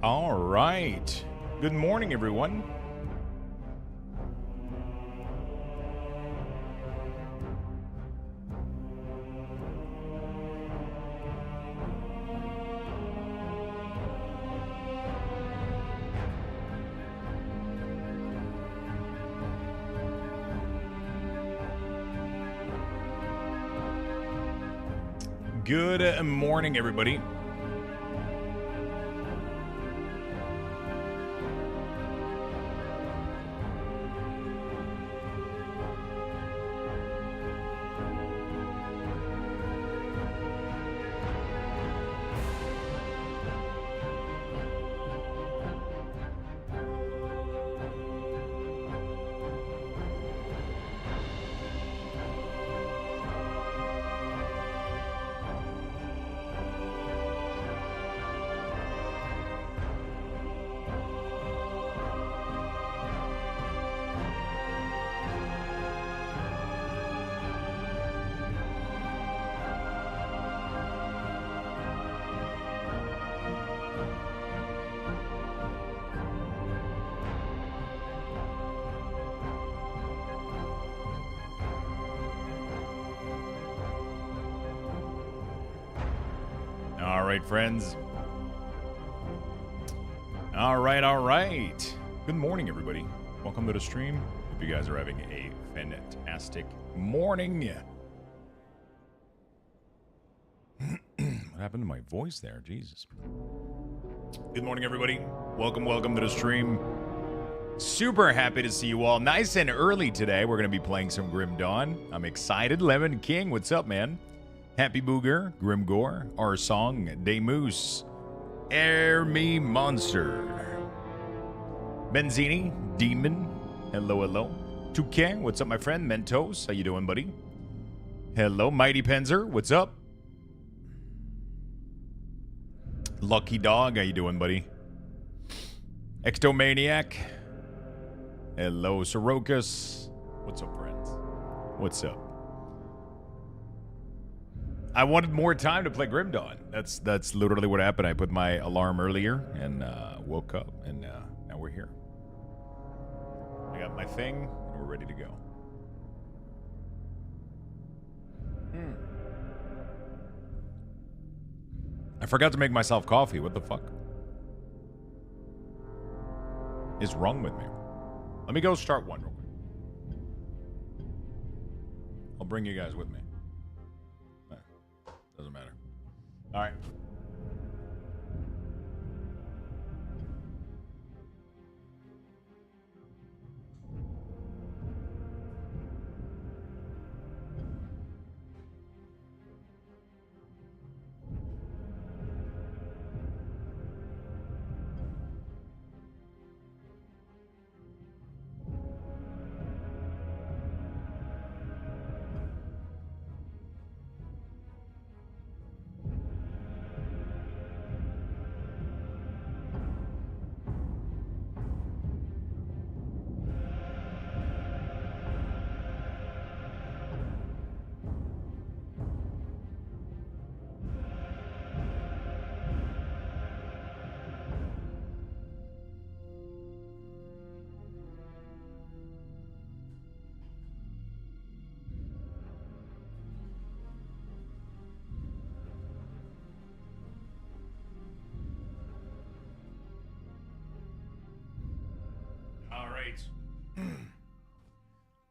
All right. Good morning, everyone. Good morning, everybody. All right, friends. All right. Good morning, everybody. Welcome to the stream. Hope you guys are having a fantastic morning. What happened to my voice there? Jesus. Good morning, everybody. Welcome to the stream. Super happy to see you all. Nice and early today. We're going to be playing some Grim Dawn. I'm excited. Lemon King, what's up, man? Happy Booger, Grimgore, our song, Demoose, Air Me Monster, Benzini, Demon, hello. Toucan, what's up, my friend? Mentos, how you doing, buddy? Hello, Mighty Penzer, what's up? Lucky Dog, how you doing, buddy? Ectomaniac, hello, Sorokas, what's up, friends? What's up? I wanted more time to play Grim Dawn. That's literally what happened. I put my alarm earlier and woke up, and now we're here. I got my thing, and we're ready to go. I forgot to make myself coffee. What the fuck is wrong with me? Let me go start one real quick. I'll bring you guys with me. Doesn't matter. All right.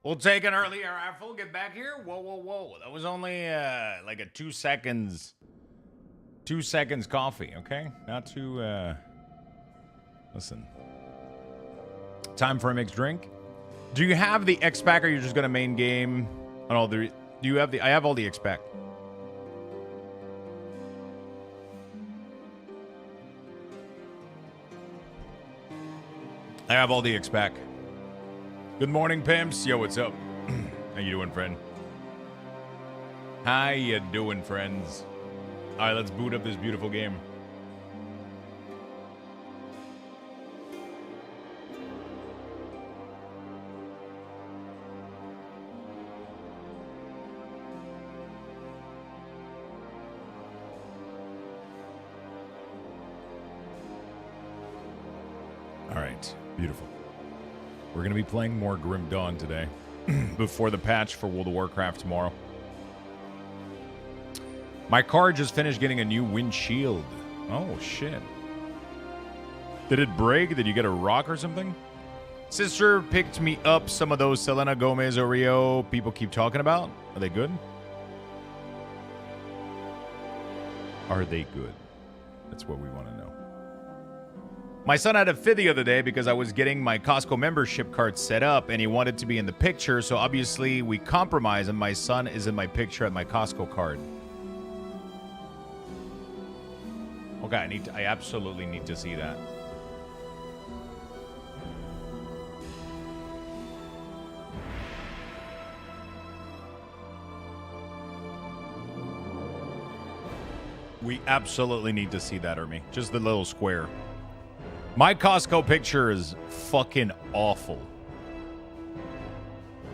We'll take an early rifle. Get back here. Whoa. That was only like a 2 seconds. 2 seconds coffee, okay? Not too, listen. Time for a mixed drink. Do you have the X-Pack, or you're just gonna main game? Oh, no, do you have the... I have all the X-Pack. I have all the X-Pack. Good morning, pimps. Yo, what's up? How you doing, friend? How you doing, friends? All right, let's boot up this beautiful game. Beautiful. We're going to be playing more Grim Dawn today before the patch for World of Warcraft tomorrow. My car just finished getting a new windshield. Oh, shit. Did it break? Did you get a rock or something? Sister picked me up some of those Selena Gomez Oreo people keep talking about. Are they good? Are they good? That's what we want to know. My son had a fit the other day because I was getting my Costco membership card set up and he wanted to be in the picture, so obviously we compromised and my son is in my picture at my Costco card. Okay, I absolutely need to see that. We absolutely need to see that, Ermi. Just the little square. My Costco picture is fucking awful.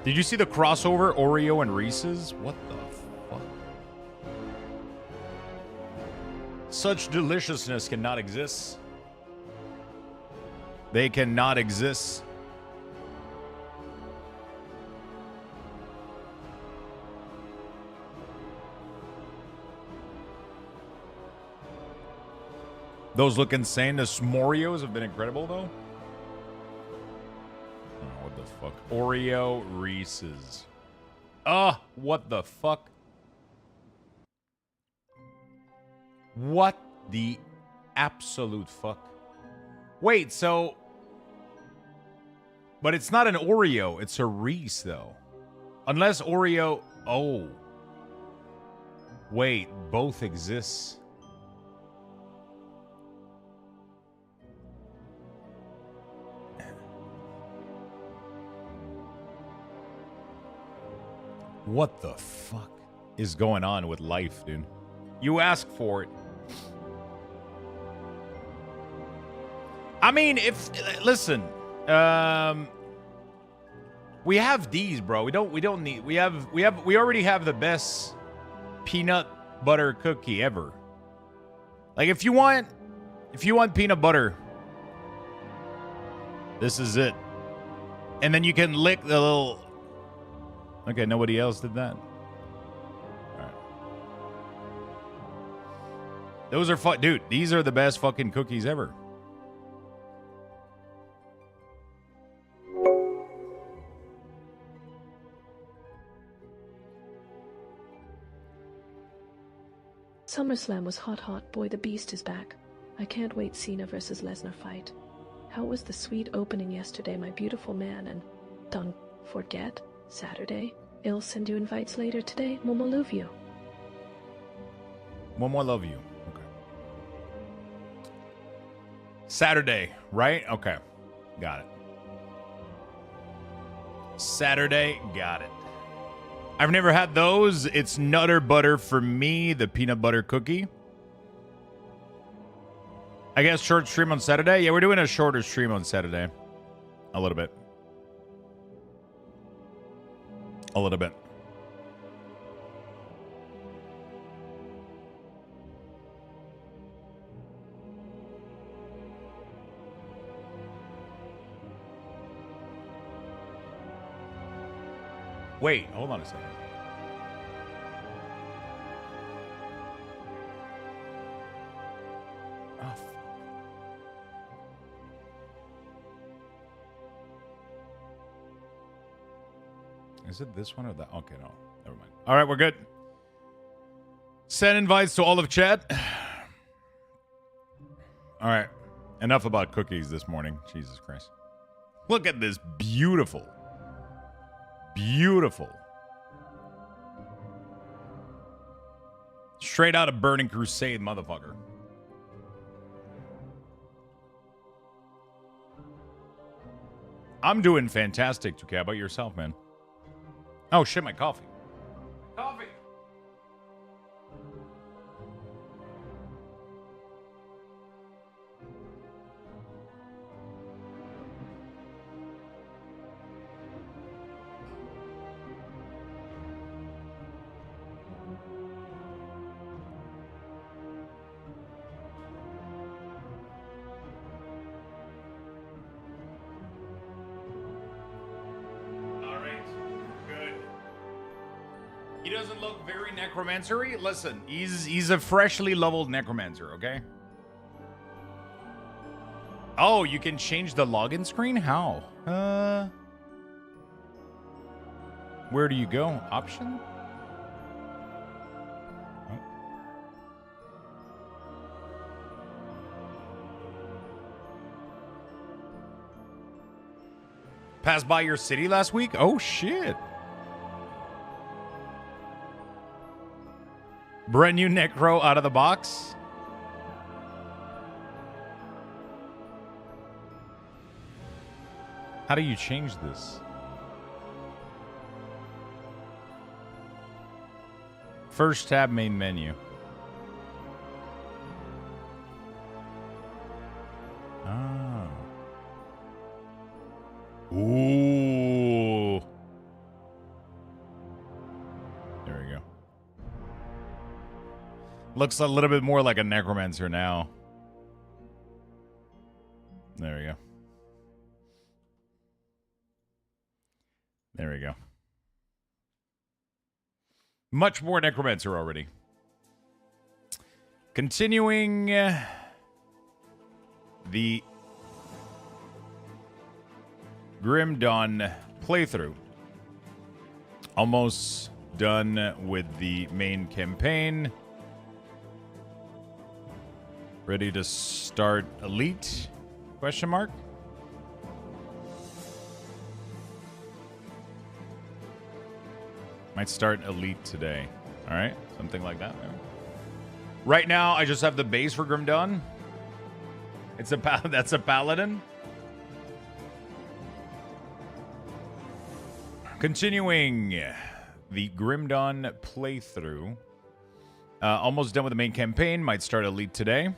Did you see the crossover Oreo and Reese's? What the fuck? Such deliciousness cannot exist. They cannot exist. Those look insane. The S'morios have been incredible, though. Oh, what the fuck? Oreo Reese's. What the fuck? What the absolute fuck? Wait, so... But it's not an Oreo. It's a Reese, though. Unless Oreo... Oh. Wait, both exist. What the fuck is going on with life, dude? You ask for it. I mean, listen, we have these, bro. We don't need. We already have the best peanut butter cookie ever. Like if you want peanut butter, this is it. And then you can lick the little. Okay, nobody else did that. All right. Those are fun. Dude, these are the best fucking cookies ever. SummerSlam was hot. Boy, the beast is back. I can't wait Cena versus Lesnar fight. How was the sweet opening yesterday, my beautiful man? And don't forget... Saturday. I'll send you invites later today. Momo love you. Momo love you. Okay. Saturday, right? Okay. Got it. Saturday, got it. I've never had those. It's Nutter Butter for me, the peanut butter cookie. I guess short stream on Saturday? Yeah, we're doing a shorter stream on Saturday. A little bit. A little bit. Wait, hold on a second. Oh, fuck. Is it this one or that? Okay, no. Never mind. All right, we're good. Send invites to all of chat. All right. Enough about cookies this morning. Jesus Christ. Look at this beautiful. Beautiful. Straight out of Burning Crusade, motherfucker. I'm doing fantastic, 2K. How about yourself, man? Oh, shit, my coffee. Coffee! He doesn't look very necromancer-y. Listen, he's a freshly leveled necromancer, okay? Oh, you can change the login screen? How? Where do you go? Option? Oh. Passed by your city last week? Oh, shit. Brand new Necro out of the box? How do you change this? First tab, main menu. Oh. Ooh. There we go. Looks a little bit more like a necromancer now. There we go. There we go. Much more necromancer already. Continuing the Grim Dawn playthrough. Almost done with the main campaign. Ready to start Elite? Question mark? Might start Elite today. All right, something like that. Maybe. Right now, I just have the base for Grim Dawn. It's a that's a paladin. Continuing the Grim Dawn playthrough. Almost done with the main campaign. Might start Elite today.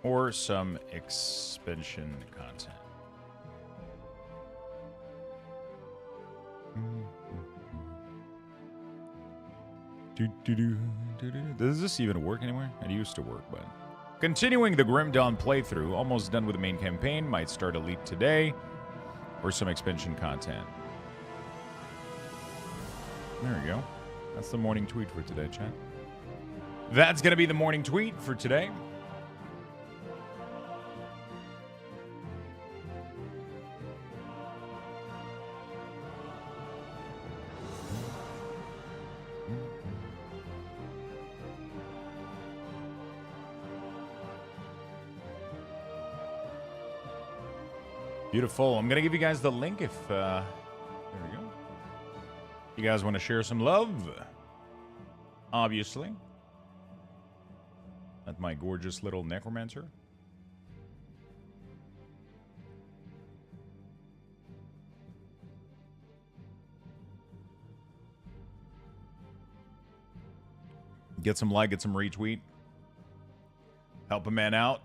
Or some expansion content. Does this even work anywhere? It used to work, but... Continuing the Grim Dawn playthrough, almost done with the main campaign, might start Elite today, or some expansion content. There we go. That's the morning tweet for today, chat. That's going to be the morning tweet for today. Beautiful. I'm going to give you guys the link if... there we go. You guys want to share some love? Obviously. That's my gorgeous little necromancer. Get some like, get some retweet. Help a man out.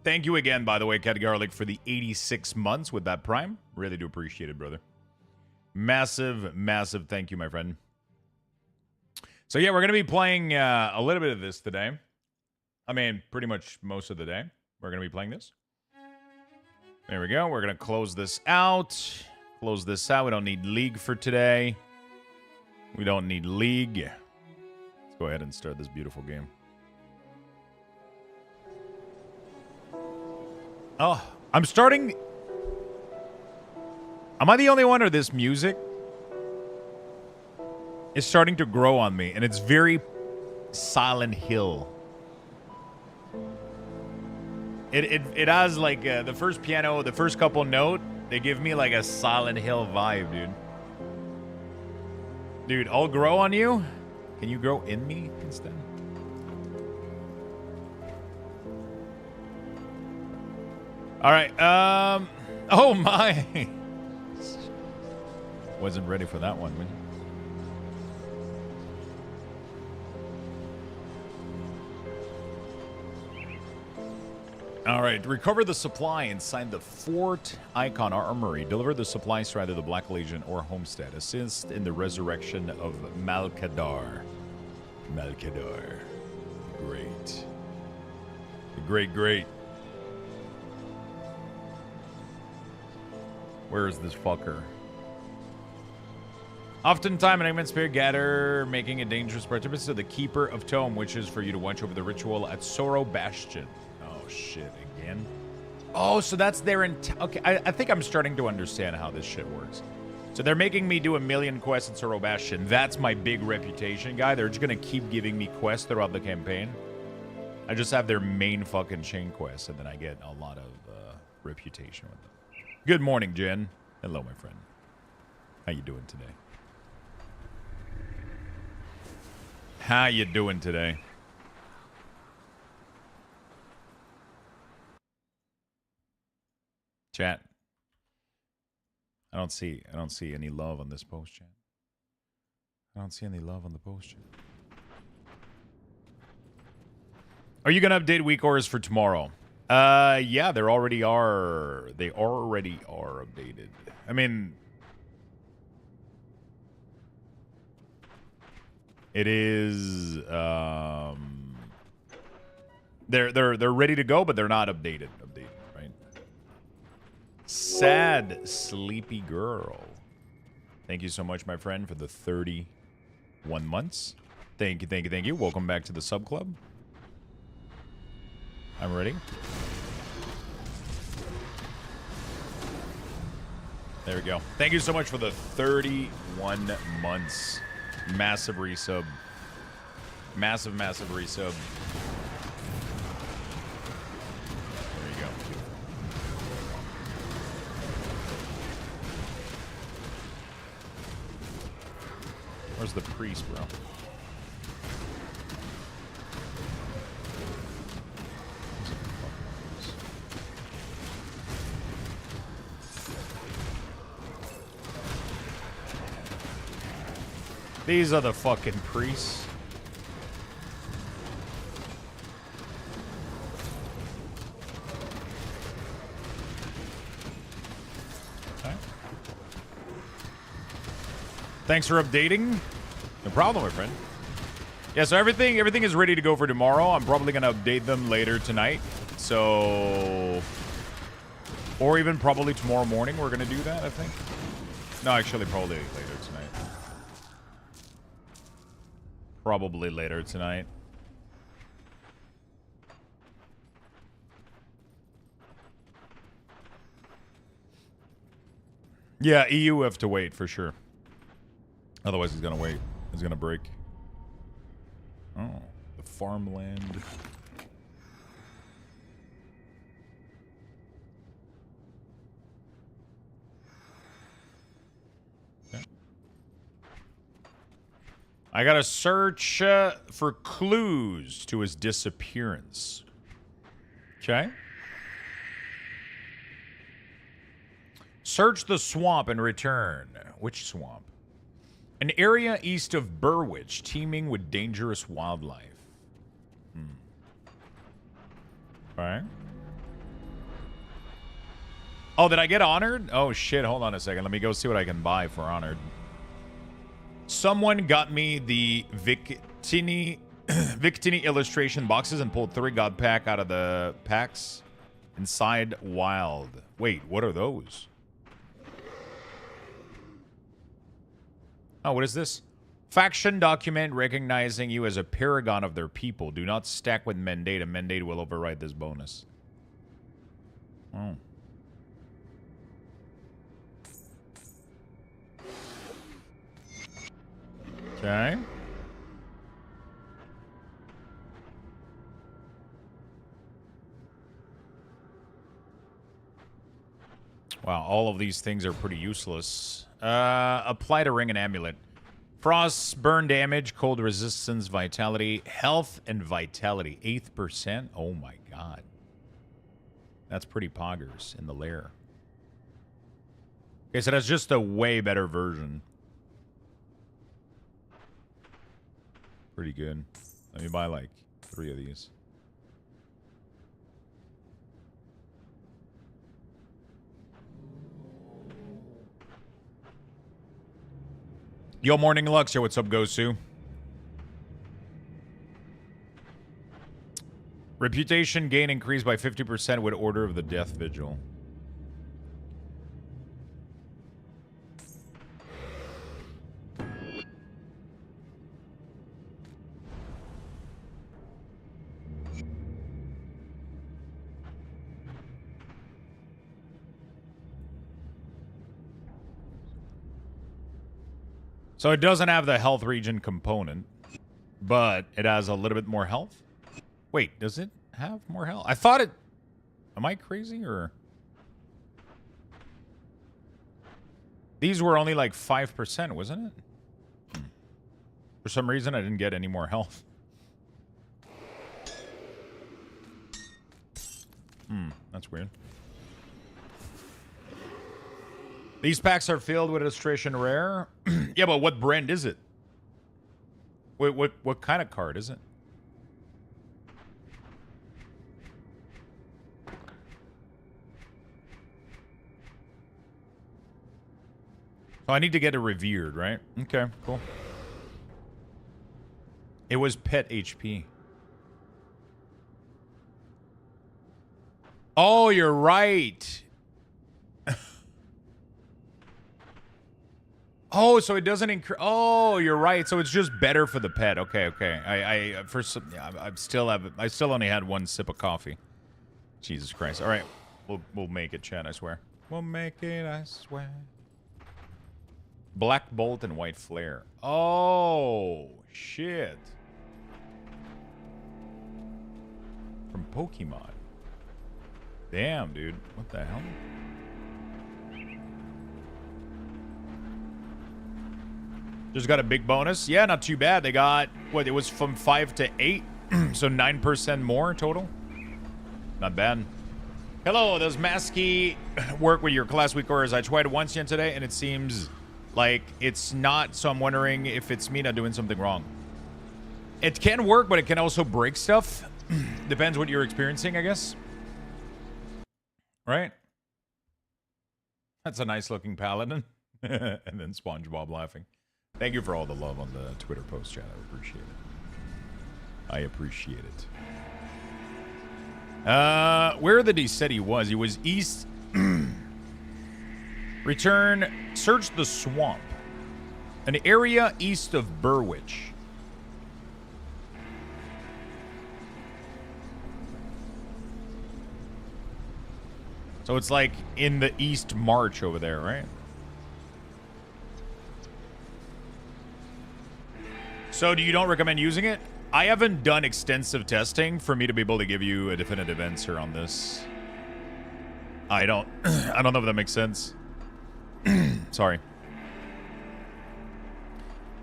Thank you again, by the way, Cat Garlic, for the 86 months with that Prime. Really do appreciate it, brother. Massive, massive thank you, my friend. So, yeah, we're going to be playing a little bit of this today. I mean, pretty much most of the day. We're going to be playing this. There we go. We're going to close this out. Close this out. We don't need League for today. We don't need League. Let's go ahead and start this beautiful game. Oh, I'm starting... Am I the only one, or this music is starting to grow on me? And it's very Silent Hill. It has, like, the first piano, the first couple note, they give me, like, a Silent Hill vibe, dude. Dude, I'll grow on you? Can you grow in me instead? All right. Oh my. Wasn't ready for that one, man. All right. Recover the supply inside the Fort Icon Armory. Deliver the supplies to either the Black Legion or Homestead. Assist in the resurrection of Malkadar. Malkadar. Great. Great, great. Where is this fucker? Oftentimes, an Eggman Spirit Gather, making a dangerous participant to the Keeper of Tome, which is for you to watch over the ritual at Sorrow Bastion. Oh, shit, again? Oh, so that's their okay, I think I'm starting to understand how this shit works. So they're making me do 1,000,000 quests at Sorrow Bastion. That's my big reputation guy. They're just going to keep giving me quests throughout the campaign. I just have their main fucking chain quests, and then I get a lot of reputation with them. Good morning, Jen. Hello, my friend. How you doing today? How you doing today? Chat. I don't see any love on this post, chat. I don't see any love on the post, chat. Are you gonna update week orders for tomorrow? Yeah, they already are. They already are updated. I mean, it is. They're ready to go, but they're not updated. Right? Sad sleepy girl. Thank you so much, my friend, for the 31 months. Thank you. Welcome back to the sub club. I'm ready. There we go. Thank you so much for the 31 months. Massive resub. Massive resub. There you go. Where's the priest, bro? These are the fucking priests. Okay. Thanks for updating. No problem, my friend. Yeah, so everything is ready to go for tomorrow. I'm probably gonna update them later tonight. So, or even probably tomorrow morning we're gonna do that, I think. No, actually probably later tonight. Probably later tonight. Yeah, EU have to wait for sure. Otherwise he's gonna wait. He's gonna break. Oh, the farmland. Okay. I gotta search for clues to his disappearance. Okay. Search the swamp and return. Which swamp? An area east of Burwich, teeming with dangerous wildlife. Alright. Oh, did I get honored? Oh, shit. Hold on a second. Let me go see what I can buy for honored. Someone got me the Victini illustration boxes and pulled 3 god pack out of the packs inside wild. Wait, what are those? Oh, what is this? Faction document recognizing you as a paragon of their people. Do not stack with Mendate, and Mendate will override this bonus. Oh. Okay. Wow, all of these things are pretty useless. Apply to ring and amulet. Frost, burn damage, cold resistance, vitality, health, and vitality. 8%? Oh my god. That's pretty poggers in the lair. Okay, so that's just a way better version. Pretty good. Let me buy like 3 of these. Yo, morning Lux. Yo, what's up, Gosu? Reputation gain increased by 50% with Order of the Death Vigil. So it doesn't have the health regen component, but it has a little bit more health. Wait, does it have more health? I thought it... Am I crazy, or... These were only like 5%, wasn't it? For some reason, I didn't get any more health. That's weird. These packs are filled with illustration rare. Yeah, but what brand is it? Wait, what kind of card is it? Oh, I need to get it revered, right? Okay, cool. It was pet HP. Oh, you're right. Oh, so it doesn't increase. Oh, you're right. So it's just better for the pet. Okay, okay. I still only had one sip of coffee. Jesus Christ. All right, we'll make it, chat. I swear. We'll make it. I swear. Black Bolt and White Flare. Oh shit. From Pokemon. Damn, dude. What the hell? Just got a big bonus. Yeah, not too bad. They got, what, it was from 5 to 8. So 9% more total. Not bad. Hello, does Masky work with your class week orders? I tried once yet today, and it seems like it's not. So I'm wondering if it's me not doing something wrong. It can work, but it can also break stuff. Depends what you're experiencing, I guess. Right? That's a nice looking paladin. And then SpongeBob laughing. Thank you for all the love on the Twitter post, chat. I appreciate it. I appreciate it. Where did he said he was? He was east. Return. Search the swamp. An area east of Burwich. So it's like in the East March over there, right? So do you don't recommend using it? I haven't done extensive testing for me to be able to give you a definitive answer on this. I don't know if that makes sense. Sorry.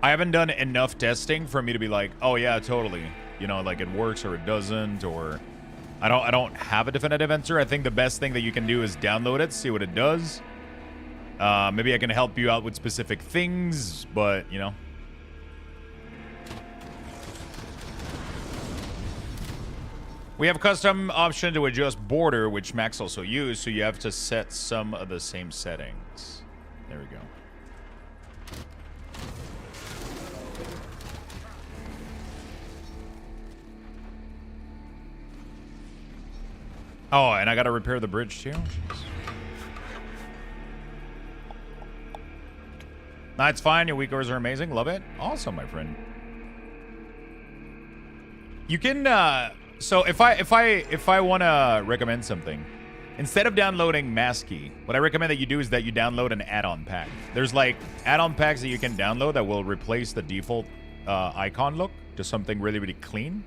I haven't done enough testing for me to be like, oh yeah, totally. You know, like it works or it doesn't, or I don't have a definitive answer. I think the best thing that you can do is download it, see what it does. Maybe I can help you out with specific things, but you know. We have a custom option to adjust border, which Max also used, so you have to set some of the same settings. There we go. Oh, and I gotta repair the bridge too? Jeez. Nah, it's fine. Your week orders are amazing. Love it. Awesome, my friend. You can, so if I want to recommend something, instead of downloading Masky, what I recommend that you do is that you download an add-on pack. There's like add-on packs that you can download that will replace the default icon look to something really, really clean.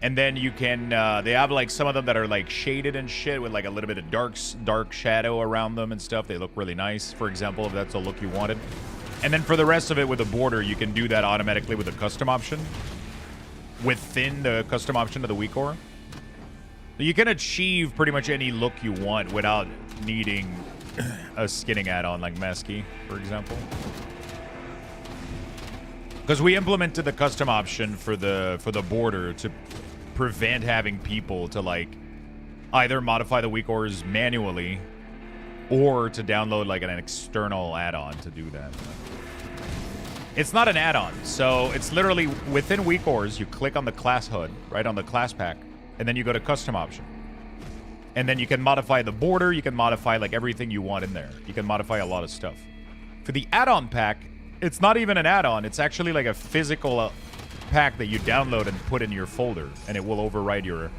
And then you can, they have like some of them that are like shaded and shit with like a little bit of dark shadow around them and stuff. They look really nice, for example, if that's the look you wanted. And then for the rest of it with a border, you can do that automatically with a custom option. Within the custom option of the week ore. You can achieve pretty much any look you want without needing a skinning add-on like Masky, for example. Because we implemented the custom option for the border to prevent having people to like either modify the weak ores manually or to download like an external add-on to do that. It's not an add-on, so it's literally within weak ores. You click on the class HUD, right on the class pack, and then you go to custom option. And then you can modify the border. You can modify like everything you want in there. You can modify a lot of stuff. For the add-on pack, it's not even an add-on. It's actually like a physical pack that you download and put in your folder, and it will override your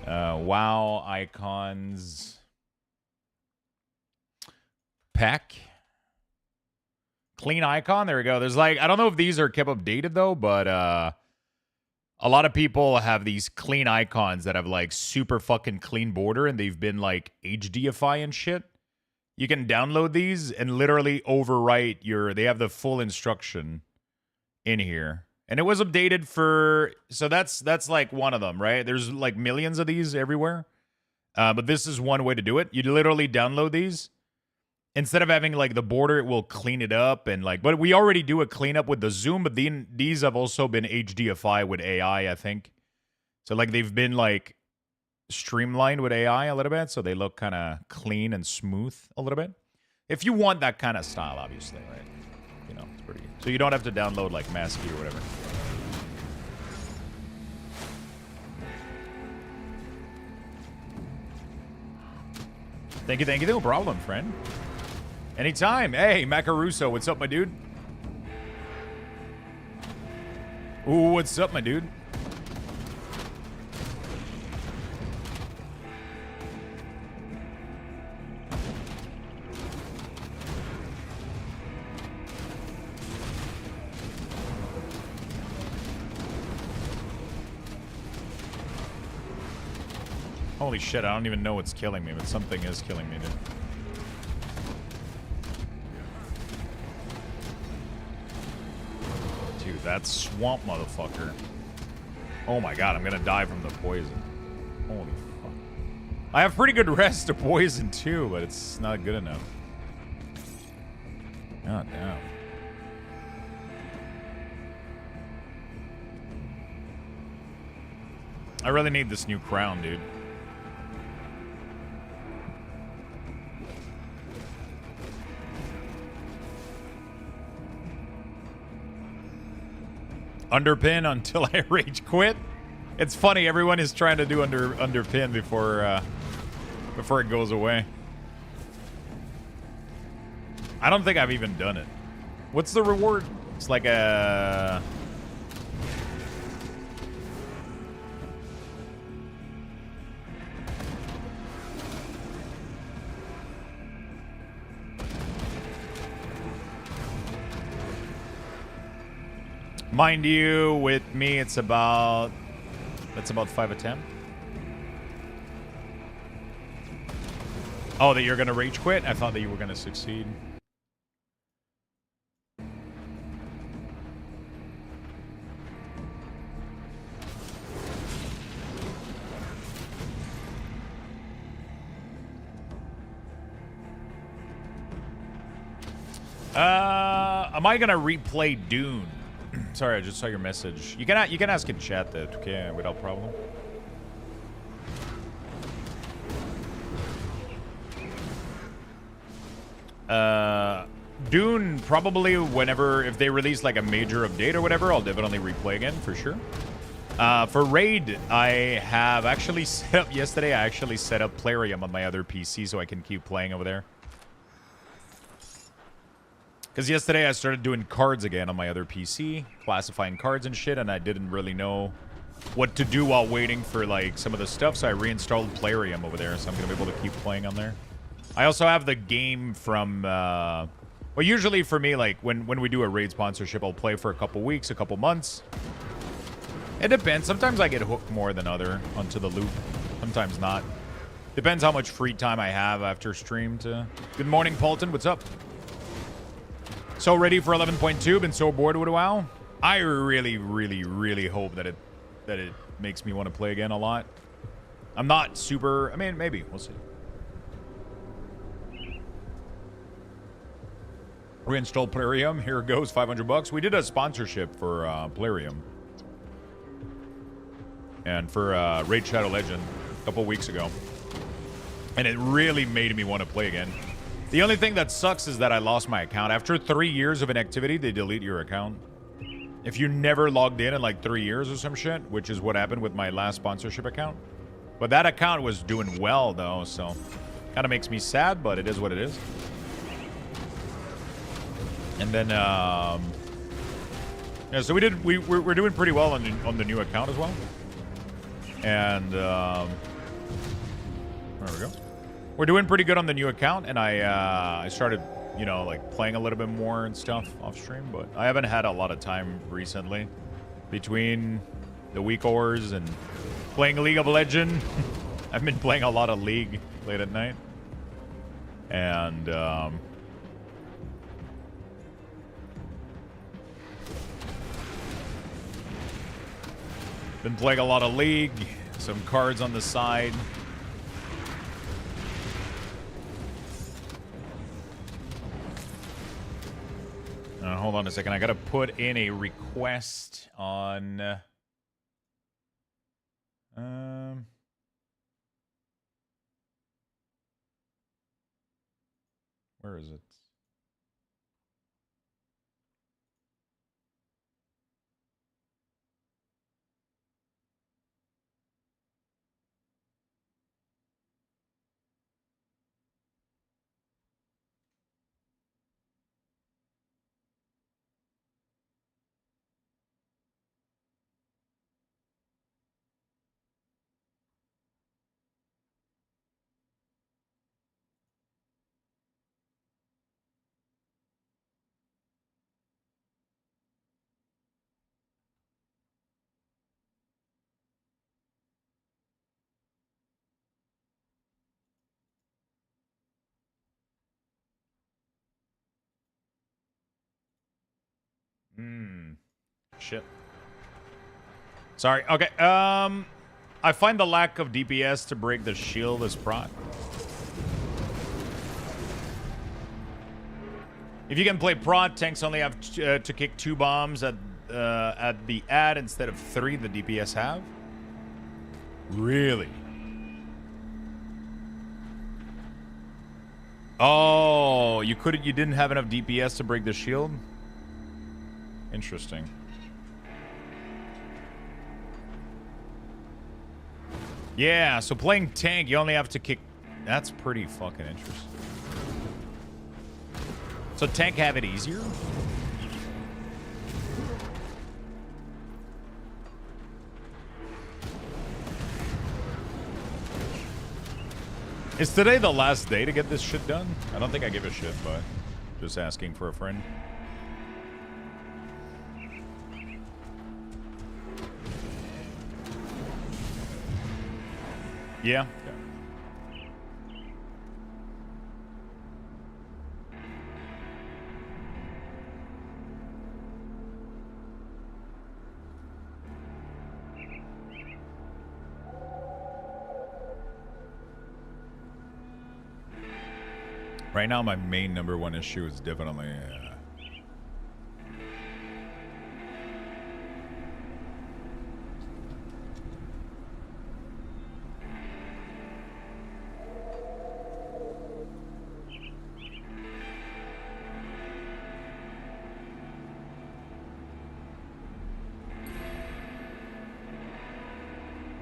WoW icons pack. Clean icon. There we go. There's like, I don't know if these are kept updated though, but a lot of people have these clean icons that have like super fucking clean border and they've been like HDify and shit. You can download these and literally overwrite they have the full instruction in here. And it was updated for, so that's like one of them, right? There's like millions of these everywhere. But this is one way to do it. You literally download these. Instead of having like the border, it will clean it up and like, but we already do a cleanup with the zoom, but these have also been HDify with AI, I think. So like they've been like streamlined with AI a little bit. So they look kind of clean and smooth a little bit. If you want that kind of style, obviously, right? You know, it's pretty good. So you don't have to download like Masky or whatever. Thank you. No problem, friend. Anytime. Hey, Macaruso, what's up, my dude? Ooh, what's up, my dude? Holy shit, I don't even know what's killing me, but something is killing me, dude. Dude, that swamp motherfucker. Oh my god, I'm gonna die from the poison. Holy fuck. I have pretty good rest to poison too, but it's not good enough. God damn. I really need this new crown, dude. Underpin until I rage quit. It's funny, everyone is trying to do underpin before it goes away. I don't think I've even done it. What's the reward? It's like a... Mind you, with me, it's about 5 of 10. Oh, that you're gonna rage quit? I thought that you were gonna succeed. Am I gonna replay Dune? Sorry, I just saw your message. You can ask in chat that, okay, without problem. Dune, probably whenever, if they release like a major update or whatever, I'll definitely replay again for sure. For Raid, I have actually set up, yesterday I actually set up Plarium on my other PC so I can keep playing over there. Because yesterday I started doing cards again on my other PC, classifying cards and shit, and I didn't really know what to do while waiting for like some of the stuff, so I reinstalled Plarium over there, so I'm going to be able to keep playing on there. I also have the game from, well, usually for me, like, when we do a Raid sponsorship, I'll play for a couple weeks, a couple months. It depends. Sometimes I get hooked more than onto the loop. Sometimes not. Depends how much free time I have after stream to... Good morning, Paulton. What's up? So ready for 11.2. Been so bored with WoW. I really, really, really hope that it makes me want to play again a lot. I'm not super... I mean, maybe. We'll see. Reinstall Plarium. Here it goes. $500. We did a sponsorship for Plarium. And for Raid Shadow Legend a couple weeks ago. And it really made me want to play again. The only thing that sucks is that I lost my account. After 3 years of inactivity, they delete your account. If you never logged in like 3 years or some shit, which is what happened with my last sponsorship account. But that account was doing well, though, so... Kind of makes me sad, but it is what it is. And then, yeah, so we're doing pretty well on the new account as well. And, there we go. We're doing pretty good on the new account, and I started you know, like playing a little bit more and stuff off stream, but I haven't had a lot of time recently between the week ors and playing League of Legends. I've been playing a lot of League late at night. And, been playing a lot of League, some cards on the side. Hold on a second. I gotta put in a request on. Where is it? Shit. Sorry. Okay. I find the lack of DPS to break the shield as proc. If you can play prot, tanks only have to kick 2 bombs at the ad instead of 3 the DPS have. Really? Oh, you didn't have enough DPS to break the shield? Interesting. Yeah, so playing tank, you only have to kick. That's pretty fucking interesting. So tank have it easier? Is today the last day to get this shit done? I don't think I give a shit, but just asking for a friend. Yeah. Right now, my main #1 issue is definitely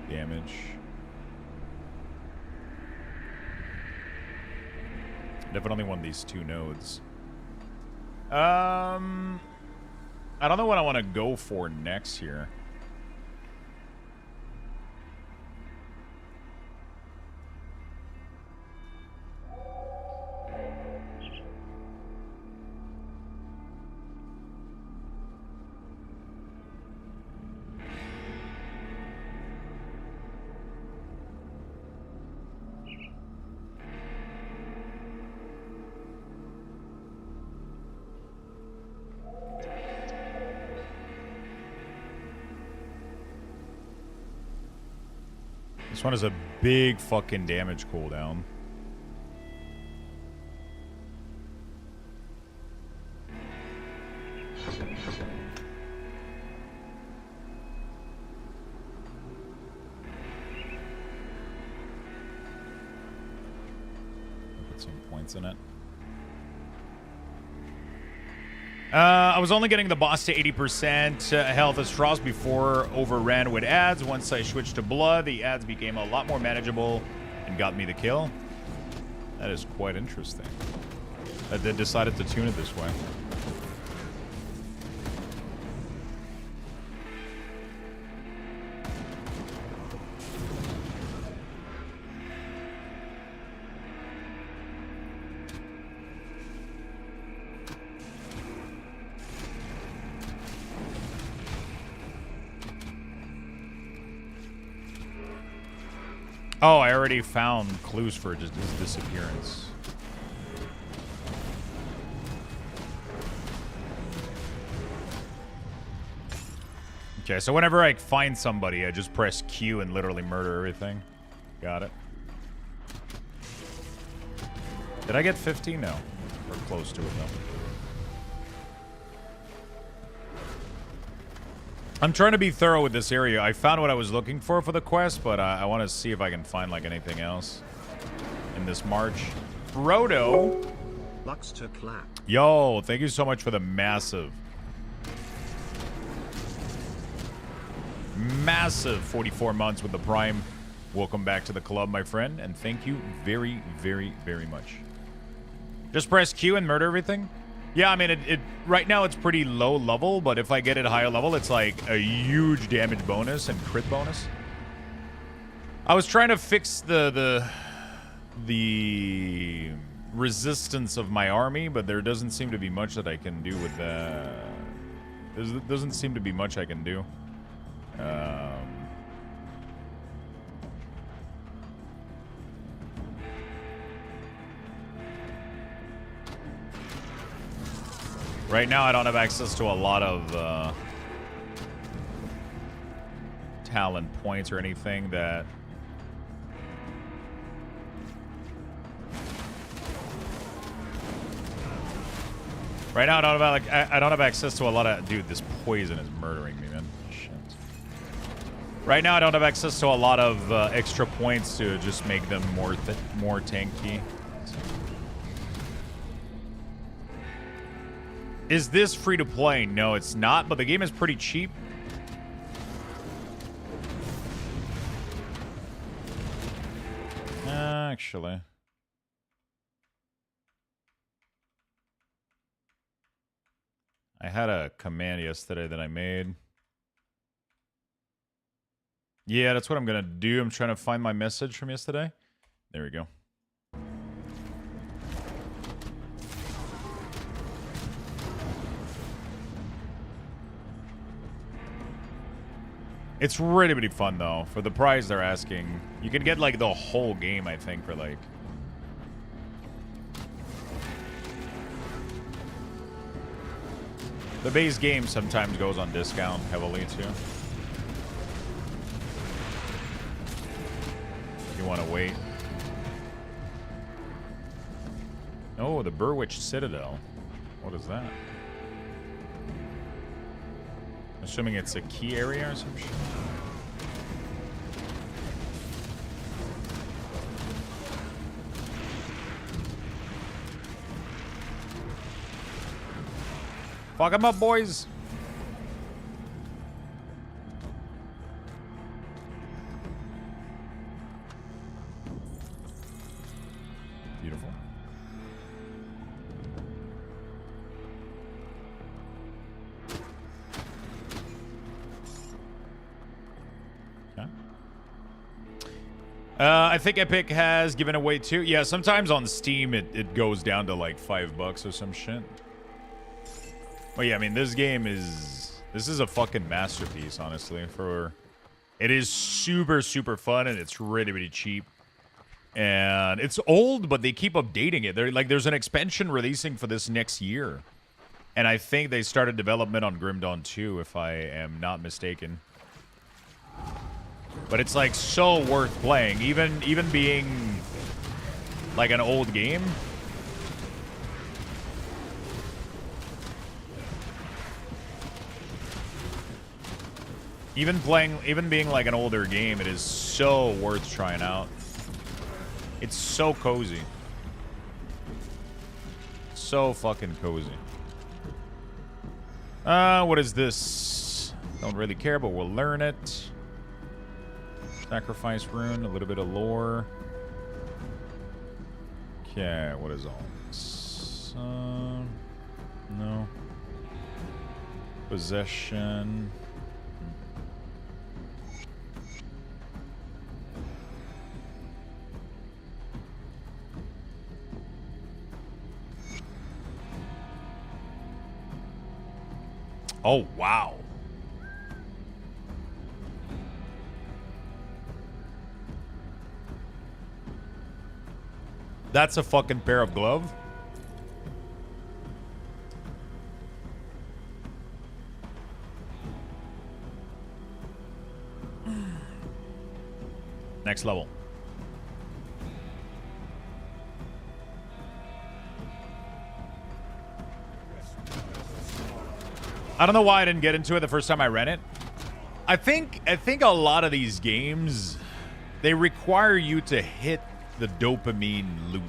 damage. Definitely want these 2 nodes. I don't know what I want to go for next here. This one is a big fucking damage cooldown. Put some points in it. I was only getting the boss to 80% health as straws before overran with ads. Once I switched to blood, the ads became a lot more manageable and got me the kill. That is quite interesting. That they decided to tune it this way. Oh, I already found clues for just his disappearance. Okay, so whenever I find somebody, I just press Q and literally murder everything. Got it. Did I get 15? No. We're close to it, though. I'm trying to be thorough with this area. I found what I was looking for the quest, but I want to see if I can find, like, anything else in this march. Roto! Luxthos clap. Yo, thank you so much for the massive 44 months with the Prime. Welcome back to the club, my friend, and thank you very, very, very much. Just press Q and murder everything? Yeah, I mean, it right now it's pretty low level, but if I get it higher level, it's like a huge damage bonus and crit bonus. I was trying to fix the resistance of my army, but there doesn't seem to be much that I can do with that. There doesn't seem to be much I can do. Right now, I don't have access to a lot of talent points or anything that... Right now, I don't have access to a lot of... Dude, this poison is murdering me, man. Shit. Right now, I don't have access to a lot of extra points to just make them more tanky. Is this free to play? No, it's not, but the game is pretty cheap. Actually. I had a command yesterday that I made. Yeah, that's what I'm gonna do. I'm trying to find my message from yesterday. There we go. It's really, really fun, though. For the price they're asking, you can get, like, the whole game, I think, for, like... The base game sometimes goes on discount heavily, too. If you want to wait. Oh, the Burwitch Citadel. What is that? Assuming it's a key area or some shit. Fuck 'em up, boys. Beautiful. I think Epic has given away too. Yeah, sometimes on Steam it goes down to like $5 or some shit. But yeah, I mean, this is a fucking masterpiece, honestly. It is super, super fun, and it's really, really cheap. And it's old, but they keep updating it. There's an expansion releasing for this next year. And I think they started development on Grim Dawn 2, if I am not mistaken. But it's like so worth playing, even being like an old game. Even being like an older game, it is so worth trying out. It's so cozy. So fucking cozy. What is this? Don't really care, but we'll learn it. Sacrifice rune, a little bit of lore. Okay, what is all this? No. Possession. Oh, wow. That's a fucking pair of glove. Next level. I don't know why I didn't get into it the first time I ran it. I think a lot of these games, they require you to hit the dopamine loot.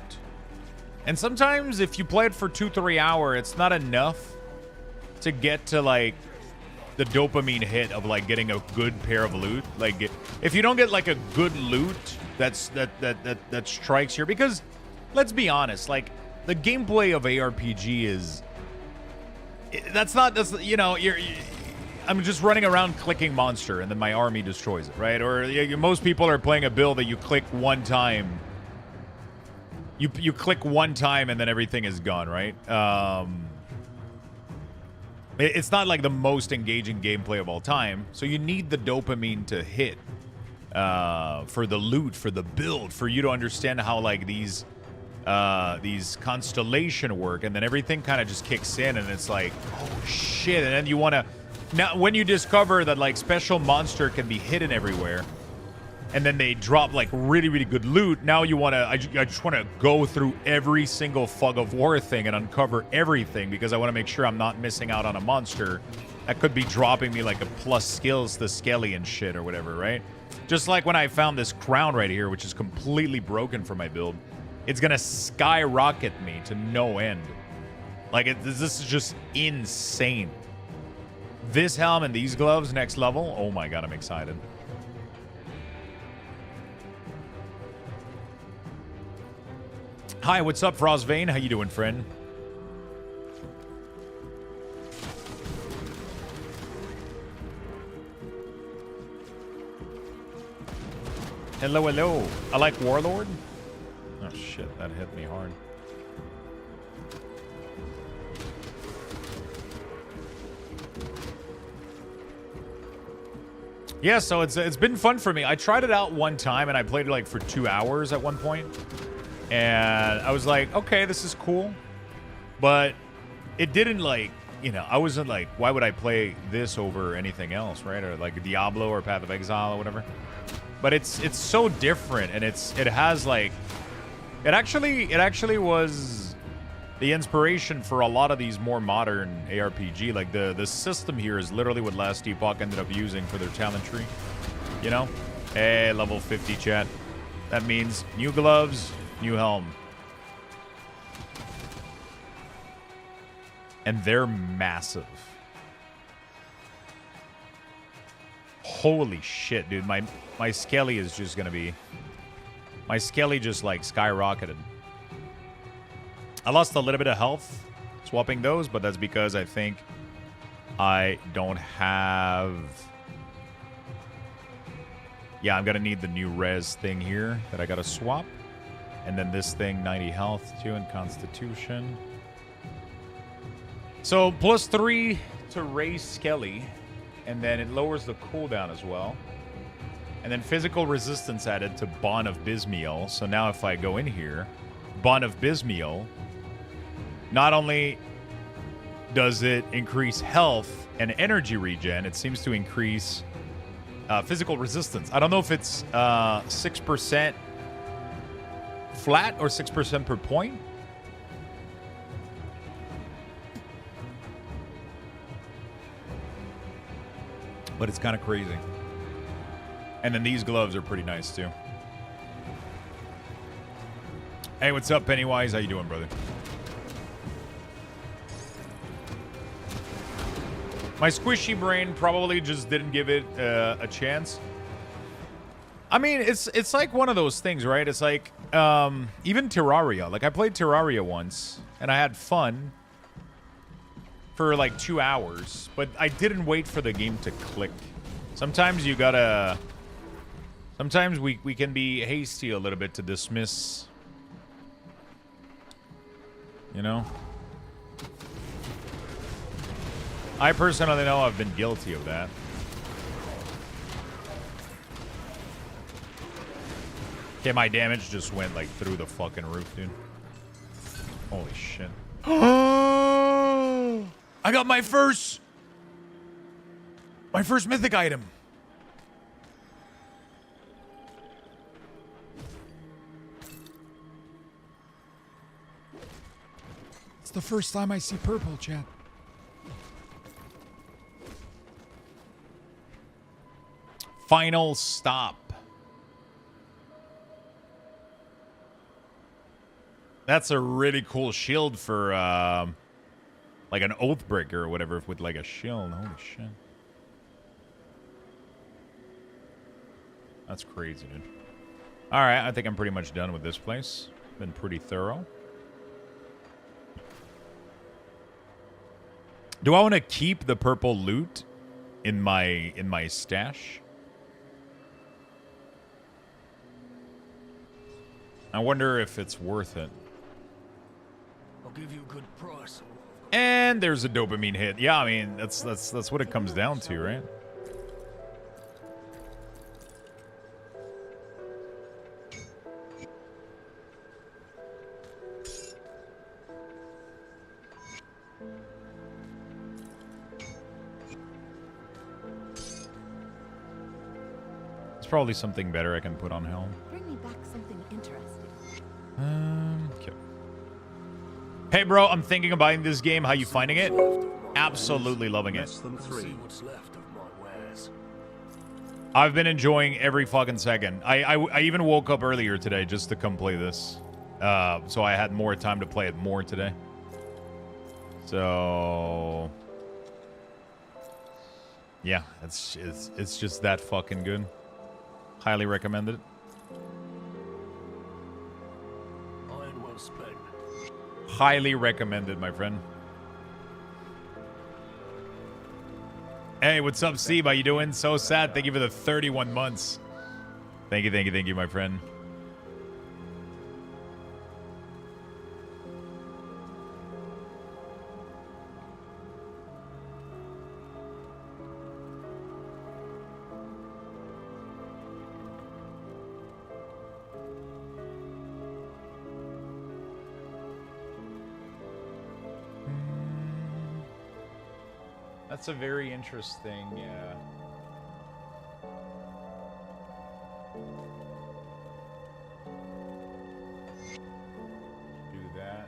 And sometimes if you play it for 2-3 hours, it's not enough to get to like the dopamine hit of like getting a good pair of loot. Like if you don't get like a good loot that strikes here, because let's be honest, like the gameplay of ARPG is you know, I'm just running around clicking monster and then my army destroys it, right? Or most people are playing a build that you click one time. You click one time and then everything is gone, right? It's not like the most engaging gameplay of all time. So you need the dopamine to hit for the loot, for the build, for you to understand how like these constellation work, and then everything kind of just kicks in and it's like, oh shit. And then you want to, now when you discover that like special monster can be hidden everywhere and then they drop like really, really good loot, now you want to, I just want to go through every single Fog of War thing and uncover everything because I want to make sure I'm not missing out on a monster that could be dropping me like a plus skills to Skelly and shit or whatever, right? Just like when I found this crown right here, which is completely broken for my build. It's going to skyrocket me to no end. Like, this is just insane. This helm and these gloves, next level. Oh my god, I'm excited. Hi, what's up, Frostvein? How you doing, friend? Hello, hello. I like Warlord. Oh shit, that hit me hard. Yeah, so it's been fun for me. I tried it out one time and I played it like for 2 hours at one point. And I was like, okay, this is cool. But it didn't like, you know, I wasn't like, why would I play this over anything else, right? Or like Diablo or Path of Exile or whatever. But it's so different, and it has like, it actually was the inspiration for a lot of these more modern ARPG. Like the system here is literally what Last Epoch ended up using for their talent tree. You know? Hey, level 50 chat. That means new gloves, new helm. And they're massive. Holy shit, dude. My Skelly is just gonna be... My Skelly just like skyrocketed. I lost a little bit of health swapping those, but that's because I think I don't have... Yeah, I'm gonna need the new res thing here that I gotta swap. And then this thing, 90 health too, and constitution. So, +3 to raise Skelly. And then it lowers the cooldown as well. And then physical resistance added to Bond of Bismiel. So now if I go in here, Bond of Bismiel, not only does it increase health and energy regen, it seems to increase physical resistance. I don't know if it's 6% flat or 6% per point. But it's kind of crazy. And then these gloves are pretty nice too. Hey, what's up, Pennywise? How you doing, brother? My squishy brain probably just didn't give it a chance. I mean, it's like one of those things, right? It's like even Terraria. Like I played Terraria once and I had fun for like 2 hours, but I didn't wait for the game to click. Sometimes you gotta... Sometimes we can be hasty a little bit to dismiss, you know? I personally know I've been guilty of that. Okay, my damage just went like through the fucking roof, dude. Holy shit. I got my first mythic item. It's the first time I see purple, chat. Final stop. That's a really cool shield for like an Oathbreaker or whatever with like a shield. Holy shit. That's crazy, dude. All right, I think I'm pretty much done with this place. Been pretty thorough. Do I want to keep the purple loot in my stash? I wonder if it's worth it. I'll give you a good price. And there's a dopamine hit. Yeah, I mean that's what it comes down to, right? There's probably something better I can put on helm. Bring me back something interesting. Okay. Hey, bro, I'm thinking of buying this game. How you finding it? Absolutely loving it. See what's left of my wares. I've been enjoying every fucking second. I even woke up earlier today just to come play this. So I had more time to play it more today. So yeah, it's just that fucking good. Highly recommend it. Iron well spent. Highly recommended, my friend. Hey, what's up, Steve? How you doing? So sad. Thank you for the 31 months. Thank you, my friend. That's a very interesting, yeah. Do that.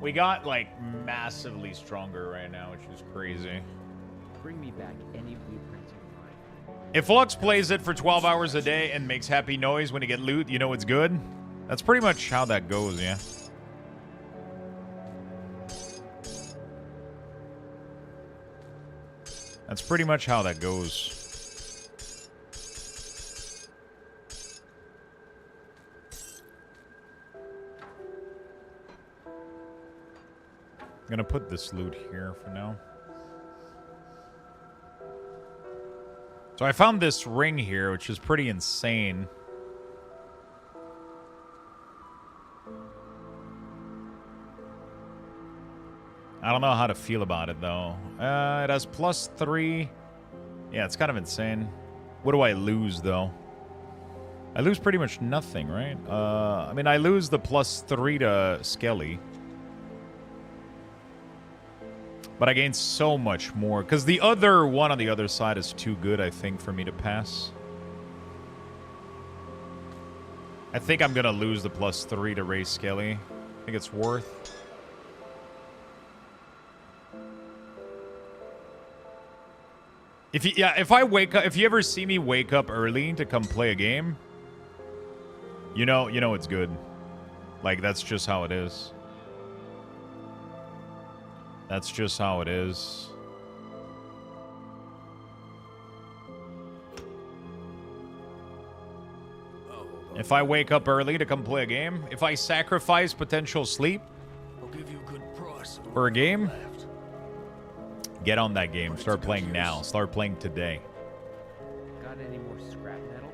We got, like, massively stronger right now, which is crazy. Bring me back any blueprints you find. If Lux plays it for 12 hours a day and makes happy noise when you get loot, you know it's good? That's pretty much how that goes, yeah. That's pretty much how that goes. I'm gonna put this loot here for now. So I found this ring here, which is pretty insane. I don't know how to feel about it, though. It has +3. Yeah, it's kind of insane. What do I lose, though? I lose pretty much nothing, right? I mean, I lose the +3 to Skelly. But I gain so much more. Because the other one on the other side is too good, I think, for me to pass. I think I'm going to lose the +3 to raise Skelly. I think it's worth. If I wake up, if you ever see me wake up early to come play a game, you know it's good. Like, that's just how it is. That's just how it is. If I wake up early to come play a game, if I sacrifice potential sleep I'll give you a good price for a game, left. get on that game. Start playing now. Start playing today. Got any more scrap metal?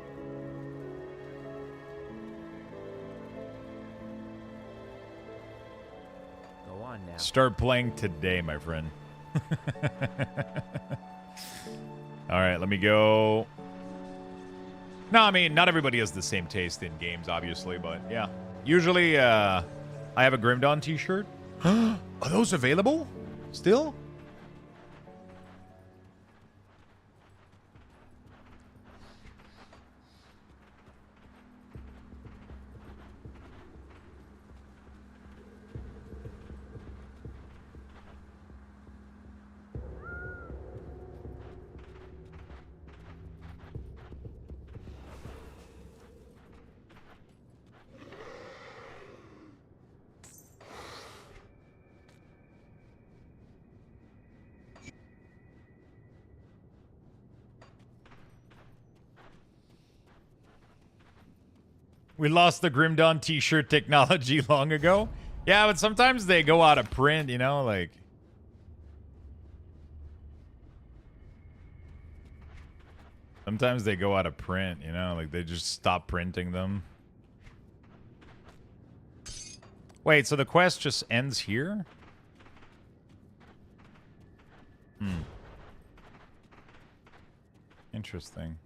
Go on now. Start playing today, my friend. All right, let me go. No, I mean, not everybody has the same taste in games, obviously, but yeah. Usually, I have a Grim Dawn t-shirt. Are those available? Still? We lost the Grim Dawn t-shirt technology long ago. Yeah, but sometimes they go out of print, you know, like... Sometimes they go out of print, you know, like they just stop printing them. Wait, so the quest just ends here? Hmm. Interesting.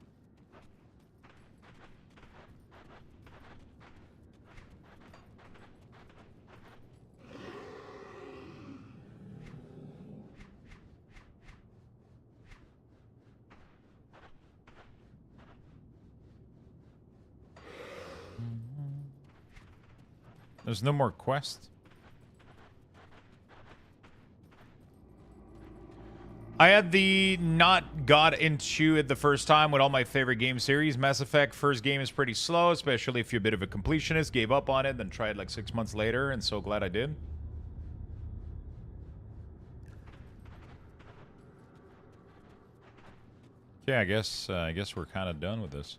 There's no more quest. I had the not got into it the first time with all my favorite game series. Mass Effect first game is pretty slow, especially if you're a bit of a completionist. Gave up on it, then tried like 6 months later, and so glad I did. Yeah, I guess we're kind of done with this.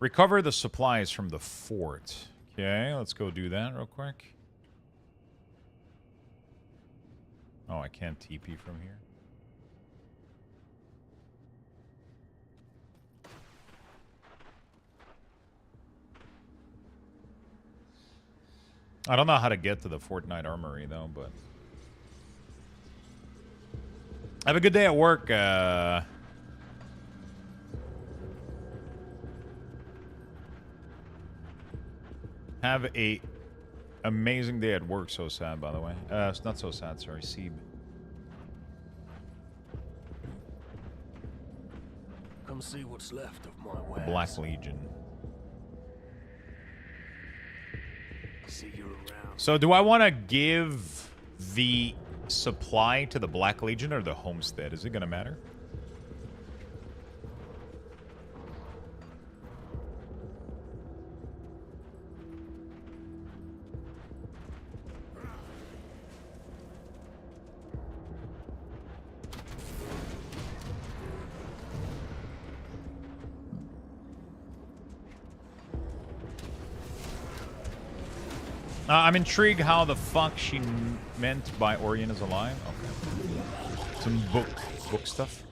Recover the supplies from the fort. Okay, let's go do that real quick. Oh, I can't TP from here. I don't know how to get to the Fortnite Armory, though, but... Have a good day at work, Have a amazing day at work. So sad, by the way. It's not so sad, sorry. Seeb. Come see what's left of my wares. Black Legion. See you around. So do I want to give the supply to the Black Legion or the Homestead? Is it going to matter? I'm intrigued how the fuck she meant by Orient is alive. Okay. Some book stuff.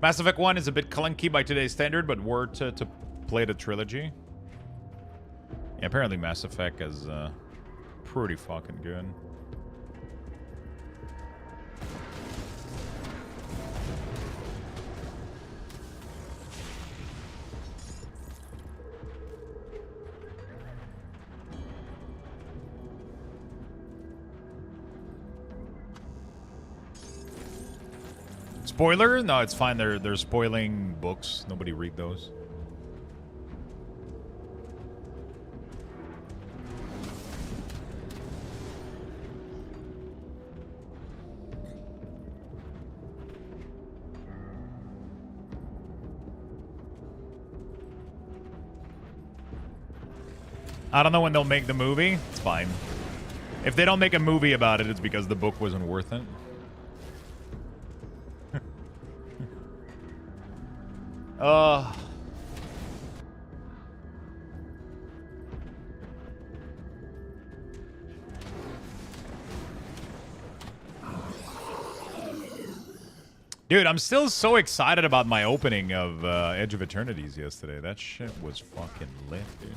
Mass Effect 1 is a bit clunky by today's standard, but worth to play the trilogy. Yeah, apparently Mass Effect is pretty fucking good. Spoiler? No, it's fine. They're spoiling books. Nobody read those. I don't know when they'll make the movie. It's fine. If they don't make a movie about it, it's because the book wasn't worth it. Dude, I'm still so excited about my opening of Edge of Eternities yesterday. That shit was fucking lit, dude.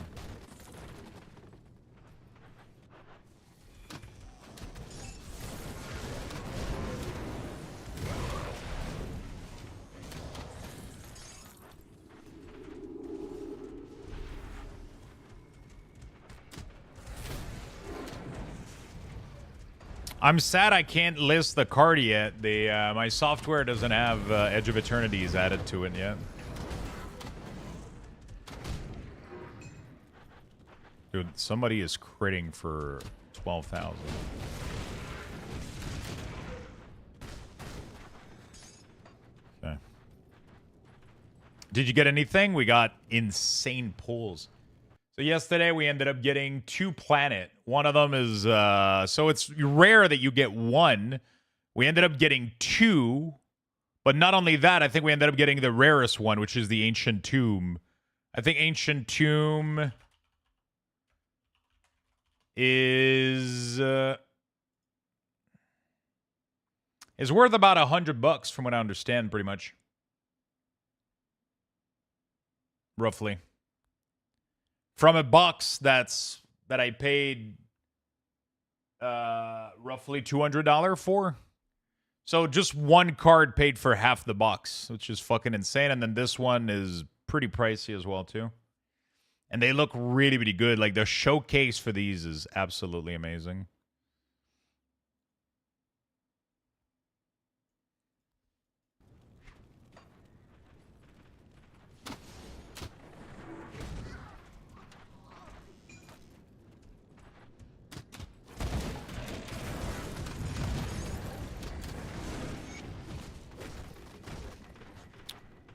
I'm sad I can't list the card yet. My software doesn't have Edge of Eternities added to it yet. Dude, somebody is critting for 12,000. Okay. Did you get anything? We got insane pulls. So yesterday we ended up getting 2 planet. One of them is so it's rare that you get 1. We ended up getting 2, but not only that, I think we ended up getting the rarest one, which is the Ancient Tomb. I think Ancient Tomb is worth about $100 from what I understand, pretty much. Roughly. From a box that I paid roughly $200 for. So just one card paid for half the box, which is fucking insane. And then this one is pretty pricey as well, too. And they look really, really good. Like, the showcase for these is absolutely amazing.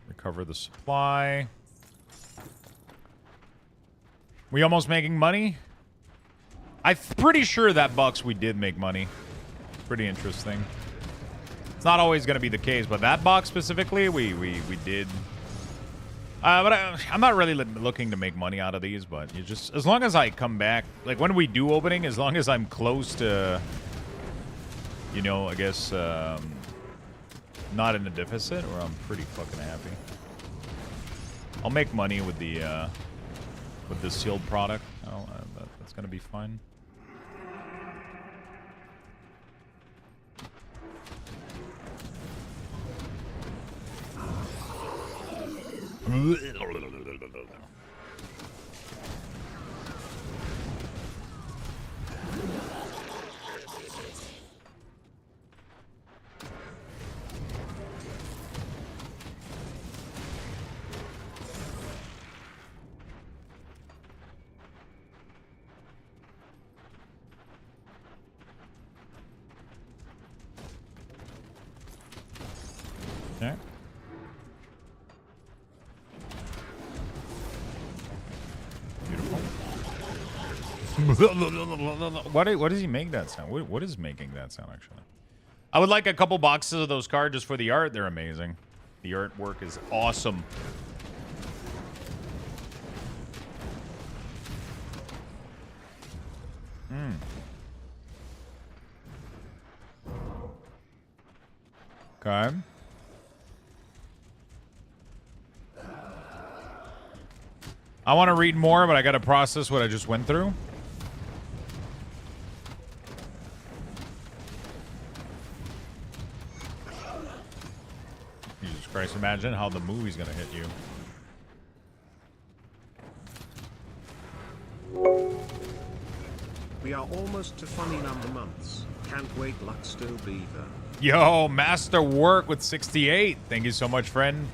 Recover the supply. We almost making money? I'm pretty sure that box we did make money. Pretty interesting. It's not always going to be the case, but that box specifically, we did. But I'm not really looking to make money out of these, but you just, as long as I come back, like when we do opening, as long as I'm close to, you know, I guess, not in a deficit, or I'm pretty fucking happy. I'll make money with the sealed product. That's gonna be fine. Okay. Beautiful. What does he make that sound? What is making that sound, actually? I would like a couple boxes of those cards just for the art. They're amazing. The artwork is awesome. Okay. I want to read more, but I got to process what I just went through. Jesus Christ, imagine how the movie's going to hit you. We are almost to funny number months. Can't wait, Luxthos Beaver. Yo, Master Work with 68. Thank you so much, friend.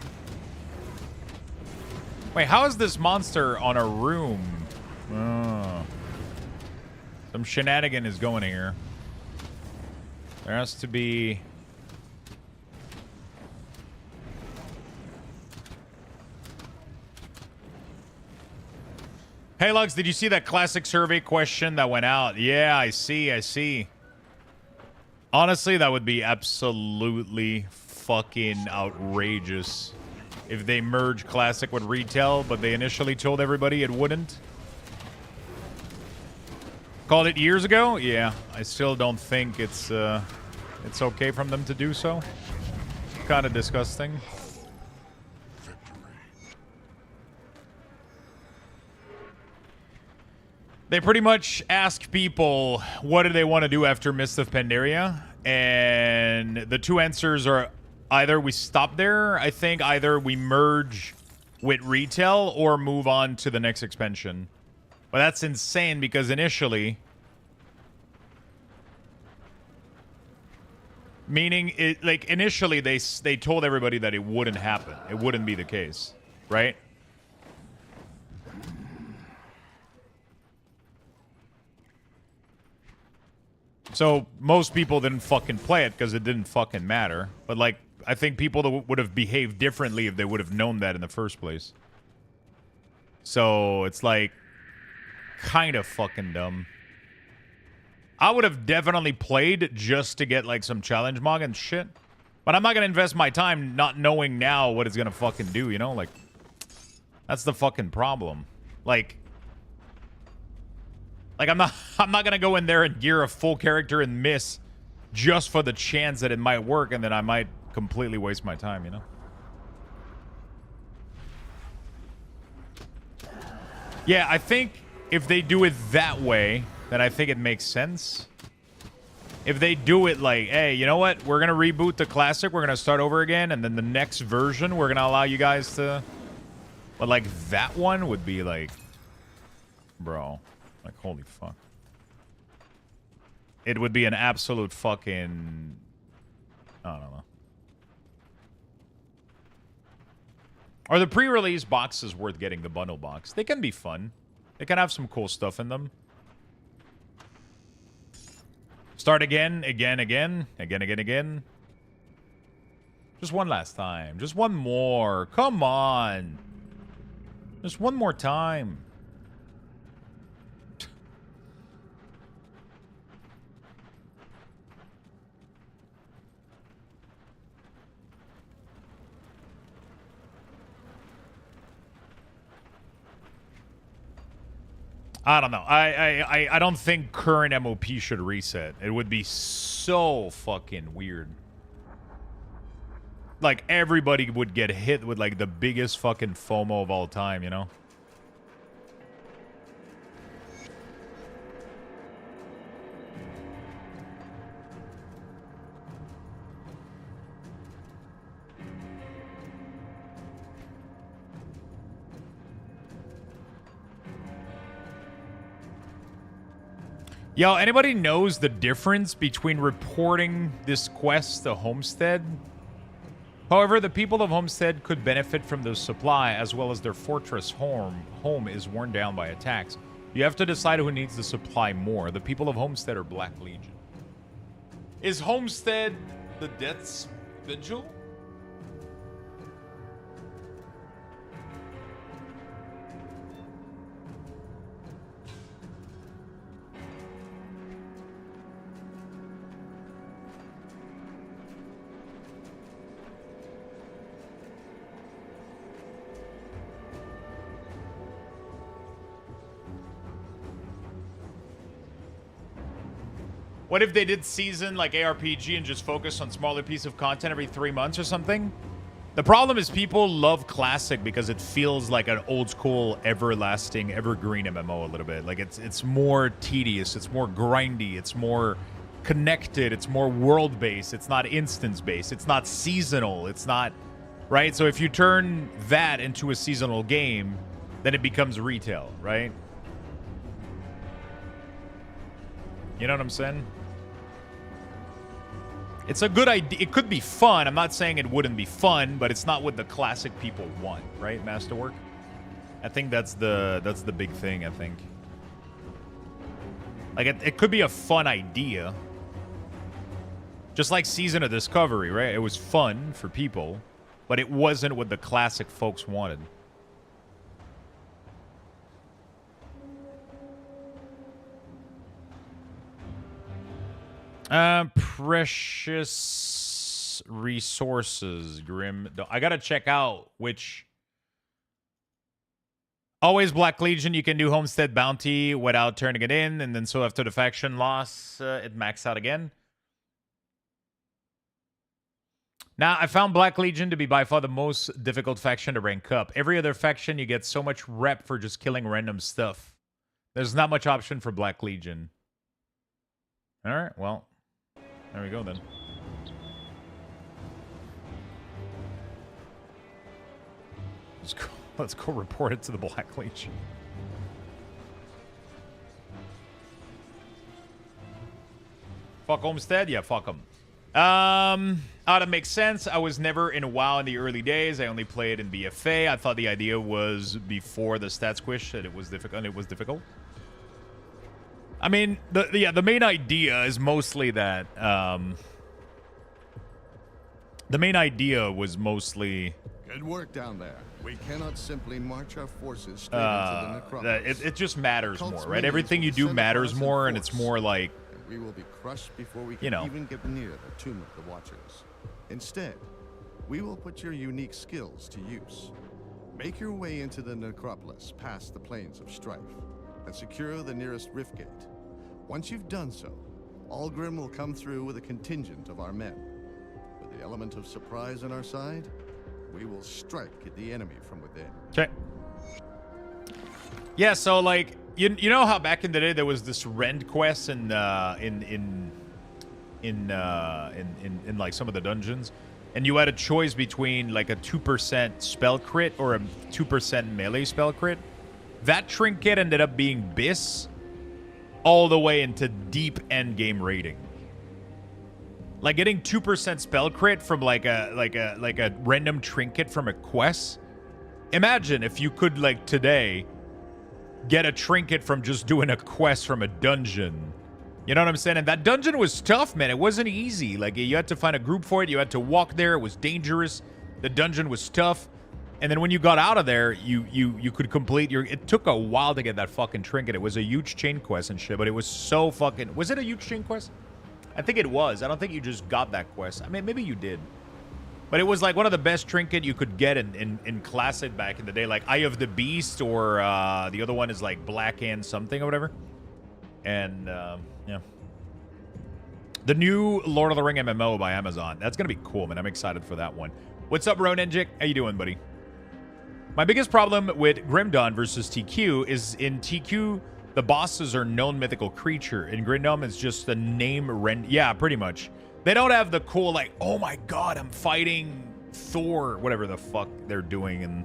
Wait, how is this monster on a room? Oh. Some shenanigan is going here. There has to be... Hey, Lux, did you see that classic survey question that went out? Yeah, I see. Honestly, that would be absolutely fucking outrageous if they merge Classic with Retail, but they initially told everybody it wouldn't. Called it years ago? Yeah, I still don't think it's okay from them to do so. Kind of disgusting. They pretty much ask people what do they want to do after Mist of Pandaria, and the two answers are either we stop there, I think, either we merge with Retail or move on to the next expansion. But that's insane because initially Meaning, it like initially they told everybody that it wouldn't happen. It wouldn't be the case, right? So most people didn't fucking play it because it didn't fucking matter. But like, I think people that would have behaved differently if they would have known that in the first place. So it's like kind of fucking dumb. I would have definitely played just to get like some challenge mog and shit. But I'm not going to invest my time not knowing now what it's going to fucking do, you know? Like, that's the fucking problem. Like I'm not going to go in there and gear a full character and miss just for the chance that it might work, and then I might completely waste my time, you know? Yeah, I think if they do it that way, then I think it makes sense. If they do it like, hey, you know what? We're going to reboot the classic. We're going to start over again. And then the next version, we're going to allow you guys to... But like that one would be like... Bro. Like, holy fuck. It would be an absolute fucking... I don't know. Are the pre-release boxes worth getting, the bundle box? They can be fun. They can have some cool stuff in them. Start again. Just one last time. Just one more. Come on. Just one more time. I don't know. I don't think current MOP should reset. It would be so fucking weird. Like, everybody would get hit with, like, the biggest fucking FOMO of all time, you know? Yo, anybody knows the difference between reporting this quest to Homestead? However, the people of Homestead could benefit from the supply as well as their fortress home is worn down by attacks. You have to decide who needs the supply more, the people of Homestead or Black Legion. Is Homestead the Death's Vigil? What if they did season like ARPG and just focus on smaller piece of content every 3 months or something? The problem is people love classic because it feels like an old school, everlasting, evergreen MMO a little bit. Like it's more tedious, it's more grindy, it's more connected, it's more world-based, it's not instance-based, it's not seasonal, it's not, right? So if you turn that into a seasonal game, then it becomes retail, right? You know what I'm saying? It's a good idea. It could be fun. I'm not saying it wouldn't be fun, but it's not what the classic people want, right? Masterwork. I think that's the big thing, I think. Like it could be a fun idea. Just like Season of Discovery, right? It was fun for people, but it wasn't what the classic folks wanted. Precious resources, Grim. I gotta check out which. Always Black Legion, you can do Homestead Bounty without turning it in, and then so after the faction loss, it maxed out again. Now, I found Black Legion to be by far the most difficult faction to rank up. Every other faction, you get so much rep for just killing random stuff. There's not much option for Black Legion. All right, well, there we go then. Let's go report it to the Black Legion. Fuck Homestead? Yeah, fuck them. That makes sense. I was never in a WoW in the early days. I only played in BFA. I thought the idea was before the stat squish that it was difficult. I mean, the main idea is mostly that the main idea was mostly good work down there. We cannot simply march our forces straight into the necropolis. it just matters more, right? Everything you do matters more, and it's more like, we will be crushed before we can even get near the Tomb of the Watchers. Instead, we will put your unique skills to use. Make your way into the necropolis past the Plains of Strife, and secure the nearest rift gate. Once you've done so, Algrim will come through with a contingent of our men. With the element of surprise on our side, we will strike at the enemy from within. Okay. Yeah, so like you know how back in the day there was this rend quest in like some of the dungeons, and you had a choice between like a 2% spell crit or a 2% melee spell crit. That trinket ended up being Biss all the way into deep end game rating. Like getting 2% spell crit from like a random trinket from a quest. Imagine if you could like today get a trinket from just doing a quest from a dungeon. You know what I'm saying? And that dungeon was tough, man. It wasn't easy. Like you had to find a group for it. You had to walk there. It was dangerous. The dungeon was tough. And then when you got out of there, you could complete your... It took a while to get that fucking trinket. It was a huge chain quest and shit, but it was so fucking... Was it a huge chain quest? I think it was. I don't think you just got that quest. I mean, maybe you did. But it was like one of the best trinket you could get in Classic back in the day. Like Eye of the Beast, or the other one is like Black Hand something or whatever. And, yeah. The new Lord of the Ring MMO by Amazon. That's going to be cool, man. I'm excited for that one. What's up, Ronenjik? How you doing, buddy? My biggest problem with Grim Dawn versus TQ is in TQ, the bosses are known mythical creature. In Grim Dawn, it's just the name Yeah, pretty much. They don't have the cool, like, oh my god, I'm fighting Thor, whatever the fuck they're doing. And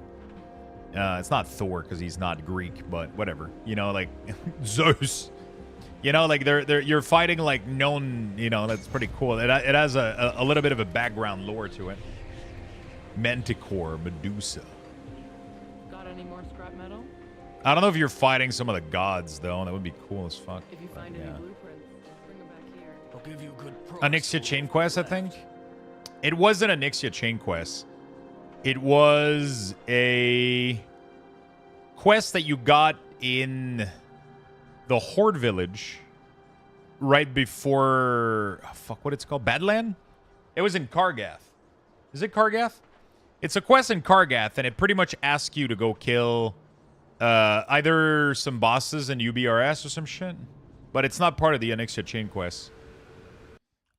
it's not Thor because he's not Greek, but whatever. You know, like Zeus. You know, like you're fighting like known, you know, that's pretty cool. It has a little bit of a background lore to it. Manticore, Medusa. Got any more scrap metal? I don't know if you're fighting some of the gods, though. That would be cool as fuck. If you find any blueprints, just bring them back here. I'll give you a good price. Onyxia Chain Quest, I think? It wasn't Onyxia Chain Quest. It was a quest that you got in the Horde Village right before... Oh, fuck, what it's called? Badland? It was in Kargath. Is it Kargath? It's a quest in Kargath, and it pretty much asks you to go kill either some bosses in UBRS or some shit. But it's not part of the Onyxia Chain Quest.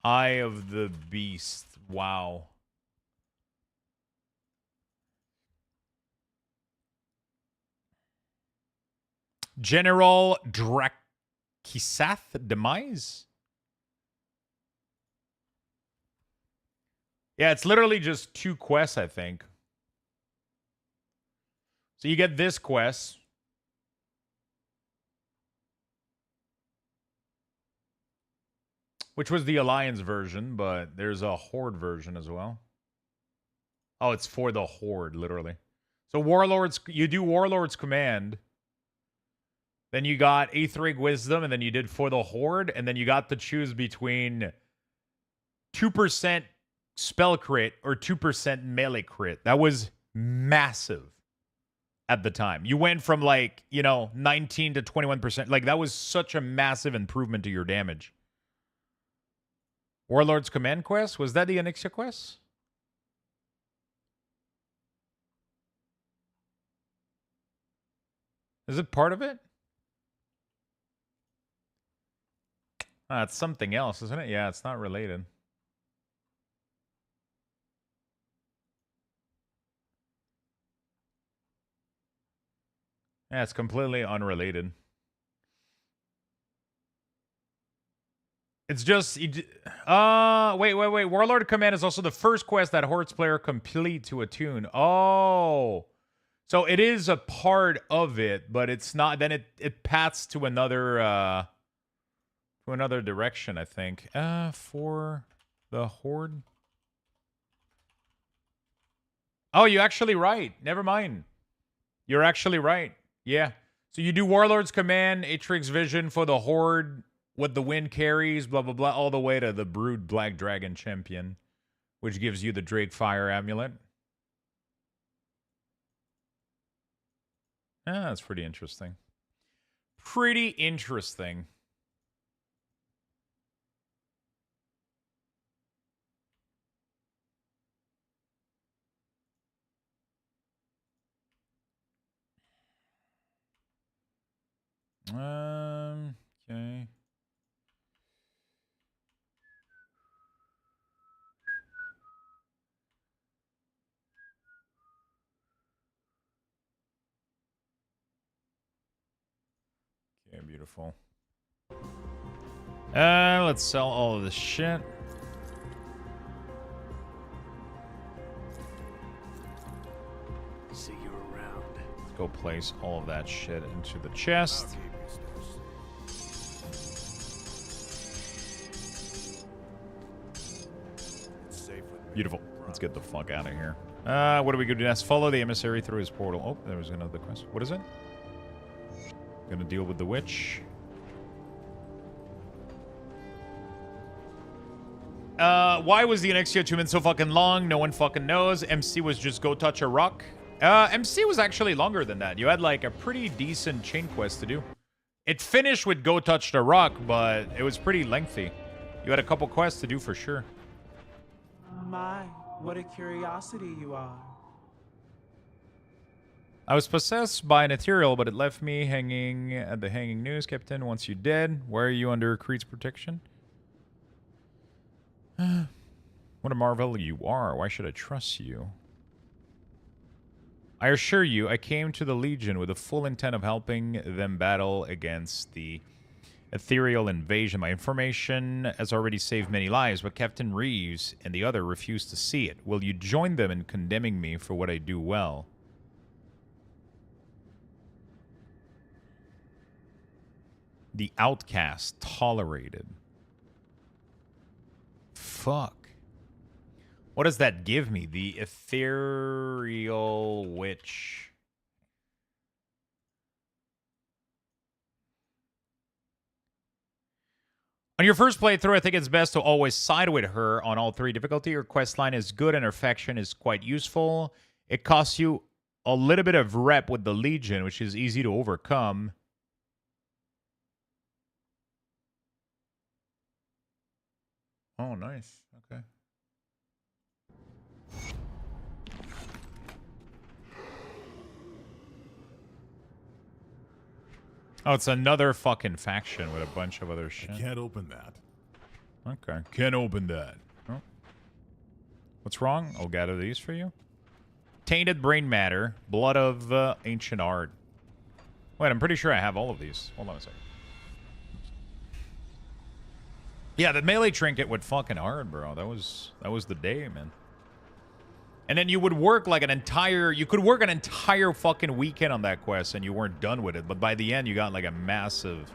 Eye of the Beast. Wow. General Drakisath Demise? Yeah, it's literally just 2 quests, I think. So you get this quest. Which was the Alliance version, but there's a Horde version as well. Oh, it's for the Horde, literally. So Warlords, you do Warlord's Command. Then you got Aetheric Wisdom, and then you did for the Horde, and then you got to choose between 2% spell crit or 2% melee crit. That was massive at the time. You went from like, you know, 19 to 21%. Like that was such a massive improvement to your damage. Warlord's Command Quest? Was that the Onyxia Quest? Is it part of it? It's something else, isn't it? Yeah, it's not related. Yeah, it's completely unrelated. It's just... wait. Warlord Command is also the first quest that Hordes player complete to attune. Oh. So it is a part of it, but it's not... Then it paths to another direction, I think. For the Horde? Oh, you're actually right. Never mind. You're actually right. Yeah. So you do Warlord's Command, Atrix Vision for the Horde, what the wind carries, blah, blah, blah, all the way to the Brood Black Dragon Champion, which gives you the Drake Fire Amulet. Ah, that's pretty interesting. Pretty interesting. Okay. Okay, beautiful. Let's sell all of this shit. See you around. Let's go place all of that shit into the chest. Beautiful. Let's get the fuck out of here. What are we going to do next? Follow the emissary through his portal. Oh, there was another quest. What is it? Gonna deal with the witch. Why was the Annexio achievement so fucking long? No one fucking knows. MC was just go touch a rock. MC was actually longer than that. You had like a pretty decent chain quest to do. It finished with go touch the rock, but it was pretty lengthy. You had a couple quests to do for sure. My, what a curiosity you are. I was possessed by an ethereal, but it left me hanging at the hanging noose. Captain, once you dead, why are you under Creed's protection? What a marvel you are. Why should I trust you? I assure you, I came to the Legion with the full intent of helping them battle against the ethereal invasion. My information has already saved many lives, but Captain Reeves and the other refuse to see it. Will you join them in condemning me for what I do well? The outcast tolerated. Fuck. What does that give me? The ethereal witch. On your first playthrough, I think it's best to always side with her on all 3 difficulty. Her questline is good and her faction is quite useful. It costs you a little bit of rep with the Legion, which is easy to overcome. Oh, nice. Okay. Oh, it's another fucking faction with a bunch of other shit. I can't open that. Okay. Can't open that. Oh. What's wrong? I'll gather these for you. Tainted brain matter. Blood of ancient art. Wait, I'm pretty sure I have all of these. Hold on a second. Yeah, the melee trinket would fucking hard, bro. That was the day, man. And then you would work like an entire... You could work an entire fucking weekend on that quest and you weren't done with it. But by the end, you got like a massive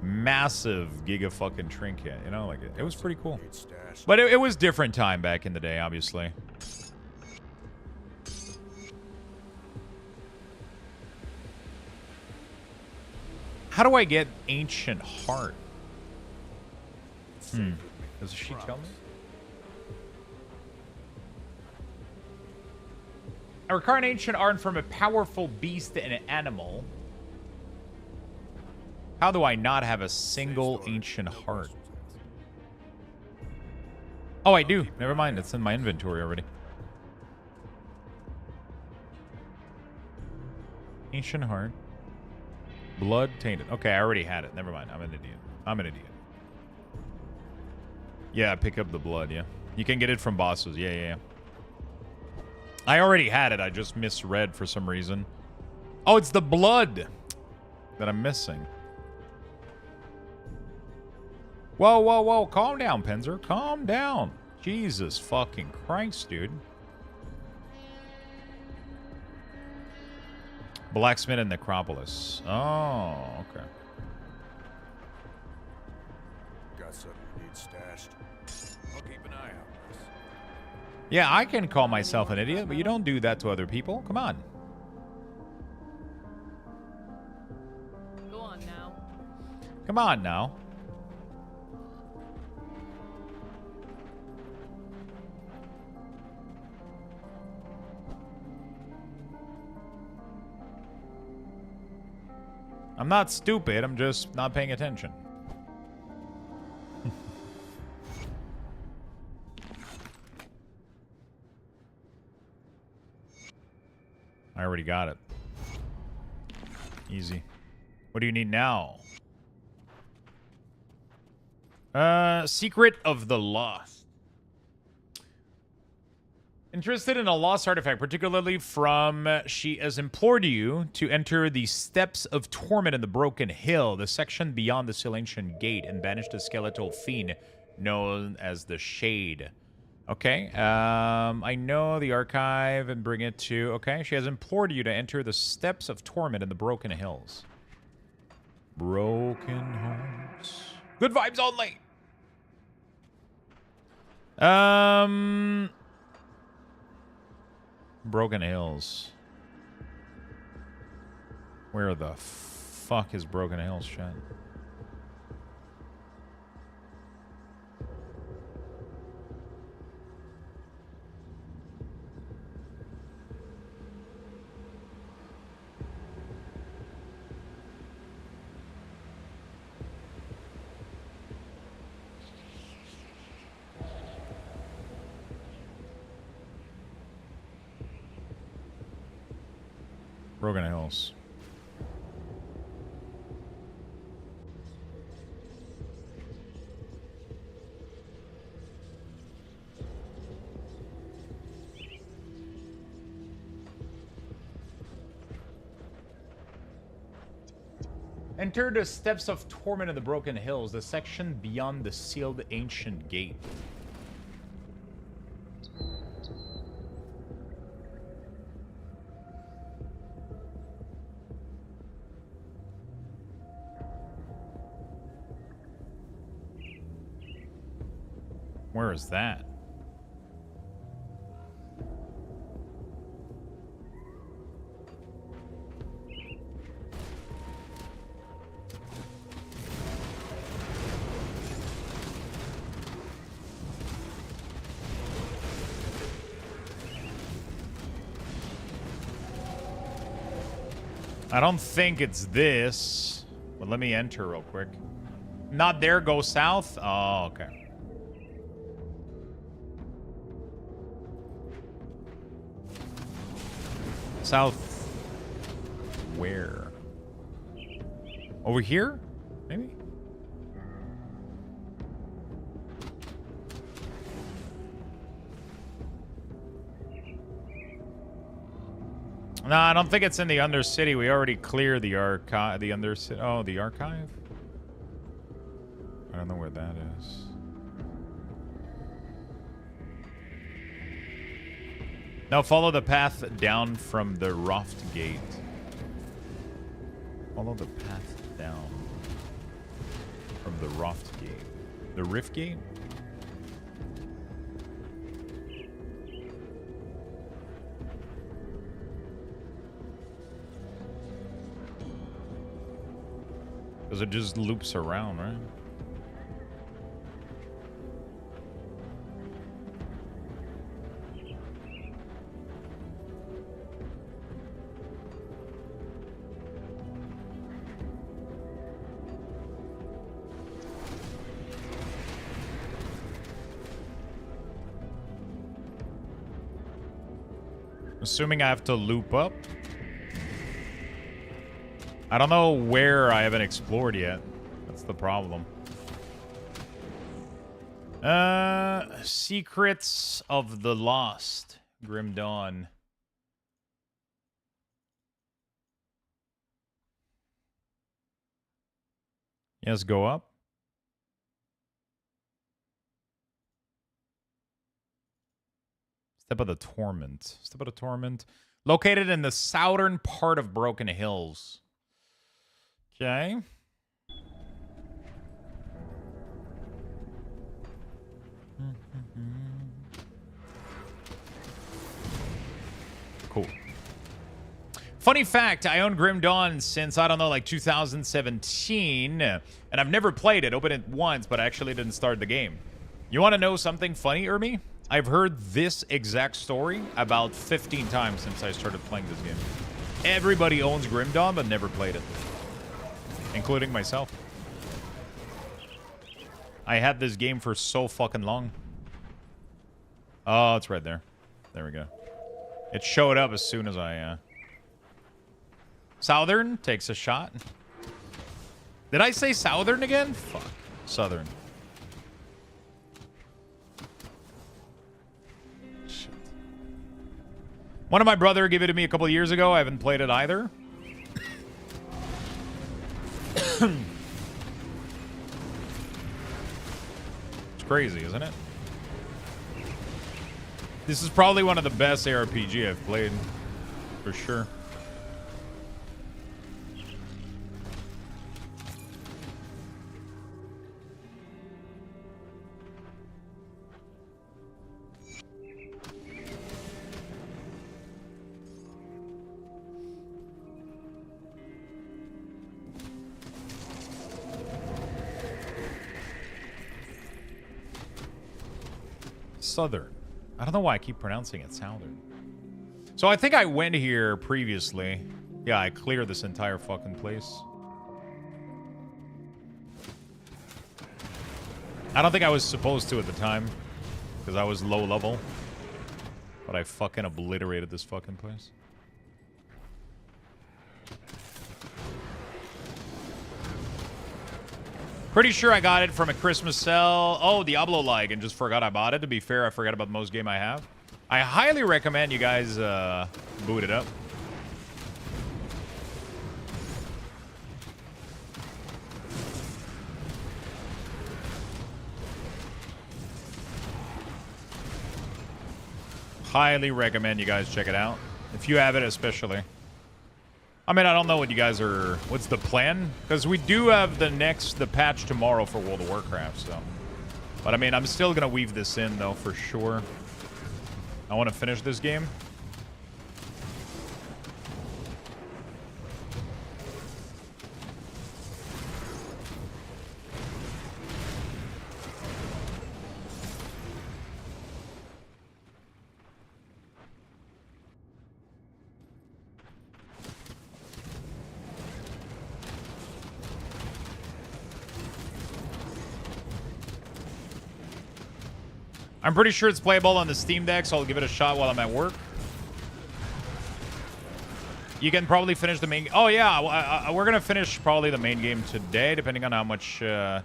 giga fucking trinket. You know, like it was pretty cool. But it was different time back in the day, obviously. How do I get Ancient Heart? Does she tell me? A recurrent ancient art from a powerful beast and an animal. How do I not have a single ancient heart? Oh, I do. Never mind. It's in my inventory already. Ancient heart. Blood tainted. Okay, I already had it. Never mind. I'm an idiot. I'm an idiot. Yeah, pick up the blood, yeah. You can get it from bosses. Yeah. I already had it. I just misread for some reason. Oh, it's the blood that I'm missing. Whoa. Calm down, Penzer. Calm down. Jesus fucking Christ, dude. Blacksmith and Necropolis. Oh, okay. Got something you need stashed? I'll keep an eye out. Yeah, I can call myself an idiot, but you don't do that to other people. Come on. Go on now. Come on now. I'm not stupid, I'm just not paying attention. I already got it. Easy. What do you need now? Secret of the Lost. Interested in a lost artifact, particularly from she has implored you to enter the Steps of Torment in the Broken Hill, the section beyond the still ancient gate, and banish the skeletal fiend known as the Shade. Okay, I know the archive and bring it to... Okay, she has implored you to enter the Steps of Torment in the Broken Hills. Broken Hearts. Good vibes only! Broken Hills. Where the fuck is Broken Hills, chat? Broken Hills. Enter the Steps of Torment in the Broken Hills, the section beyond the sealed ancient gate. Where is that? I don't think it's this, but let me enter real quick. Not there, go south? Oh, okay. South where? Over here? Maybe? No, I don't think it's in the Undercity. We already cleared the archive. The Undercity. Oh, the archive? I don't know where that is. Now follow the path down from the Roft Gate. Follow the path down from the Roft Gate. The Rift Gate? Because it just loops around, right? Assuming I have to loop up. I don't know where I haven't explored yet. That's the problem. Secrets of the Lost. Grim Dawn. Yes, go up. Step of the Torment. Step of the Torment. Located in the southern part of Broken Hills. Okay. Cool. Funny fact, I own Grim Dawn since, I don't know, like 2017. And I've never played it. Opened it once, but I actually didn't start the game. You want to know something funny, Ermi? I've heard this exact story about 15 times since I started playing this game. Everybody owns Grim Dawn, but never played it. Including myself. I had this game for so fucking long. Oh, it's right there. There we go. It showed up as soon as I... Southern takes a shot. Did I say Southern again? Fuck. Southern. Shit. One of my brother gave it to me a couple years ago. I haven't played it either. It's crazy, isn't it? This is probably one of the best ARPG I've played. For sure. Southern. I don't know why I keep pronouncing it Southern. So I think I went here previously. Yeah, I cleared this entire fucking place. I don't think I was supposed to at the time. Because I was low level. But I fucking obliterated this fucking place. Pretty sure I got it from a Christmas sale. Oh, Diablo-like, and just forgot I bought it. To be fair, I forgot about most game I have. I highly recommend you guys boot it up. Highly recommend you guys check it out. If you have it, especially. I mean, I don't know what you guys are... What's the plan? Because we do have the patch tomorrow for World of Warcraft, so... But, I mean, I'm still going to weave this in, though, for sure. I want to finish this game. I'm pretty sure it's playable on the Steam Deck, so I'll give it a shot while I'm at work. You can probably finish the main... Oh, yeah. We're going to finish probably the main game today, depending on how much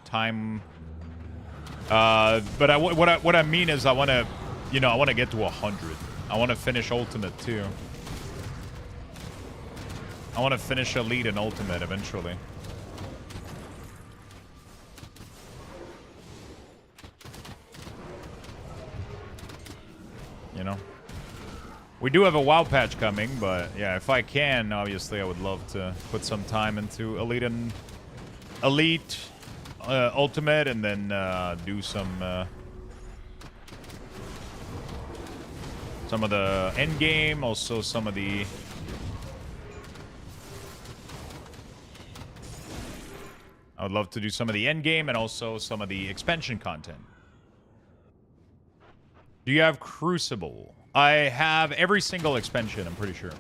time... But what I mean is I want to... You know, I want to get to 100. I want to finish Ultimate, too. I want to finish Elite and Ultimate eventually. You know, we do have a WoW patch coming, but yeah, if I can, obviously, I would love to put some time into Elite and Ultimate, and then do some of the end game, also some of the. I would love to do some of the end game and also some of the expansion content. Do you have Crucible? I have every single expansion, I'm pretty sure.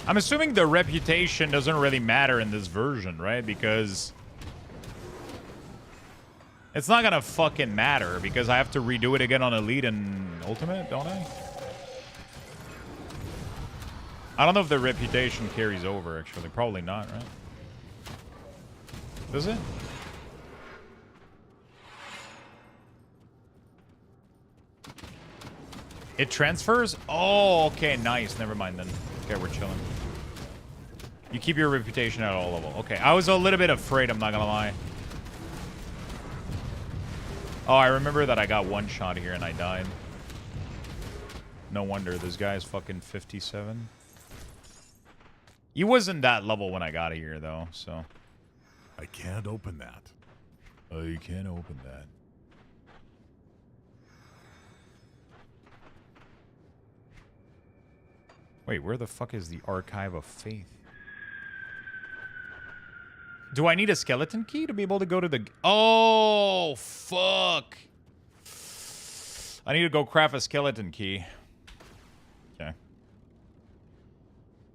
I'm assuming the reputation doesn't really matter in this version, right? Because it's not gonna fucking matter because I have to redo it again on Elite and Ultimate, don't I? I don't know if the reputation carries over, actually. Probably not, right? Does it? It transfers? Oh, okay, nice. Never mind then. Okay, we're chilling. You keep your reputation at all level. Okay, I was a little bit afraid, I'm not gonna lie. Oh, I remember that I got one shot here and I died. No wonder, this guy's fucking 57. He wasn't that level when I got here, though, so... I can't open that. I can't open that. Wait, where the fuck is the Archive of Faith? Do I need a skeleton key to be able to go to the... Oh, fuck. I need to go craft a skeleton key. Okay.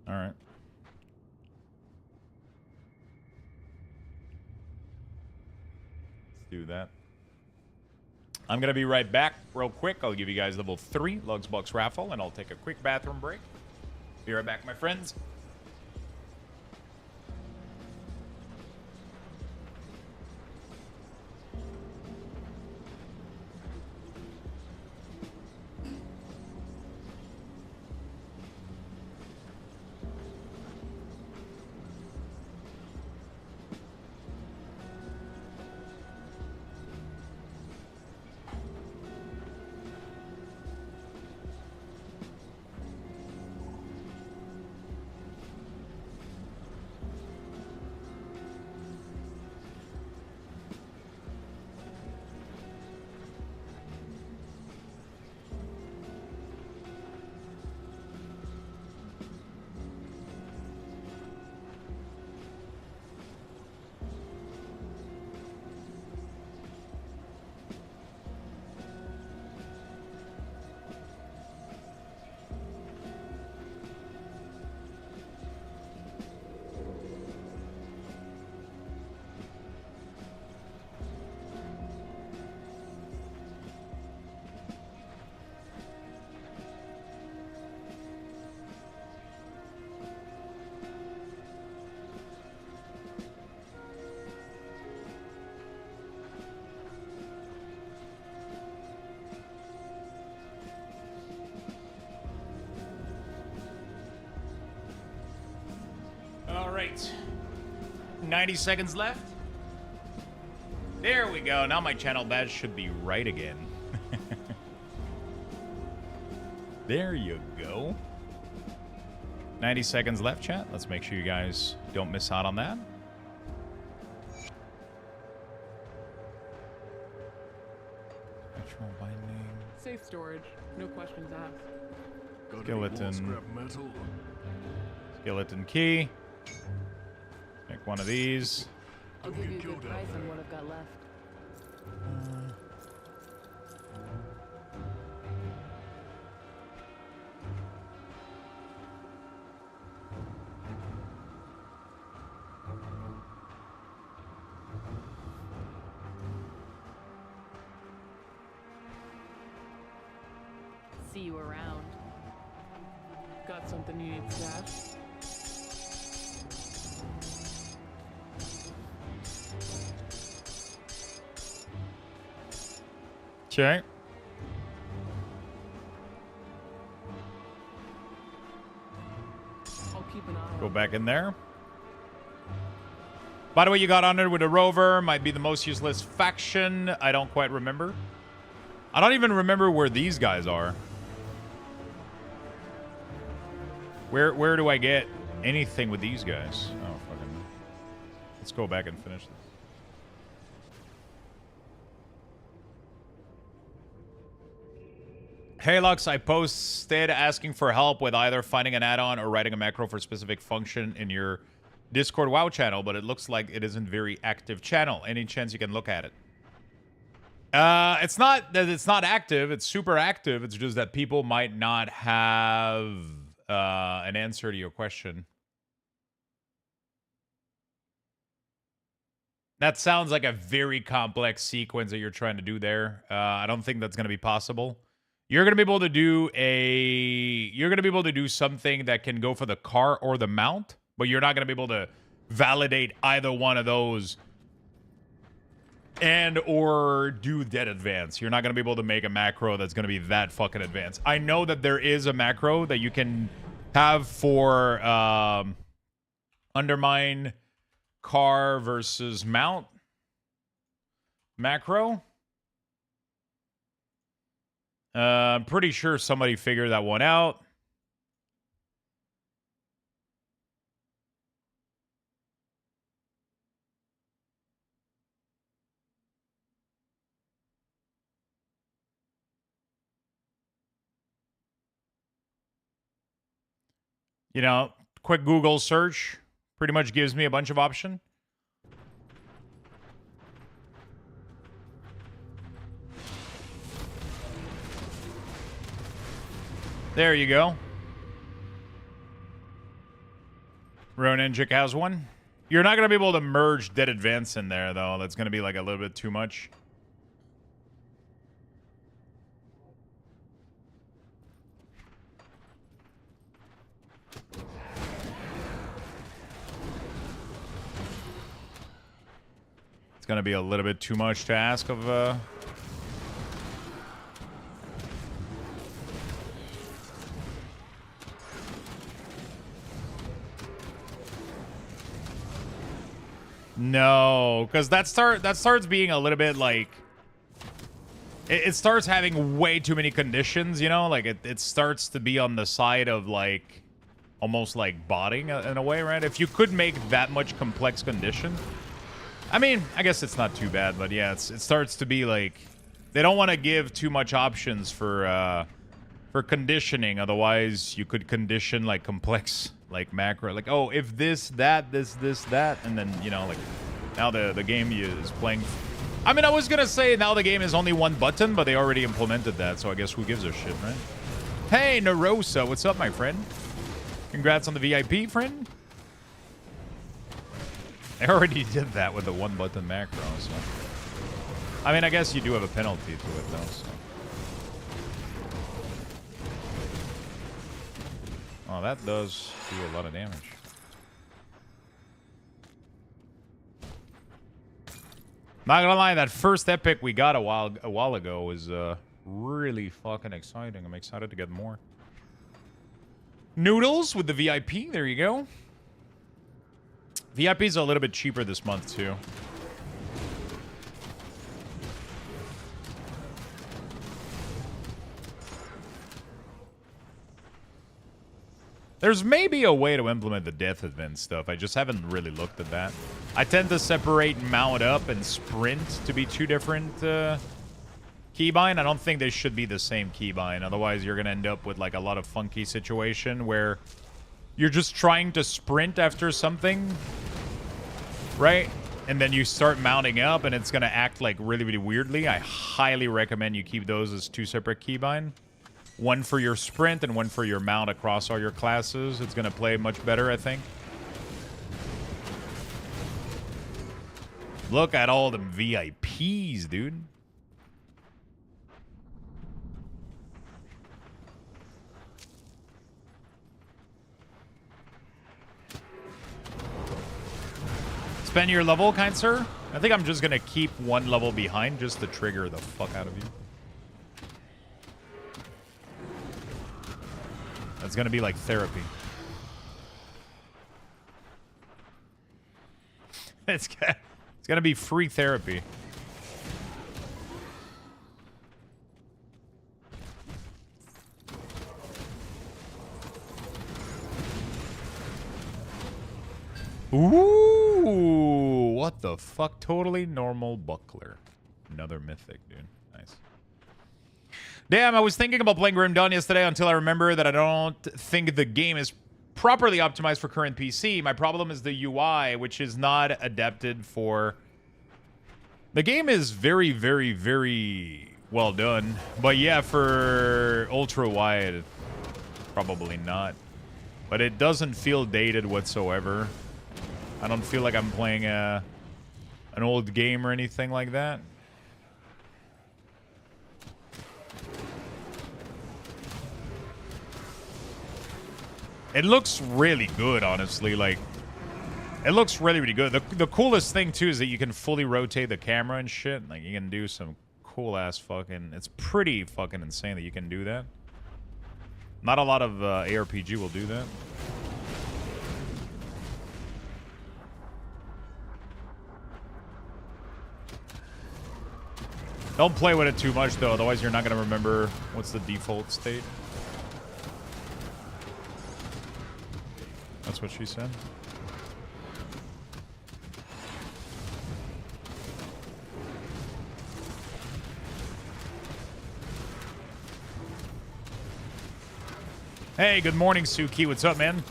Alright. Let's do that. I'm going to be right back real quick. I'll give you guys level 3 Luxbox raffle, and I'll take a quick bathroom break. Be right back, my friends. Alright. 90 seconds left. There we go. Now my channel badge should be right again. There you go. 90 seconds left, chat. Let's make sure you guys don't miss out on that. Actual binding. Safe storage. No questions asked. Skeleton. Skeleton key. Make one of these. I'll give you a good price on what I've got left. See you around. Got something you need stashed? Okay. I'll keep an eye Go on back in there. By the way, you got honored with a rover. Might be the most useless faction. I don't quite remember. I don't even remember where these guys are. Where do I get anything with these guys? Oh, fucking. Let's go back and finish this. Hey Lux, I posted asking for help with either finding an add-on or writing a macro for a specific function in your Discord WoW channel, but it looks like it isn't very active channel. Any chance you can look at it? It's not that it's not active, it's super active. It's just that people might not have an answer to your question. That sounds like a very complex sequence that you're trying to do there. I don't think that's going to be possible. You're going to be able to do something that can go for the car or the mount, but you're not going to be able to validate either one of those and or do dead advance. You're not going to be able to make a macro that's going to be that fucking advanced. I know that there is a macro that you can have for undermine car versus mount macro. I'm pretty sure somebody figured that one out. You know, quick Google search pretty much gives me a bunch of options. There you go. Roninjik has one. You're not going to be able to merge Dead Advance in there, though. That's going to be like a little bit too much. It's going to be a little bit too much to ask of... No, because that starts being a little bit like... It starts having way too many conditions, you know? Like, it starts to be on the side of, like... Almost like botting in a way, right? If you could make that much complex condition... I mean, I guess it's not too bad, but yeah, it starts to be like they don't want to give too much options for conditioning. Otherwise, you could condition like complex like macro, like oh, if this, that, this, that, and then you know, like now the game is playing. I mean, I was gonna say now the game is only one button, but they already implemented that, so I guess who gives a shit, right? Hey, Narosa, what's up, my friend? Congrats on the VIP, friend. I already did that with the one button macro, so... I mean, I guess you do have a penalty to it, though, so... Oh, that does do a lot of damage. Not gonna lie, that first epic we got a while ago was really fucking exciting. I'm excited to get more. Noodles with the VIP, there you go. VIP's a little bit cheaper this month, too. There's maybe a way to implement the death event stuff. I just haven't really looked at that. I tend to separate mount up and sprint to be two different keybind. I don't think they should be the same keybind. Otherwise, you're going to end up with like a lot of funky situation where... You're just trying to sprint after something, right? And then you start mounting up, and it's going to act like really, really weirdly. I highly recommend you keep those as two separate keybind. One for your sprint and one for your mount across all your classes. It's going to play much better, I think. Look at all them VIPs, dude. Spend your level, kind sir? I think I'm just gonna keep one level behind just to trigger the fuck out of you. That's gonna be like therapy. It's gonna be free therapy. Ooh, what the fuck? Totally normal buckler. Another mythic, dude. Nice. Damn, I was thinking about playing Grim Dawn yesterday until I remember that I don't think the game is properly optimized for current PC. My problem is the UI, which is not adapted for... The game is very, very, very well done. But yeah, for ultra-wide, probably not. But it doesn't feel dated whatsoever. I don't feel like I'm playing an old game or anything like that. It looks really good, honestly. Like, It looks really, really good. The coolest thing, too, is that you can fully rotate the camera and shit. Like, you can do some cool-ass fucking... It's pretty fucking insane that you can do that. Not a lot of ARPG will do that. Don't play with it too much, though. Otherwise, you're not going to remember what's the default state. That's what she said. Hey, good morning, Suki. What's up, man?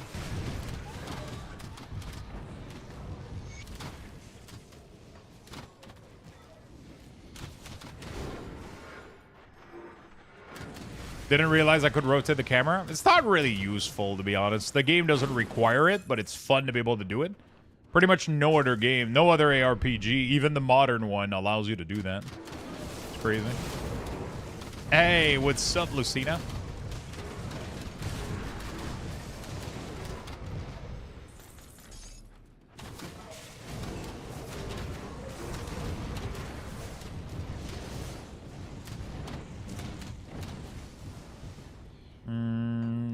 Didn't realize I could rotate the camera. It's not really useful, to be honest. The game doesn't require it, but it's fun to be able to do it. Pretty much no other game, no other ARPG, even the modern one, allows you to do that. It's crazy. Hey, what's up, Lucina?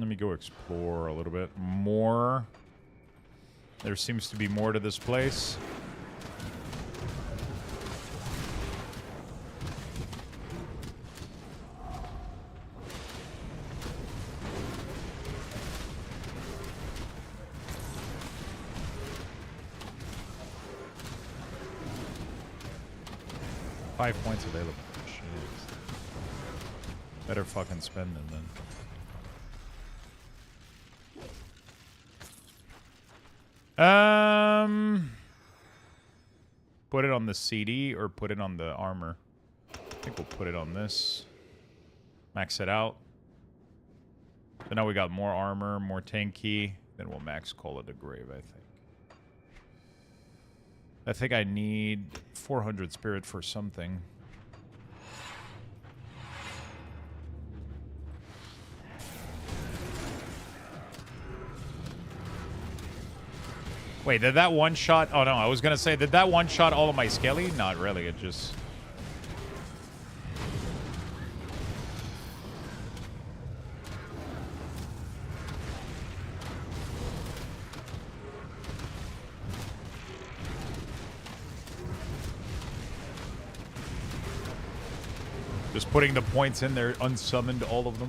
Let me go explore a little bit more. There seems to be more to this place. Five points available. Jeez. Better fucking spend them then. Put it on the CD or put it on the armor. I think we'll put it on this. Max it out. So now we got more armor, more tanky. Then we'll max Call of the Grave, I think. I think I need 400 spirit for something. Wait, did that one shot... Oh, no, I was going to say, did that one shot all of my skelly? Not really, it just... Just putting the points in there, unsummoned all of them.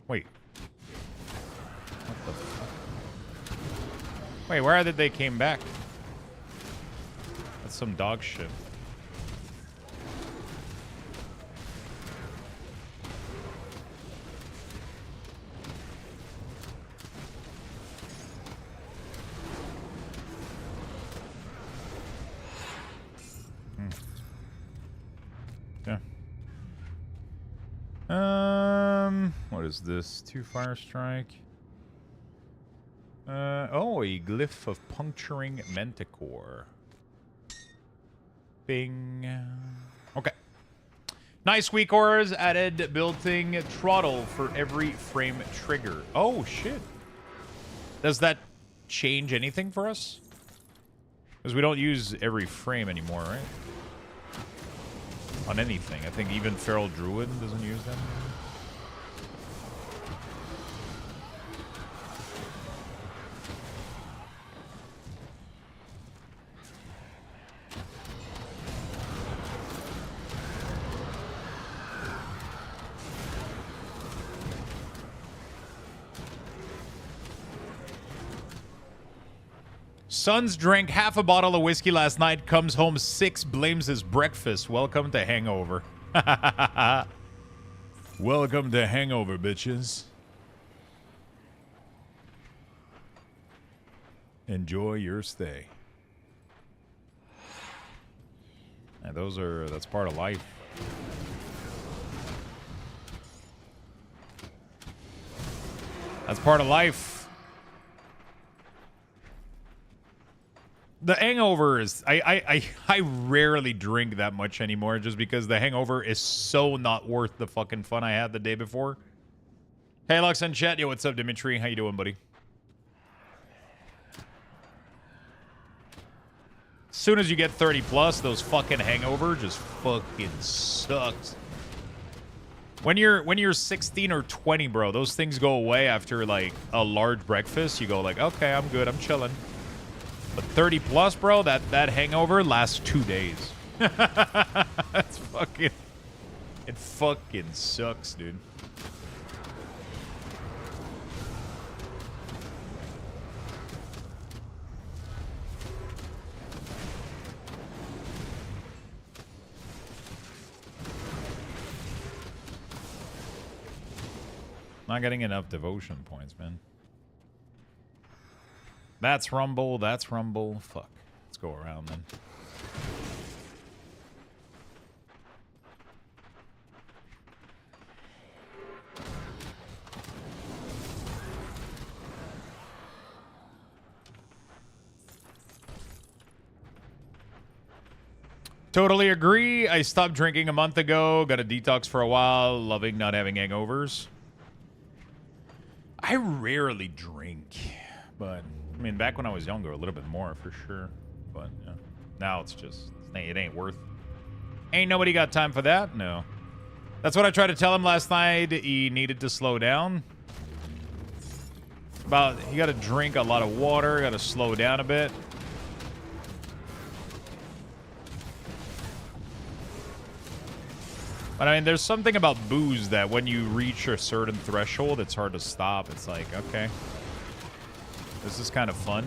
Wait. What the fuck? Wait, where did they came back? That's some dog shit. What is this? 2 fire strike. Oh, a glyph of puncturing manticore. Bing. Okay. Nice weak auras added built-in throttle for every frame trigger. Oh, shit. Does that change anything for us? Because we don't use every frame anymore, right? On anything. I think even Feral Druid doesn't use them. Sons drank half a bottle of whiskey last night, comes home 6, blames his breakfast. Welcome to Hangover. Welcome to Hangover, bitches. Enjoy your stay. And that's part of life. That's part of life. The Hangover is... I rarely drink that much anymore just because the Hangover is so not worth the fucking fun I had the day before. Hey, Lux and chat. Yo, what's up, Dimitri? How you doing, buddy? As soon as you get 30 plus, those fucking hangover just fucking sucks. When you're 16 or 20, bro, those things go away after like a large breakfast. You go like, okay, I'm good, I'm chilling. But 30 plus, bro, that hangover lasts 2 days. That's fucking. It fucking sucks, dude. Not getting enough devotion points, man. That's Rumble. That's Rumble. Fuck. Let's go around then. Totally agree. I stopped drinking a month ago. Got a detox for a while. Loving not having hangovers. I rarely drink, but I mean, back when I was younger, a little bit more for sure. But yeah. Now it's just, it ain't worth. Ain't nobody got time for that. No. That's what I tried to tell him last night. He needed to slow down. You got to drink a lot of water. Got to slow down a bit. But I mean, there's something about booze that when you reach a certain threshold, it's hard to stop. It's like, okay, this is kind of fun.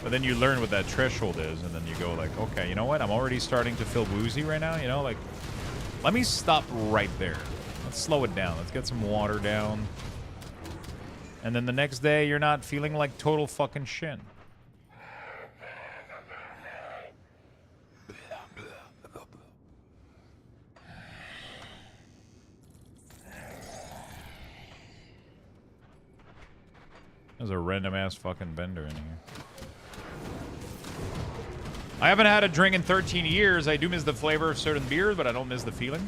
But then you learn what that threshold is, and then you go like, okay, you know what? I'm already starting to feel woozy right now. You know, like, let me stop right there. Let's slow it down. Let's get some water down. And then the next day, you're not feeling like total fucking shit. There's a random ass fucking vendor in here. I haven't had a drink in 13 years. I do miss the flavor of certain beers, but I don't miss the feeling.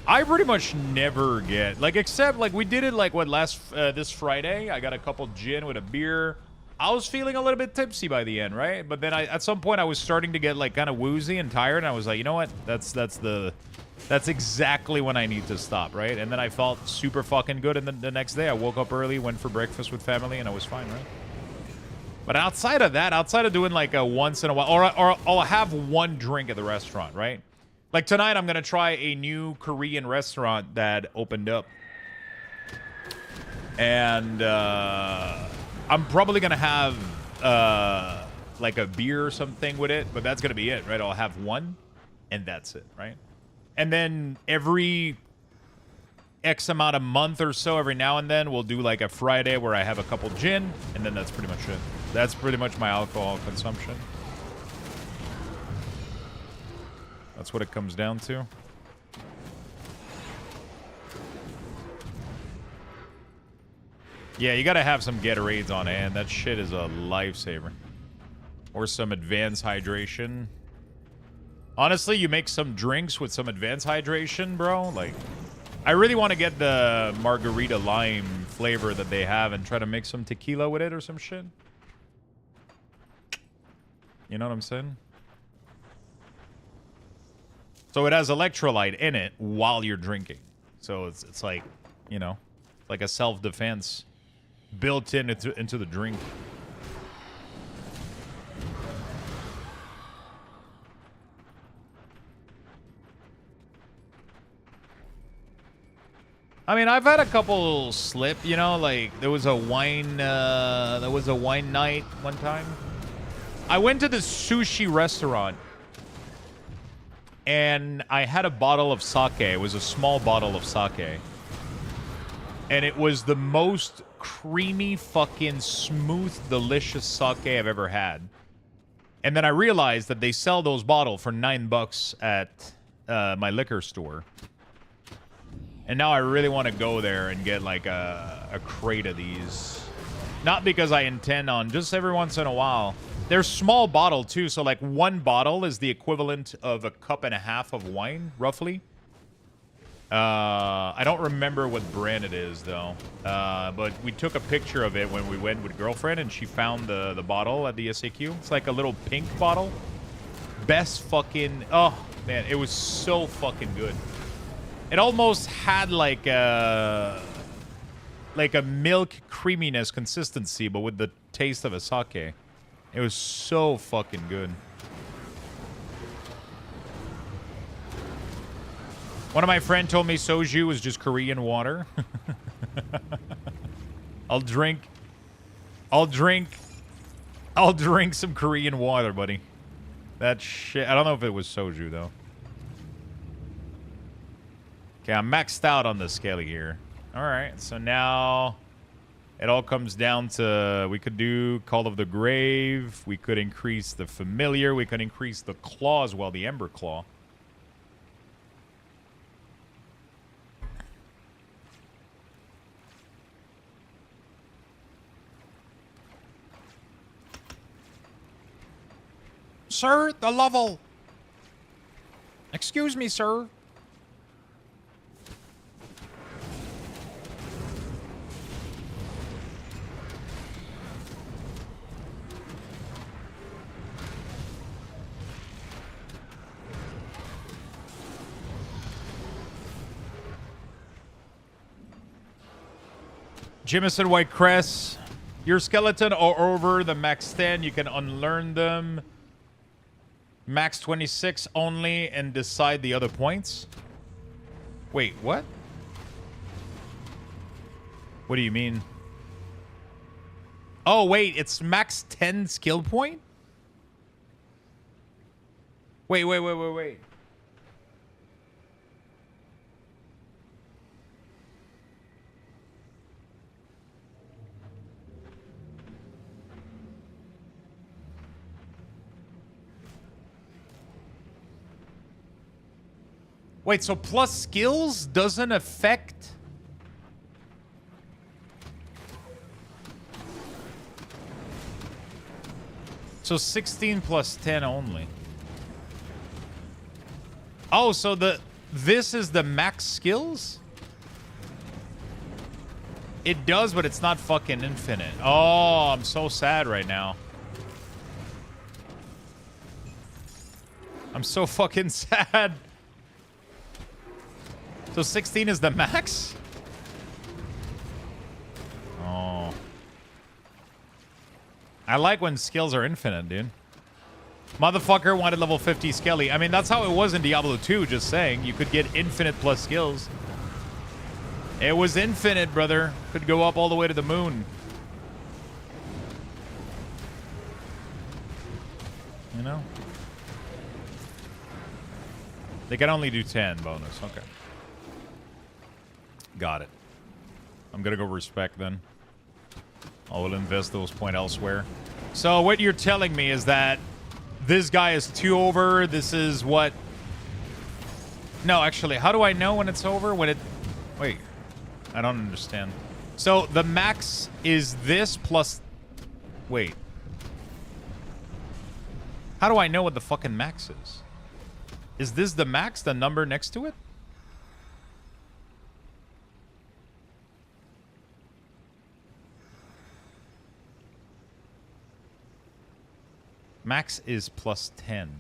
I pretty much never get, like, except like we did it like what this Friday. I got a couple gin with a beer. I was feeling a little bit tipsy by the end, right? But then at some point I was starting to get like kind of woozy and tired, and I was like, you know what? That's exactly when I need to stop, right? And then I felt super fucking good, and then the next day I woke up early, went for breakfast with family, and I was fine, right? But outside of that, outside of doing like a once in a while, or I'll have one drink at the restaurant, right? Like tonight I'm going to try a new Korean restaurant that opened up. And I'm probably going to have like a beer or something with it, but that's going to be it, right? I'll have one, and that's it, right? And then every X amount of month or so, every now and then, we'll do like a Friday where I have a couple gin, and then that's pretty much it. That's pretty much my alcohol consumption. That's what it comes down to. Yeah, you gotta have some Gatorades on hand. That shit is a lifesaver. Or some advanced hydration. Honestly, you make some drinks with some advanced hydration, bro. Like, I really want to get the margarita lime flavor that they have and try to make some tequila with it or some shit. You know what I'm saying? So it has electrolyte in it while you're drinking. So it's like, you know, like a self-defense built into the drink. I mean, I've had a couple slip, you know, like there was a wine night one time. I went to this sushi restaurant and I had a bottle of sake. It was a small bottle of sake. And it was the most creamy, fucking smooth, delicious sake I've ever had. And then I realized that they sell those bottles for $9 at my liquor store. And now I really want to go there and get like a crate of these. Not because I intend on, just every once in a while. They're small bottle too, so like one bottle is the equivalent of a cup and a half of wine, roughly. I don't remember what brand it is, though. But we took a picture of it when we went with girlfriend, and she found the bottle at the SAQ. It's like a little pink bottle. Best fucking... Oh, man. It was so fucking good. It almost had like a milk creaminess consistency, but with the taste of a sake. It was so fucking good. One of my friends told me soju was just Korean water. I'll drink some Korean water, buddy. That shit. I don't know if it was soju, though. Okay, I'm maxed out on the skelly here. All right, so now it all comes down to we could do Call of the Grave. We could increase the Familiar. We could increase the Claw as well, the Ember Claw. Sir, the level. Excuse me, sir. Jimison White Crest. Your skeleton are over the max 10. You can unlearn them. Max 26 only and decide the other points. Wait, what? What do you mean? Oh, wait, it's max 10 skill point? Wait. Wait, so plus skills doesn't affect... So 16 plus 10 only. Oh, so this is the max skills? It does, but it's not fucking infinite. Oh, I'm so sad right now. I'm so fucking sad. So 16 is the max? Oh. I like when skills are infinite, dude. Motherfucker wanted level 50 Skelly. I mean, that's how it was in Diablo 2, just saying. You could get infinite plus skills. It was infinite, brother. Could go up all the way to the moon. You know? They can only do 10 bonus. Okay. Got it. I'm gonna go respect then. I will invest those points elsewhere. So what you're telling me is that this guy is 2 over. This is what... No, actually, how do I know when it's over? When it... Wait. I don't understand. So the max is this plus... Wait. How do I know what the fucking max is? Is this the max, the number next to it? Max is plus 10.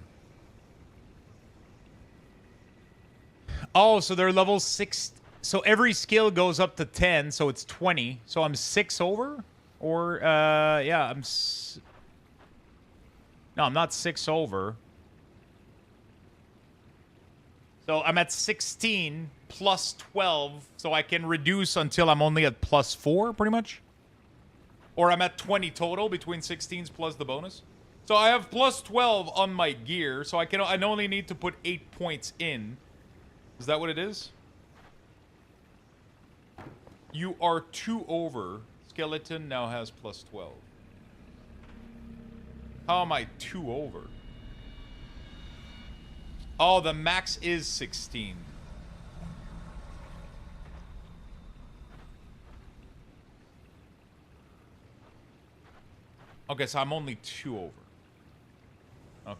Oh, so they're level 6. So every skill goes up to 10, so it's 20. So I'm 6 over? Or, yeah, No, I'm not 6 over. So I'm at 16 plus 12, so I can reduce until I'm only at plus 4, pretty much? Or I'm at 20 total between 16s plus the bonus? So I have plus 12 on my gear, so I only need to put 8 points in. Is that what it is? You are 2 over. Skeleton now has plus 12. How am I 2 over? Oh, the max is 16. Okay, so I'm only 2 over. Okay.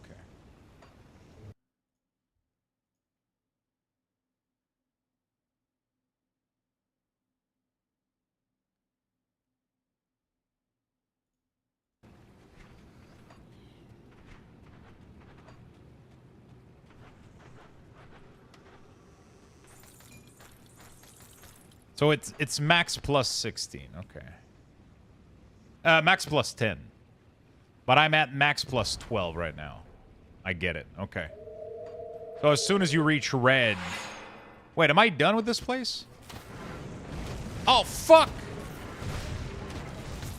So it's max plus 16. Okay. Max plus 10. But I'm at max plus 12 right now. I get it. Okay. So as soon as you reach red... Wait, am I done with this place? Oh, fuck!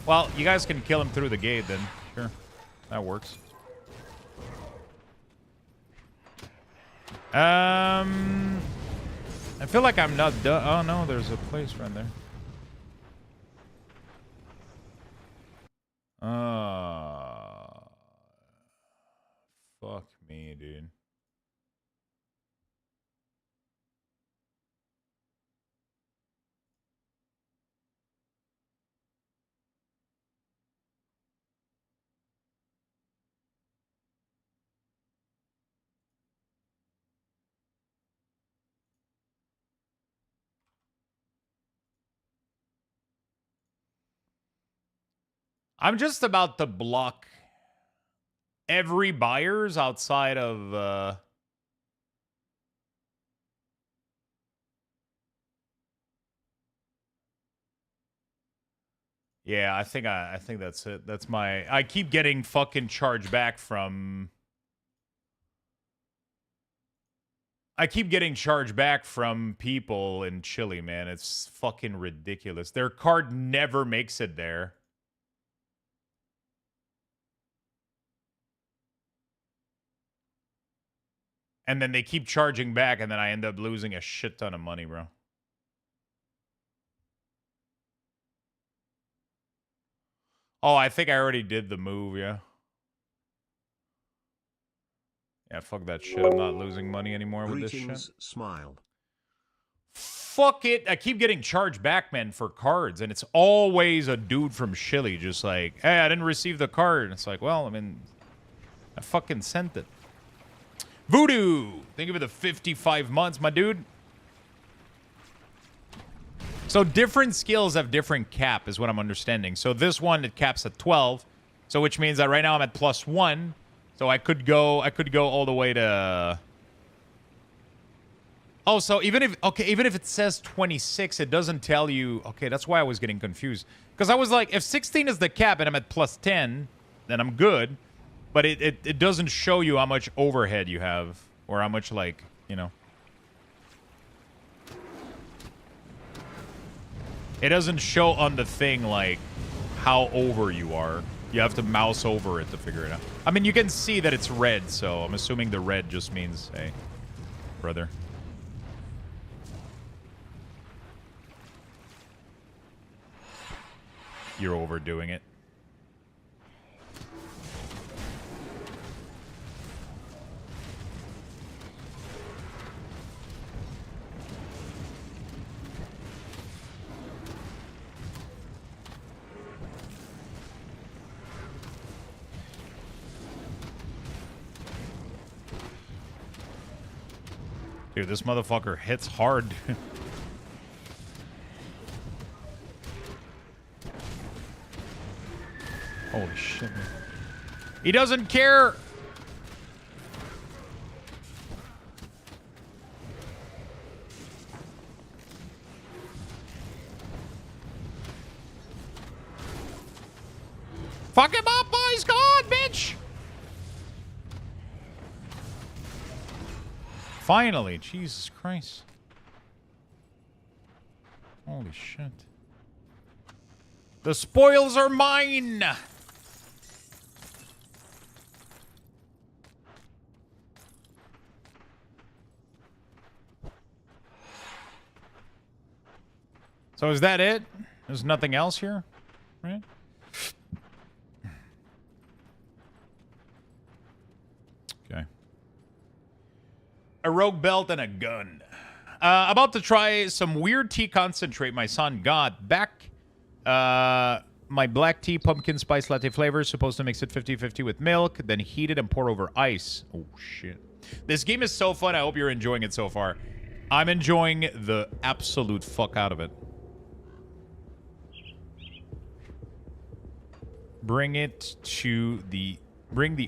Well, you guys can kill him through the gate then. Sure. That works. I feel like I'm not done. Oh, no, there's a place right there. Fuck me, dude. I'm just about to block every buyers outside of yeah, I think that's it. That's my I keep getting fucking charged back from people in Chile, man. It's fucking ridiculous. Their card never makes it there. And then they keep charging back, and then I end up losing a shit ton of money, bro. Oh, I think I already did the move, yeah. Yeah, fuck that shit. I'm not losing money anymore with this shit. Smile. Fuck it. I keep getting charged back, man, for cards, and it's always a dude from Chile just like, hey, I didn't receive the card. And it's like, well, I mean, I fucking sent it. Voodoo! Thank you for the 55 months, my dude. So different skills have different cap, is what I'm understanding. So this one, it caps at 12. So which means that right now I'm at +1. So I could go all the way to... Oh, so even if it says 26, it doesn't tell you... Okay, that's why I was getting confused. Because I was like, if 16 is the cap and I'm at +10, then I'm good. But it doesn't show you how much overhead you have. Or how much, like, you know... It doesn't show on the thing, like, how over you are. You have to mouse over it to figure it out. I mean, you can see that it's red, so I'm assuming the red just means, hey, brother. You're overdoing it. Dude, this motherfucker hits hard. Holy shit, man. He doesn't care! Fuck him up, boys! Go on, bitch! Finally, Jesus Christ. Holy shit. The spoils are mine! So is that it? There's nothing else here? Right? Okay. A rogue belt and a gun. About to try some weird tea concentrate my son got. Back my black tea pumpkin spice latte flavor. Supposed to mix it 50-50 with milk. Then heat it and pour over ice. Oh, shit. This game is so fun. I hope you're enjoying it so far. I'm enjoying the absolute fuck out of it. Bring the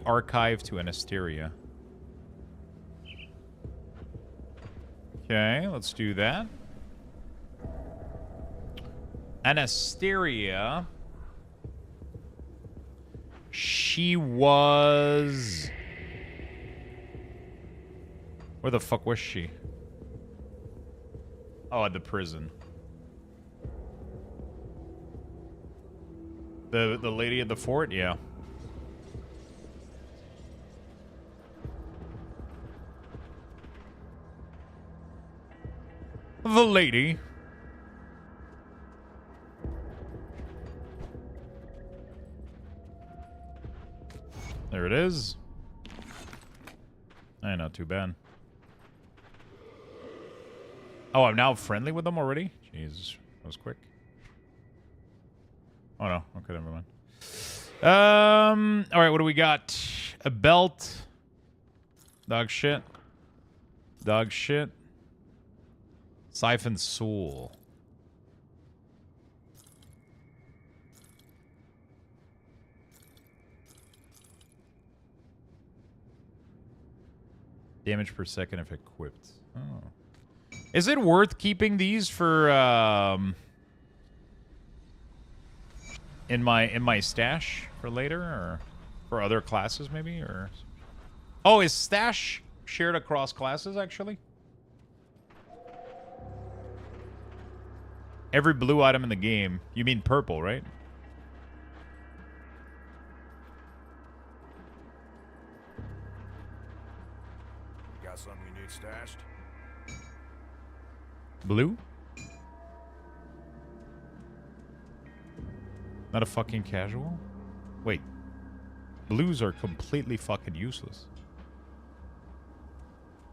archive to Anasteria. Okay, let's do that. Anasteria. She was... Where the fuck was she? Oh, at the prison. The lady at the fort? Yeah. The lady. There it is. Hey, not too bad. Oh, I'm now friendly with them already? Jesus, that was quick. Oh no, okay, never mind. Alright, what do we got? A belt. Dog shit. Dog shit. Siphon Soul. Damage per second if equipped. Oh. Is it worth keeping these for in my stash for later, or for other classes maybe, or... Oh, is stash shared across classes actually? Every blue item in the game. You mean purple, right? Got something you need stashed? Blue? Not a fucking casual? Wait. Blues are completely fucking useless.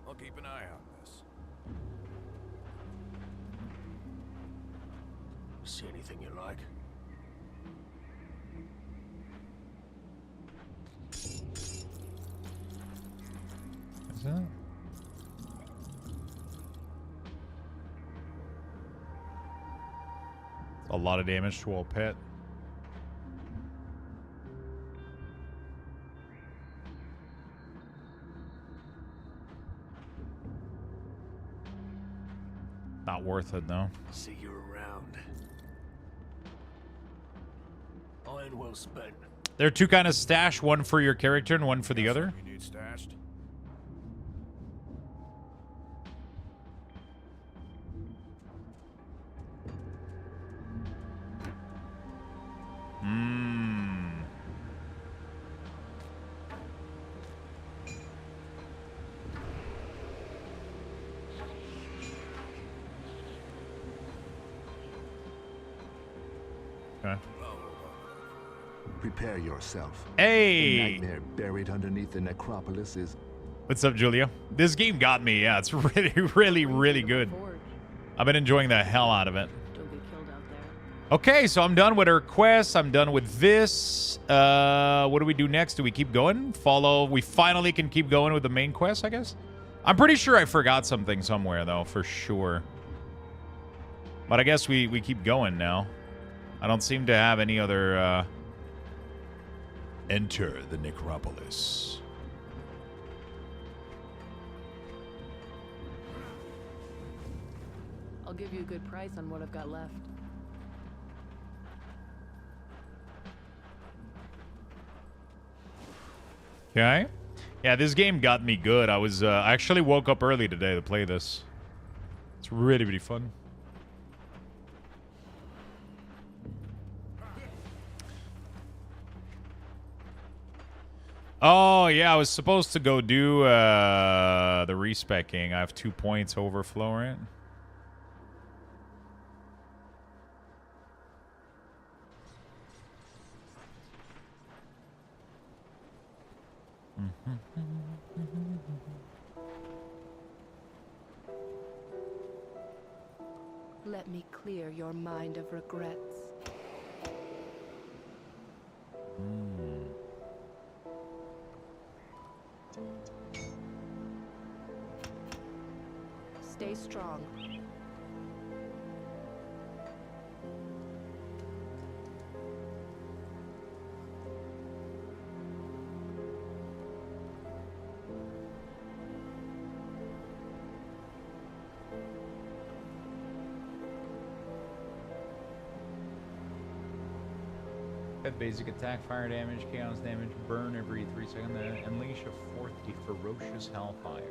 I'll keep an eye on this. See anything you like? Is that? A lot of damage to all pet. Not worth it, though. See you around. Iron well spent. There are two kind of stash, one for your character and one for the other. You need stashed? Okay. Prepare yourself. Hey! The nightmare buried underneath the necropolis is... What's up, Julia? This game got me. Yeah, it's really, really, really good. I've been enjoying the hell out of it. Okay, so I'm done with our quest. I'm done with this. What do we do next? Do we keep going? Follow. We finally can keep going with the main quest, I guess. I'm pretty sure I forgot something somewhere, though, for sure. But I guess we keep going now. I don't seem to have any other... Enter the necropolis. I'll give you a good price on what I've got left. Okay. Yeah, this game got me good. I was I actually woke up early today to play this. It's really, really fun. Oh, yeah, I was supposed to go do the respecking. I have 2 points overflow, right? Let me clear your mind of regrets. Stay strong. At basic attack, fire damage, chaos damage, burn every 3 seconds, then unleash a fourth ferocious hellfire.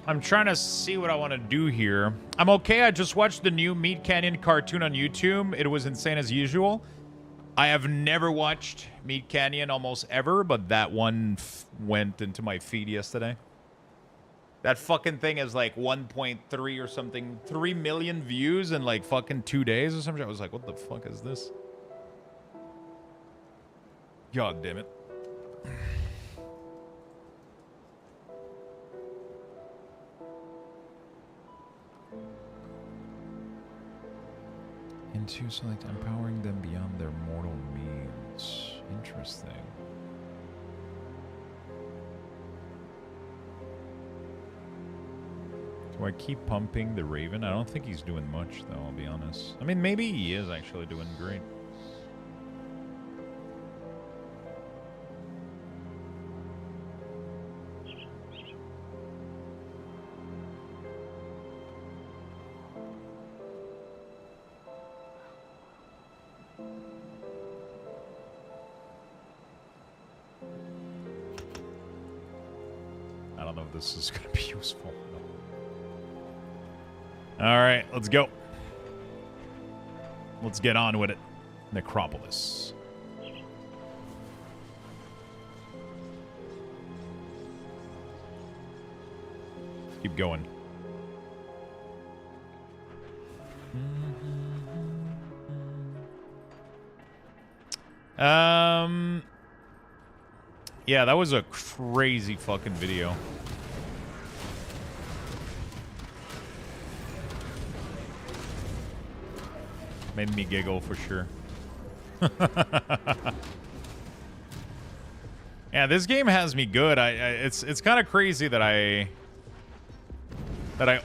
I'm trying to see what I want to do here. I'm okay. I just watched the new Meat Canyon cartoon on YouTube. It was insane as usual. I have never watched Meat Canyon almost ever, but that one went into my feed yesterday. That fucking thing is like 1.3 or something, 3 million views in like fucking 2 days or something. I was like, what the fuck is this? God damn it. And to select empowering them beyond their mortal means. Interesting. Do I keep pumping the Raven? I don't think he's doing much, though, I'll be honest. I mean, maybe he is actually doing great. I don't know if this is going to be useful. All right, let's go. Let's get on with it. Necropolis. Keep going. Yeah, that was a crazy fucking video. Made me giggle for sure. Yeah, this game has me good. It's kind of crazy that I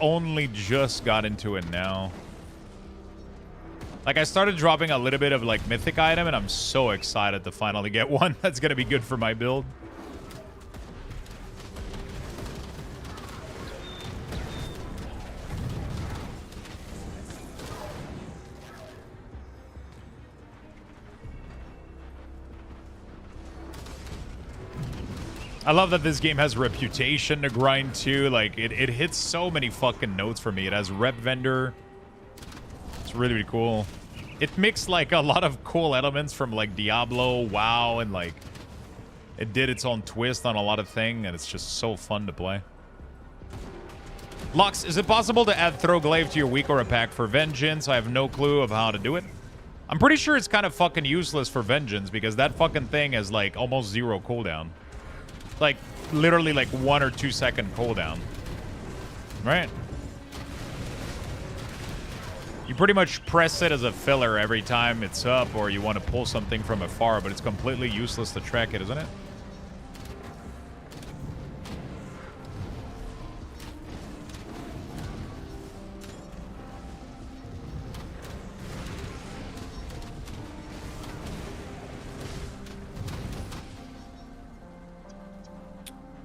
only just got into it now. Like, I started dropping a little bit of like mythic item, and I'm so excited to finally get one that's gonna be good for my build. I love that this game has reputation to grind too. Like, it hits so many fucking notes for me. It has rep vendor. It's really, really cool. It mixed like a lot of cool elements from like Diablo, WoW, and like it did its own twist on a lot of things, and it's just so fun to play. Lux, is it possible to add Throw Glaive to your weak aura pack for Vengeance? I have no clue of how to do it. I'm pretty sure it's kind of fucking useless for Vengeance because that fucking thing has like almost 0 cooldown. Like, literally like 1 or 2 second cooldown. Right? You pretty much press it as a filler every time it's up or you want to pull something from afar, but it's completely useless to track it, isn't it?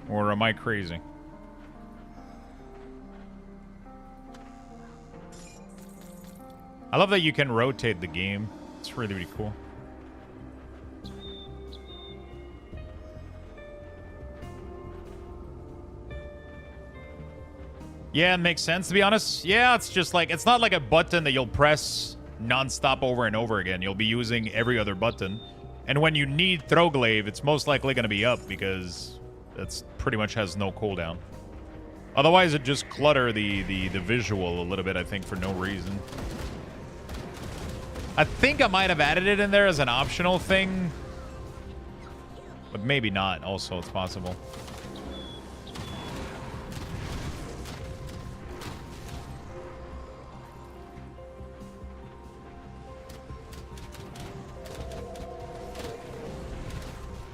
Or am I crazy? I love that you can rotate the game. It's really, really cool. Yeah, it makes sense, to be honest. Yeah, it's just like, it's not like a button that you'll press non-stop over and over again. You'll be using every other button. And when you need Throwglaive, it's most likely going to be up because that's pretty much has no cooldown. Otherwise, it just clutter the visual a little bit, I think, for no reason. I think I might have added it in there as an optional thing. But maybe not. Also, it's possible.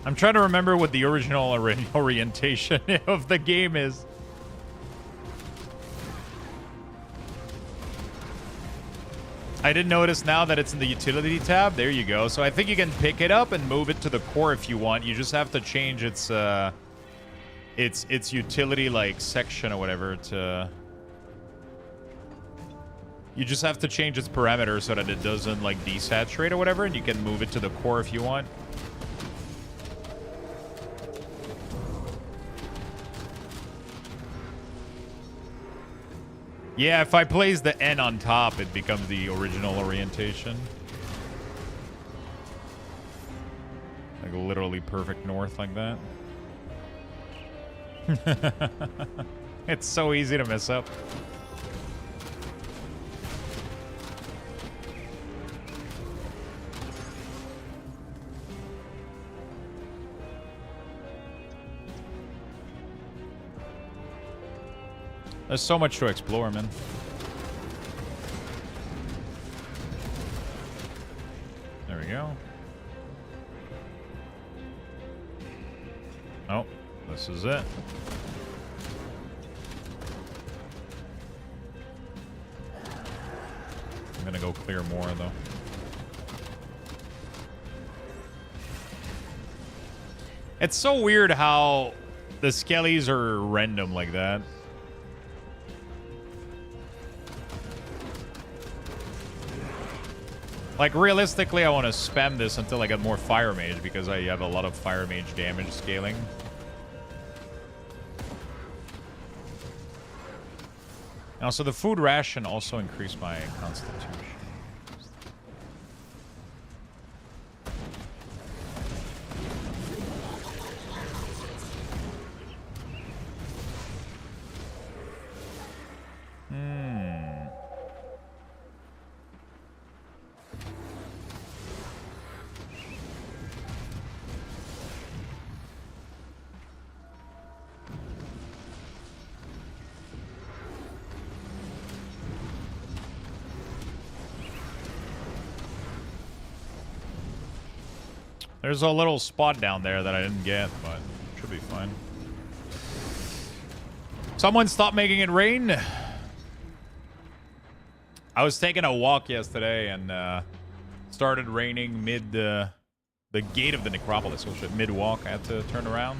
I'm trying to remember what the original orientation of the game is. I did notice now that it's in the utility tab. There you go. So I think you can pick it up and move it to the core if you want. You just have to change its utility like section or whatever to. You just have to change its parameter so that it doesn't like desaturate or whatever, and you can move it to the core if you want. Yeah, if I place the N on top, it becomes the original orientation. Like literally perfect north like that. It's so easy to mess up. There's so much to explore, man. There we go. Oh, this is it. I'm gonna go clear more, though. It's so weird how the skellies are random like that. Like, realistically, I want to spam this until I get more Fire Mage, because I have a lot of Fire Mage damage scaling. Also, the food ration also increased my constitution. There's a little spot down there that I didn't get, but should be fine. Someone stop making it rain. I was taking a walk yesterday and started raining mid the gate of the necropolis. So mid walk, I had to turn around.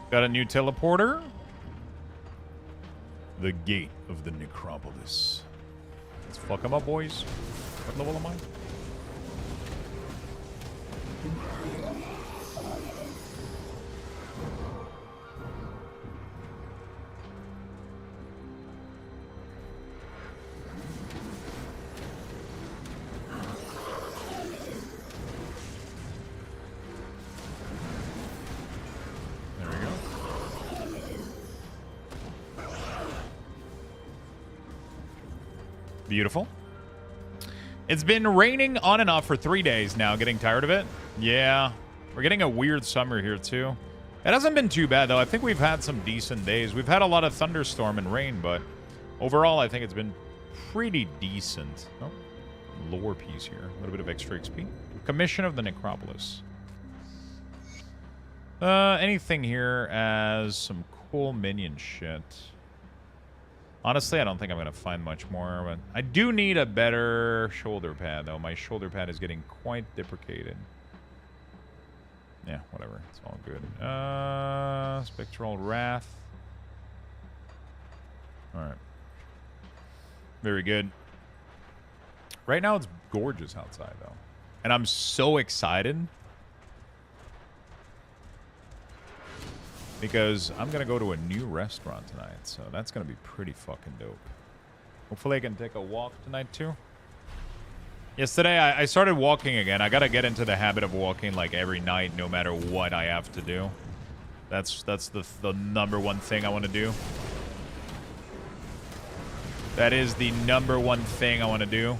Got a new teleporter. The gate of the necropolis. Let's fuck them up, boys. What level am I? Beautiful. It's been raining on and off for 3 days now. Getting tired of it? Yeah. We're getting a weird summer here, too. It hasn't been too bad, though. I think we've had some decent days. We've had a lot of thunderstorm and rain, but overall, I think it's been pretty decent. Oh, lore piece here. A little bit of extra XP. Commission of the Necropolis. Anything here as some cool minion shit? Honestly, I don't think I'm going to find much more, but I do need a better shoulder pad, though. My shoulder pad is getting quite deprecated. Yeah, whatever. It's all good. Spectral Wrath. Alright. Very good. Right now, it's gorgeous outside, though. And I'm so excited. Because I'm going to go to a new restaurant tonight. So that's going to be pretty fucking dope. Hopefully I can take a walk tonight, too. Yes, today I started walking again. I got to get into the habit of walking like every night, no matter what I have to do. That's the number one thing I want to do. That is the number one thing I want to do.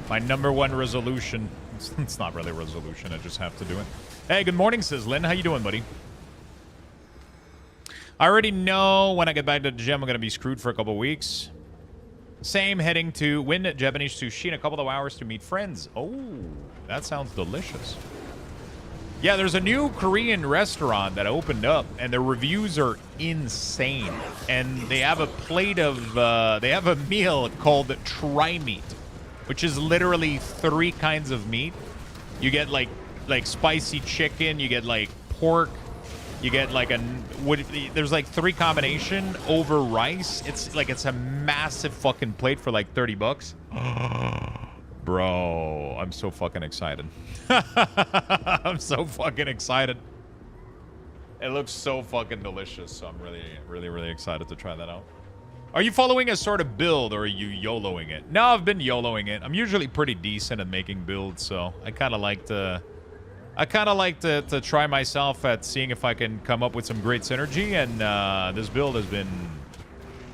My number one resolution. It's not really a resolution. I just have to do it. Hey, good morning, Sizzlin. How you doing, buddy? I already know when I get back to the gym, I'm going to be screwed for a couple weeks. Same, heading to Win Japanese Sushi in a couple of hours to meet friends. Oh, that sounds delicious. Yeah, there's a new Korean restaurant that opened up, and the reviews are insane. And they have a plate of, they have a meal called Try Meat, which is literally 3 kinds of meat. You get like spicy chicken, you get like pork, you get like there's like 3 combination over rice. It's a massive fucking plate for like $30. Bro, I'm so fucking excited. I'm so fucking excited. It looks so fucking delicious, so I'm really excited to try that out. Are you following a sort of build, or are you YOLOing it? No, I've been YOLOing it. I'm usually pretty decent at making builds, so I kind of like to try myself at seeing if I can come up with some great synergy, and this build has been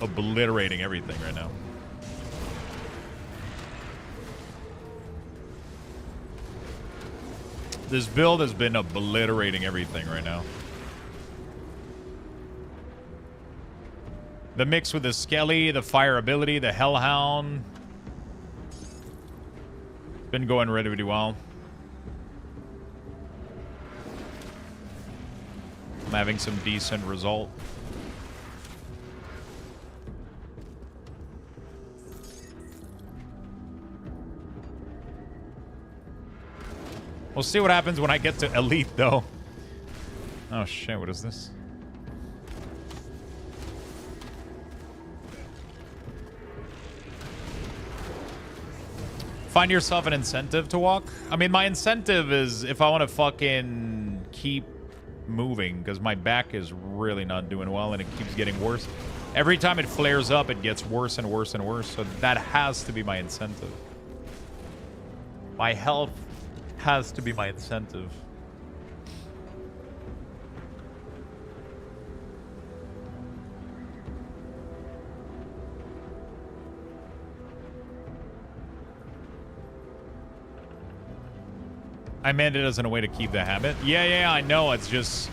obliterating everything right now. This build has been obliterating everything right now. The mix with the Skelly, the fire ability, the Hellhound. Been going really well. I'm having some decent result. We'll see what happens when I get to Elite, though. Oh, shit. What is this? Find yourself an incentive to walk? I mean, my incentive is if I want to fucking keep moving, because my back is really not doing well and it keeps getting worse. Every time it flares up, it gets worse and worse and worse. So that has to be my incentive. My health has to be my incentive. I meant it as in a way to keep the habit. Yeah, I know. It's just,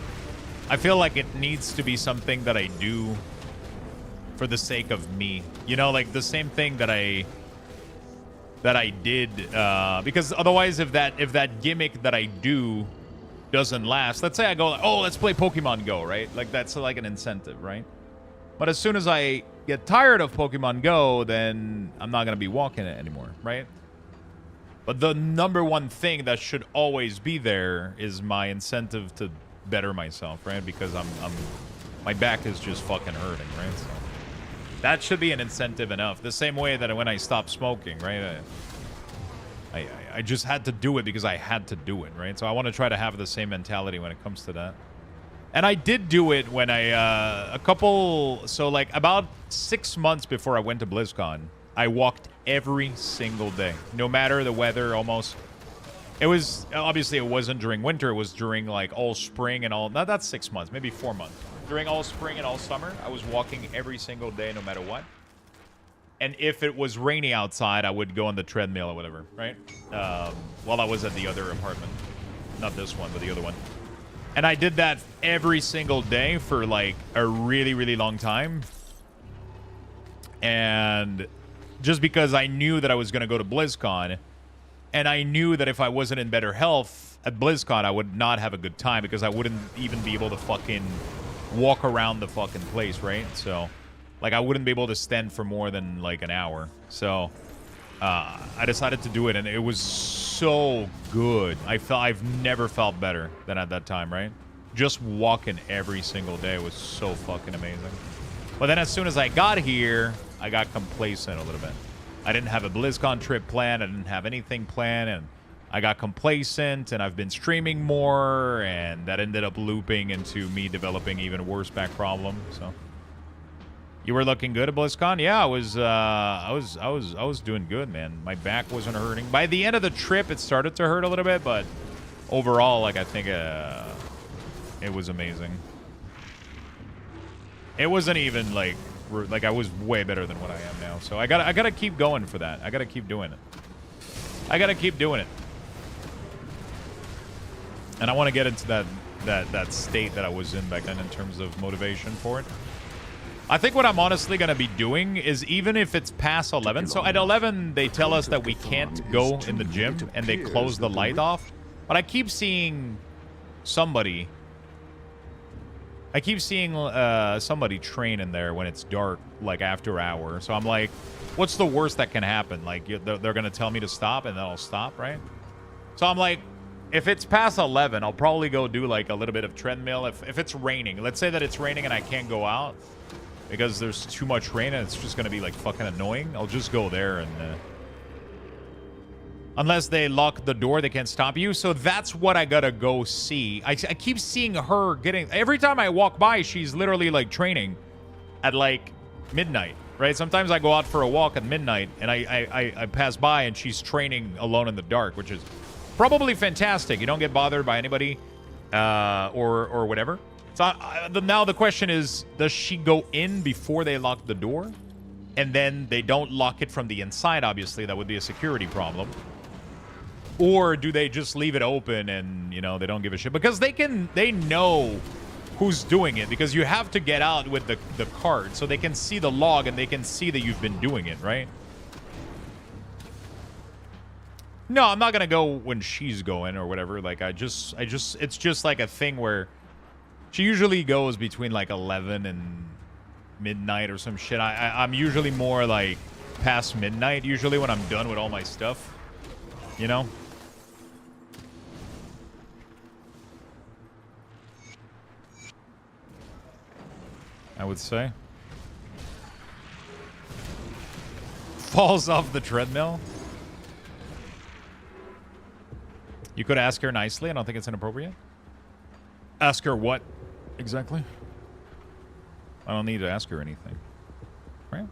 I feel like it needs to be something that I do for the sake of me. You know, like the same thing that I did, because otherwise, if that gimmick that I do doesn't last, let's say I go, oh, let's play Pokemon Go, right? Like that's like an incentive, right? But as soon as I get tired of Pokemon Go, then I'm not gonna be walking it anymore, right? But the number one thing that should always be there is my incentive to better myself, right? Because my back is just fucking hurting, right? So that should be an incentive enough. The same way that when I stopped smoking, right? I just had to do it because I had to do it, right? So I want to try to have the same mentality when it comes to that. And I did do it when like about 6 months before I went to BlizzCon, I walked every single day, no matter the weather, almost. It was, obviously it wasn't during winter, it was during like all spring and all, not that's 6 months, maybe 4 months. During all spring and all summer, I was walking every single day, no matter what. And if it was rainy outside, I would go on the treadmill or whatever, right? While I was at the other apartment. Not this one, but the other one. And I did that every single day for like a really, really long time. And just because I knew that I was going to go to BlizzCon, and I knew that if I wasn't in better health at BlizzCon, I would not have a good time because I wouldn't even be able to fucking walk around the fucking place, right? So, like, I wouldn't be able to stand for more than like an hour. So, I decided to do it, and it was so good. I've never felt better than at that time, right? Just walking every single day was so fucking amazing. But then as soon as I got here, I got complacent a little bit. I didn't have a BlizzCon trip planned. I didn't have anything planned, and I got complacent, and I've been streaming more, and that ended up looping into me developing even worse back problem. So, you were looking good at BlizzCon? Yeah, I was doing good, man. My back wasn't hurting. By the end of the trip, it started to hurt a little bit, but overall, like, I think it was amazing. It wasn't even like I was way better than what I am now. So I gotta keep going for that. I gotta keep doing it. I gotta keep doing it. And I want to get into that state that I was in back then in terms of motivation for it. I think what I'm honestly going to be doing is, even if it's past 11, so at 11 they tell us that we can't go in the gym and they close the light off, but I keep seeing somebody somebody train in there when it's dark, like after hour. So I'm like, what's the worst that can happen? Like, they're going to tell me to stop and then I'll stop, right? So I'm like, if it's past 11, I'll probably go do like a little bit of treadmill. If it's raining, let's say that it's raining and I can't go out because there's too much rain and it's just going to be like fucking annoying, I'll just go there and unless they lock the door, they can't stop you. So that's what I gotta go see. I keep seeing her getting... Every time I walk by, she's literally, like, training at, like, midnight, right? Sometimes I go out for a walk at midnight, and I pass by, and she's training alone in the dark, which is probably fantastic. You don't get bothered by anybody or whatever. So now the question is, does she go in before they lock the door? And then they don't lock it from the inside, obviously. That would be a security problem. Or do they just leave it open and, you know, they don't give a shit? Because they know who's doing it, because you have to get out with the card so they can see the log and they can see that you've been doing it, right? No, I'm not going to go when she's going or whatever. Like, it's just like a thing where she usually goes between like 11 and midnight or some shit. I'm usually more like past midnight usually when I'm done with all my stuff, you know? I would say. Falls off the treadmill. You could ask her nicely. I don't think it's inappropriate. Ask her what exactly? I don't need to ask her anything. Right?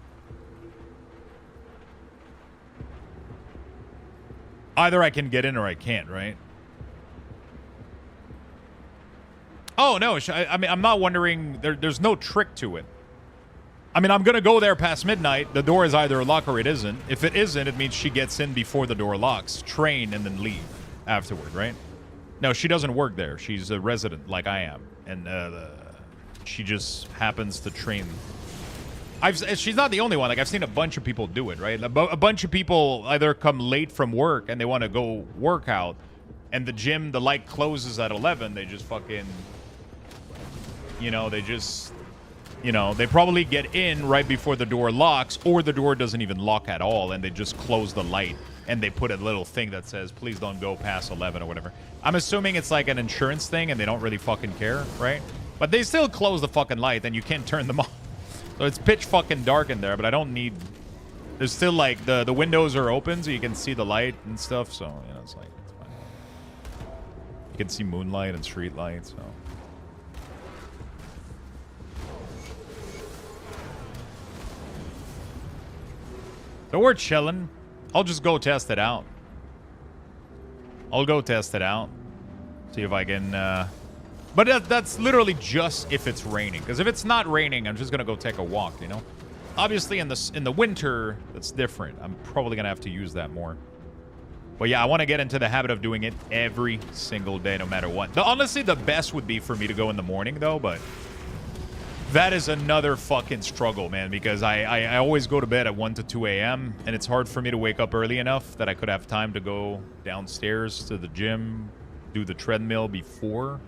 Either I can get in or I can't, right? Oh, no. I mean, I'm not wondering. There's no trick to it. I mean, I'm going to go there past midnight. The door is either locked or it isn't. If it isn't, it means she gets in before the door locks, train, and then leave afterward, right? No, she doesn't work there. She's a resident like I am. And she just happens to train. She's not the only one. Like, I've seen a bunch of people do it, right? A bunch of people either come late from work and they want to go work out, and the gym, the light closes at 11. They just fucking... You know, they just, you know, they probably get in right before the door locks, or the door doesn't even lock at all, and they just close the light, and they put a little thing that says, please don't go past 11 or whatever. I'm assuming it's like an insurance thing, and they don't really fucking care, right? But they still close the fucking light, and you can't turn them off. So it's pitch fucking dark in there, but I don't need... There's still, like, the windows are open, so you can see the light and stuff, so, you know, it's like, it's fine. You can see moonlight and street light, so... So we're chilling. I'll just go test it out. I'll go test it out. See if I can... But that's literally just if it's raining. Because if it's not raining, I'm just going to go take a walk, you know? Obviously, in the winter, that's different. I'm probably going to have to use that more. But yeah, I want to get into the habit of doing it every single day, no matter what. Honestly, the best would be for me to go in the morning, though, but that is another fucking struggle, man, because I always go to bed at 1 to 2 a.m., and it's hard for me to wake up early enough that I could have time to go downstairs to the gym, do the treadmill before.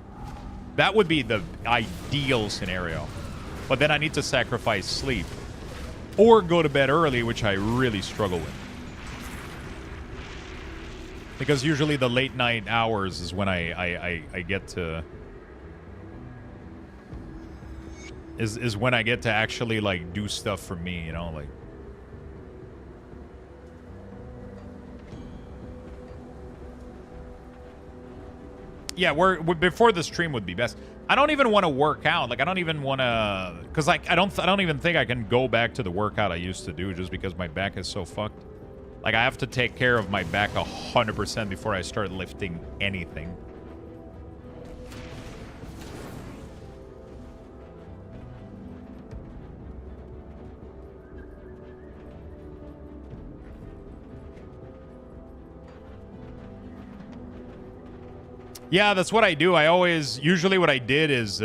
That would be the ideal scenario. But then I need to sacrifice sleep or go to bed early, which I really struggle with. Because usually the late night hours is when I get to... Is when I get to actually, like, do stuff for me, you know? Like... Yeah, before the stream would be best. I don't even want to work out. Like, I don't even want to... Because, like, I don't even think I can go back to the workout I used to do just because my back is so fucked. Like, I have to take care of my back 100% before I start lifting anything. Yeah, that's what I do. Usually what I did is,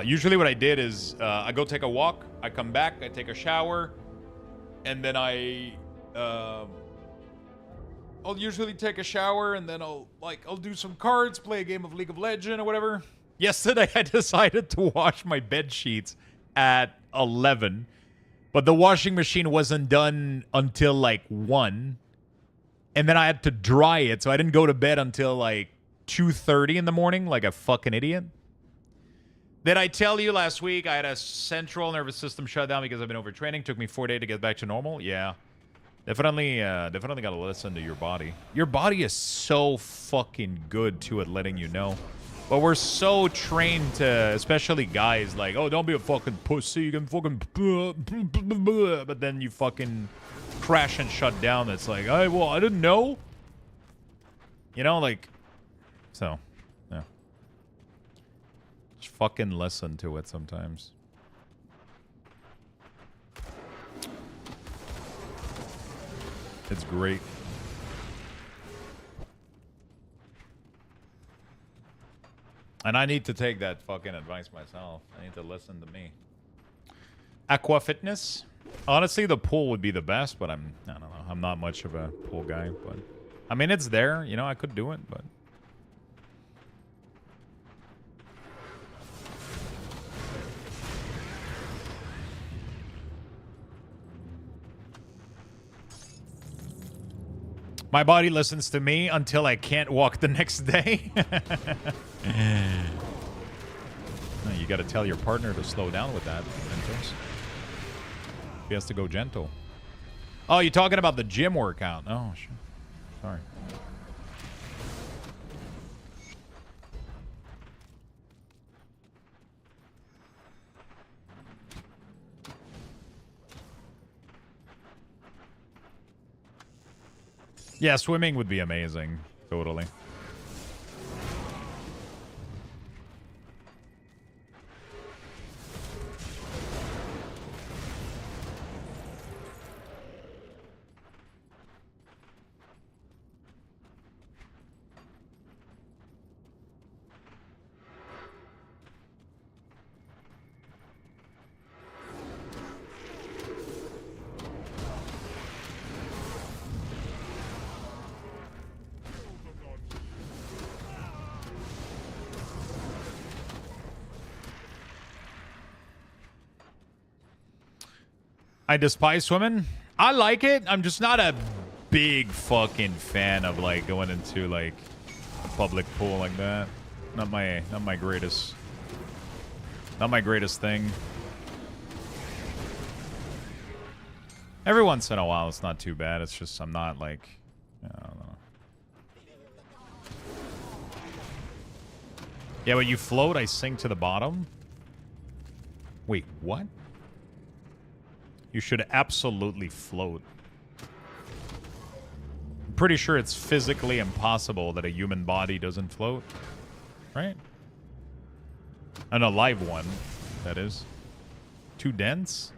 usually what I did is, I go take a walk, I come back, I take a shower, and then I'll usually take a shower, and then I'll do some cards, play a game of League of Legends or whatever. Yesterday, I decided to wash my bed sheets at 11, but the washing machine wasn't done until, like, 1. And then I had to dry it, so I didn't go to bed until, like, 2:30 in the morning, like a fucking idiot. Did I tell you last week I had a central nervous system shutdown because I've been overtraining? Took me 4 days to get back to normal? Yeah. Definitely got to listen to your body. Your body is so fucking good, too, at letting you know. But we're so trained to, especially guys, like, oh, don't be a fucking pussy. You can fucking... But then you fucking... crash and shut down. It's like, I didn't know. You know, like, so, yeah. Just fucking listen to it sometimes. It's great. And I need to take that fucking advice myself. I need to listen to me. Aqua Fitness. Honestly, the pool would be the best, but I don't know. I'm not much of a pool guy, but I mean, it's there. You know, I could do it, but my body listens to me until I can't walk the next day. No, you got to tell your partner to slow down with that. He has to go gentle. Oh, you're talking about the gym workout. Oh, sure. Sorry. Yeah, swimming would be amazing. Totally. I despise swimming. I like it. I'm just not a big fucking fan of, like, going into, like, a public pool like that. Not my greatest thing. Every once in a while, it's not too bad. It's just I'm not, like, I don't know. Yeah, but you float, I sink to the bottom. Wait, what? You should absolutely float. I'm pretty sure it's physically impossible that a human body doesn't float. Right? An alive one, that is. Too dense?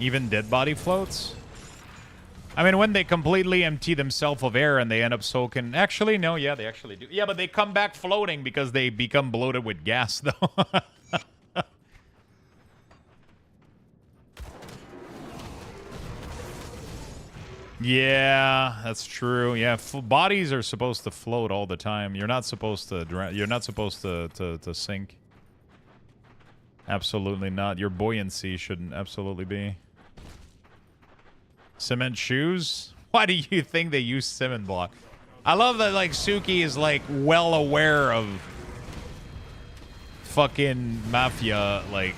Even dead body floats? I mean, when they completely empty themselves of air and they end up soaking... Actually, no, yeah, they actually do. Yeah, but they come back floating because they become bloated with gas, though. Yeah, that's true. Yeah, bodies are supposed to float all the time. You're not supposed to to sink. Absolutely not. Your buoyancy shouldn't absolutely be. Cement shoes? Why do you think they use cement block? I love that, like, Suki is, like, well aware of fucking Mafia, like,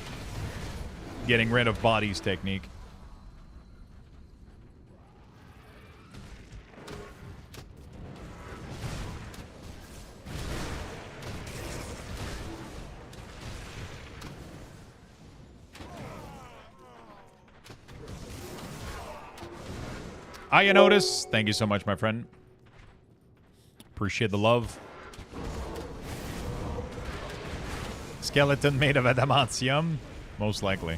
getting rid of bodies technique. You notice. Thank you so much, my friend. Appreciate the love. Skeleton made of adamantium? Most likely.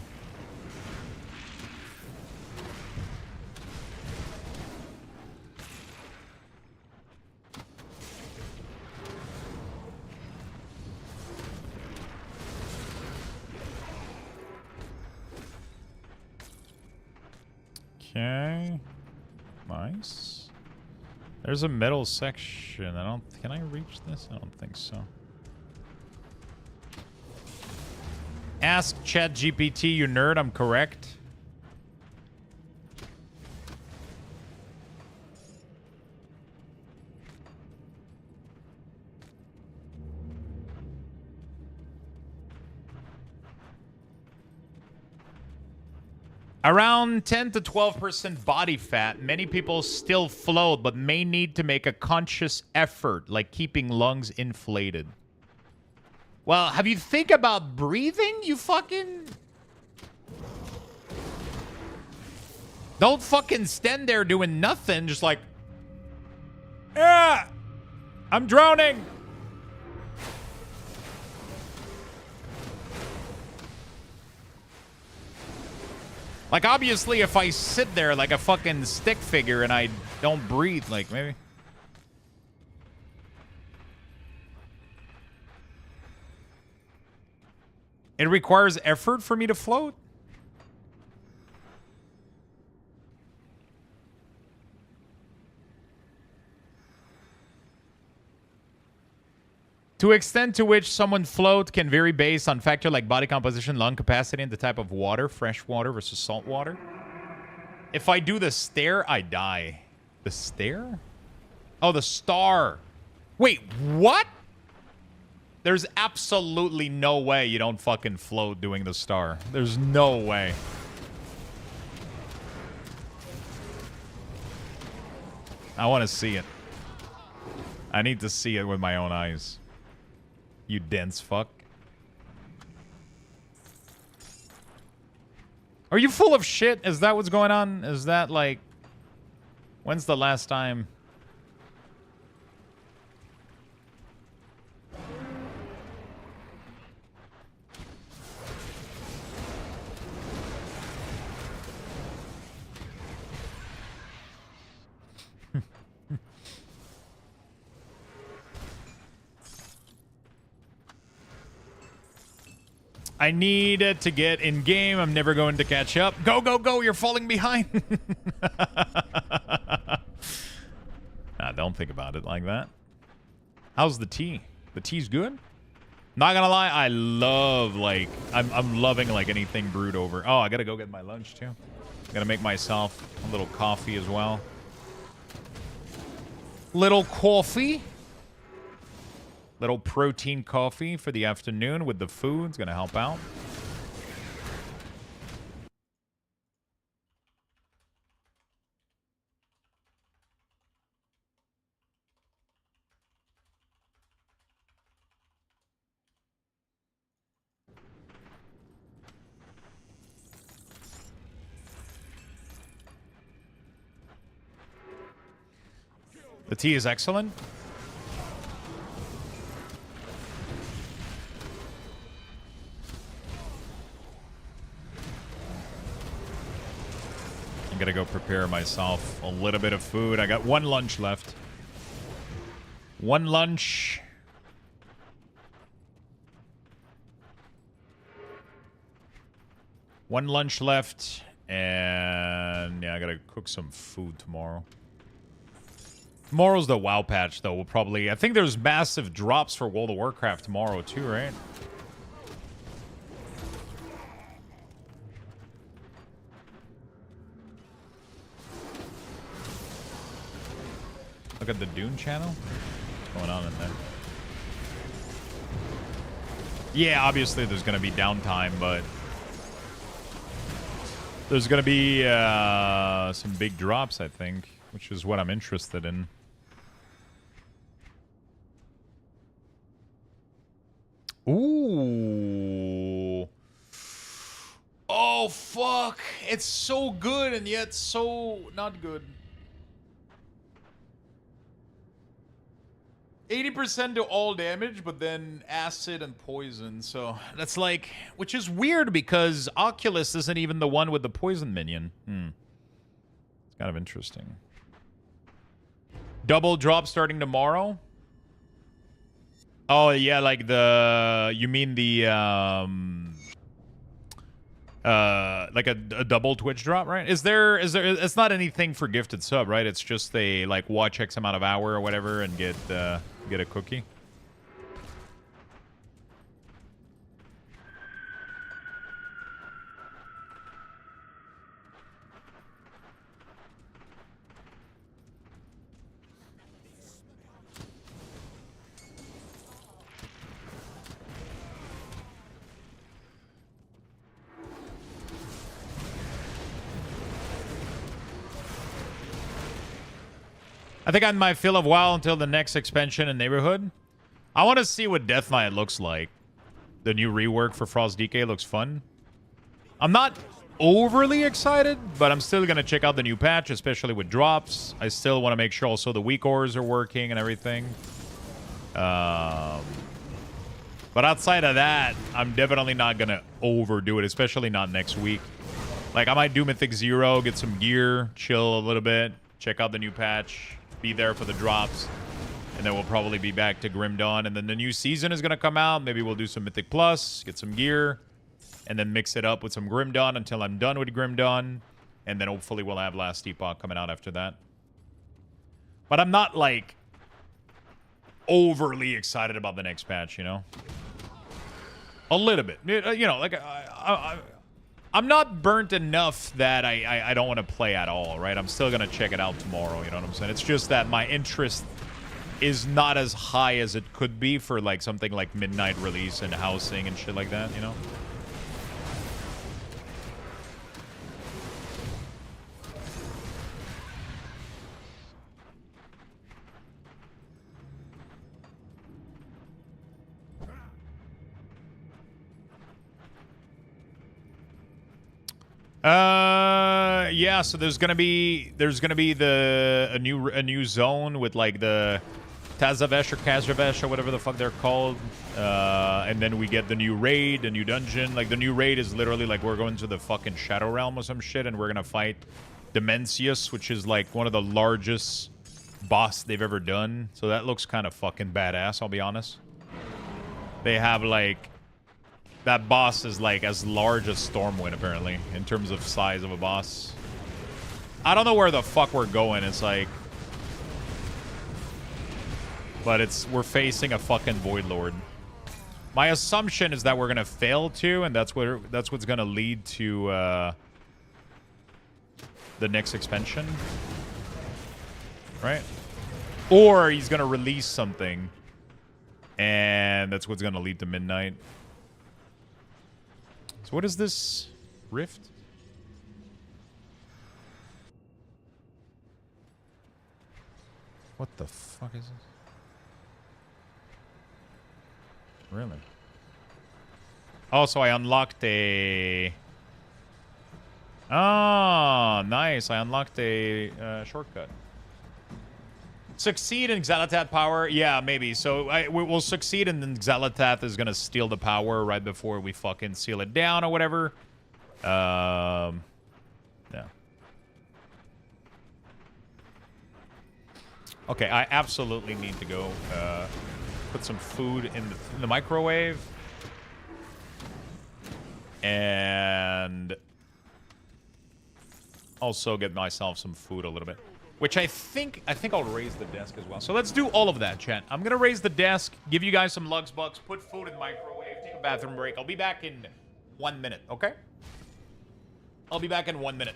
Okay. Nice. There's a metal section. Can I reach this? I don't think so. Ask ChatGPT, you nerd. I'm correct. Around 10 to 12% body fat. Many people still float, but may need to make a conscious effort, like keeping lungs inflated. Well, have you think about breathing? You fucking... Don't fucking stand there doing nothing, just like... Ah! I'm drowning! Like, obviously, if I sit there like a fucking stick figure and I don't breathe, like, maybe... It requires effort for me to float? To extent to which someone float can vary based on factors like body composition, lung capacity, and the type of water, fresh water versus salt water. If I do the stair, I die. The stair? Oh, the star. Wait, what? There's absolutely no way you don't fucking float doing the star. There's no way. I want to see it. I need to see it with my own eyes. You dense fuck. Are you full of shit? Is that what's going on? Is that like... When's the last time... I need to get in game. I'm never going to catch up. Go, go, go. You're falling behind. Nah, don't think about it like that. How's the tea? The tea's good? Not gonna lie, I love, like, I'm loving, like, anything brewed over. Oh, I gotta go get my lunch, too. Gotta make myself a little coffee as well. Little coffee. Little protein coffee for the afternoon with the food. It's gonna help out. The tea is excellent. gotta go prepare myself a little bit of food. I got one lunch left. One lunch. One lunch left. And yeah, I gotta cook some food tomorrow. Tomorrow's the WoW patch, though. We'll probably... I think there's massive drops for World of Warcraft tomorrow, too, right? Look at the Dune channel. What's going on in there? Yeah, obviously there's going to be downtime, but... there's going to be some big drops, I think, which is what I'm interested in. Ooh. Oh, fuck. It's so good and yet so not good. 80% to all damage, but then acid and poison. So that's like, which is weird because Oculus isn't even the one with the poison minion. It's kind of interesting. Double drop starting tomorrow. Oh yeah, like the, you mean the like a double Twitch drop, right? Is there it's not anything for gifted sub, right? It's just they like watch X amount of hour or whatever and get a cookie. I think I might feel a while until the next expansion in Neighborhood. I want to see what Death Knight looks like. The new rework for Frost DK looks fun. I'm not overly excited, but I'm still going to check out the new patch, especially with drops. I still want to make sure also the weak ores are working and everything. But outside of that, I'm definitely not going to overdo it, especially not next week. Like, I might do Mythic 0, get some gear, chill a little bit, check out the new patch, be there for the drops, and then we'll probably be back to Grim Dawn. And then the new season is going to come out. Maybe we'll do some Mythic Plus, get some gear, and then mix it up with some Grim Dawn until I'm done with Grim Dawn. And then hopefully we'll have Last Epoch coming out after that. But I'm not, like, overly excited about the next patch, you know? A little bit. You know, like, I'm not burnt enough that I don't want to play at all, right? I'm still going to check it out tomorrow, you know what I'm saying? It's just that my interest is not as high as it could be for, like, something like midnight release and housing and shit like that, you know? Yeah, so there's gonna be a new zone with like the Tazavesh or Kazavesh or whatever the fuck they're called, and then we get the new raid, a new dungeon. Like the new raid is literally like we're going to the fucking Shadow Realm or some shit, and we're gonna fight Dimensius, which is like one of the largest boss they've ever done. So that looks kind of fucking badass, I'll be honest. They have like, that boss is like as large as Stormwind apparently in terms of size of a boss. I don't know where the fuck we're going. It's like, but we're facing a fucking Void Lord. My assumption is that we're gonna fail to, and that's what's gonna lead to the next expansion, right? Or he's gonna release something, and that's what's gonna lead to Midnight. So what is this rift? What the fuck is this? Really? Oh, so I unlocked a... Oh, nice. I unlocked a shortcut. Succeed in Xalatath power? Yeah, maybe. So we'll succeed, and then Xalatath is going to steal the power right before we fucking seal it down or whatever. Yeah. Okay, I absolutely need to go put some food in the microwave. And also get myself some food a little bit. Which I think I'll raise the desk as well. So let's do all of that, chat. I'm going to raise the desk, give you guys some Lux Bucks, put food in the microwave, take a bathroom break. I'll be back in 1 minute, okay? I'll be back in 1 minute.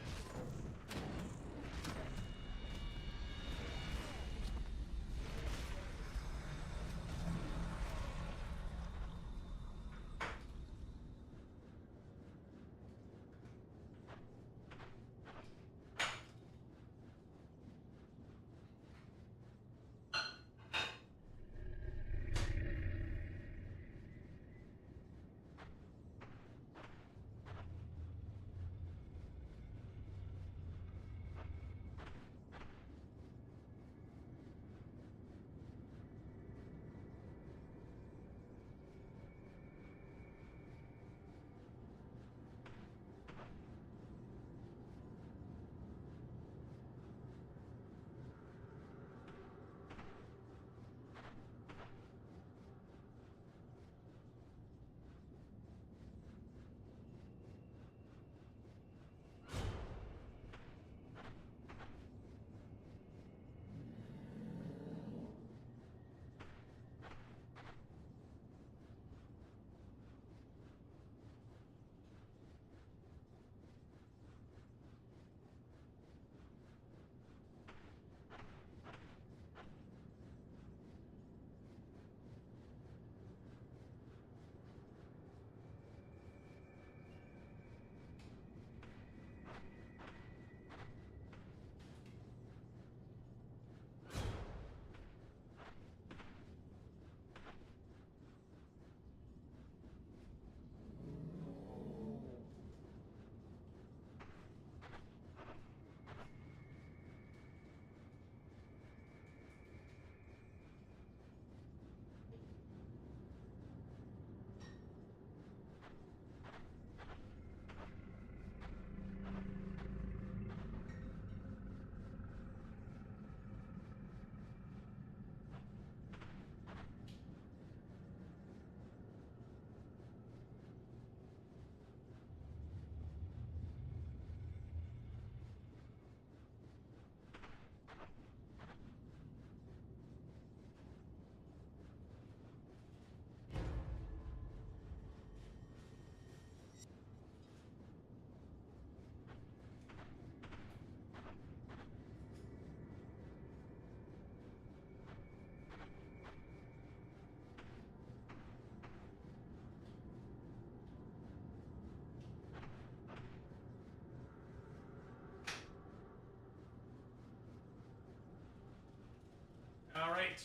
All right.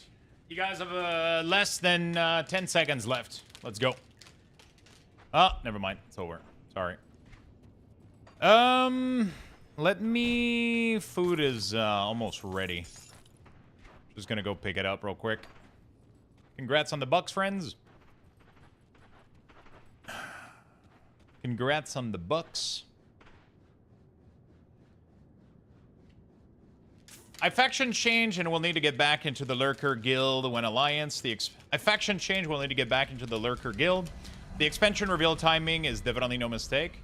You guys have less than 10 seconds left. Let's go. Oh, never mind. It's over. Sorry. Let me... Food is almost ready. Just gonna go pick it up real quick. Congrats on the Bucks, friends. Congrats on the Bucks. I faction change and we'll need to get back into the Lurker Guild when Alliance. I faction change, we'll need to get back into the Lurker Guild. The expansion reveal timing is definitely no mistake.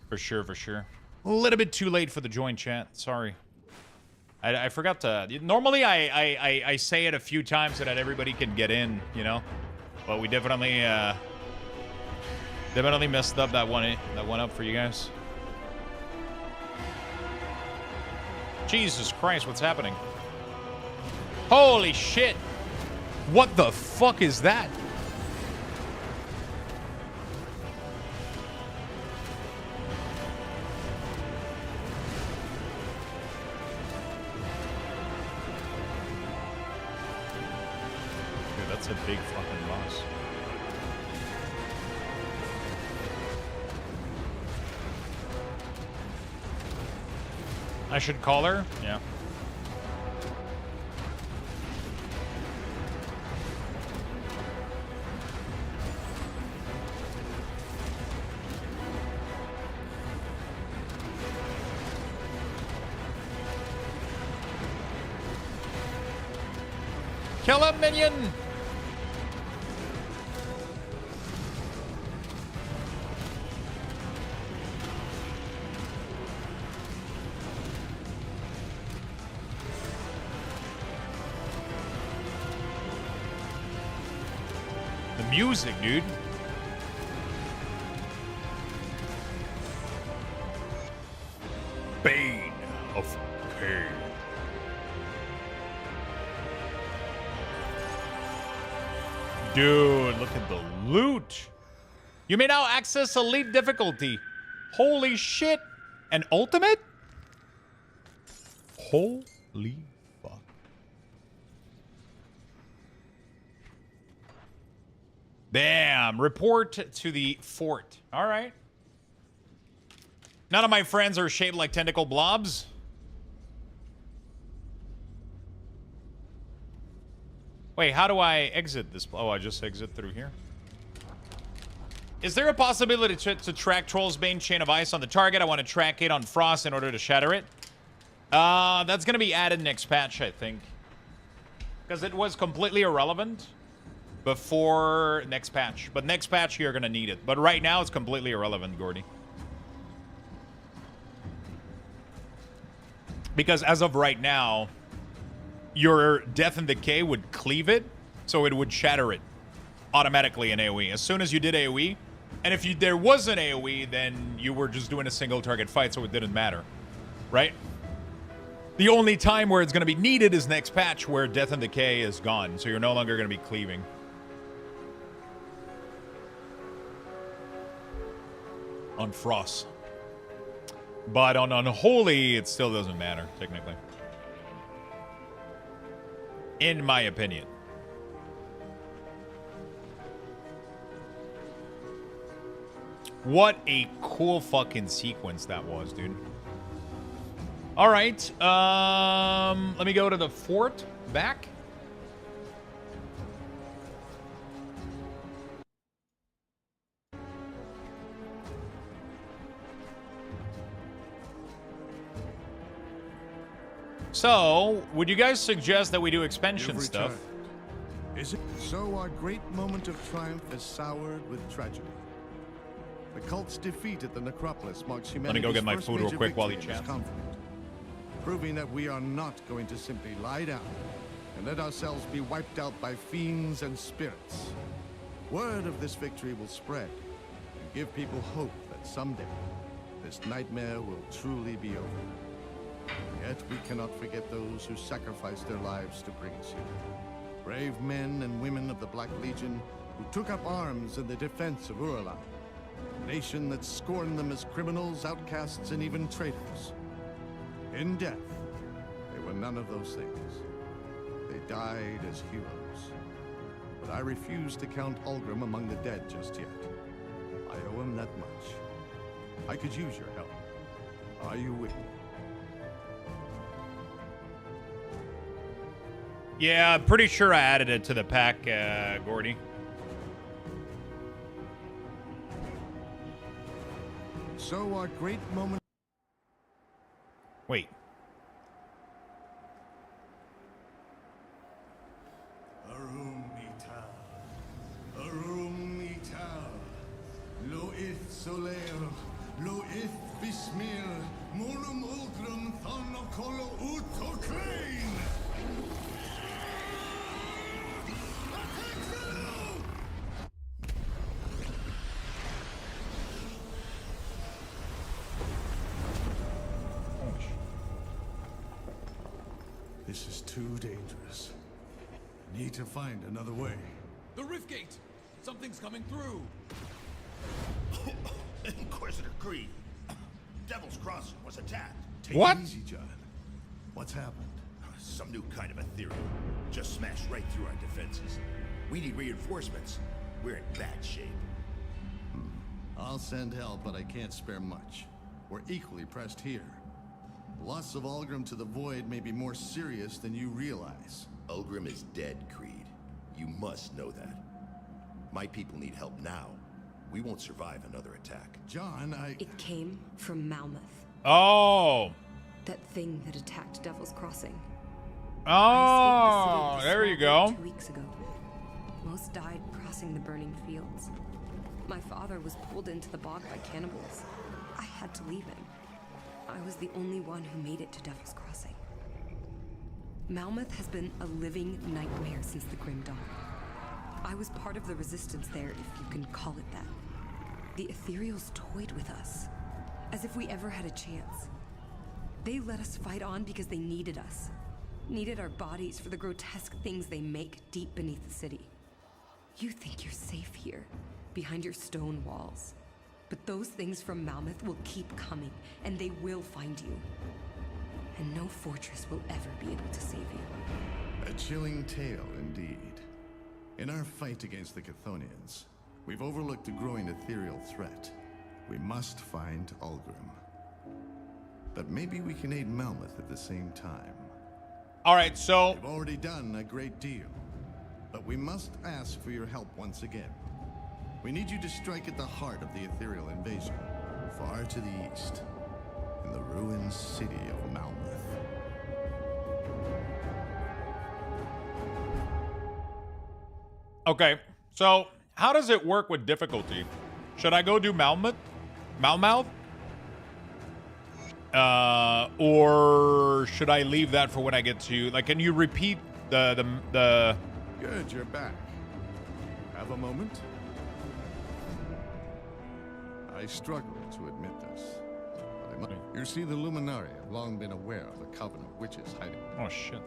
For sure, for sure. A little bit too late for the join chat. Sorry. I forgot to... Normally, I say it a few times so that everybody can get in, you know? But we definitely... definitely messed up that one up for you guys. Jesus Christ, what's happening? Holy shit! What the fuck is that? Dude, that's a big fucking boss. I should call her? Yeah. Kill him, minion! The music, dude. Bane of Pain. Dude, look at the loot. You may now access elite difficulty. Holy shit. And ultimate? Holy fuck. Damn. Report to the fort. All right. None of my friends are shaped like tentacle blobs. Wait, how do I exit this? Oh, I just exit through here. Is there a possibility to track Troll's Bane Chain of Ice on the target? I want to track it on Frost in order to shatter it. That's going to be added next patch, I think. Because it was completely irrelevant before next patch. But next patch, you're going to need it. But right now, it's completely irrelevant, Gordy. Because as of right now, your Death and Decay would cleave it, so it would shatter it automatically in AoE. As soon as you did AoE, and if there was an AoE, then you were just doing a single target fight, so it didn't matter, right? The only time where it's going to be needed is next patch, where Death and Decay is gone, so you're no longer going to be cleaving. On Frost. But on Unholy, it still doesn't matter, technically. In my opinion. What a cool fucking sequence that was, dude. All right. Let me go to the fort back. So, would you guys suggest that we do expansion stuff? Is it? So our great moment of triumph is soured with tragedy. The cult's defeat at the Necropolis marks humanity's Let me go get my first food real major quick while he victory in this chats. conflict, proving that we are not going to simply lie down and let ourselves be wiped out by fiends and spirits. Word of this victory will spread and give people hope that someday this nightmare will truly be over. Yet we cannot forget those who sacrificed their lives to bring us here. Brave men and women of the Black Legion who took up arms in the defense of Urla, a nation that scorned them as criminals, outcasts, and even traitors. In death, they were none of those things. They died as heroes. But I refuse to count Ulgrim among the dead just yet. I owe him that much. I could use your help. Are you with me? Yeah, I'm pretty sure I added it to the pack, Gordy. So our great moment... Wait. Arum Ital. Arum Ital. Loith Soleo. Loith Bismil. Monum Ulgrum Thonokolo Utoklein. This is too dangerous. Need to find another way. The rift gate! Something's coming through! Inquisitor Creed. Devil's Crossing was attacked. Take it easy, John. What's happened? Some new kind of Ethereum. Just smashed right through our defenses. We need reinforcements. We're in bad shape. I'll send help, but I can't spare much. We're equally pressed here. Loss of Ulgrim to the Void may be more serious than you realize. Ulgrim is dead, Creed. You must know that. My people need help now. We won't survive another attack. John, It came from Malmoth. Oh. That thing that attacked Devil's Crossing. Oh, there There you go. 2 weeks ago. Most died crossing the burning fields. My father was pulled into the bog by cannibals. I had to leave him. I was the only one who made it to Devil's Crossing. Malmouth has been a living nightmare since the Grim Dawn. I was part of the resistance there, if you can call it that. The Ethereals toyed with us, as if we ever had a chance. They let us fight on because they needed us. Needed our bodies for the grotesque things they make deep beneath the city. You think you're safe here, behind your stone walls. But those things from Malmouth will keep coming, and they will find you. And no fortress will ever be able to save you. A chilling tale, indeed. In our fight against the Chthonians, we've overlooked a growing ethereal threat. We must find Ulgrim. But maybe we can aid Malmouth at the same time. All right, so... We've already done a great deal. But we must ask for your help once again. We need you to strike at the heart of the ethereal invasion, far to the east, in the ruined city of Malmouth. Okay, so how does it work with difficulty? Should I go do Malmouth? Malmouth? Or should I leave that for when I get to... Like, can you repeat the... Good, you're back. Have a moment? I struggle to admit this. But you see, the Luminari have long been aware of a coven of witches hiding. Oh, shit.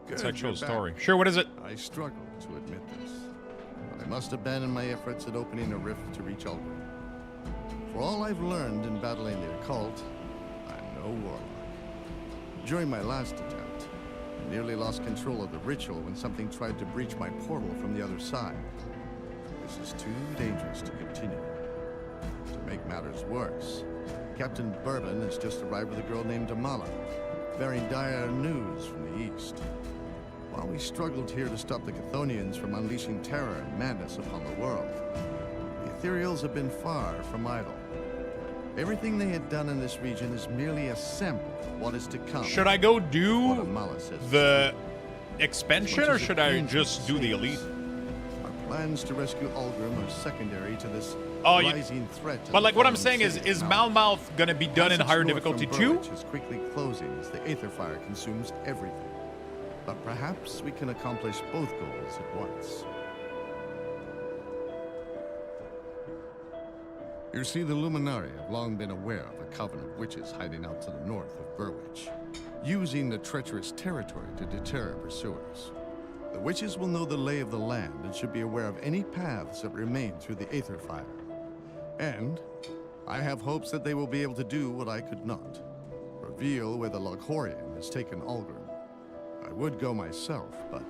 Good, Sexual you're back. story. Sure, what is it? I struggle to admit this. But I must abandon my efforts at opening a rift to reach Ulgrim. For all I've learned in battling the occult, I'm no warlock. During my last attempt, I nearly lost control of the ritual when something tried to breach my portal from the other side. This is too dangerous to continue. To make matters worse, Captain Bourbon has just arrived with a girl named Amala, bearing dire news from the east. While we struggled here to stop the Chthonians from unleashing terror and madness upon the world, the Ethereals have been far from idle. Everything they had done in this region is merely a sample of what is to come. Should I go do the expansion, or should I just do the elite? Our plans to rescue Ulgrim are secondary to this rising threat. But like what I'm saying is Malmouth gonna be done in higher difficulty too? Which is quickly closing as the Aether Fire consumes everything. But perhaps we can accomplish both goals at once. You see, the Luminari have long been aware of a coven of witches hiding out to the north of Burwich, using the treacherous territory to deter pursuers. The witches will know the lay of the land and should be aware of any paths that remain through the Aether Fire. And I have hopes that they will be able to do what I could not, reveal where the Loghorian has taken Ulgrim. I would go myself, but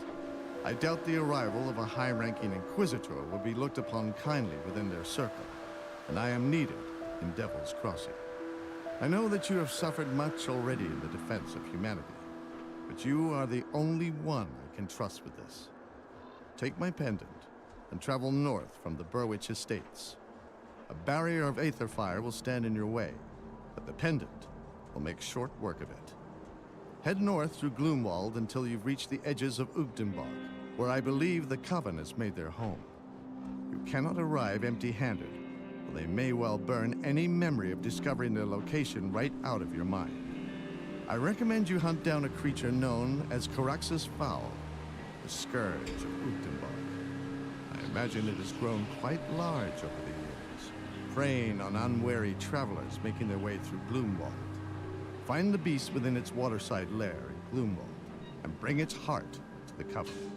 I doubt the arrival of a high-ranking Inquisitor will be looked upon kindly within their circle, and I am needed in Devil's Crossing. I know that you have suffered much already in the defense of humanity, but you are the only one I can trust with this. Take my pendant and travel north from the Burwich Estates. A barrier of Aether Fire will stand in your way, but the pendant will make short work of it. Head north through Gloomwald until you've reached the edges of Ugdenbog, where I believe the Coven has made their home. You cannot arrive empty-handed, or they may well burn any memory of discovering their location right out of your mind. I recommend you hunt down a creature known as Caraxus Foul, the Scourge of Ugdenbog. I imagine it has grown quite large over the years, preying on unwary travelers making their way through Gloomwald. Find the beast within its waterside lair in Gloomwald, and bring its heart to the Coven.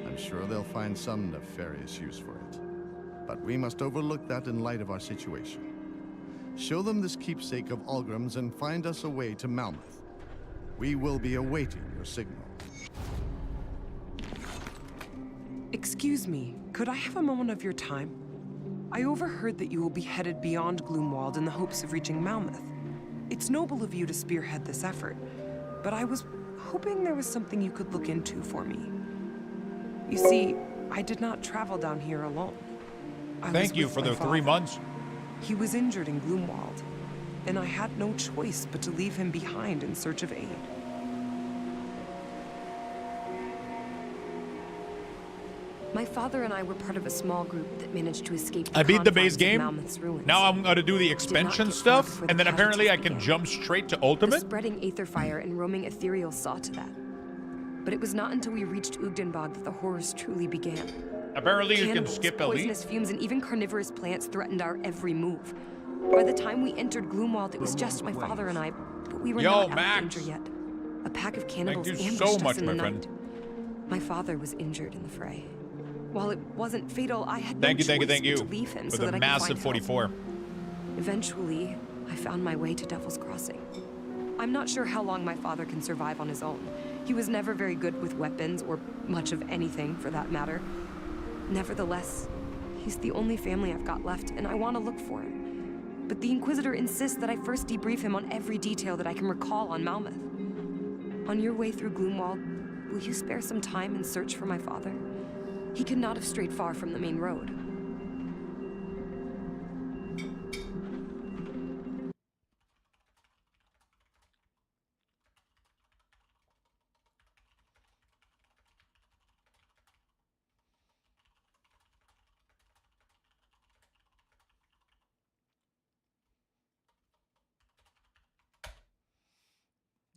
I'm sure they'll find some nefarious use for it. But we must overlook that in light of our situation. Show them this keepsake of Ulgrim's and find us a way to Malmouth. We will be awaiting your signal. Excuse me, could I have a moment of your time? I overheard that you will be headed beyond Gloomwald in the hopes of reaching Malmouth. It's noble of you to spearhead this effort, but I was hoping there was something you could look into for me. You see, I did not travel down here alone. Thank you for the 3 months. He was injured in Gloomwald, and I had no choice but to leave him behind in search of aid. My father and I were part of a small group that managed to escape the I beat the base confines of game. Mammoth's ruins. Now I'm gonna do the expansion stuff, and then apparently I can jump straight to The ultimate. spreading aether fire and roaming ethereal saw to that. But it was not until we reached Ugdenbog that the horrors truly began. Apparently you can Cannibals, skip elite. poisonous fumes, and even carnivorous plants threatened our every move. By the time we entered Gloomwald, it was just my father and I, but we were not out of danger yet. A pack of cannibals Thank you ambushed so much, us in my the friend. night. My father was injured in the fray. While it wasn't fatal, I had Thank no you, thank you, choice thank you. but to leave him With so that a I could massive find 44. help. Eventually, I found my way to Devil's Crossing. I'm not sure how long my father can survive on his own. He was never very good with weapons, or much of anything for that matter. Nevertheless, he's the only family I've got left, and I want to look for him. But the Inquisitor insists that I first debrief him on every detail that I can recall on Malmeth. On your way through Gloomwald, will you spare some time and search for my father? He could not have strayed far from the main road.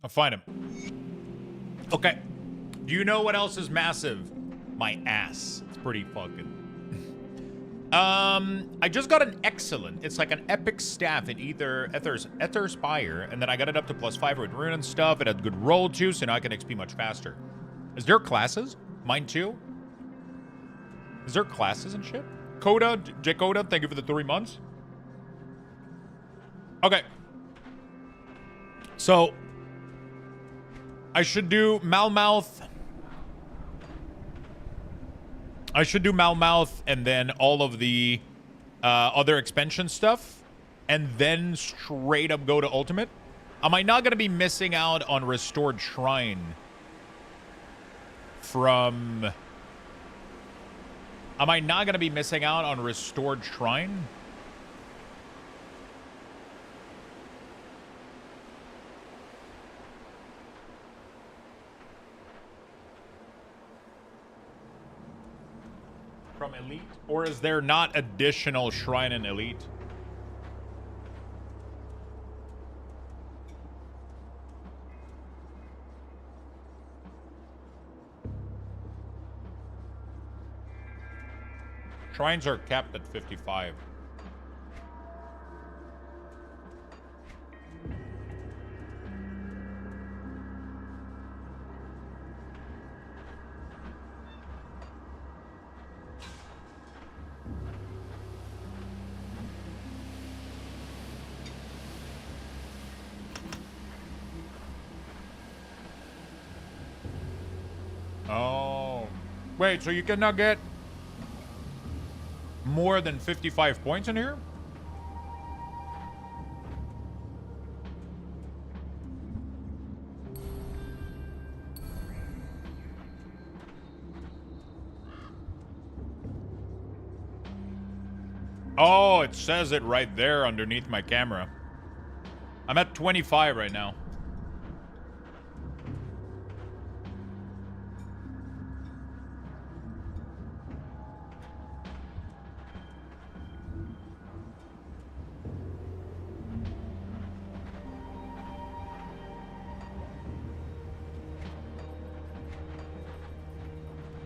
I'll find him. Okay. Do you know what else is massive? My ass. It's pretty fucking... I just got an excellent. It's like an epic staff in Ether Spire, and then I got it up to +5 with rune and stuff. It had good roll too, so now I can XP much faster. Is there classes? Mine too? Is there classes and shit? Coda, Jacoda, thank you for the 3 months. Okay. So, I should do Malmouth. And then all of the other expansion stuff. And then straight up go to Ultimate. Am I not going to be missing out on Restored Shrine from... Am I not going to be missing out on Restored Shrine? From Elite? Or is there not additional Shrine in Elite? Shrines are capped at 55. Oh. Wait, so you cannot get more than 55 points in here? Oh, it says it right there underneath my camera. I'm at 25 right now.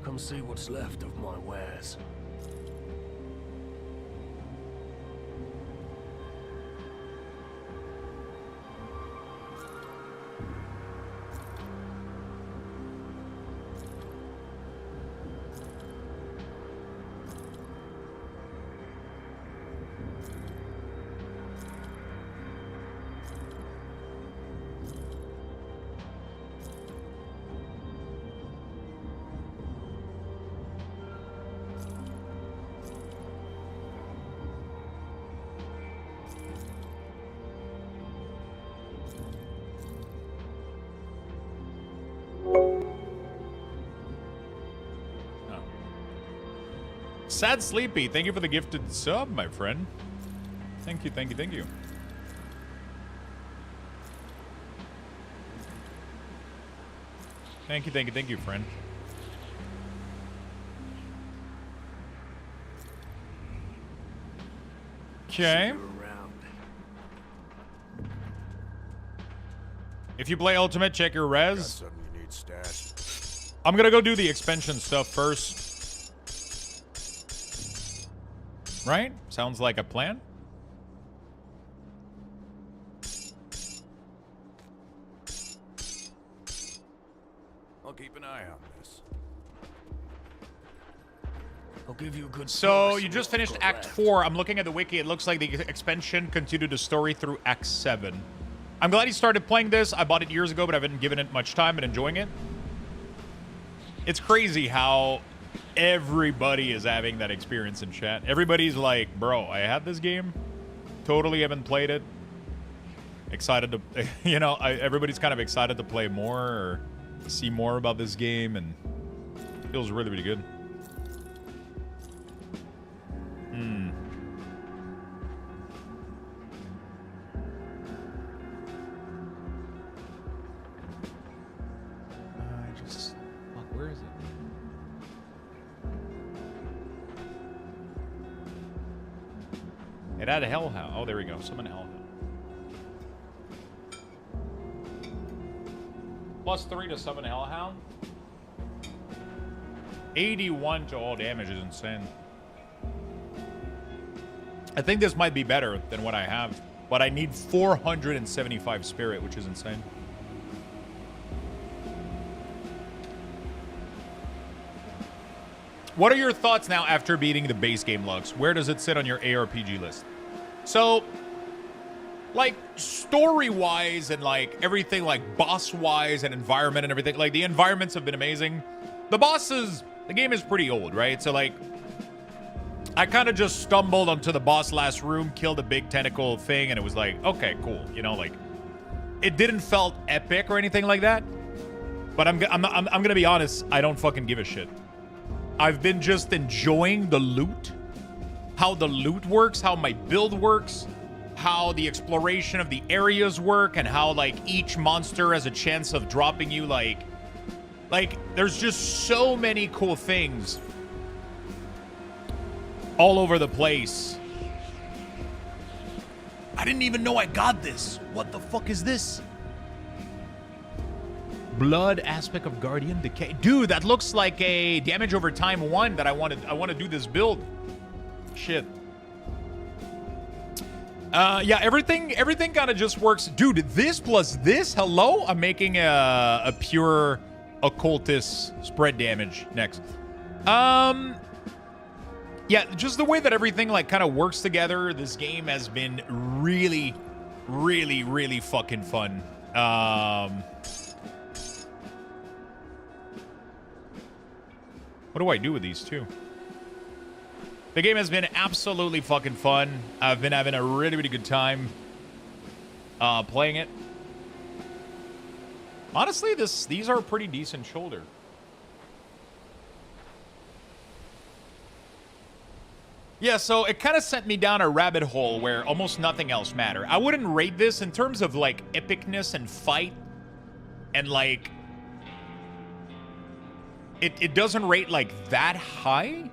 Come see what's left of my wares. Sad Sleepy, thank you for the gifted sub, my friend. Thank you, thank you, thank you. Thank you, thank you, thank you, friend. Okay. If you play Ultimate, check your res. I'm gonna go do the expansion stuff first. Right? Sounds like a plan. I'll keep an eye on this. I'll give you a good. So you just finished Act 4. I'm looking at the wiki. It looks like the expansion continued the story through Act 7. I'm glad you started playing this. I bought it years ago, but I haven't given it much time and enjoying it. It's crazy how everybody is having that experience in chat. Everybody's like, bro, I had this game. Totally haven't played it. Excited to, you know, everybody's kind of excited to play more or see more about this game, and it feels really, really good. Where is it? It had a Hellhound. Oh, there we go. Summon Hellhound. +3 to summon Hellhound. 81 to all damage is insane. I think this might be better than what I have, but I need 475 spirit, which is insane. What are your thoughts now after beating the base game, Lux? Where does it sit on your ARPG list? So, like, story-wise and, like, everything, like, boss-wise and environment and everything, like, the environments have been amazing. The bosses, the game is pretty old, right? So, like, I kind of just stumbled onto the boss last room, killed a big tentacle thing, and it was like, okay, cool. You know, like, it didn't felt epic or anything like that. But I'm gonna be honest, I don't fucking give a shit. I've been just enjoying the loot, how the loot works, how my build works, how the exploration of the areas work, and how, like, each monster has a chance of dropping you, like there's just so many cool things all over the place. I didn't even know I got this. What the fuck is this? Blood aspect of Guardian Decay. Dude, that looks like a damage over time 1 that I want to do this build. Shit. Yeah, everything kind of just works. Dude, this plus this, hello? I'm making a pure occultist spread damage next. Yeah, just the way that everything, like, kind of works together, this game has been really, really, really fucking fun. What do I do with these two? The game has been absolutely fucking fun. I've been having a really, really good time playing it. Honestly, these are a pretty decent shoulder. Yeah, so it kind of sent me down a rabbit hole where almost nothing else mattered. I wouldn't rate this in terms of, like, epicness and fight and, like, it doesn't rate, like, that high.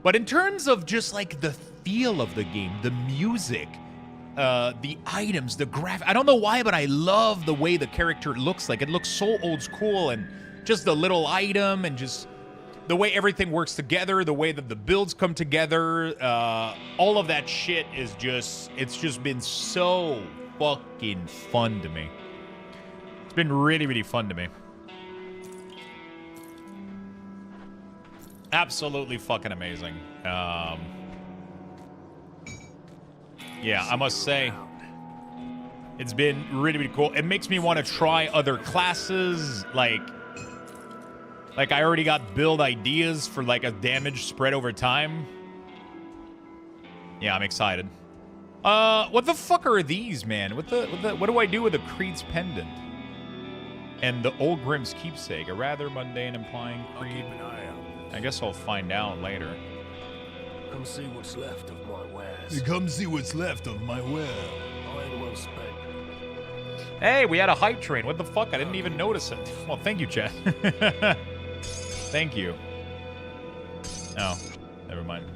But in terms of just, like, the feel of the game, the music, the items, the graphic, I don't know why, but I love the way the character looks like. It looks so old school, and just the little item and just the way everything works together, the way that the builds come together, all of that shit is just, it's just been so fucking fun to me. It's been really, really fun to me. Absolutely fucking amazing. Yeah, I must say, it's been really, really cool. It makes me want to try other classes, like I already got build ideas for, like, a damage spread over time. Yeah, I'm excited. What the fuck are these, man? What do I do with the Creed's pendant? And the Old Grimm's keepsake, a rather mundane implying Creed. I guess I'll find out later. Come see what's left of my wares. Come see what's left of my wares. I ain't well spent. Hey, we had a hype train. What the fuck? I didn't even notice it. Well, thank you, Chad. Thank you. Oh, never mind.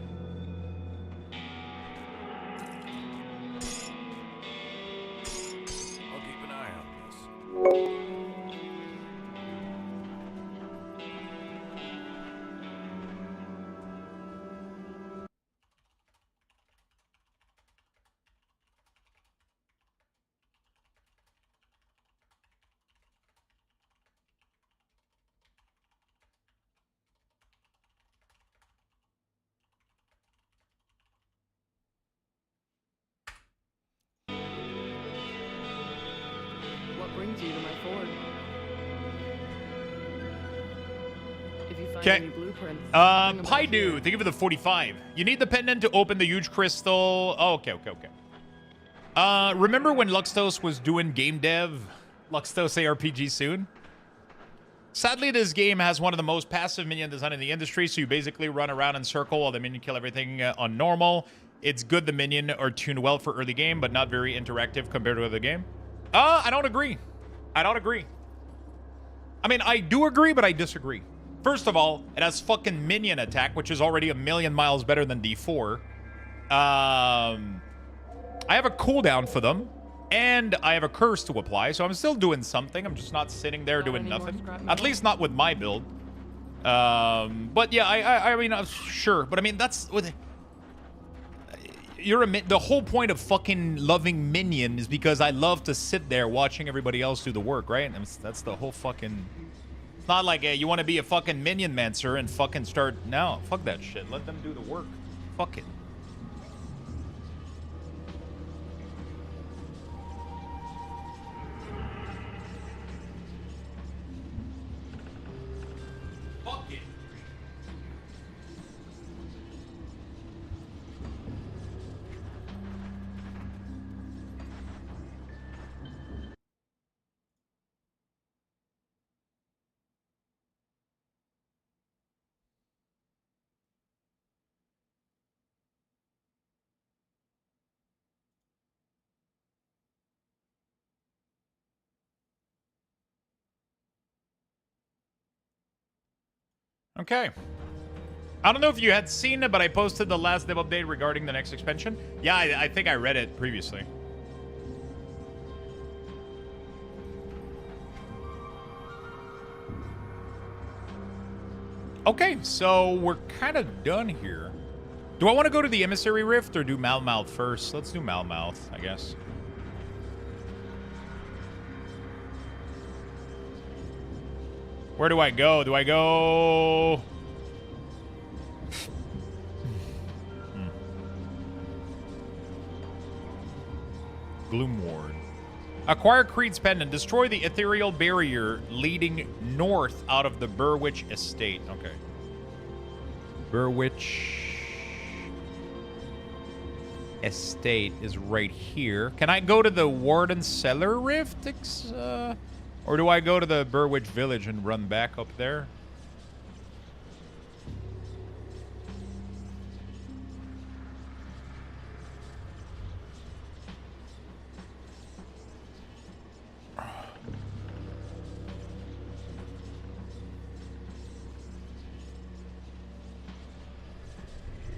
If you find Okay. any blueprints, bring 'em back Paidu, here. thank you for the 45. You need the pendant to open the huge crystal. Oh, okay. Remember when Luxthos was doing game dev? Luxthos ARPG soon? Sadly, this game has one of the most passive minion design in the industry, so you basically run around in circle while the minion kill everything on normal. It's good the minion are tuned well for early game, but not very interactive compared to other game. I don't agree. I mean, I do agree, but I disagree. First of all, it has fucking minion attack, which is already a million miles better than D4. I have a cooldown for them, and I have a curse to apply, so I'm still doing something. I'm just not sitting there doing nothing. At least not with my build. But yeah, I mean, sure. But I mean, that's with... the whole point of fucking loving minion is because I love to sit there watching everybody else do the work, right? That's the whole fucking... It's not like you want to be a fucking minion mancer and fucking start... No, fuck that shit. Let them do the work. Fuck it. Fuck it. Okay. I don't know if you had seen it, but I posted the last dev update regarding the next expansion. Yeah, I think I read it previously. Okay, so we're kind of done here. Do I want to go to the Emissary Rift or do Malmouth first? Let's do Malmouth, I guess. Where do I go? Do I go... Gloomward. Acquire Creed's Pendant. Destroy the ethereal barrier leading north out of the Burwitch Estate. Okay. Burwitch Estate is right here. Can I go to the Warden Cellar Rift? Or do I go to the Burwitch Village and run back up there?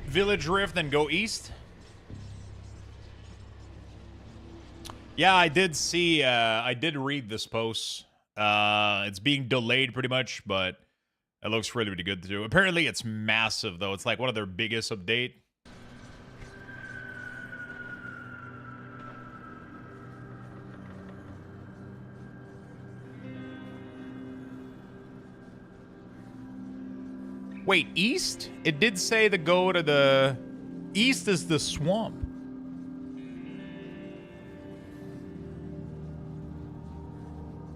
Village Rift, then go east? Yeah, I did see, I did read this post. It's being delayed pretty much, but it looks really, really good too. Apparently it's massive though. It's like one of their biggest update. Wait, east? It did say to go to the... East is the swamp.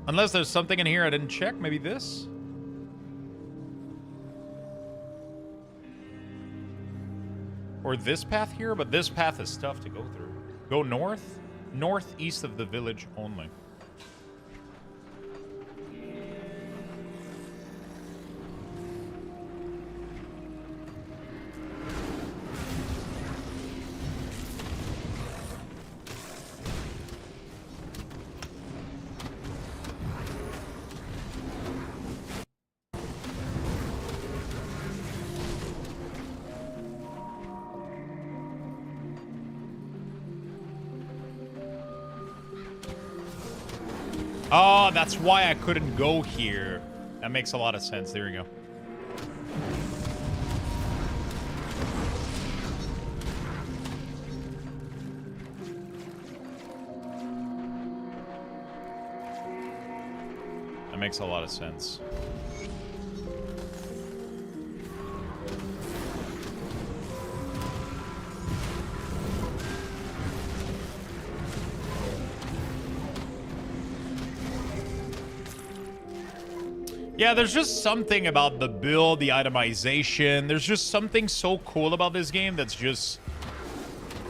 Unless there's something in here I didn't check. Maybe this? Or this path here? But this path is tough to go through. Go north? Northeast of the village only. Oh, that's why I couldn't go here. That makes a lot of sense. There we go. That makes a lot of sense. Yeah, there's just something about the build, the itemization. There's just something so cool about this game that's just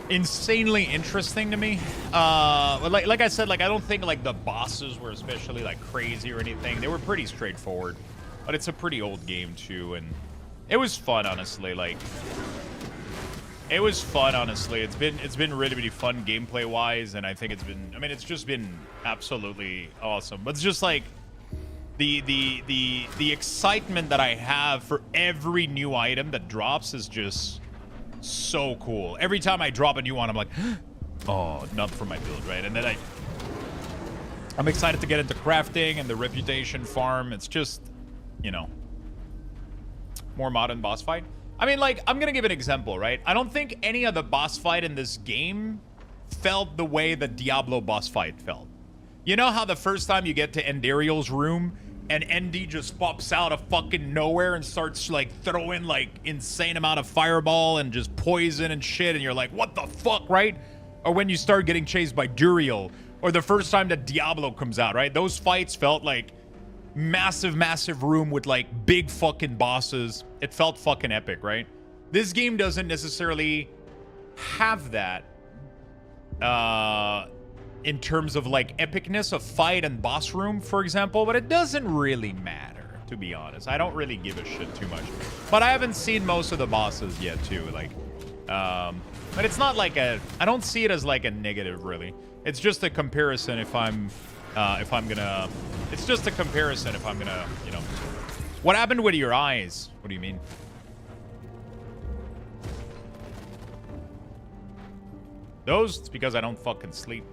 insanely interesting to me. Like I said, like I don't think like the bosses were especially like crazy or anything. They were pretty straightforward, but it's a pretty old game too, and it was fun, honestly. Like it was fun, honestly. It's been really fun gameplay wise, and I think it's just been absolutely awesome. But it's just like the excitement that I have for every new item that drops is just so cool. Every time I drop a new one, I'm like, oh, not for my build, right? And then I'm excited to get into crafting and the reputation farm. It's just, you know, more modern boss fight. I mean, like, I'm gonna give an example, right? I don't think any of the boss fight in this game felt the way the Diablo boss fight felt. You know how the first time you get to Endariel's room and ND just pops out of fucking nowhere and starts like throwing like insane amount of fireball and just poison and shit, and you're like, what the fuck, right? Or when you start getting chased by Duriel, or the first time that Diablo comes out, right? Those fights felt like massive room with like big fucking bosses. It felt fucking epic, right? This game doesn't necessarily have that in terms of like epicness of fight and boss room, for example, but it doesn't really matter, to be honest. I don't really give a shit too much, but I haven't seen most of the bosses yet too, like but it's not like I don't see it as like a negative, really. It's just a comparison if I'm gonna, it's just a comparison if I'm gonna, you know. What happened with your eyes? What do you mean? Those? It's because I don't fucking sleep.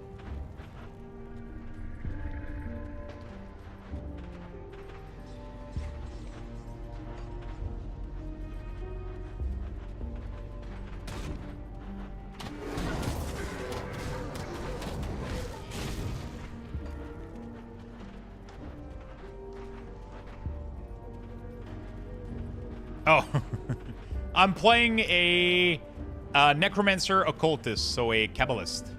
Oh, I'm playing a necromancer occultist, so a kabbalist.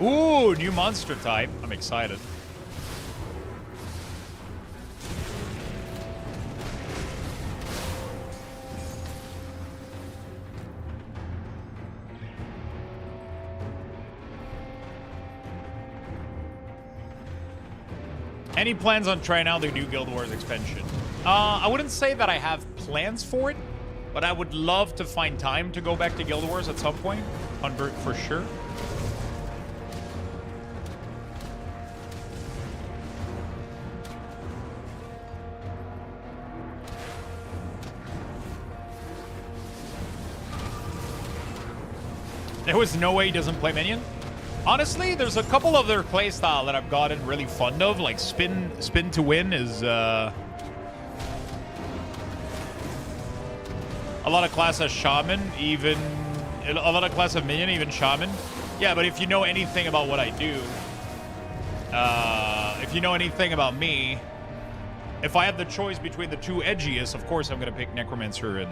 Ooh, new monster type. I'm excited. Any plans on trying out the new Guild Wars expansion? I wouldn't say that I have plans for it, but I would love to find time to go back to Guild Wars at some point. 100 for sure. There was no way he doesn't play minion. Honestly, there's a couple of their playstyle that I've gotten really fond of, like spin to win is a lot of class as shaman, even a lot of class of minion, even shaman. Yeah, but if you know anything about what I do, if you know anything about me, if I have the choice between the two edgiest, of course I'm gonna pick necromancer and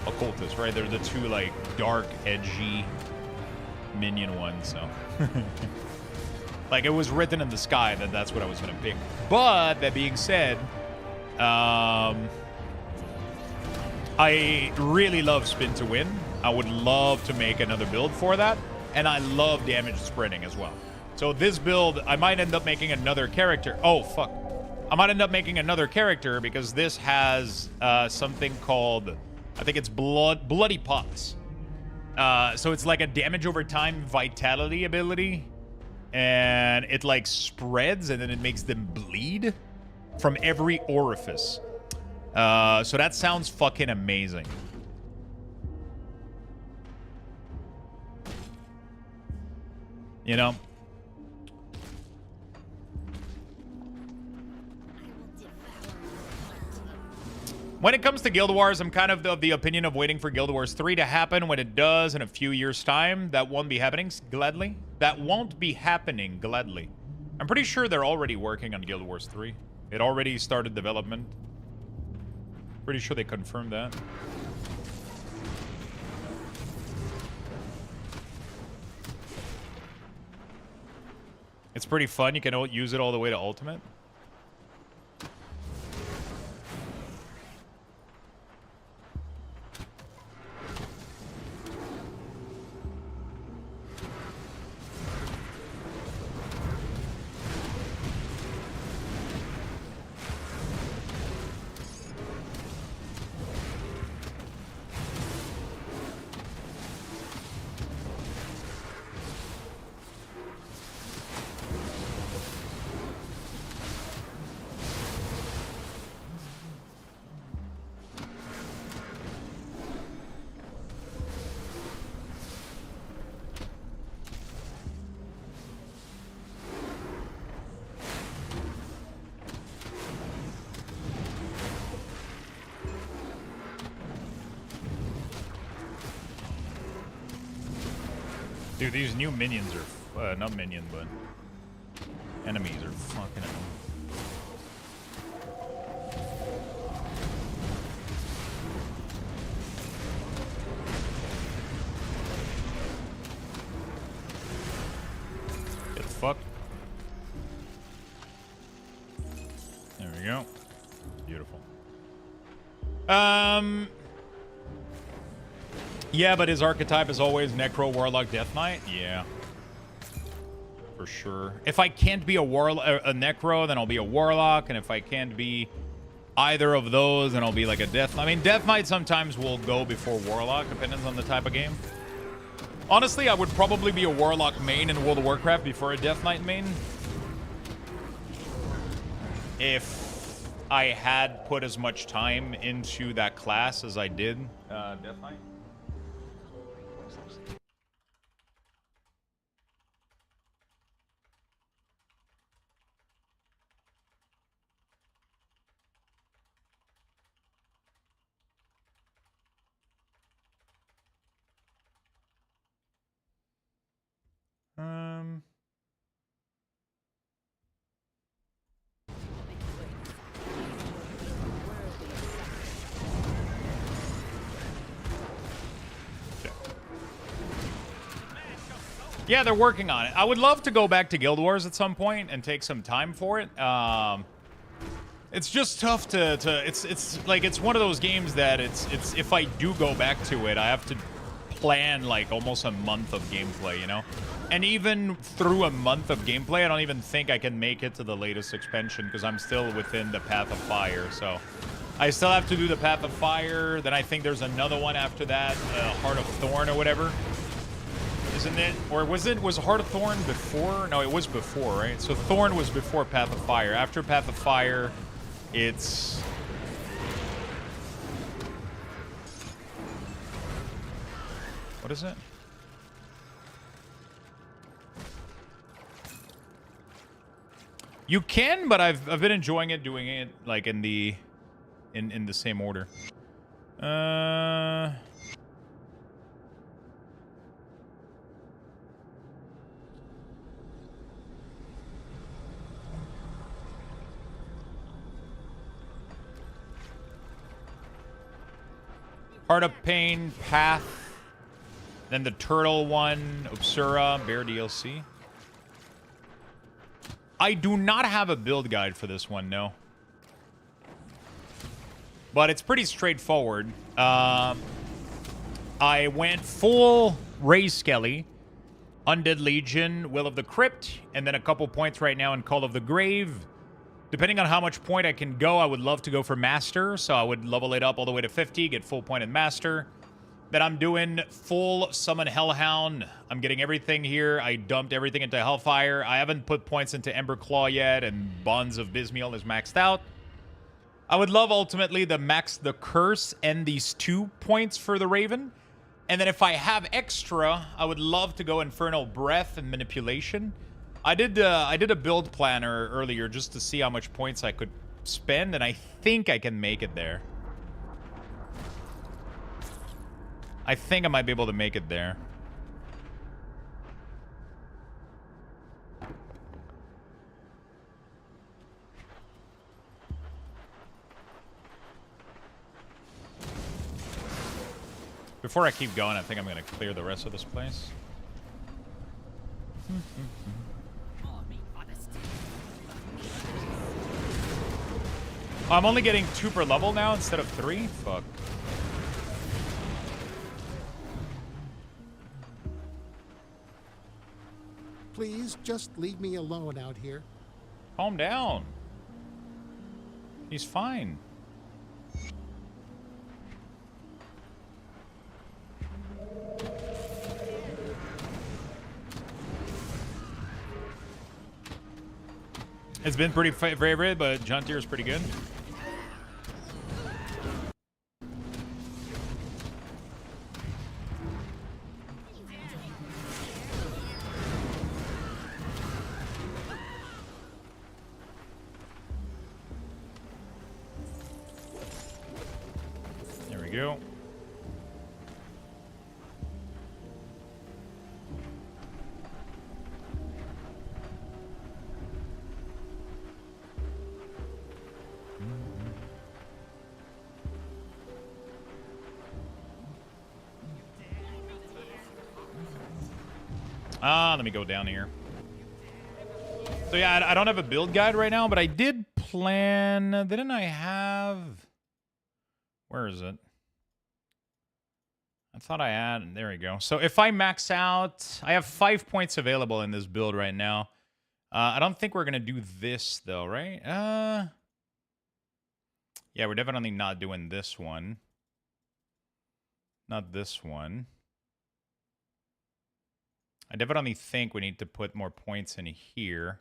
occultist, right? They're the two like dark, edgy minion ones, so like it was written in the sky that that's what I was gonna pick. But that being said, I really love spin to win. I would love to make another build for that, and I love damage spreading as well. So this build, I might end up making another character. Oh fuck, I might end up making another character because this has something called, I think it's bloody pots. So it's like a damage over time vitality ability, and it like spreads and then it makes them bleed from every orifice. So that sounds fucking amazing. You know? When it comes to Guild Wars, I'm kind of the opinion of waiting for Guild Wars 3 to happen. When it does in a few years' time, that won't be happening gladly. That won't be happening gladly. I'm pretty sure they're already working on Guild Wars 3. It already started development. Pretty sure they confirmed that. It's pretty fun. You can use it all the way to Ultimate. Dude, these new minions are, not minion, but enemies are fucking annoying. Get fucked. There we go. Beautiful. Yeah, but his archetype is always Necro, Warlock, Death Knight. Yeah, for sure. If I can't be a Necro, then I'll be a Warlock, and if I can't be either of those, then I'll be like a Death Knight. I mean, Death Knight sometimes will go before Warlock, depending on the type of game. Honestly, I would probably be a Warlock main in World of Warcraft before a Death Knight main. If I had put as much time into that class as I did Death Knight. Yeah, they're working on it. I would love to go back to Guild Wars at some point and take some time for it. It's just tough to it's like it's one of those games that it's if I do go back to it, I have to plan like almost a month of gameplay, you know? And even through a month of gameplay, I don't even think I can make it to the latest expansion because I'm still within the Path of Fire. So I still have to do the Path of Fire. Then I think there's another one after that, Heart of Thorn or whatever. Isn't it? Or was Heart of Thorn before? No, it was before, right? So Thorn was before Path of Fire. After Path of Fire, it's... What is it? You can, but I've been enjoying it, doing it like in the same order. Heart of Pain, Path, then the Turtle one, Obsura, Bear DLC. I do not have a build guide for this one, no. But it's pretty straightforward. I went full Ray Skelly, Undead Legion, Will of the Crypt, and then a couple points right now in Call of the Grave. Depending on how much point I can go, I would love to go for Master, so I would level it up all the way to 50, get full point in Master. Then I'm doing full Summon Hellhound. I'm getting everything here. I dumped everything into Hellfire. I haven't put points into Ember Claw yet, and Bonds of Bismiel is maxed out. I would love, ultimately, to max the Curse and these 2 points for the Raven. And then if I have extra, I would love to go Infernal Breath and Manipulation. I did a build planner earlier just to see how much points I could spend, and I think I can make it there. I think I might be able to make it there. Before I keep going, I think I'm going to clear the rest of this place. Oh, I'm only getting 2 per level now instead of 3? Fuck. Please, just leave me alone out here. Calm down. He's fine. It's been pretty favorite, but John Tier is pretty good. There we go. Let me go down here. So yeah, I don't have a build guide right now, but I did plan... Didn't I have... Where is it? I thought I had... There we go. So if I max out... I have 5 points available in this build right now. I don't think we're going to do this, though, right? Yeah, we're definitely not doing this one. Not this one. I definitely think we need to put more points in here.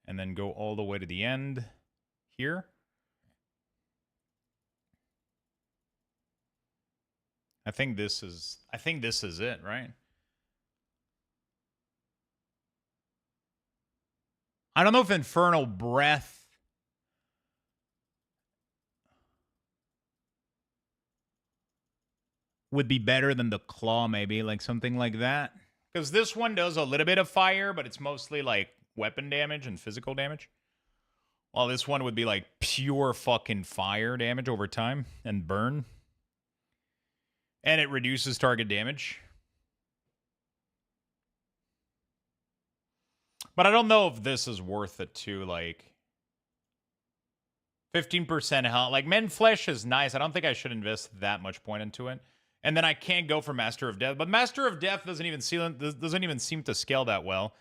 And then go all the way to the end here. I think this is it, right? I don't know if Infernal Breath would be better than the Claw, maybe, like something like that. Because this one does a little bit of fire, but it's mostly like weapon damage and physical damage. While this one would be like pure fucking fire damage over time and burn. And it reduces target damage. But I don't know if this is worth it too, like 15% health. Like Men Flesh is nice. I don't think I should invest that much point into it. And then I can't go for Master of Death. But Master of Death doesn't even seem to scale that well.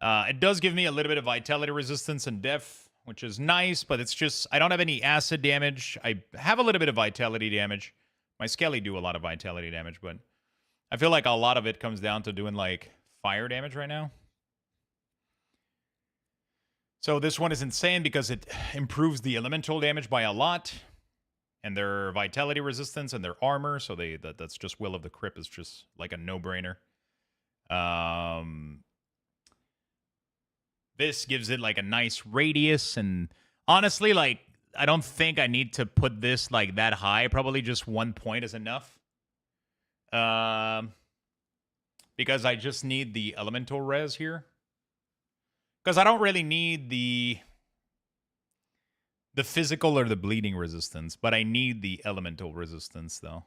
It does give me a little bit of vitality resistance and def, which is nice, but it's just, I don't have any acid damage. I have a little bit of vitality damage. My Skelly do a lot of vitality damage, but I feel like a lot of it comes down to doing like fire damage right now. So this one is insane because it improves the elemental damage by a lot. And their vitality resistance and their armor, so that's just Will of the Crypt is just like a no-brainer. This gives it like a nice radius, and honestly, like I don't think I need to put this like that high. Probably just 1 point is enough. Because I just need the elemental res here. Because I don't really need the physical or the bleeding resistance, but I need the elemental resistance, though.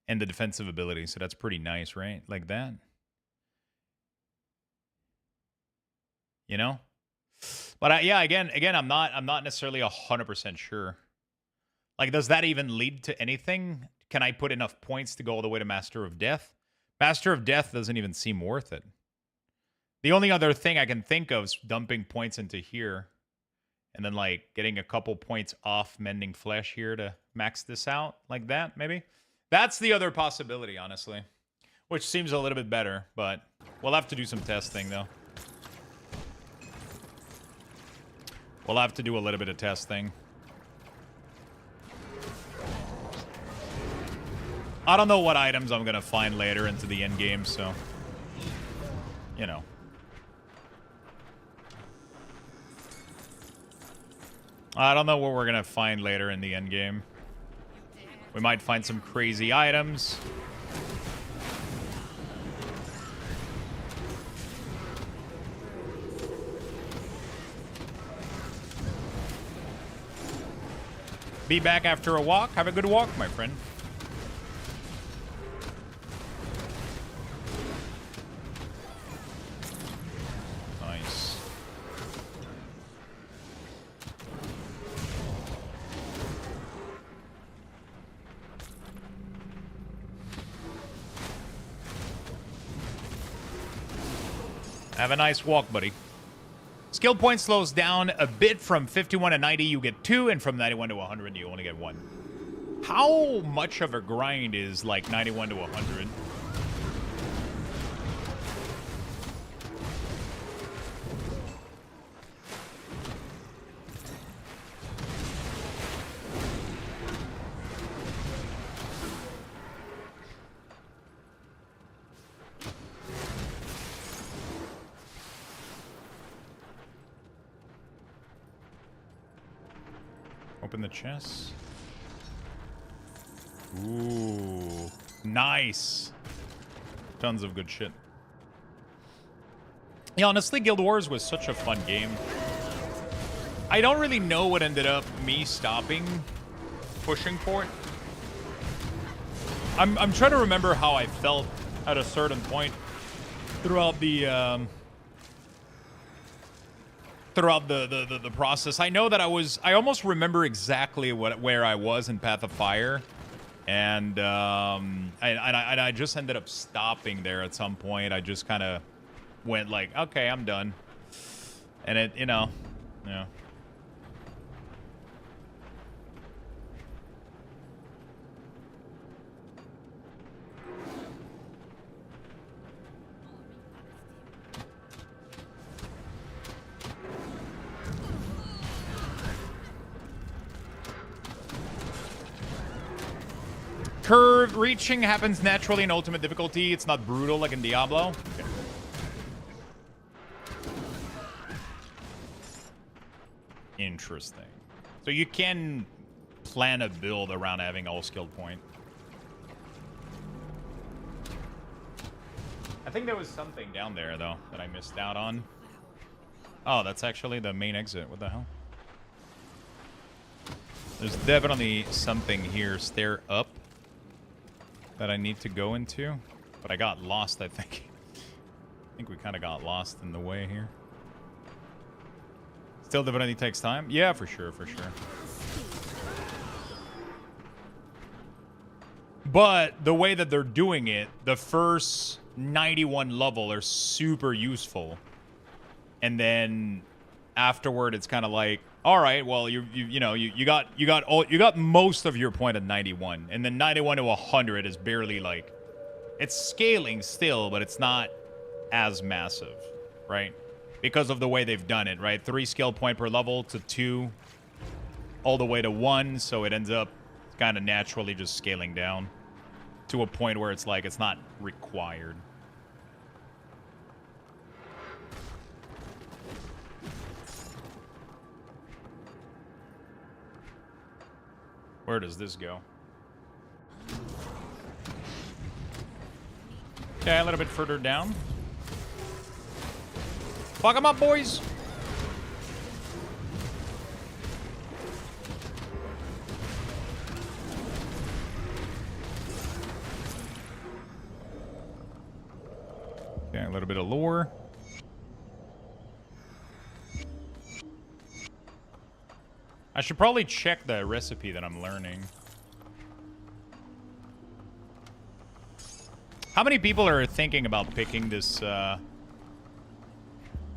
And the defensive ability, so that's pretty nice, right? Like that. You know? But yeah, again, I'm not necessarily 100% sure. Like, does that even lead to anything? Can I put enough points to go all the way to Master of Death? Master of Death doesn't even seem worth it. The only other thing I can think of is dumping points into here. And then, like, getting a couple points off Mending Flesh here to max this out. Like that, maybe? That's the other possibility, honestly. Which seems a little bit better, but we'll have to do some testing, though. We'll have to do a little bit of testing. I don't know what items I'm going to find later into the end game, so... You know. I don't know what we're going to find later in the end game. We might find some crazy items. Be back after a walk. Have a good walk, my friend. Nice. Have a nice walk, buddy. Skill point slows down a bit. From 51 to 90, you get 2, and from 91 to 100, you only get 1. How much of a grind is like 91 to 100? Open the chest. Ooh, nice. Tons of good shit. Yeah, honestly, Guild Wars was such a fun game. I don't really know what ended up me stopping pushing for it. I'm trying to remember how I felt at a certain point throughout the process. I know that I almost remember exactly where I was in Path of Fire, and I just ended up stopping there at some point. I just kind of went like, okay, I'm done, and it, you know, yeah. Curve reaching happens naturally in ultimate difficulty. It's not brutal like in Diablo. Okay. Interesting. So you can plan a build around having all skill point. I think there was something down there though that I missed out on. Oh, that's actually the main exit. What the hell? There's definitely something here. Stair up that I need to go into, but I got lost, I think. I think we kind of got lost in the way here. Still definitely takes time. Yeah, for sure, for sure. But the way that they're doing it, the first 91 level are super useful. And then afterward, it's kind of like, all right, well, you got most of your point at 91, and then 91 to 100 is barely like, it's scaling still, but it's not as massive, right? Because of the way they've done it, right? 3 skill point per level to 2, all the way to 1, so it ends up kind of naturally just scaling down to a point where it's like it's not required. Where does this go? Okay, a little bit further down. Fuck them up, boys! Okay, a little bit of lore. I should probably check the recipe that I'm learning. How many people are thinking about picking this,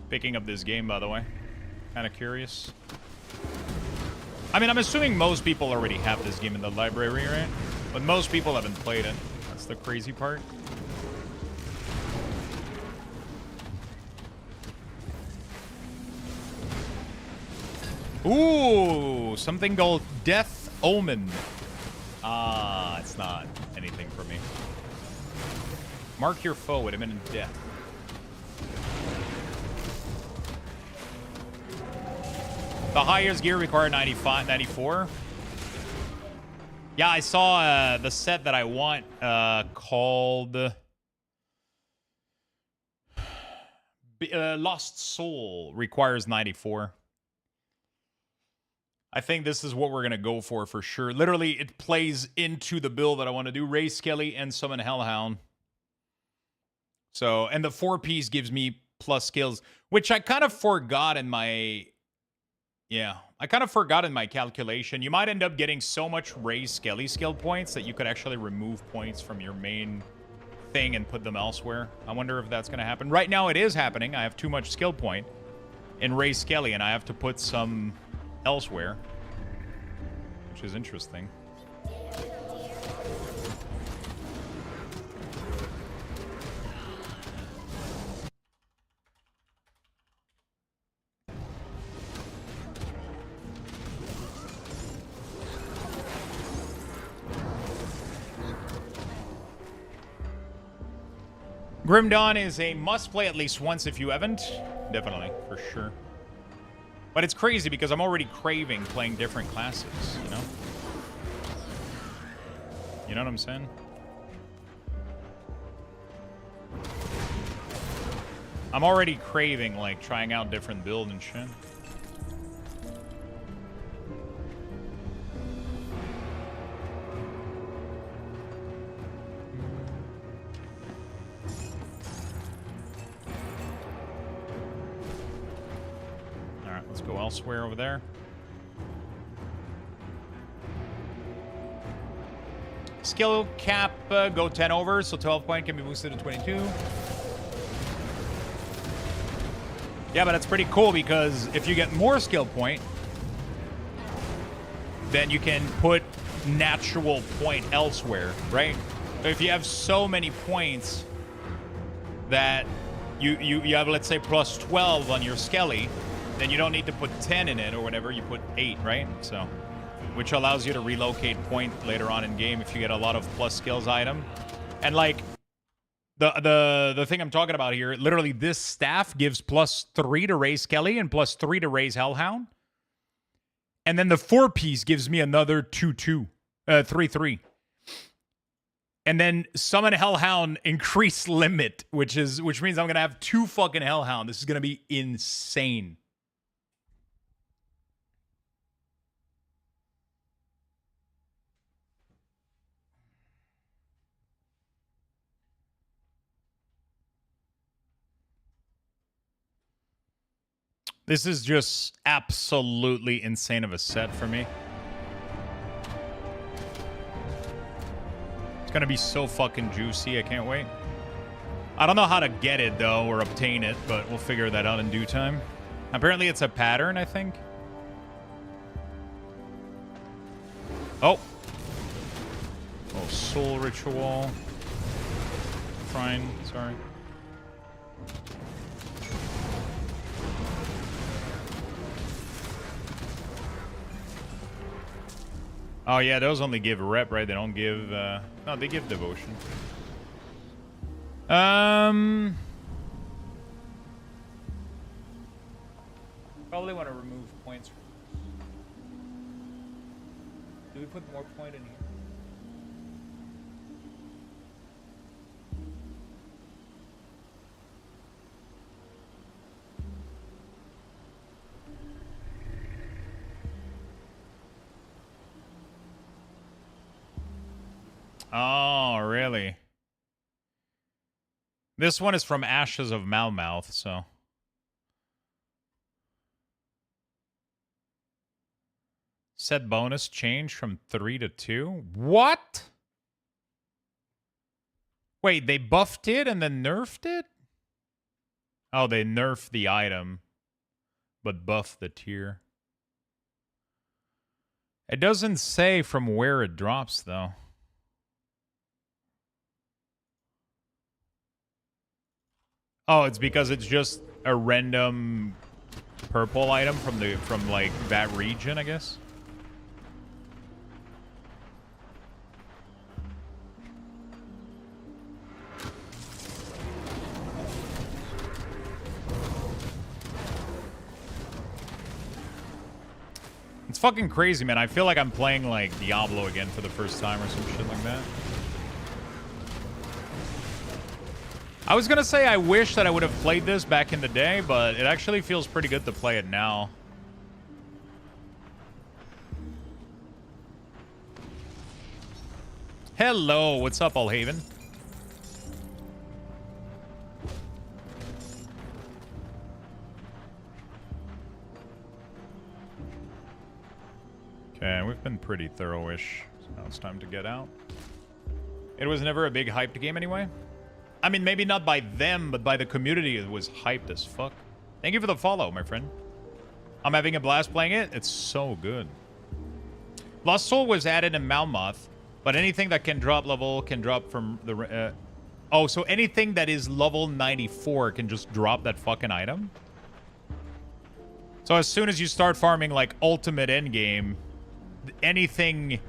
picking up this game, by the way? Kind of curious. I mean, I'm assuming most people already have this game in the library, right? But most people haven't played it. That's the crazy part. Ooh, something called Death Omen. Ah, it's not anything for me. Mark your foe with imminent death. The highest gear require 94. Yeah, I saw the set that I want called Lost Soul requires 94. I think this is what we're going to go for sure. Literally, it plays into the build that I want to do. Ray Skelly and Summon Hellhound. So, and the 4-piece gives me plus skills, which I kind of forgot in my... Yeah, I kind of forgot in my calculation. You might end up getting so much Ray Skelly skill points that you could actually remove points from your main thing and put them elsewhere. I wonder if that's going to happen. Right now, it is happening. I have too much skill point in Ray Skelly, and I have to put some elsewhere, which is interesting. Grim Dawn is a must-play at least once if you haven't. Definitely, for sure. But it's crazy because I'm already craving playing different classes, you know? You know what I'm saying? I'm already craving, like, trying out different builds and shit. Let's go elsewhere over there. Skill cap, go 10 over, so 12 point can be boosted to 22. Yeah, but that's pretty cool because if you get more skill point, then you can put natural point elsewhere, right? So if you have so many points that you have, let's say, plus 12 on your Skelly, then you don't need to put 10 in it or whatever. You put 8, right? So, which allows you to relocate point later on in game if you get a lot of plus skills item. And like the thing I'm talking about here, literally this staff gives plus 3 to raise Kelly and plus 3 to raise Hellhound. And then the 4-piece gives me another 3-3. And then summon Hellhound increase limit, which means I'm gonna have 2 fucking Hellhound. This is gonna be insane. This is just absolutely insane of a set for me. It's gonna be so fucking juicy. I can't wait. I don't know how to get it, though, or obtain it, but we'll figure that out in due time. Apparently, it's a pattern, I think. Oh. Oh, Soul Ritual. Shrine, sorry. Oh, yeah, those only give rep, right? They don't give... no, they give devotion. Probably want to remove points. Do we put more point in here? Oh, really? This one is from Ashes of Malmouth, so... Set bonus change from 3 to 2? What? Wait, they buffed it and then nerfed it? Oh, they nerfed the item, but buffed the tier. It doesn't say from where it drops, though. Oh, it's because it's just a random purple item from like that region, I guess. It's fucking crazy, man. I feel like I'm playing, like, Diablo again for the first time or some shit like that. I was gonna say I wish that I would have played this back in the day, but it actually feels pretty good to play it now. Hello, what's up, Allhaven? Okay, we've been pretty thorough-ish, so now it's time to get out. It was never a big hyped game anyway. I mean, maybe not by them, but by the community, it was hyped as fuck. Thank you for the follow, my friend. I'm having a blast playing it. It's so good. Lost Soul was added in Malmoth, but anything that can drop level can drop from the... oh, so anything that is level 94 can just drop that fucking item? So as soon as you start farming, like, ultimate endgame, anything...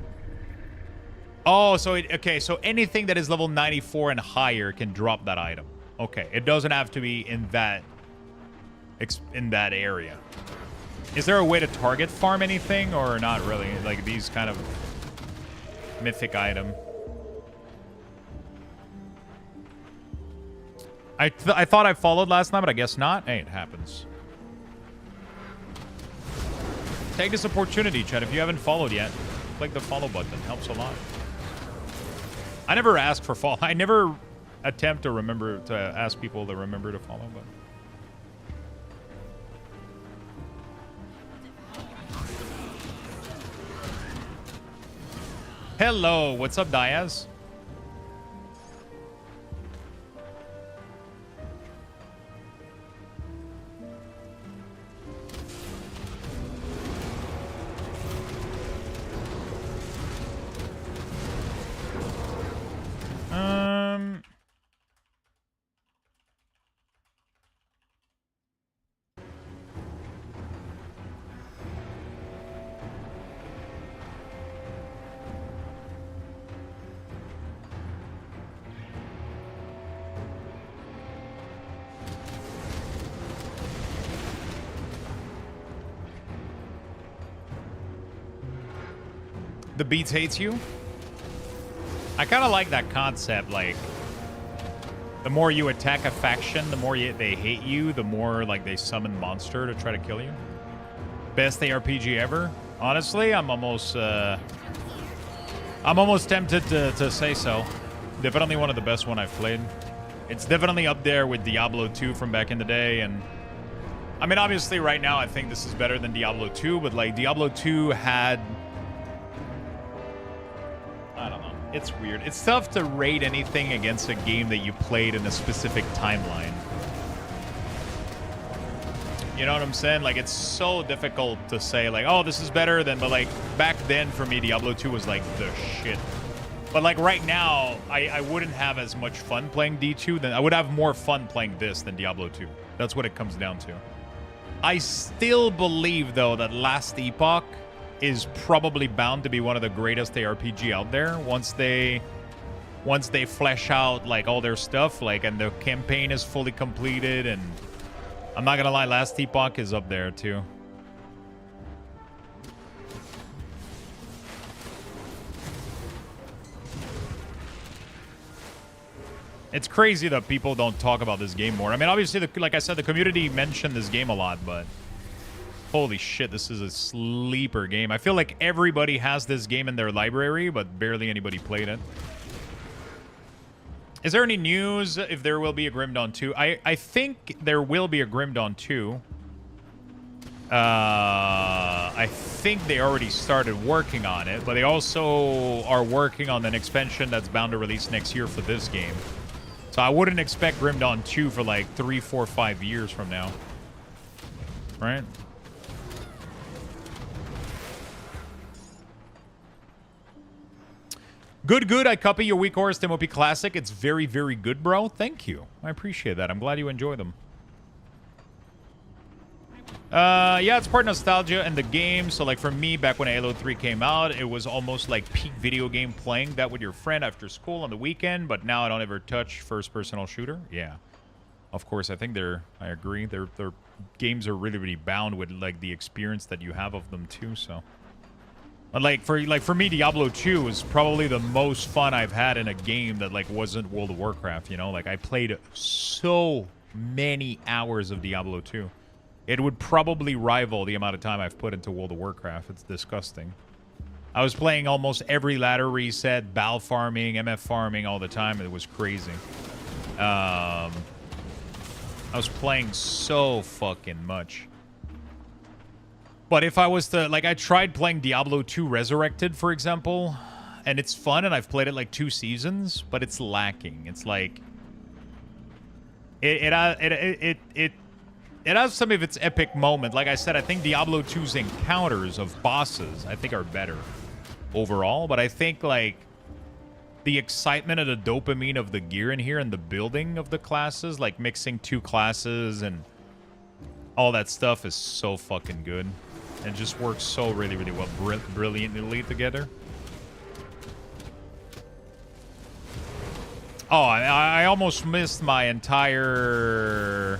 Oh, so okay, so anything that is level 94 and higher can drop that item. Okay, it doesn't have to be in that area. Is there a way to target farm anything or not really? Like these kind of mythic item. I thought I followed last night, but I guess not. Hey, it happens. Take this opportunity, chat. If you haven't followed yet, click the follow button. It helps a lot. I never ask for follow. I never attempt to remember to ask people to remember to follow, but... Hello, what's up, Diaz? The Beats hates you? I kind of like that concept, like, the more you attack a faction, the more they hate you, the more, like, they summon monster to try to kill you. Best ARPG ever? Honestly, I'm almost tempted to say so. Definitely one of the best one I've played. It's definitely up there with Diablo 2 from back in the day, and... I mean, obviously, right now, I think this is better than Diablo 2, but, like, Diablo 2 had... I don't know. It's weird. It's tough to rate anything against a game that you played in a specific timeline. You know what I'm saying? Like, it's so difficult to say, like, oh, this is better than... But, like, back then, for me, Diablo 2 was, like, the shit. But, like, right now, I wouldn't have as much fun playing D2 than... I would have more fun playing this than Diablo 2. That's what it comes down to. I still believe, though, that Last Epoch is probably bound to be one of the greatest ARPG out there once they flesh out, like, all their stuff, like, and the campaign is fully completed. And I'm not gonna lie, Last Epoch is up there too. It's crazy that people don't talk about this game more. I mean, obviously, like I said, the community mentioned this game a lot, but holy shit, this is a sleeper game. I feel like everybody has this game in their library, but barely anybody played it. Is there any news if there will be a Grim Dawn 2? I think there will be a Grim Dawn 2. I think they already started working on it, but they also are working on an expansion that's bound to release next year for this game. So I wouldn't expect Grim Dawn 2 for like 3, 4, 5 years from now. Right? Good. I copy your Weak Horse MOP Classic. It's very, very good, bro. Thank you. I appreciate that. I'm glad you enjoy them. Yeah, it's part nostalgia and the game. So, like, for me, back when Halo 3 came out, it was almost like peak video game playing that with your friend after school on the weekend. But now I don't ever touch first-person shooter. Yeah. Of course, I think I agree. Their games are really, really bound with, like, the experience that you have of them, too, so... Like for me, Diablo 2 was probably the most fun I've had in a game that like wasn't World of Warcraft, you know? Like I played so many hours of Diablo 2. It would probably rival the amount of time I've put into World of Warcraft. It's disgusting. I was playing almost every ladder reset, Bal farming, MF farming all the time. It was crazy. I was playing so fucking much. But if I was to, like, I tried playing Diablo 2 Resurrected, for example, and it's fun, and I've played it like 2 seasons, but it's lacking. It's like it has some of its epic moments. Like I said, I think Diablo 2's encounters of bosses, I think, are better overall. But I think like the excitement of the dopamine of the gear in here and the building of the classes, like mixing 2 classes and all that stuff, is so fucking good. It just works so really, really well, brilliantly together. Oh, I almost missed my entire...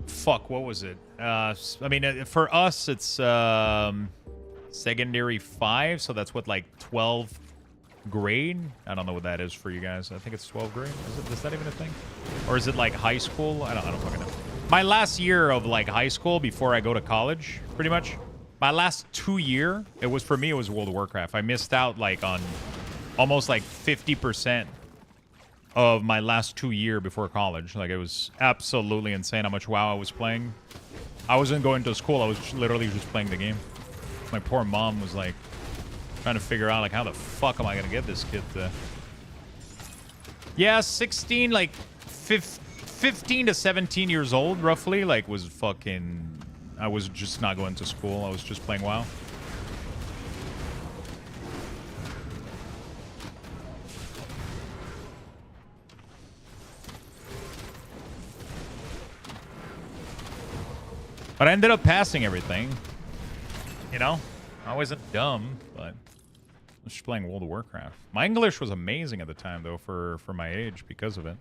fuck, what was it? I mean, for us, it's secondary 5, so that's what, like 12th grade? I don't know what that is for you guys. I think it's 12th grade. Is that even a thing? Or is it like high school? I don't fucking know. My last year of like high school before I go to college, pretty much. My last 2 year, it was World of Warcraft. I missed out like on almost like 50% of my last 2 year before college. Like it was absolutely insane how much WoW I was playing. I wasn't going to school. I was literally just playing the game. My poor mom was like trying to figure out like how the fuck am I gonna get this kid to... Yeah, 16, like 15 to 17 years old, roughly, like was fucking... I was just not going to school. I was just playing WoW. But I ended up passing everything. You know? I wasn't dumb, but I was just playing World of Warcraft. My English was amazing at the time, though, for my age because of it.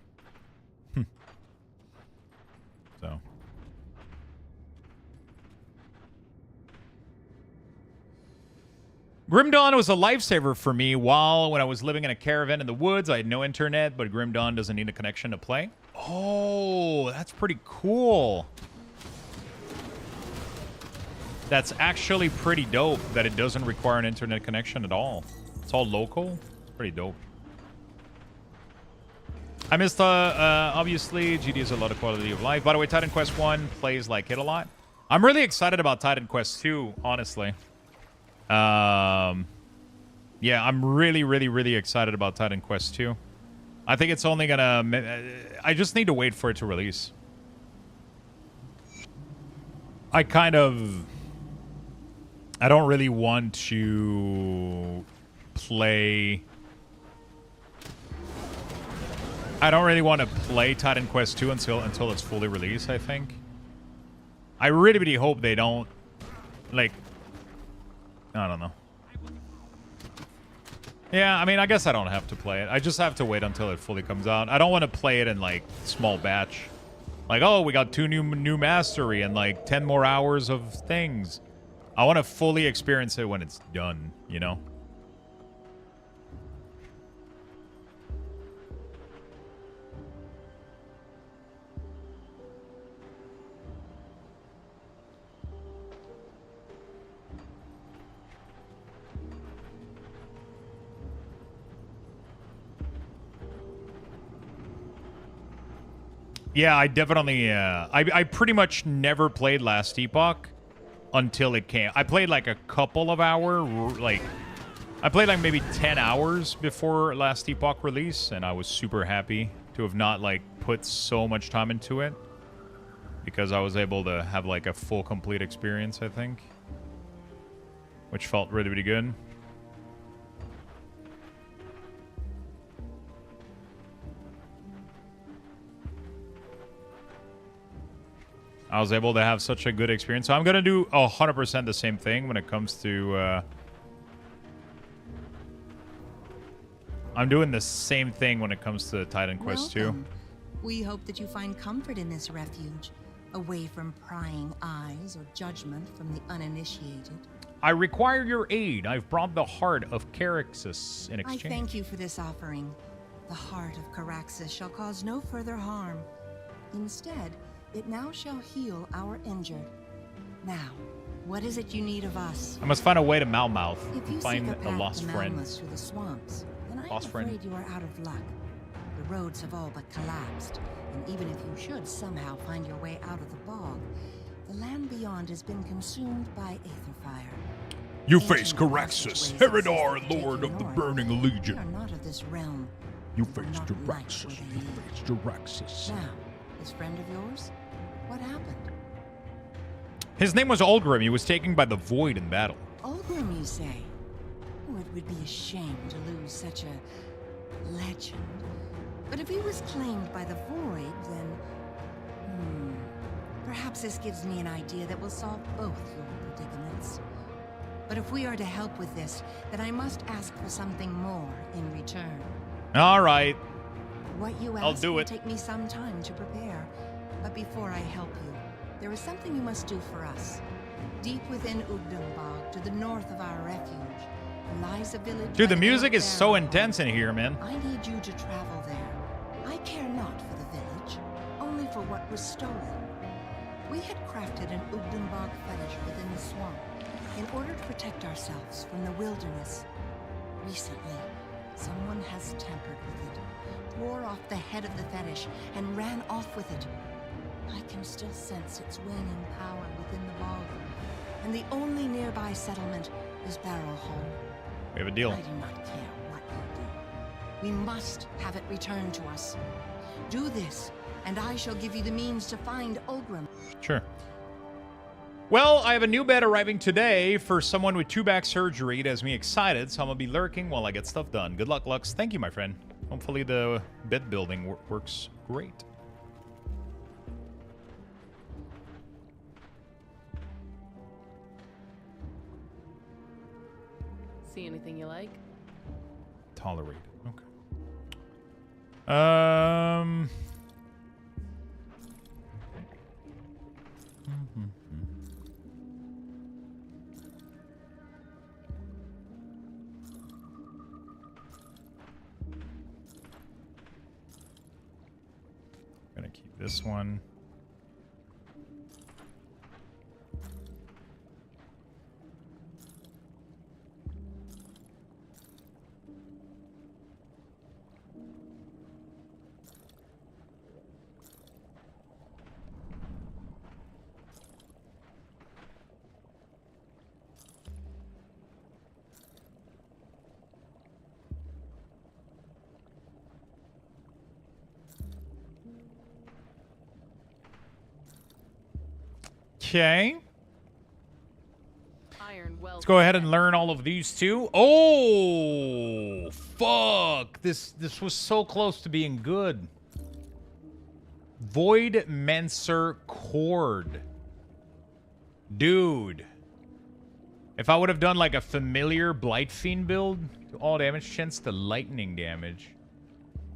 So. Grim Dawn was a lifesaver for me when I was living in a caravan in the woods. I had no internet, but Grim Dawn doesn't need a connection to play. Oh, that's pretty cool. That's actually pretty dope that it doesn't require an internet connection at all. It's all local. It's pretty dope. I missed, obviously, GD has a lot of quality of life. By the way, Titan Quest 1 plays like it a lot. I'm really excited about Titan Quest 2, honestly. Yeah, I'm really, really, really excited about Titan Quest 2. I think it's only gonna... I just need to wait for it to release. I don't really want to play... I don't really want to play Titan Quest 2 until it's fully released, I think. I really, really hope they don't... Like... I don't know. Yeah, I mean, I guess I don't have to play it. I just have to wait until it fully comes out. I don't want to play it in, like, small batch. Like, oh, we got 2 new mastery and, like, 10 more hours of things. I want to fully experience it when it's done, you know? Yeah, I definitely... I pretty much never played Last Epoch until it came. I played like a couple of hours, like... I played like maybe 10 hours before Last Epoch release, and I was super happy to have not like put so much time into it. Because I was able to have like a full, complete experience, I think. Which felt really, really good. I was able to have such a good experience. So I'm going to do 100% the same thing when it comes to... I'm doing the same thing when it comes to Titan Quest 2. We hope that you find comfort in this refuge. away from prying eyes or judgment from the uninitiated. I require your aid. I've brought the heart of Caraxus in exchange. I thank you for this offering. The heart of Caraxus shall cause no further harm. Instead, it now shall heal our injured. Now, what is it you need of us? I must find a way to Malmouth If and you find seek a a path lost to friend. Malmouth through the swamps, then I'm Lost afraid friend. you are out of luck. The roads have all but collapsed, and even if you should somehow find your way out of the bog, the land beyond has been consumed by aether fire. You face Caraxus, Herodar, Lord of the Burning We Legion. are not of this realm. You face Caraxus. You face Caraxus. Now, this friend of yours, what happened? His name was Ulgrim. He was taken by the Void in battle. Ulgrim, you say? Oh, it would be a shame to lose such a legend. But if he was claimed by the Void, then... perhaps this gives me an idea that will solve both your predicaments. But if we are to help with this, then I must ask for something more in return. All right. What you ask I'll do will it. take me some time to prepare. But before I help you, there is something you must do for us. Deep within Ugdumbog, to the north of our refuge, lies a village... Dude, the by music name is of so Barrow. intense in here, man. I need you to travel there. I care not for the village, only for what was stolen. We had crafted an Ugdumbog fetish within the swamp in order to protect ourselves from the wilderness. Recently, someone has tampered with it, tore off the head of the fetish, and ran off with it. I can still sense its waning power within the bog, and the only nearby settlement is Barrowhole. We have a deal. I do not care what you do. We must have it returned to us. Do this, and I shall give you the means to find Ulgrim. Sure. Well, I have a new bed arriving today for someone with 2 back surgery. It has me excited, so I'm going to be lurking while I get stuff done. Good luck, Lux. Thank you, my friend. Hopefully the bed building works great. See anything you like? Tolerate. Okay. Gonna keep this one. Okay. Let's go ahead and learn all of these too. Oh, fuck. This was so close to being good. Void Menser Cord. Dude. If I would have done like a familiar Blight Fiend build, all damage chance to lightning damage.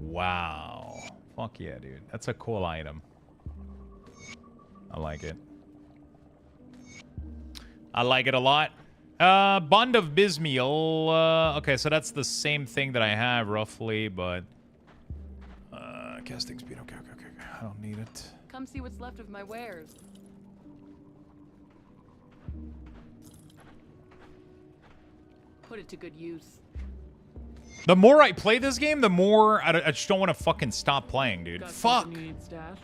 Wow. Fuck yeah, dude. That's a cool item. I like it. I like it a lot. Bond of Bismiel. Okay, so that's the same thing that I have roughly, but casting speed. Okay. I don't need it. Come see what's left of my wares. Put it to good use. The more I play this game, the more I just don't want to fucking stop playing, dude. Got Fuck. something you need stashed?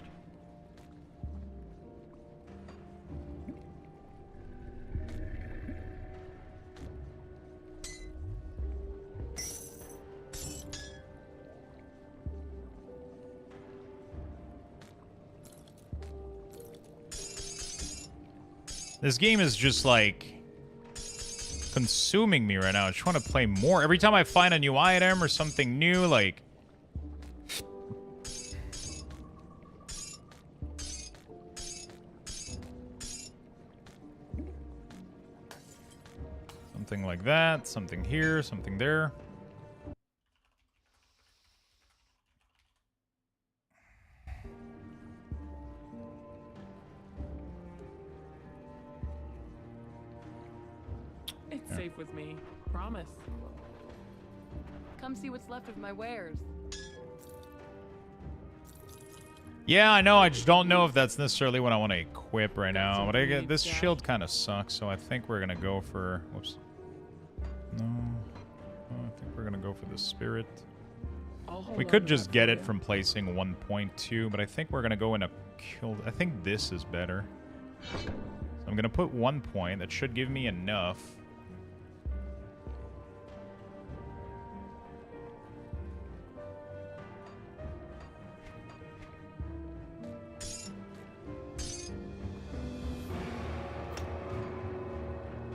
This game is just like consuming me right now. I just want to play more. Every time I find a new item or something new, like something like that, something here, something there. with me. Promise. Come see what's left of my wares. Yeah, I know. I just don't know if that's necessarily what I want to equip right now. But I get this shield kind of sucks, so I think we're gonna go for. Whoops. No, I think we're gonna go for the spirit. We could just get it from placing 1.2, but I think we're gonna go in a kill. I think this is better. So I'm gonna put 1 point. That should give me enough.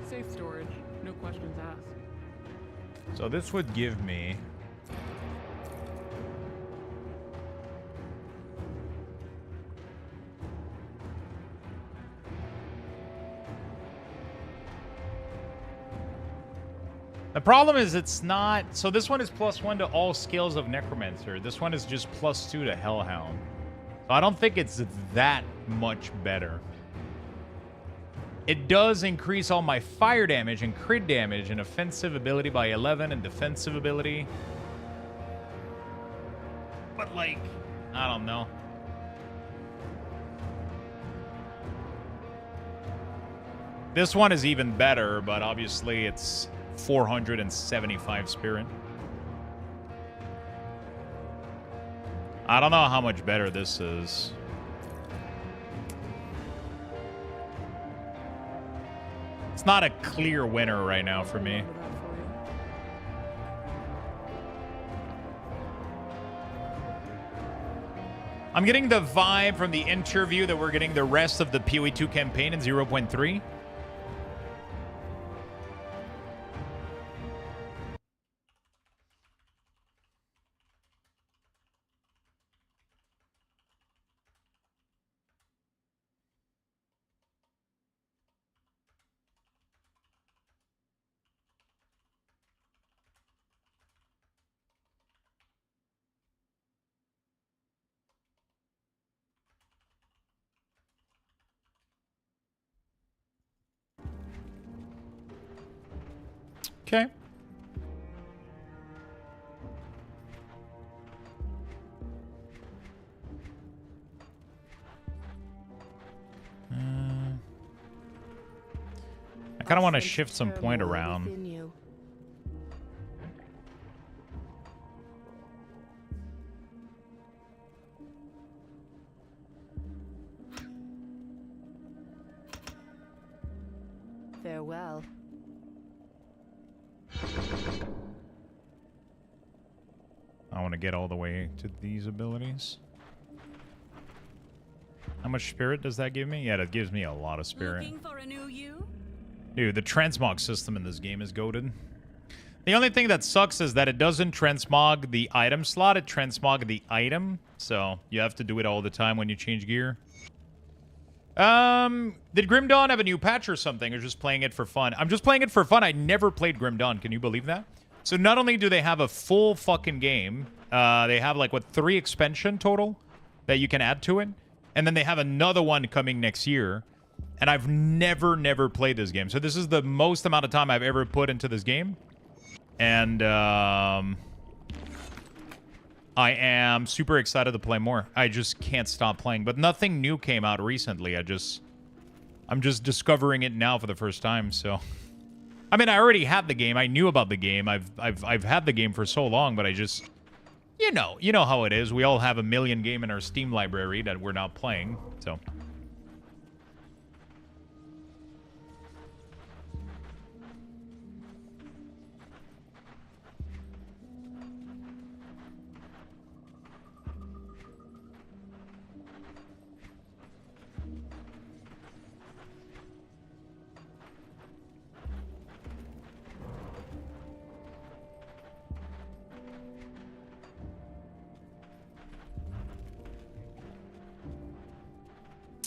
Safe storage, no questions asked. So this would give me. The problem is it's not... So this one is +1 to all skills of Necromancer. This one is just +2 to Hellhound. So I don't think it's that much better. It does increase all my fire damage and crit damage and offensive ability by 11 and defensive ability. But like, I don't know. This one is even better, but obviously it's 475 spirit. I don't know how much better this is. It's not a clear winner right now for me. I'm getting the vibe from the interview that we're getting the rest of the PoE 2 campaign in 0.3. Okay. I kind of want to shift some point around. Farewell. I want to get all the way to these abilities. How much spirit does that give me? Yeah, that gives me a lot of spirit. Looking for a new you? Dude, the transmog system in this game is goated. The only thing that sucks is that it doesn't transmog the item slot. It transmog the item. So you have to do it all the time when you change gear. Did Grim Dawn have a new patch or something, or just playing it for fun? I'm just playing it for fun. I never played Grim Dawn. Can you believe that? So not only do they have a full fucking game, they have like, what, 3 expansion total that you can add to it? And then they have another one coming next year. And I've never played this game. So this is the most amount of time I've ever put into this game. And I am super excited to play more. I just can't stop playing. But nothing new came out recently. I'm just discovering it now for the first time, so... I mean, I already had the game. I knew about the game. I've had the game for so long, but I just... You know how it is. We all have a million game in our Steam library that we're not playing, so...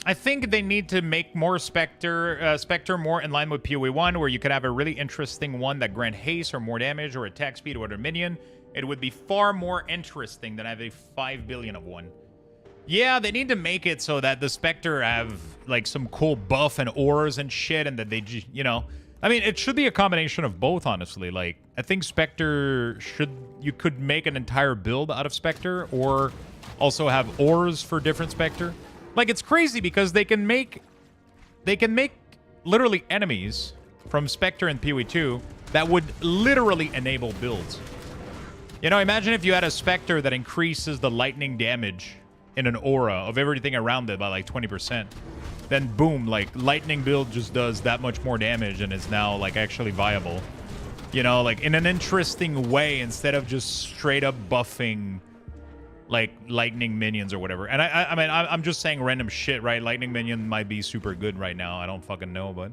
I think they need to make more Spectre more in line with PoE 1, where you could have a really interesting one that grant haste or more damage or attack speed or other minion. It would be far more interesting than have a 5 billion of one. Yeah, they need to make it so that the Spectre have like some cool buff and auras and shit, and that they, you know, I mean, it should be a combination of both, honestly. Like, I think Spectre you could make an entire build out of Spectre, or also have ores for different Spectre. Like, it's crazy because they can make literally enemies from Spectre and PoE 2 that would literally enable builds. You know, imagine if you had a Spectre that increases the lightning damage in an aura of everything around it by like 20%. Then boom, like lightning build just does that much more damage and is now like actually viable. You know, like in an interesting way instead of just straight up buffing like lightning minions or whatever. And I mean, I'm just saying random shit, right? Lightning minion might be super good right now. I don't fucking know, but...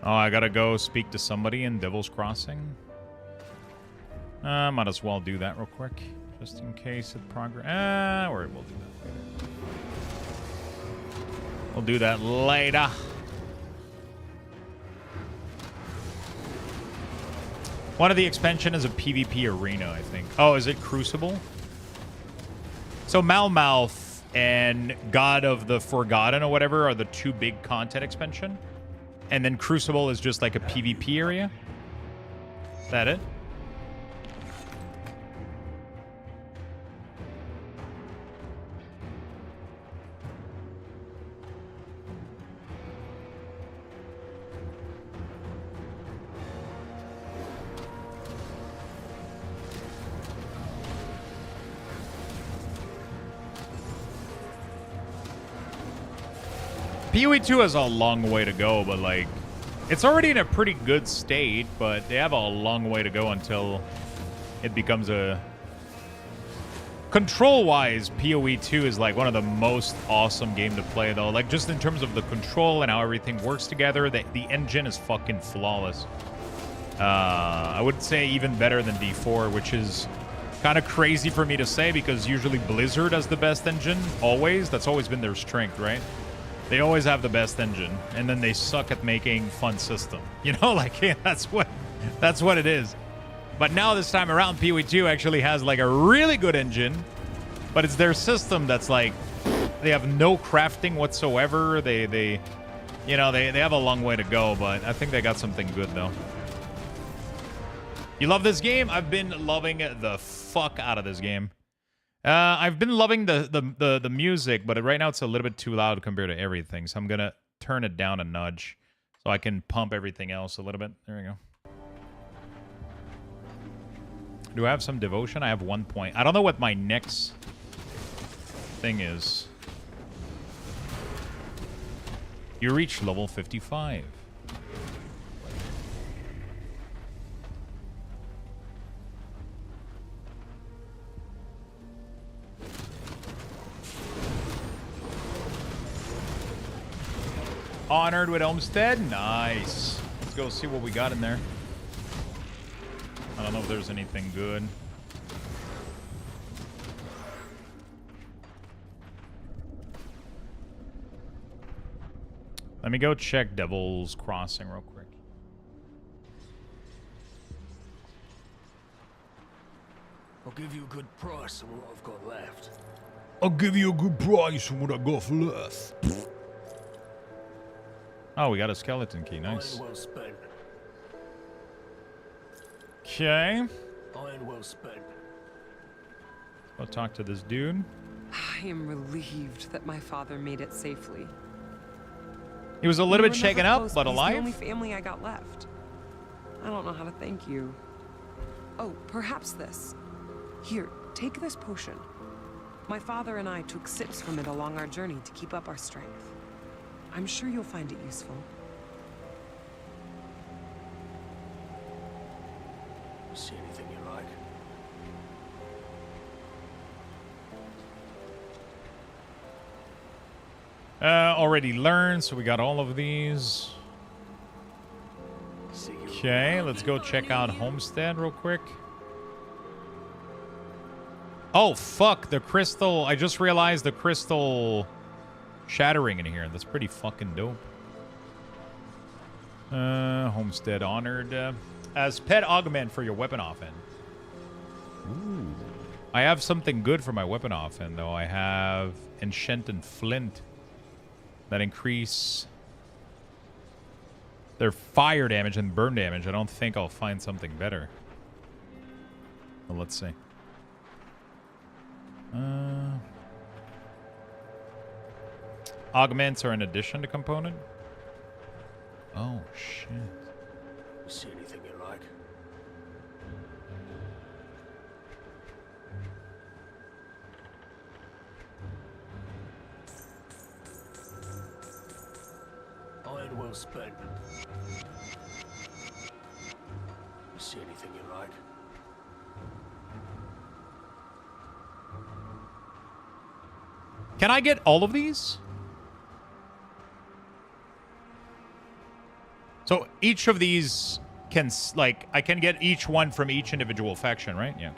Oh, I gotta go speak to somebody in Devil's Crossing. Might as well do that real quick. Just in case it progress. Or we'll do that later. We'll do that later. One of the expansion is a PvP arena, I think. Oh, is it Crucible? So Malmouth and God of the Forgotten or whatever are the two big content expansion. And then Crucible is just like a PvP area? Is that it? PoE 2 has a long way to go, but like, it's already in a pretty good state, but they have a long way to go until it becomes a... Control-wise, PoE 2 is like one of the most awesome game to play, though. Like, just in terms of the control and how everything works together, the engine is fucking flawless. I would say even better than D4, which is kind of crazy for me to say because usually Blizzard has the best engine, always. That's always been their strength, right? They always have the best engine, and then they suck at making fun system. You know, like, yeah, that's what it is. But now this time around, PoE 2 actually has like a really good engine, but it's their system that's like, they have no crafting whatsoever. They have a long way to go, but I think they got something good though. You love this game? I've been loving the fuck out of this game. I've been loving the music, but right now it's a little bit too loud compared to everything. So I'm going to turn it down a nudge so I can pump everything else a little bit. There we go. Do I have some devotion? I have 1 point. I don't know what my next thing is. You reach level 55. Honored with Homestead. Nice. Let's go see what we got in there. I don't know if there's anything good. Let me go check Devil's Crossing real quick. I'll give you a good price on what I've got left. I'll give you a good price on what I got left. Oh, we got a skeleton key. Nice. Iron well spent. Okay. Iron well spent. Go talk to this dude. I am relieved that my father made it safely. He was a little bit shaken up, but alive. He's the only family I got left. I don't know how to thank you. Oh, perhaps this. Here, take this potion. My father and I took sips from it along our journey to keep up our strength. I'm sure you'll find it useful. See anything you like? Already learned, so we got all of these. Okay, let's go check out Homestead real quick. Oh, fuck, the crystal. I just realized the crystal shattering in here. That's pretty fucking dope. Homestead honored. As pet augment for your weapon offhand. Ooh. I have something good for my weapon offhand, though. I have Enchanted Flint that increase their fire damage and burn damage. I don't think I'll find something better. Well, let's see. Augments are in addition to component? Oh, shit. See anything you like? Iron well spent. See anything you like? Can I get all of these? So each of these can, like, I can get each one from each individual faction, right? Yeah,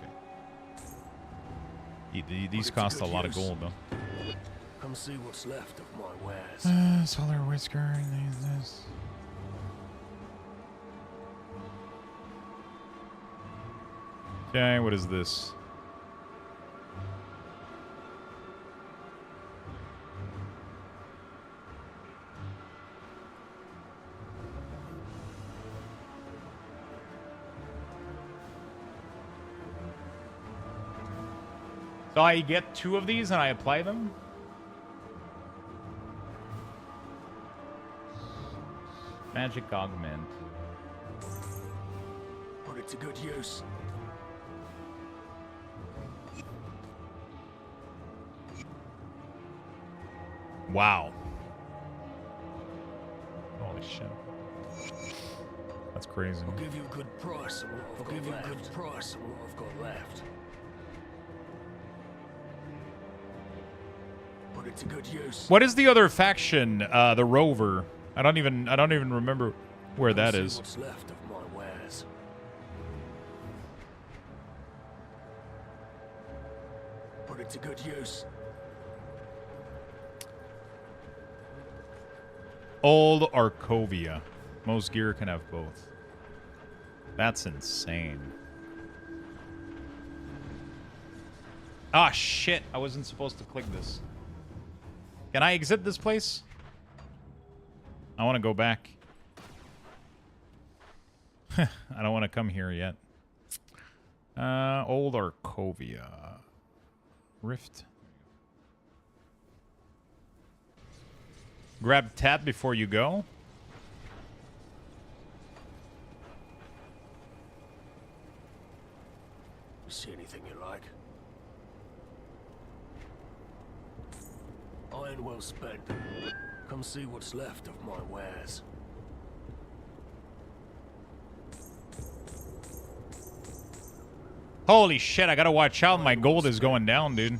okay. These cost a lot of gold, though. Come see what's left of my wares. Solar Whisker, this. Okay, what is this? So I get 2 of these and I apply them? Magic augment. Put it to good use. Wow. Holy shit. That's crazy. I'll give you a good price on what I've got left. Put it to good use. What is the other faction? The Rover. I don't even remember where that is. What's left of my wares. Put it to good use. Old Arcovia. Most gear can have both. That's insane. Ah, shit. I wasn't supposed to click this. Can I exit this place? I want to go back. I don't want to come here yet. Old Arcovia. Rift. Grab tab before you go. See anything you like? Iron well spent. Come see what's left of my wares. Holy shit, I gotta watch out. My gold is going down, dude.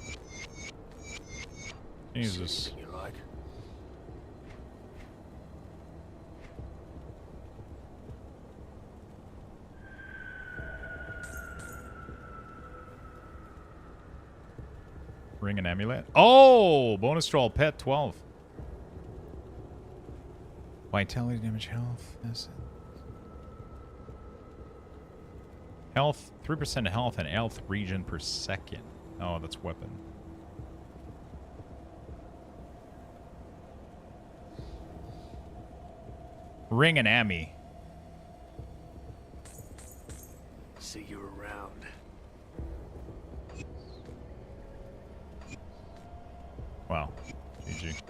Jesus. Ring and amulet. Oh, bonus to all pet 12. Vitality damage, health. That's it. Health, 3% health and health regen per second. Oh, that's weapon. Ring and Ammy. See you around. Wow. GG.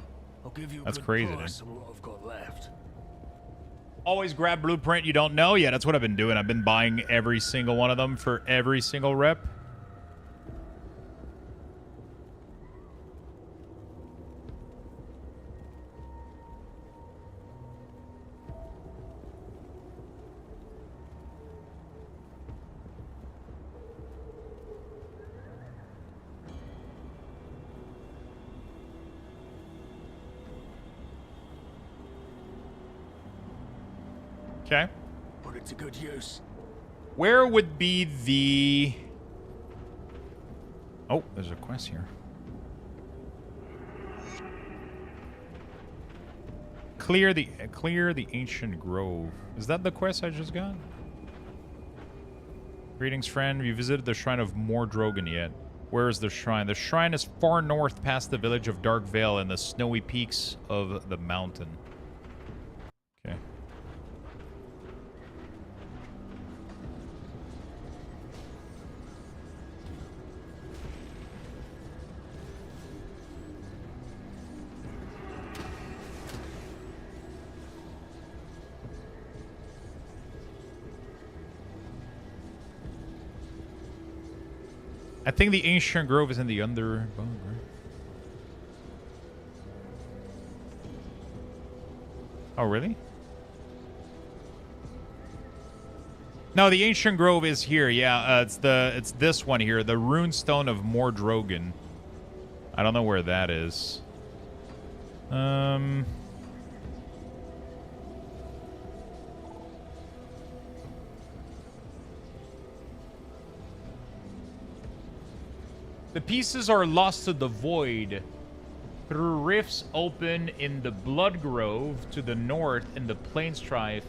I'll give you That's a good crazy, price dude. on what I've got left. Always grab blueprint you don't know. Yeah, that's what I've been doing. I've been buying every single one of them for every single rep. Okay. Put it to good use. Where would be the... Oh, there's a quest here. Clear the ancient grove. Is that the quest I just got? Greetings, friend. Have you visited the shrine of Mordrogan yet? Where is the shrine? The shrine is far north past the village of Dark Vale and the snowy peaks of the mountain. Okay. I think the ancient grove is in the Underbog, right? Oh, really? No, the ancient grove is here. Yeah, it's this one here, the runestone of Mordrogan. I don't know where that is. The pieces are lost to the void through rifts open in the Blood Grove to the north in the Plain Strife.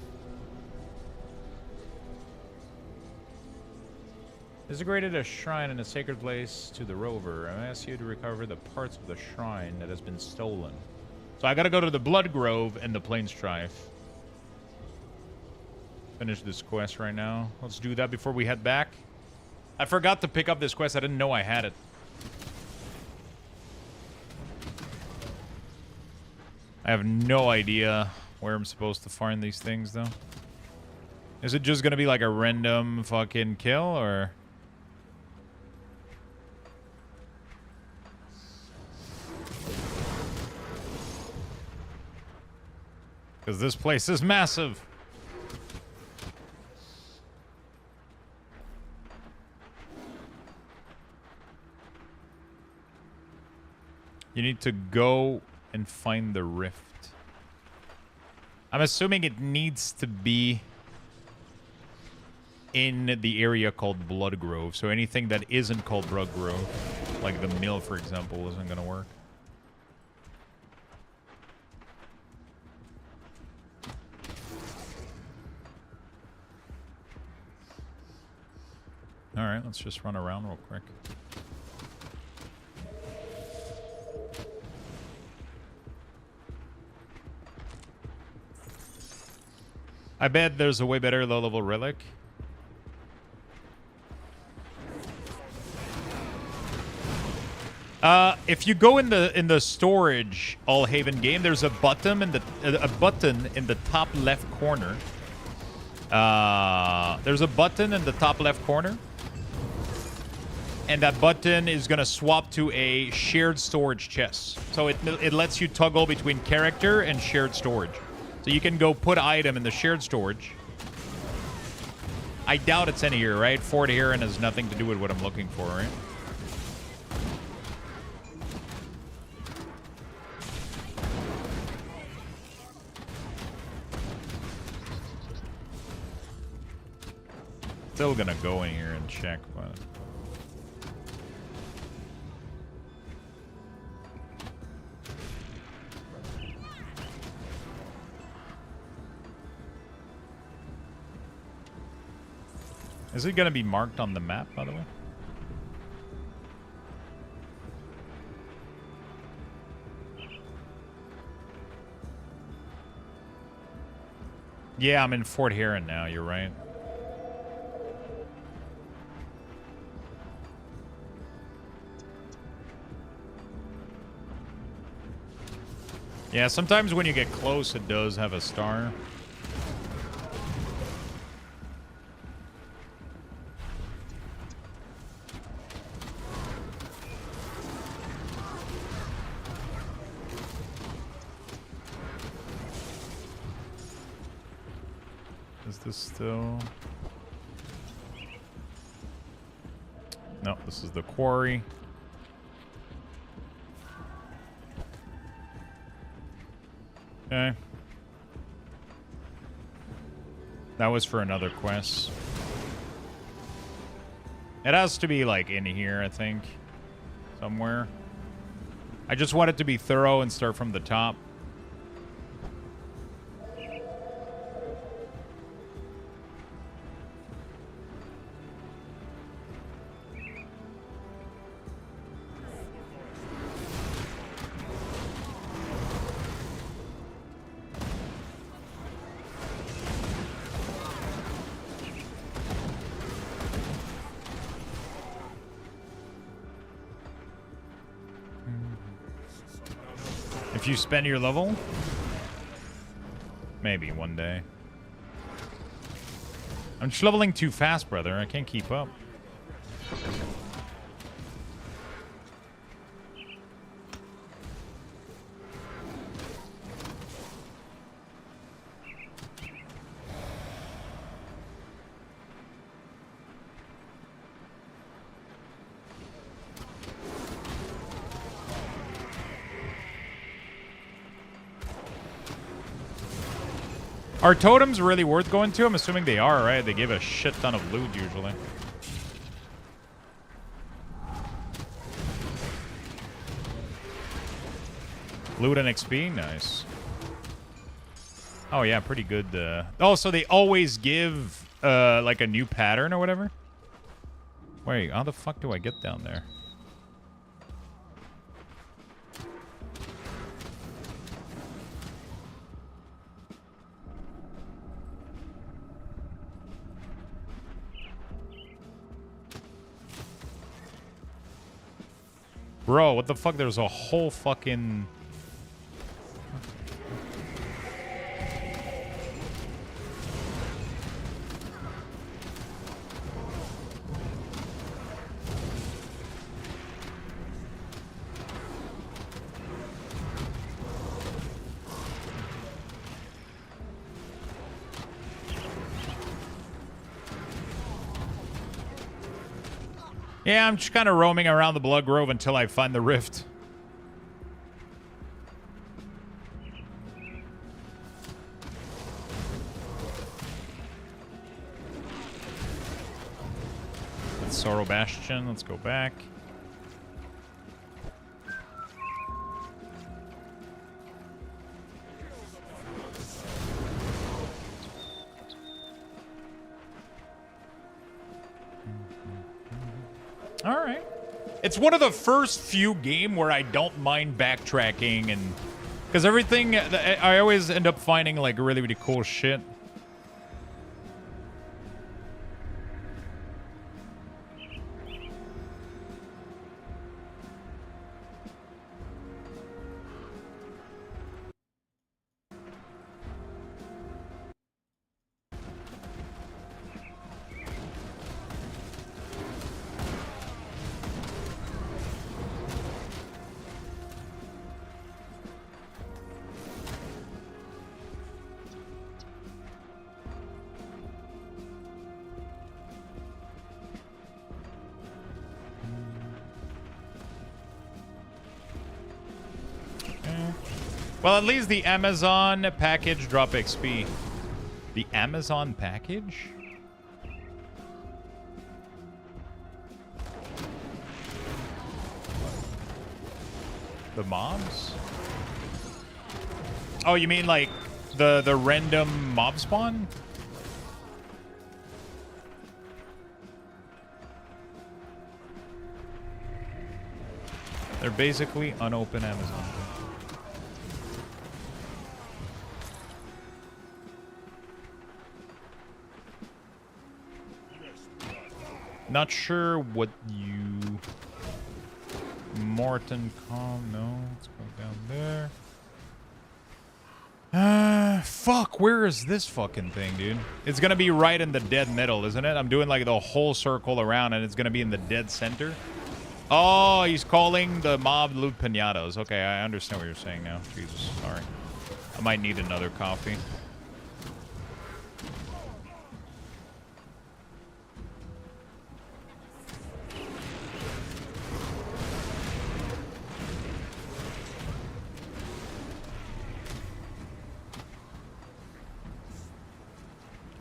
Desecrated a shrine in a sacred place to the rover. I ask you to recover the parts of the shrine that has been stolen. So I gotta go to the Blood Grove and the Plain Strife. Finish this quest right now. Let's do that before we head back. I forgot to pick up this quest. I didn't know I had it. I have no idea where I'm supposed to find these things, though. Is it just gonna be like a random fucking kill, or... Because this place is massive. You need to go and find the rift. I'm assuming it needs to be in the area called Blood Grove. So anything that isn't called Blood Grove, like the mill, for example, isn't going to work. All right, let's just run around real quick. I bet there's a way better low-level relic. If you go in the storage Allhaven game, there's a button in the top left corner. There's a button in the top left corner, and that button is gonna swap to a shared storage chest. So it lets you toggle between character and shared storage. So you can go put item in the shared storage. I doubt it's in here, right? Fort Heron has nothing to do with what I'm looking for, right? Still gonna go in here and check, but... Is it going to be marked on the map, by the way? Yeah, I'm in Fort Heron now, you're right. Yeah, sometimes when you get close, it does have a star. Is this still... No, this is the quarry. Okay. That was for another quest. It has to be, like, in here, I think. Somewhere. I just want it to be thorough and start from the top. If you spend your level? Maybe one day. I'm just leveling too fast, brother. I can't keep up. Are totems really worth going to? I'm assuming they are, right? They give a shit ton of loot usually. Loot and XP? Nice. Oh yeah, pretty good. Oh, so they always give like a new pattern or whatever? Wait, how the fuck do I get down there? Bro, what the fuck? There's a whole fucking... Yeah, I'm just kind of roaming around the Blood Grove until I find the rift. That's Sorrow Bastion. Let's go back. Alright. It's one of the first few games where I don't mind backtracking and... Because everything... I always end up finding, like, really, really cool shit. Well, at least the Amazon package drop XP. The Amazon package? The mobs? Oh, you mean like the random mob spawn? They're basically unopened Amazon. Not sure what you... Morton Calm, no. Let's go down there. Fuck, where is this fucking thing, dude? It's gonna be right in the dead middle, isn't it? I'm doing like the whole circle around and it's gonna be in the dead center. Oh, he's calling the mob loot pinatas. Okay, I understand what you're saying now. Jesus, sorry. I might need another coffee.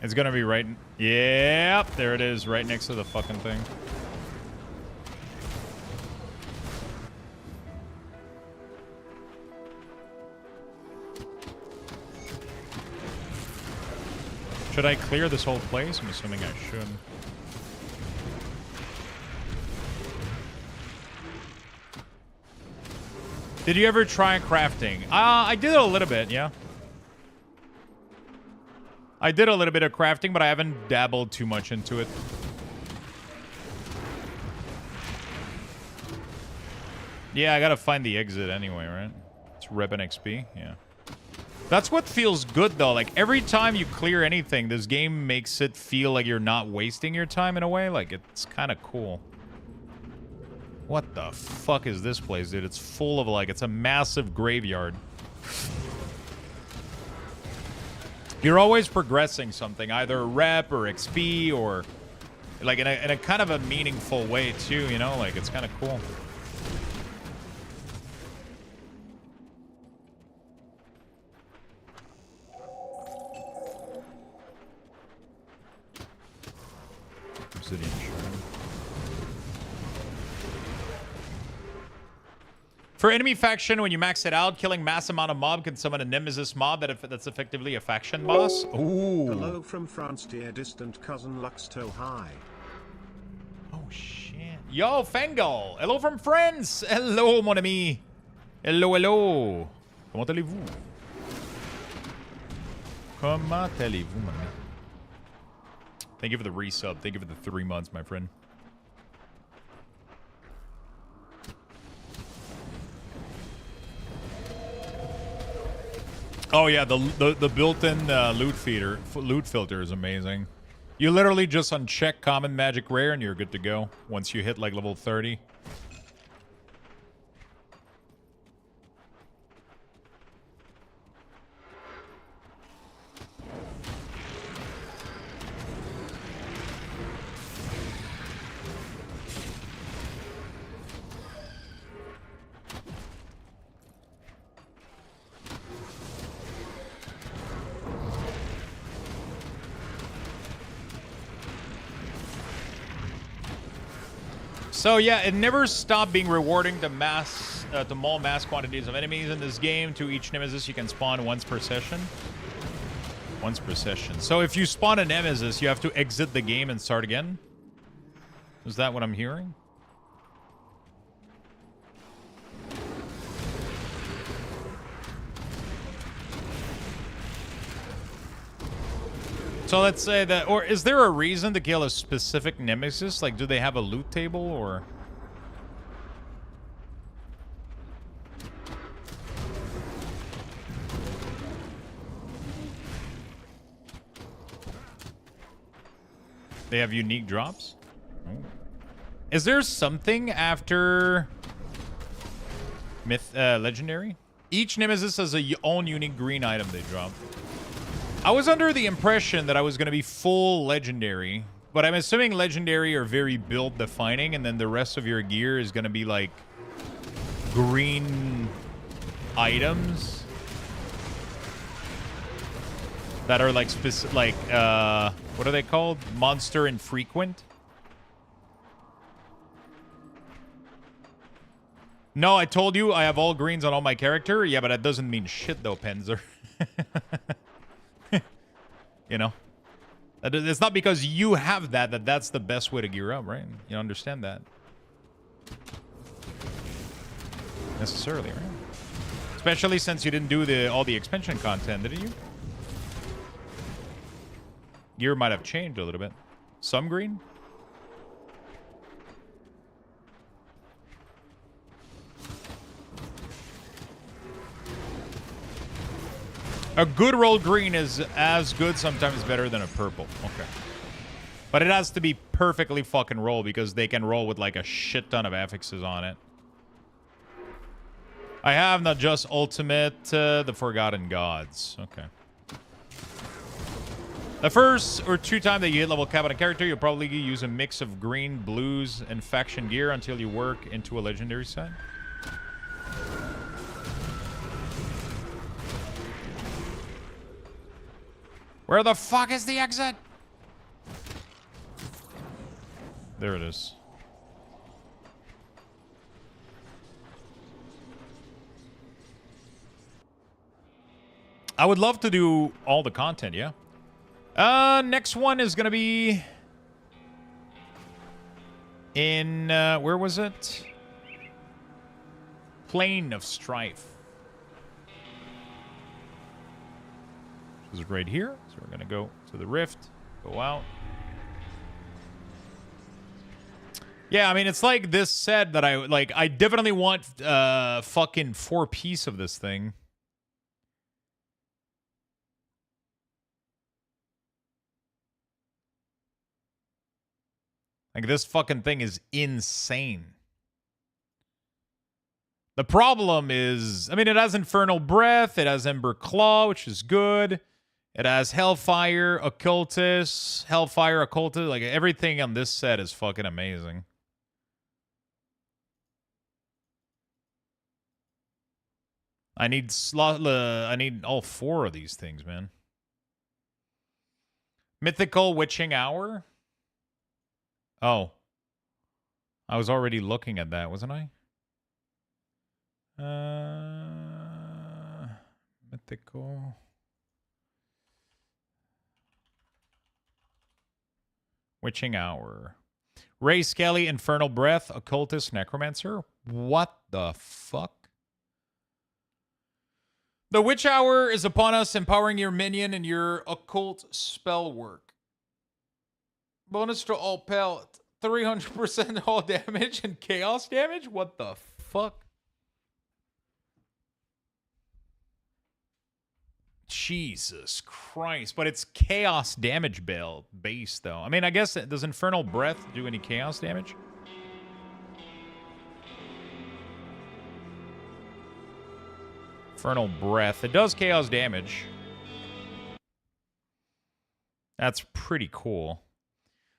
It's gonna be right... Yep, there it is, right next to the fucking thing. Should I clear this whole place? I'm assuming I should. Did you ever try crafting? I did a little bit, yeah. I did a little bit of crafting, but I haven't dabbled too much into it. Yeah, I gotta find the exit anyway, right? That's rep and XP. Yeah. That's what feels good, though. Like, every time you clear anything, this game makes it feel like you're not wasting your time in a way. Like, it's kind of cool. What the fuck is this place, dude? It's full of, like, it's a massive graveyard. You're always progressing something, either rep or XP or, like, in a kind of a meaningful way, too, you know? Like, it's kind of cool. Obsidian Shrine. For enemy faction, when you max it out, killing mass amount of mob can summon a nemesis mob that's effectively a faction boss. Ooh. Hello from France, dear distant cousin Luxthos. Hi. Oh shit. Yo, Fengal. Hello from France. Hello, mon ami. Hello, hello. Comment allez-vous? Comment allez-vous, mon ami? Thank you for the resub. Thank you for the 3 months, my friend. Oh yeah, the built-in loot filter is amazing. You literally just uncheck common, magic, rare, and you're good to go once you hit like level 30. So yeah, it never stopped being rewarding to maul mass quantities of enemies in this game. To each nemesis you can spawn once per session. Once per session. So if you spawn a nemesis, you have to exit the game and start again? Is that what I'm hearing? So let's say that, or is there a reason to kill a specific nemesis? Like, do they have a loot table, or? They have unique drops? Oh. Is there something after Legendary? Each nemesis has a own unique green item they drop. I was under the impression that I was going to be full Legendary, but I'm assuming Legendary are very build defining, and then the rest of your gear is going to be like green items that are like specific, like what are they called? Monster infrequent. No, I told you I have all greens on all my character. Yeah, but that doesn't mean shit though, Penzer. You know, it's not because you have that's the best way to gear up, right? You understand that necessarily, right? Especially since you didn't do all the expansion content, didn't you? Gear might have changed a little bit. Some green. A good roll green is as good, sometimes better than a purple. Okay. But it has to be perfectly fucking roll because they can roll with like a shit ton of affixes on it. I have not just ultimate, the Forgotten Gods. Okay. The first or 2 times that you hit level cap on a character, you'll probably use a mix of green, blues, and faction gear until you work into a legendary set. Where the fuck is the exit? There it is. I would love to do all the content, yeah. Next one is gonna be in where was it? Plane of Strife. This is right here. So we're gonna go to the rift, go out. Yeah, I mean, it's like this set that I definitely want fucking 4-piece of this thing. Like, this fucking thing is insane. The problem is, I mean, it has Infernal Breath, it has Ember Claw, which is good. It has Hellfire, Occultist, like everything on this set is fucking amazing. I need all 4 of these things, man. Mythical Witching Hour? Oh. I was already looking at that, wasn't I? Mythical. Witching Hour. Ray Skelly, Infernal Breath, Occultist, Necromancer. What the fuck? The Witch Hour is upon us, empowering your minion and your occult spell work. Bonus to all pelt. 300% all damage and chaos damage? What the fuck? Jesus Christ. But it's chaos damage base, though. I mean, I guess, does Infernal Breath do any chaos damage? Infernal Breath. It does chaos damage. That's pretty cool.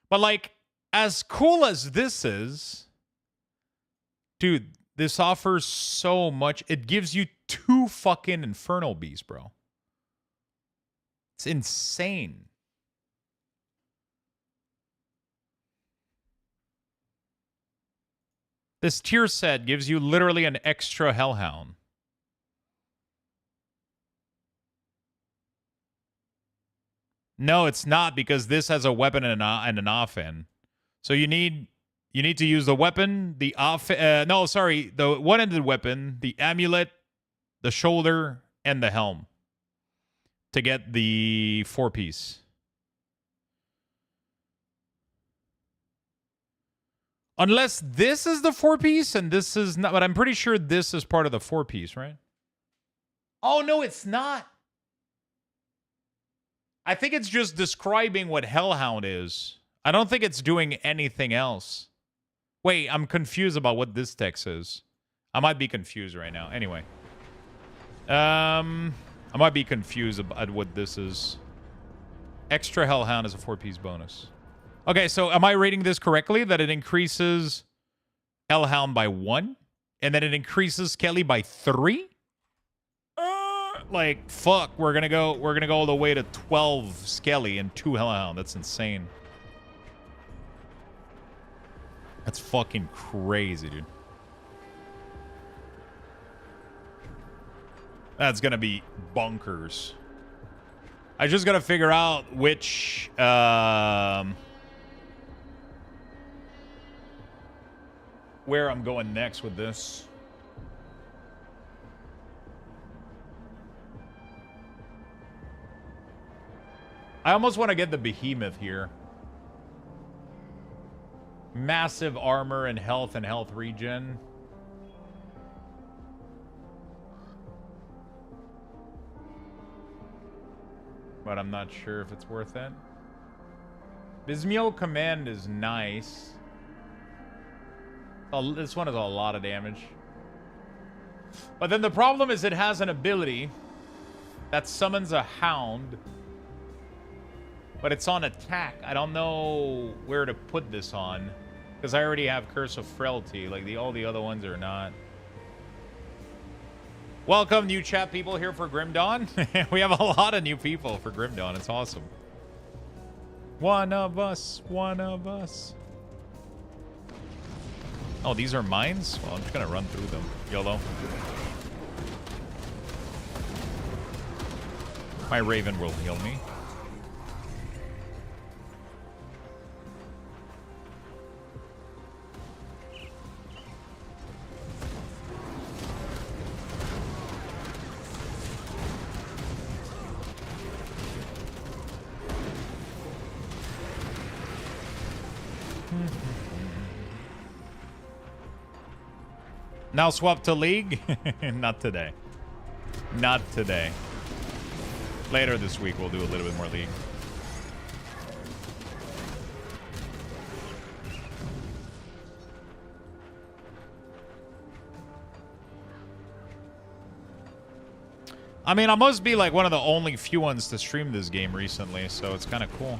But, like, as cool as this is, dude, this offers so much. It gives you 2 fucking Infernal Beasts, bro. It's insane. This tier set gives you literally an extra Hellhound. No, it's not, because this has a weapon and an offhand. So you need to use the weapon, the the one-handed weapon, the amulet, the shoulder, and the helm to get the 4-piece. Unless this is the 4-piece and this is not, but I'm pretty sure this is part of the 4-piece, right? Oh, no, it's not. I think it's just describing what Hellhound is. I don't think it's doing anything else. Wait, I'm confused about what this text is. I might be confused right now. Anyway. I might be confused about what this is. Extra Hellhound is a 4-piece bonus. Okay, so am I reading this correctly? That it increases Hellhound by 1? And then it increases Kelly by 3? Like, fuck, we're gonna go all the way to 12 Skelly and 2 Hellhound. That's insane. That's fucking crazy, dude. That's gonna be bonkers. I just gotta figure out which where I'm going next with this. I almost want to get the Behemoth here. Massive armor and health regen. But I'm not sure if it's worth it. Bismiel Command is nice. Oh, this one has a lot of damage. But then the problem is it has an ability that summons a hound. But it's on attack. I don't know where to put this on. Because I already have Curse of Frailty. Like, all the other ones are not. Welcome, new chat people here for Grim Dawn. We have a lot of new people for Grim Dawn. It's awesome. One of us. One of us. Oh, these are mines? Well, I'm just going to run through them. YOLO. My Raven will heal me. Now swap to League? Not today. Not today. Later this week, we'll do a little bit more League. I mean, I must be like one of the only few ones to stream this game recently, so it's kind of cool.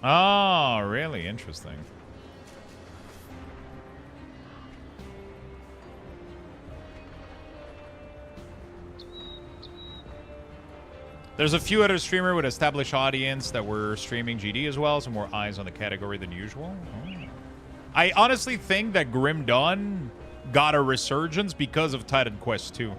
Oh, really? Interesting. There's a few other streamers with established audience that were streaming GD as well, so more eyes on the category than usual. Oh. I honestly think that Grim Dawn got a resurgence because of Titan Quest 2.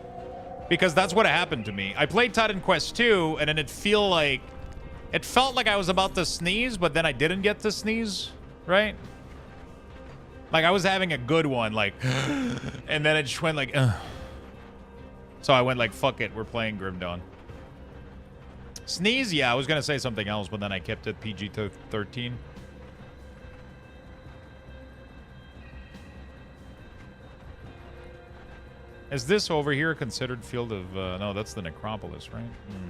Because that's what happened to me. I played Titan Quest 2, and then it felt like I was about to sneeze, but then I didn't get to sneeze, right? Like, I was having a good one, like, and then it just went like, ugh. So I went like, fuck it, we're playing Grim Dawn. Sneeze? Yeah, I was going to say something else, but then I kept it PG-13. Is this over here considered field of... no, that's the necropolis, right? Hmm.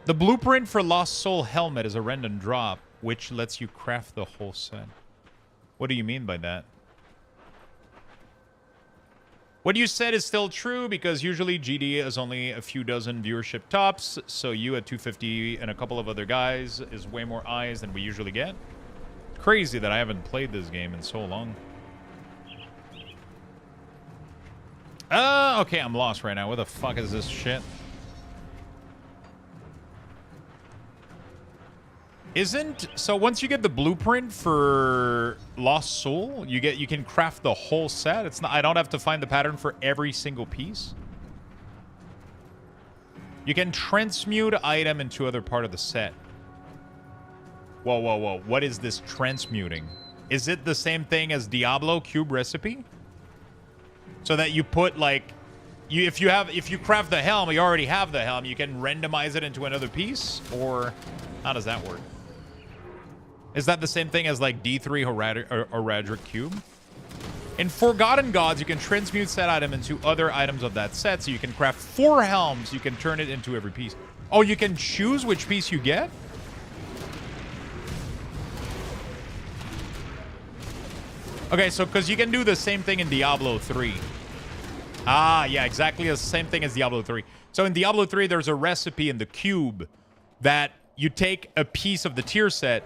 The blueprint for Lost Soul Helmet is a random drop, which lets you craft the whole set. What do you mean by that? What you said is still true, because usually GD is only a few dozen viewership tops, so you at 250 and a couple of other guys is way more eyes than we usually get. Crazy that I haven't played this game in so long. Okay, I'm lost right now. What the fuck is this shit? So once you get the blueprint for Lost Soul, you can craft the whole set. It's not, I don't have to find the pattern for every single piece. You can transmute item into other part of the set. Whoa, whoa, whoa. What is this transmuting? Is it the same thing as Diablo cube recipe? So that you put like if you craft the helm, you already have the helm, you can randomize it into another piece, or how does that work? Is that the same thing as like D3 Horadric Cube? In Forgotten Gods, you can transmute set item into other items of that set, so you can craft 4 helms, you can turn it into every piece. Oh, you can choose which piece you get? Okay, so because you can do the same thing in Diablo 3. Ah, yeah, exactly the same thing as Diablo 3. So in Diablo 3, there's a recipe in the cube that you take a piece of the tier set,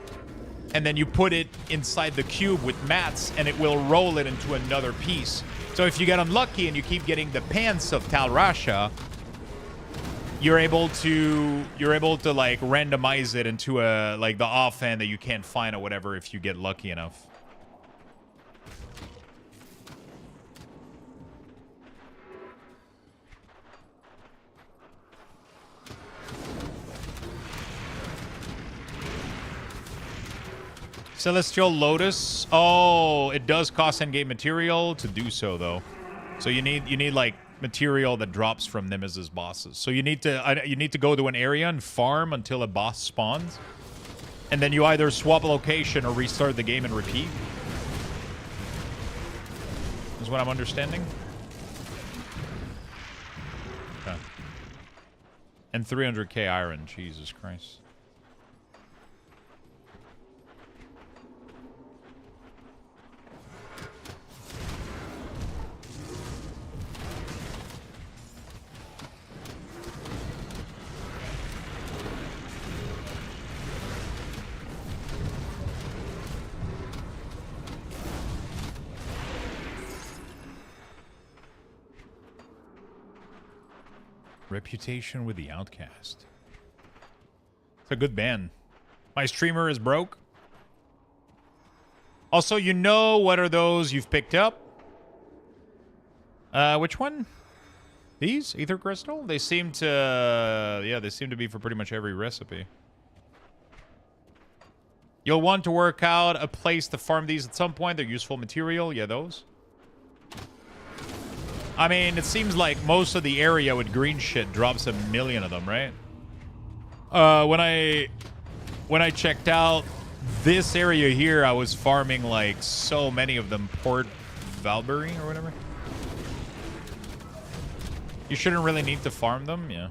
and then you put it inside the cube with mats, and it will roll it into another piece. So if you get unlucky and you keep getting the pants of Tal Rasha, you're able to like randomize it into a like the offhand that you can't find or whatever if you get lucky enough. Celestial Lotus. Oh, it does cost in-game material to do so, though. So you need like material that drops from Nemesis bosses. So you need to go to an area and farm until a boss spawns, and then you either swap location or restart the game and repeat. Is what I'm understanding. Okay. And 300k iron. Jesus Christ. Reputation with the Outcast. It's a good band. My streamer is broke. Also, you know what are those you've picked up? Which one? These? Ether Crystal? They seem to... yeah, they seem to be for pretty much every recipe. You'll want to work out a place to farm these at some point. They're useful material. Yeah, those. I mean, it seems like most of the area with green shit drops 1 million of them, right? When I checked out this area here, I was farming like so many of them. Port Valbury or whatever. You shouldn't really need to farm them, yeah.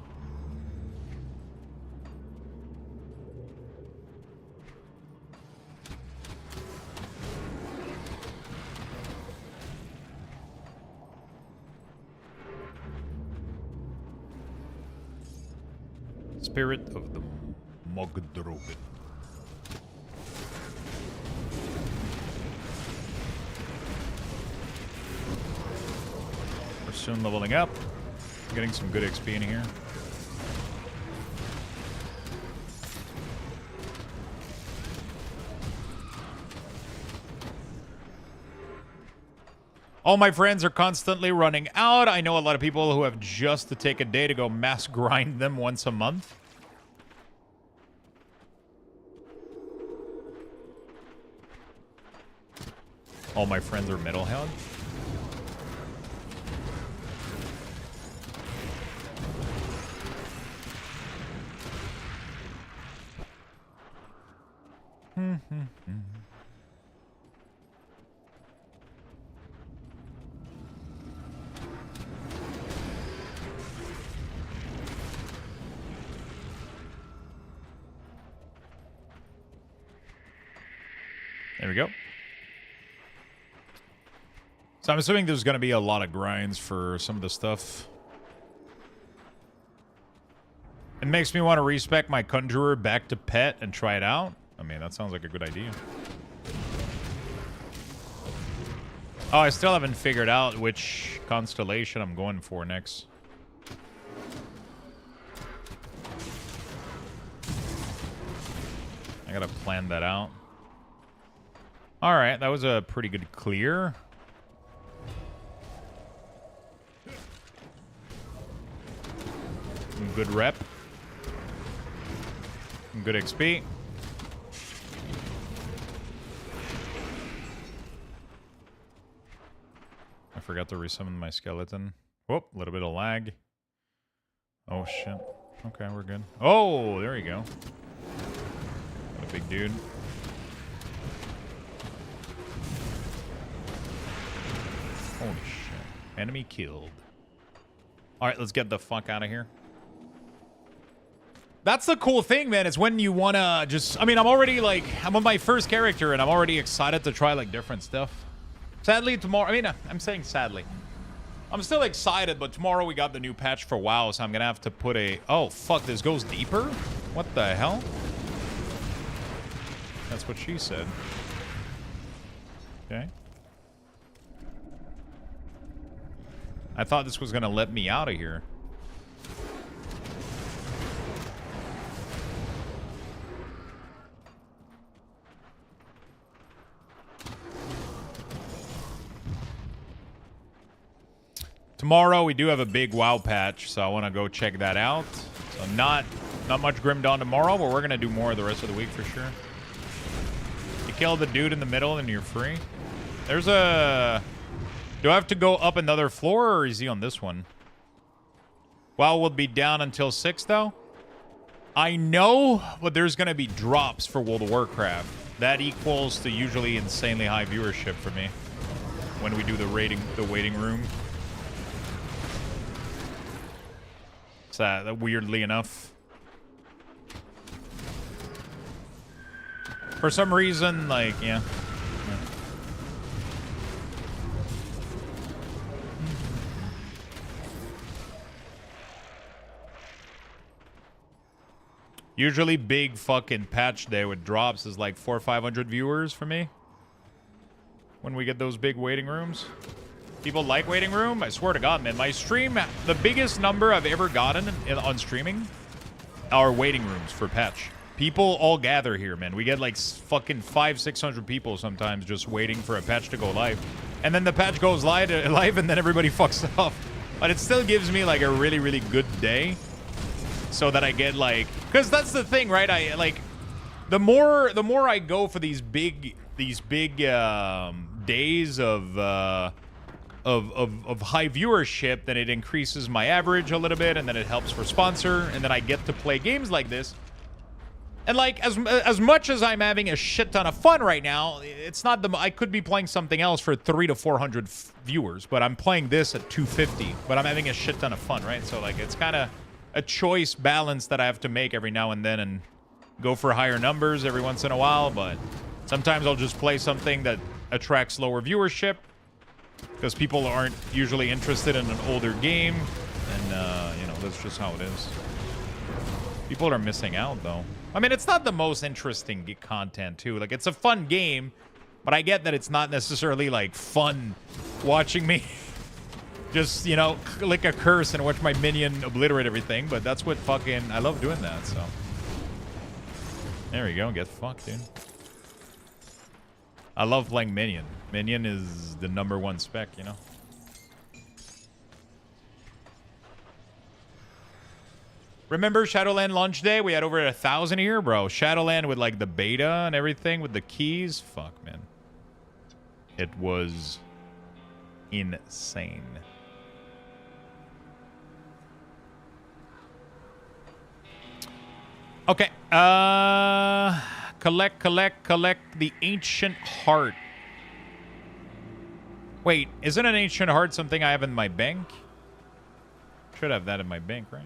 Spirit of the Mogdrogen. We're soon leveling up. Getting some good XP in here. All my friends are constantly running out. I know a lot of people who have just to take a day to go mass grind them once a month. All my friends are metalhead. There we go. So I'm assuming there's going to be a lot of grinds for some of the stuff. It makes me want to respec my Conjurer back to pet and try it out. I mean, that sounds like a good idea. Oh, I still haven't figured out which constellation I'm going for next. I gotta plan that out. Alright, that was a pretty good clear. Some good rep. Some good XP. I forgot to resummon my skeleton. Whoop, a little bit of lag. Oh shit. Okay, we're good. Oh, there you go. What a big dude. Holy shit. Enemy killed. Alright, let's get the fuck out of here. That's the cool thing, man, is when you want to just... I mean, I'm already, like... I'm on my first character, and I'm already excited to try, like, different stuff. Sadly, tomorrow... I mean, I'm saying sadly. I'm still excited, but tomorrow we got the new patch for WoW, so I'm going to have to put a... Oh, fuck, this goes deeper? What the hell? That's what she said. Okay. I thought this was going to let me out of here. Tomorrow we do have a big WoW patch, so I want to go check that out. So not much Grim Dawn tomorrow, but we're going to do more the rest of the week for sure. You kill the dude in the middle and you're free. There's a... Do I have to go up another floor, or is he on this one? WoW will be down until 6, though. I know, but there's going to be drops for World of Warcraft. That equals to usually insanely high viewership for me when we do the waiting room. Weirdly enough. For some reason, like, yeah. Usually big fucking patch day with drops is like 400 or 500 viewers for me. When we get those big waiting rooms. People like waiting room? I swear to God, man. My stream, the biggest number I've ever gotten on streaming are waiting rooms for patch. People all gather here, man. We get like fucking 500-600 people sometimes just waiting for a patch to go live. And then the patch goes live and then everybody fucks off. But it still gives me like a really, really good day. So that I get like... Because that's the thing, right? the more I go for these big days of high viewership, then it increases my average a little bit, and then it helps for sponsor, and then I get to play games like this. And like as much as I'm having a shit ton of fun right now, it's not the I could be playing something else for 300 to 400 viewers, but I'm playing this at 250. But I'm having a shit ton of fun, right? So like it's kind of a choice balance that I have to make every now and then, and go for higher numbers every once in a while. But sometimes I'll just play something that attracts lower viewership because people aren't usually interested in an older game, and you know, that's just how it is. People are missing out though. I mean, it's not the most interesting content, too. Like, it's a fun game, but I get that it's not necessarily, like, fun watching me just, you know, click a curse and watch my minion obliterate everything, but that's what fucking... I love doing that, so... There we go. Get fucked, dude. I love playing minion. Minion is the #1 spec, you know? Remember Shadowland launch day? We had over 1,000 here, bro. Shadowland with like the beta and everything with the keys. Fuck, man. It was insane. Okay. Collect the ancient heart. Wait, isn't an ancient heart something I have in my bank? Should have that in my bank, right?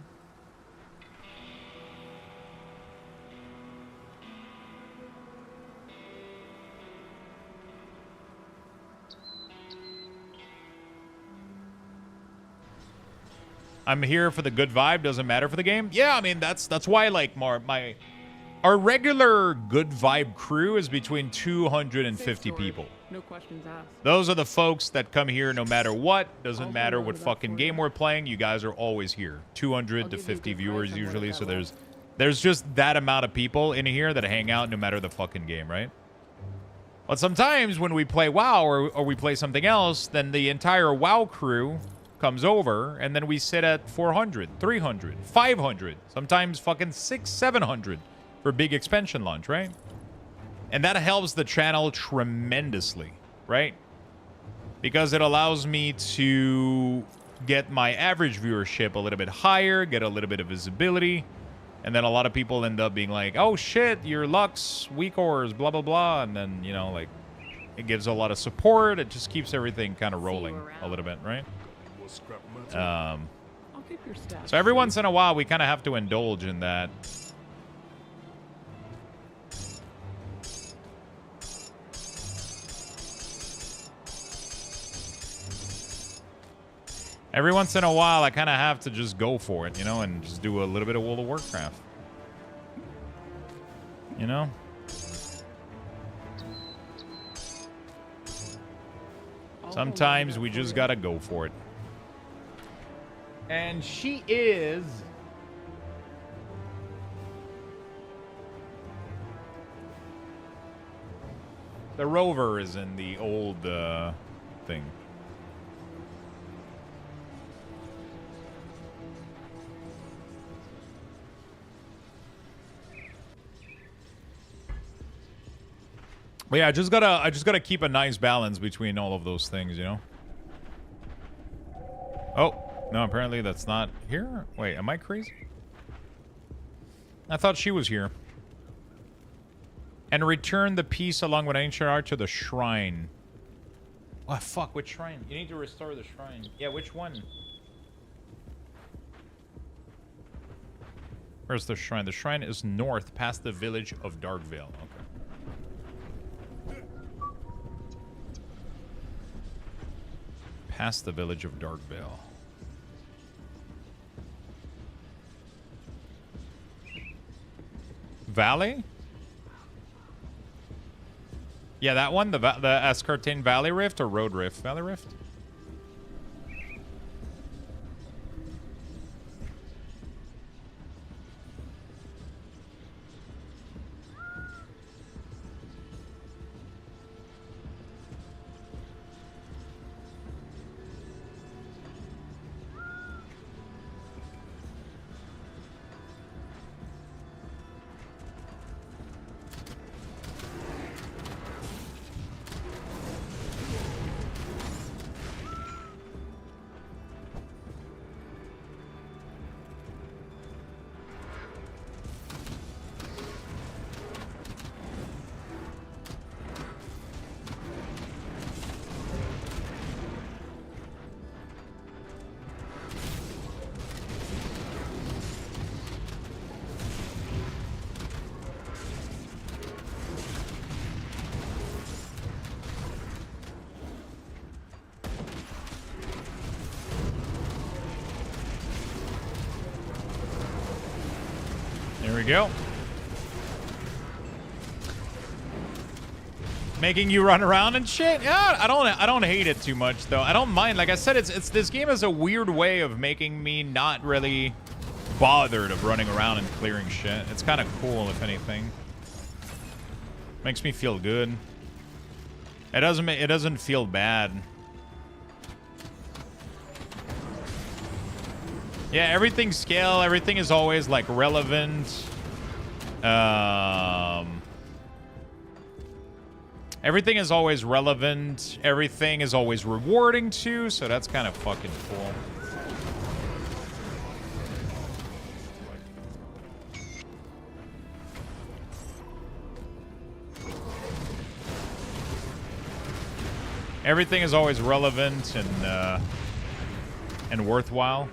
I'm here for the good vibe. Doesn't matter for the game. Yeah, I mean that's why like our regular good vibe crew is between 250 people. No questions asked. Those are the folks that come here no matter what. Doesn't matter what fucking game we're playing. You guys are always here. 200 to 50 viewers usually. So there's just that amount of people in here that hang out no matter the fucking game, right? But sometimes when we play WoW or we play something else, then the entire WoW crew comes over, and then we sit at 400, 300, 500, sometimes fucking 600, 700 for big expansion launch, right? And that helps the channel tremendously, right? Because it allows me to get my average viewership a little bit higher, get a little bit of visibility, and then a lot of people end up being like, oh shit, your Lux, weak ores, blah, blah, blah, and then, you know, like, it gives a lot of support. It just keeps everything kind of rolling a little bit, right? I'll keep your stats. So every once in a while, we kind of have to indulge in that. Every once in a while, I kind of have to just go for it, you know, and just do a little bit of World of Warcraft. You know? Sometimes we just gotta go for it. And she is... The rover is in the old thing. But yeah, I just gotta keep a nice balance between all of those things, you know? Oh, no, apparently that's not here. Wait, am I crazy? I thought she was here. And return the piece along with ancient art to the shrine. Oh, fuck, which shrine? You need to restore the shrine. Yeah, which one? Where's the shrine? The shrine is north, past the village of Darkvale. Okay. Past the village of Darkvale. Valley? Yeah, that one, the Escartane Valley Rift or Road Rift? Valley Rift? we go. Making you run around and shit. Yeah, I don't hate it too much though. I don't mind. Like I said, it's this game has a weird way of making me not really bothered of running around and clearing shit. It's kind of cool, if anything. Makes me feel good. It doesn't feel bad. Yeah, everything's scale. Everything is always like relevant. Everything is always relevant. Everything is always rewarding too. So that's kind of fucking cool. Everything is always relevant and worthwhile.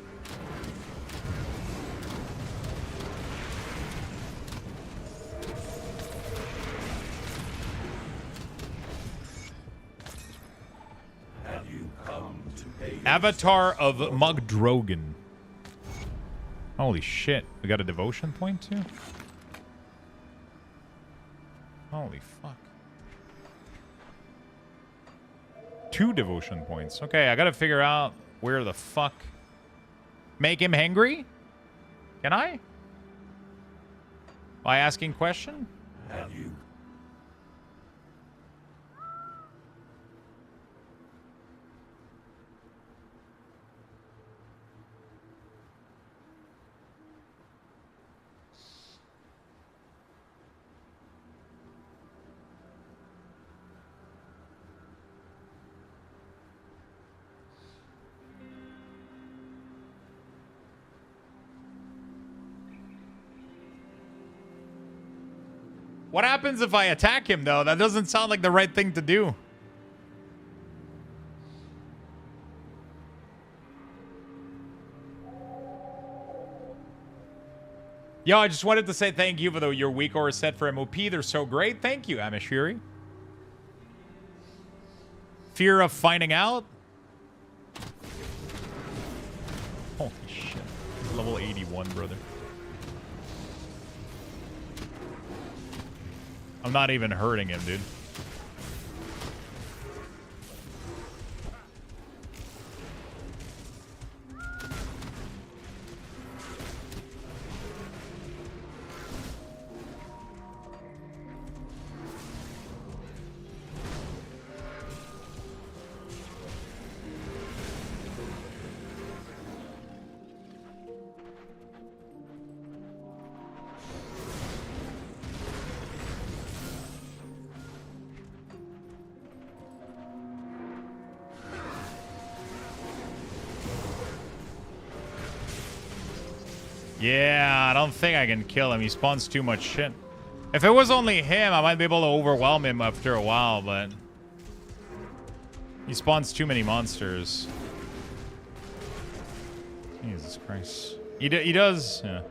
Avatar of Mugdrogan. Holy shit. We got a devotion point too? Holy fuck. 2 devotion points. Okay, I gotta figure out where the fuck. Make him hangry? Can I? By asking question? Have you? What happens if I attack him, though? That doesn't sound like the right thing to do. Yo, I just wanted to say thank you for your week or set for MOP. They're so great. Thank you, Amishiri. Fear of finding out? Holy shit. He's level 81, brother. I'm not even hurting him, dude. Yeah, I don't think I can kill him. He spawns too much shit. If it was only him, I might be able to overwhelm him after a while, but he spawns too many monsters. Jesus Christ. He does. Yeah.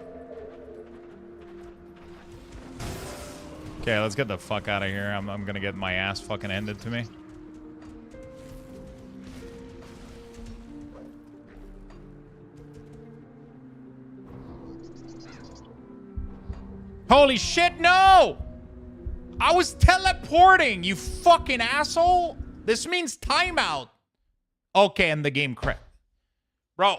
Okay, let's get the fuck out of here. I'm gonna get my ass fucking handed to me. Holy shit, no! I was teleporting, you fucking asshole! This means timeout. Okay, and the game crashed. Bro.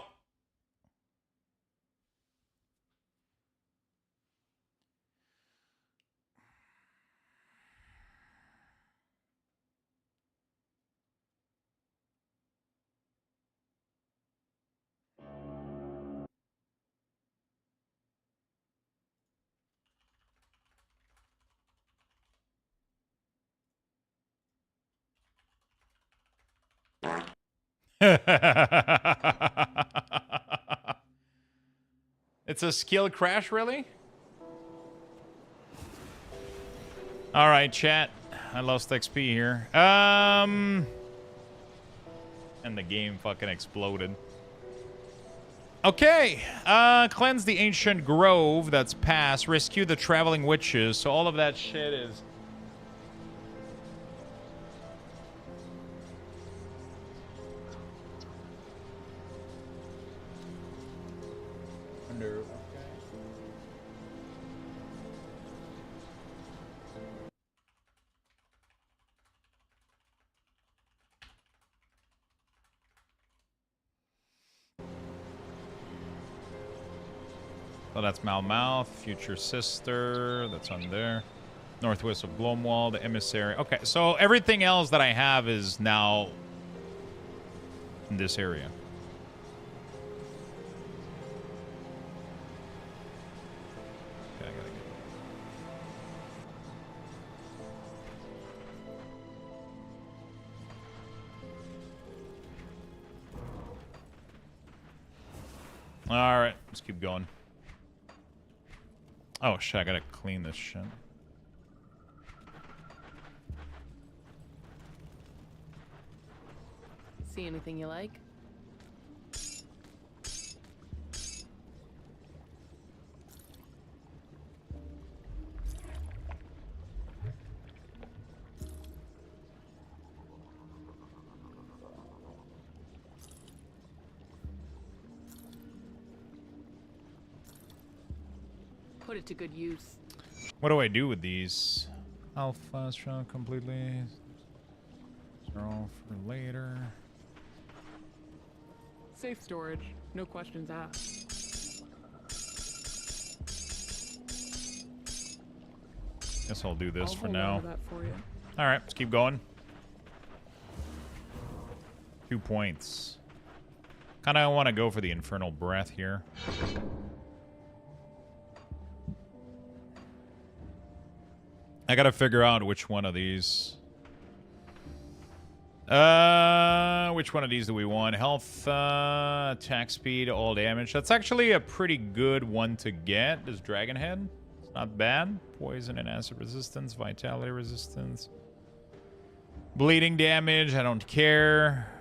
It's a skill crash, really? All right, chat. I lost XP here. And the game fucking exploded. Okay. Cleanse the ancient grove that's passed. Rescue the traveling witches. So all of that shit is... So that's Malmouth, Future Sister, that's on there. Northwest of Gloomwald, Emissary. Okay, so everything else that I have is now in this area. Okay, I gotta get... Alright, let's keep going. Oh shit, I gotta clean this shit. See anything you like? Put it to good use. What do I do with these? Alpha strong completely. They're all for later. Safe storage, no questions asked. Guess I'll do this I'll for hold now. on to that for you. All right, let's keep going. 2 points. Kind of want to go for the Infernal Breath here. I gotta figure out which one of these. Which one of these do we want? Health, attack speed, all damage. That's actually a pretty good one to get. This Dragon Head. It's not bad. Poison and acid resistance, vitality resistance. Bleeding damage, I don't care.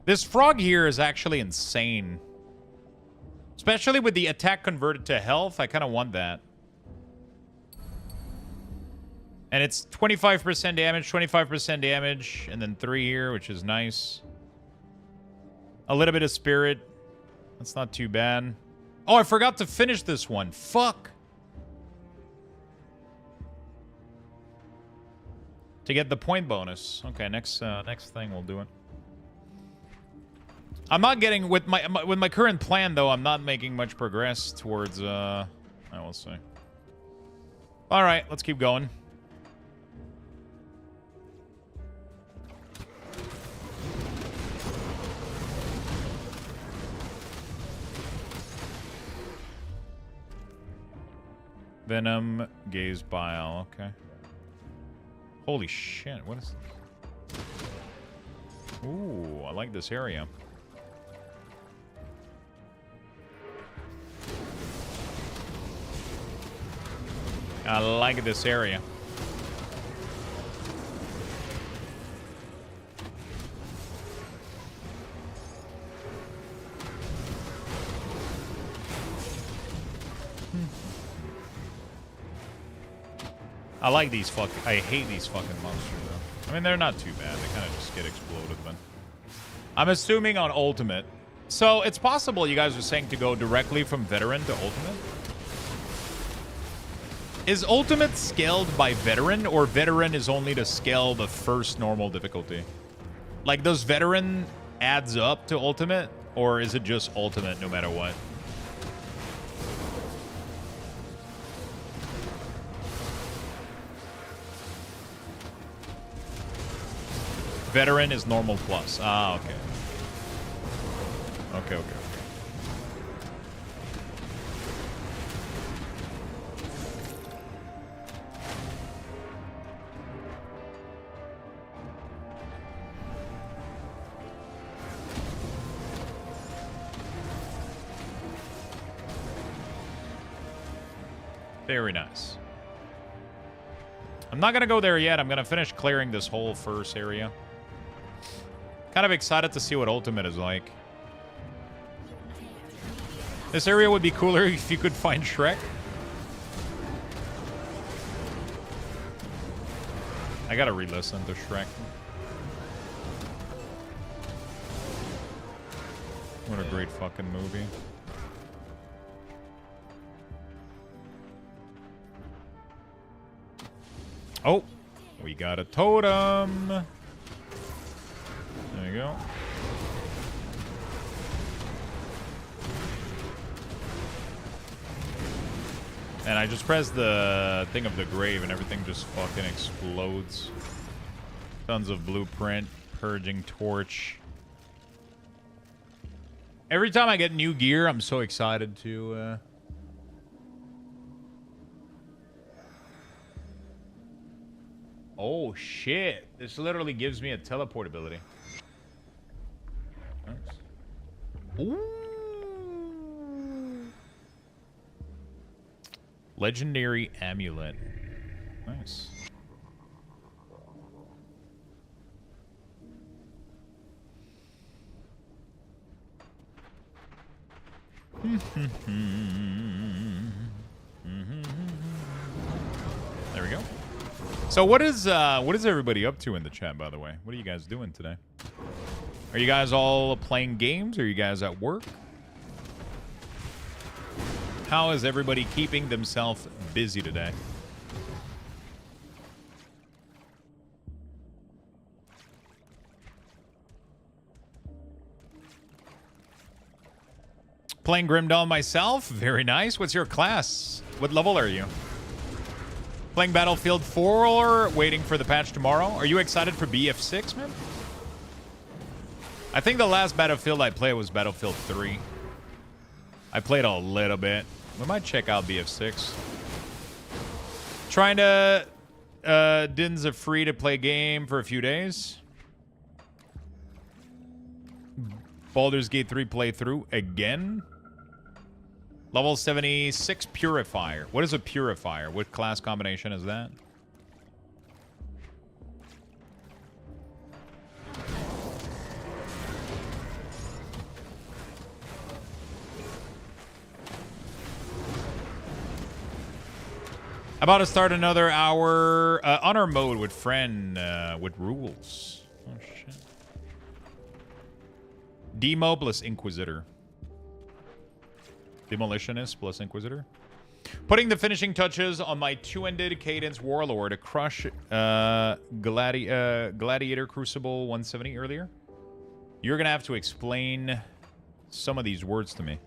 This frog here is actually insane. Especially with the attack converted to health, I kind of want that. And it's 25% damage, 25% damage, and then 3 here, which is nice. A little bit of spirit. That's not too bad. Oh, I forgot to finish this one. Fuck. To get the point bonus. Okay, next thing we'll do it. I'm not getting with my current plan though. I'm not making much progress towards. I will see. All right, let's keep going. Venom, Gaze Bile. Okay. Holy shit! What is this? Ooh, I like this area. I like this area. I like these I hate these fucking monsters though. I mean, they're not too bad. They kind of just get exploded, but I'm assuming on Ultimate. So it's possible you guys are saying to go directly from Veteran to Ultimate? Is Ultimate scaled by Veteran, or Veteran is only to scale the first normal difficulty? Like, does Veteran adds up to Ultimate, or is it just Ultimate no matter what? Veteran is normal plus. Ah, okay. Okay, okay. Very nice. I'm not gonna go there yet. I'm gonna finish clearing this whole first area. Kind of excited to see what Ultimate is like. This area would be cooler if you could find Shrek. I gotta re-listen to Shrek. What a great fucking movie. Oh, we got a totem. There you go. And I just press the thing of the grave and everything just fucking explodes. Tons of blueprint, purging torch. Every time I get new gear, I'm so excited to... Oh, shit. This literally gives me a teleport ability. Nice. Ooh. Legendary amulet. Nice. There we go. So what is everybody up to in the chat, by the way? What are you guys doing today? Are you guys all playing games? Are you guys at work? How is everybody keeping themselves busy today? Playing Grim Dawn myself. Very nice. What's your class? What level are you? Playing Battlefield 4, waiting for the patch tomorrow. Are you excited for BF6, man? I think the last Battlefield I played was Battlefield 3. I played a little bit. We might check out BF6. Trying to... Din's a free-to-play game for a few days. Baldur's Gate 3 playthrough again. Level 76 Purifier. What is a Purifier? What class combination is that? About to start another hour honor mode with friend with rules. Oh shit. Demo plus Inquisitor. Demolitionist plus Inquisitor. Putting the finishing touches on my two-ended Cadence Warlord to crush Gladiator Crucible 170 earlier. You're gonna have to explain some of these words to me.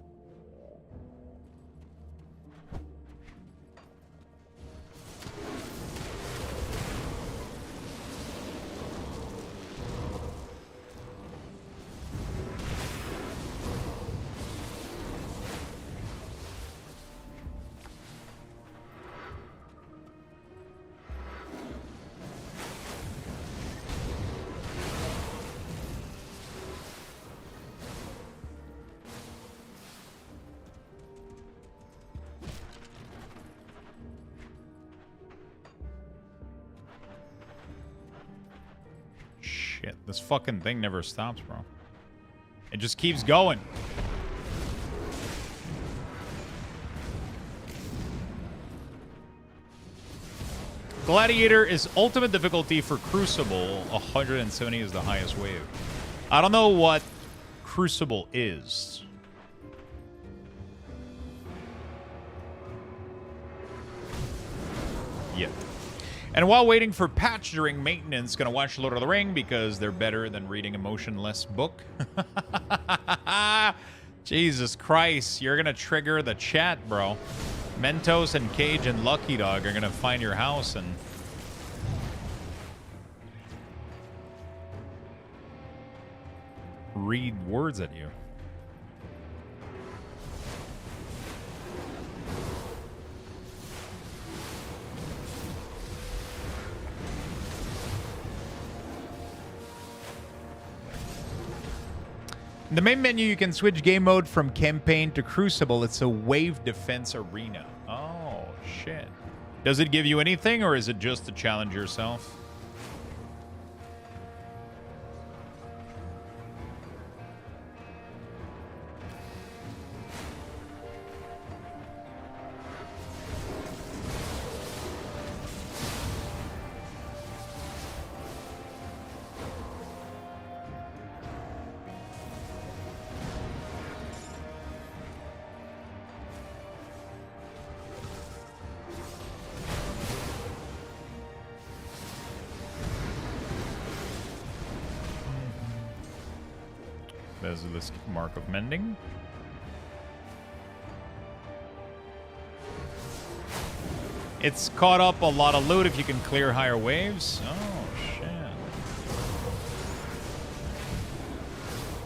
This fucking thing never stops, bro. It just keeps going. Gladiator is ultimate difficulty for Crucible. 170 is the highest wave. I don't know what Crucible is. Yeah. And while waiting for patch during maintenance, gonna watch Lord of the Ring because they're better than reading a motionless book. Jesus Christ, you're gonna trigger the chat, bro. Mentos and Cage and Lucky Dog are gonna find your house and... read words at you. In the main menu, you can switch game mode from campaign to Crucible. It's a wave defense arena. Oh, shit. Does it give you anything, or is it just to challenge yourself? Basilisk Mark of Mending. It's caught up a lot of loot if you can clear higher waves. Oh, shit.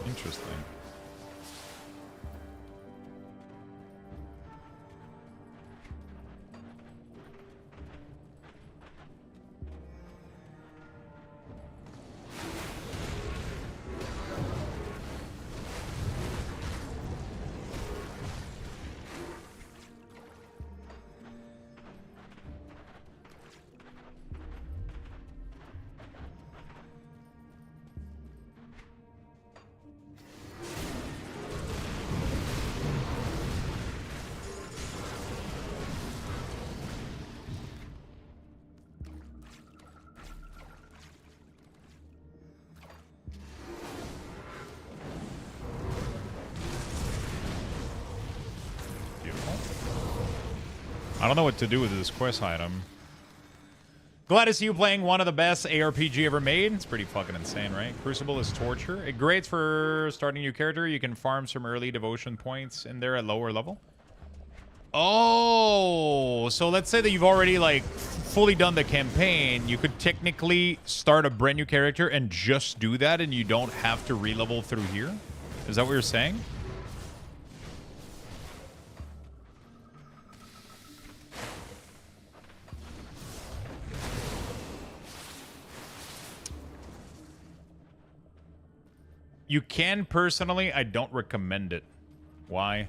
Interesting. I don't know what to do with this quest item. Glad to see you playing one of the best ARPG ever made. It's pretty fucking insane, right? Crucible is torture. It grades for starting a new character. You can farm some early devotion points in there at lower level. Oh, so let's say that you've already like fully done the campaign. You could technically start a brand new character and just do that, and you don't have to re-level through here. Is that what you're saying? You can personally. I don't recommend it. Why?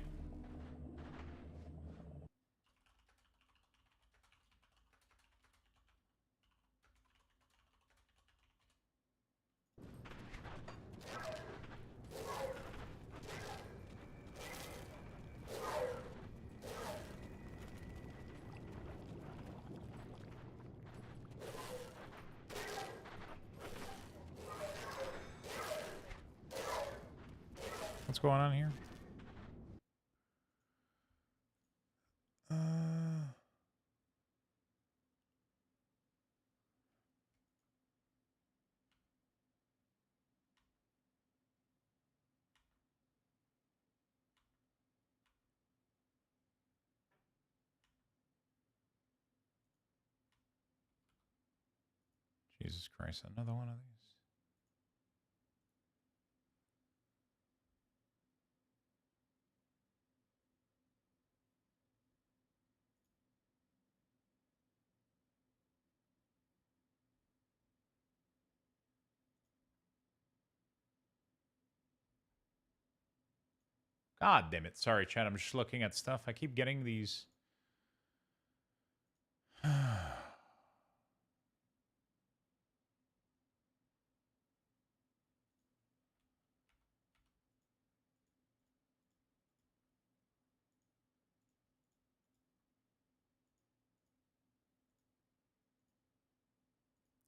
What's going on here? Jesus Christ, another one of these. God damn it. Sorry, chat. I'm just looking at stuff. I keep getting these.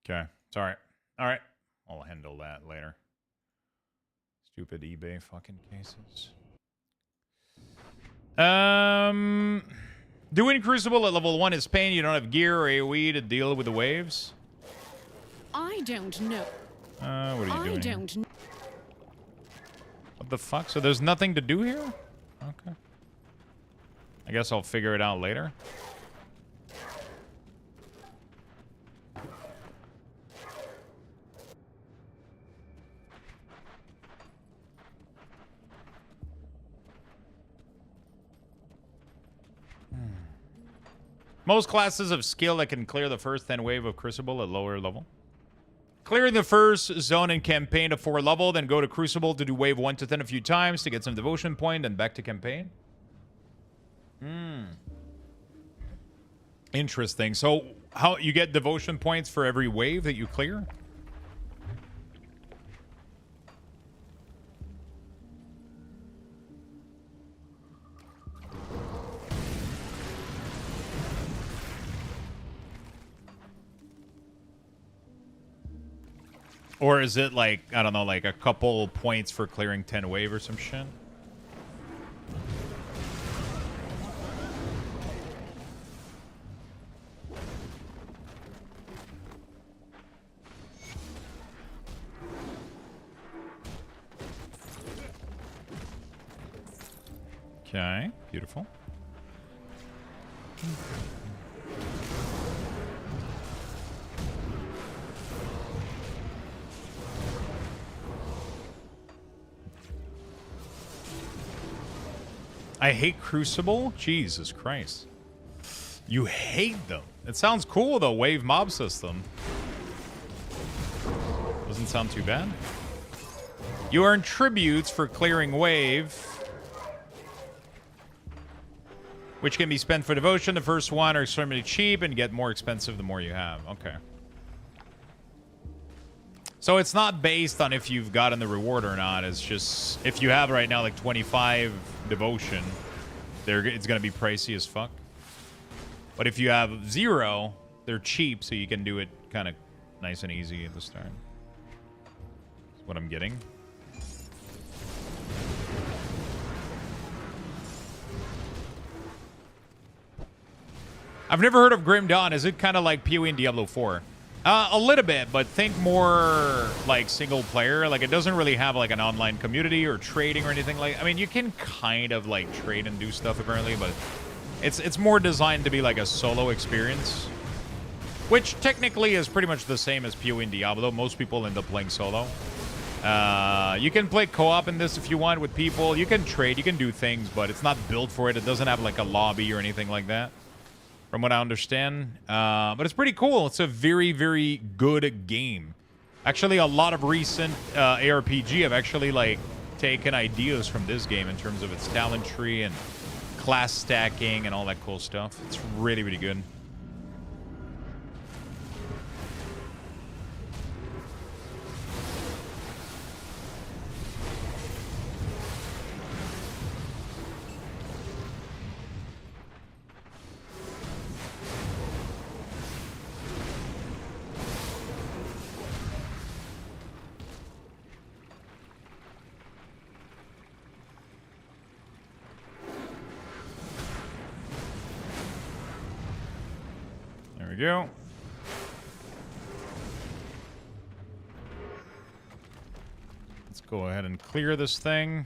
Okay. Sorry. All right. I'll handle that later. Stupid eBay fucking cases. Doing Crucible at level 1 is pain. You don't have gear or AoE to deal with the waves. I don't know. What are you doing? I don't know. What the fuck? So there's nothing to do here? Okay. I guess I'll figure it out later. Most classes of skill that can clear the first 10 wave of Crucible at lower level. Clearing the first zone in campaign to 4 level, then go to Crucible to do wave 1 to 10 a few times to get some devotion point, and back to campaign. Interesting. So, how you get devotion points for every wave that you clear? Or is it like, I don't know, like a couple points for clearing 10 wave or some shit? Okay, beautiful. I hate Crucible? Jesus Christ. You hate them. It sounds cool, though. Wave mob system. Doesn't sound too bad. You earn tributes for clearing wave, which can be spent for devotion. The first one are extremely cheap and get more expensive the more you have. Okay. So it's not based on if you've gotten the reward or not. It's just if you have right now like 25 devotion, it's going to be pricey as fuck. But if you have 0, they're cheap, so you can do it kind of nice and easy at the start. That's what I'm getting. I've never heard of Grim Dawn. Is it kind of like PoE in Diablo 4? A little bit, but think more like single player. Like it doesn't really have like an online community or trading or anything like. I mean, you can kind of like trade and do stuff apparently, but it's more designed to be like a solo experience, which technically is pretty much the same as PoE in Diablo. Most people end up playing solo. You can play co-op in this if you want with people. You can trade, you can do things, but it's not built for it. It doesn't have like a lobby or anything like that, from what I understand. But it's pretty cool. It's a very, very good game. Actually, a lot of recent ARPG have actually like taken ideas from this game in terms of its talent tree and class stacking and all that cool stuff. It's really, really good. We go. Let's go ahead and clear this thing.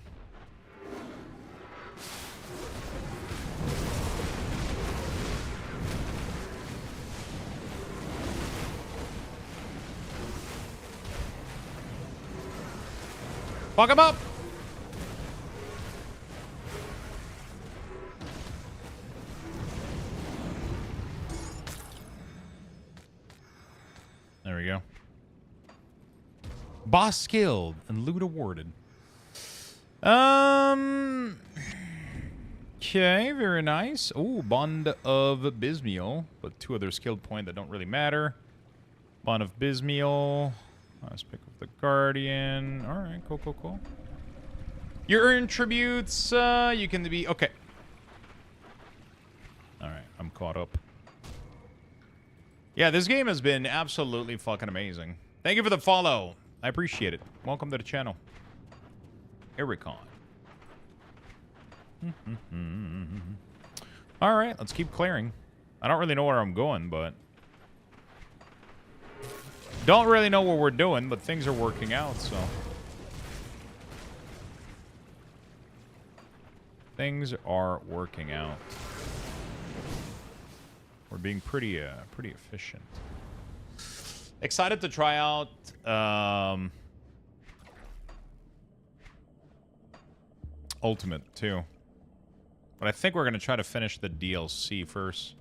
Fuck him up. There we go. Boss skilled and loot awarded. Okay, very nice. Oh, Bond of Bismiel, but 2 other skilled points that don't really matter. Bond of Bismiel. Let's pick up the Guardian. All right, cool, cool, cool. You earn tributes. You can be okay. All right, I'm caught up. Yeah, this game has been absolutely fucking amazing. Thank you for the follow. I appreciate it. Welcome to the channel. Ericon. All right, let's keep clearing. I don't really know where I'm going, but... Don't really know what we're doing, but things are working out, so... Things are working out. We're being pretty efficient. Excited to try out Ultimate too, but I think we're gonna try to finish the DLC first.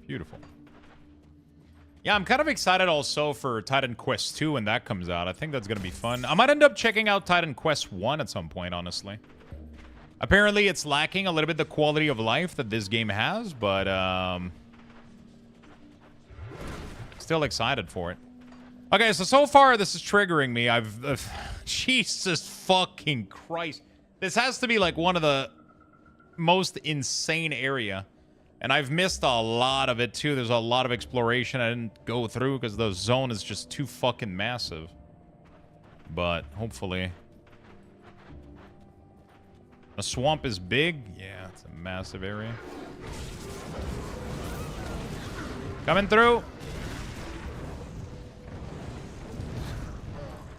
Beautiful. Yeah, I'm kind of excited also for Titan Quest 2 when that comes out. I think that's going to be fun. I might end up checking out Titan Quest 1 at some point, honestly. Apparently, it's lacking a little bit the quality of life that this game has, but still excited for it. Okay, so far this is triggering me. Jesus fucking Christ. This has to be like one of the most insane area. And I've missed a lot of it too. There's a lot of exploration I didn't go through because the zone is just too fucking massive. but hopefully. A swamp is big? Yeah, it's a massive area. Coming through.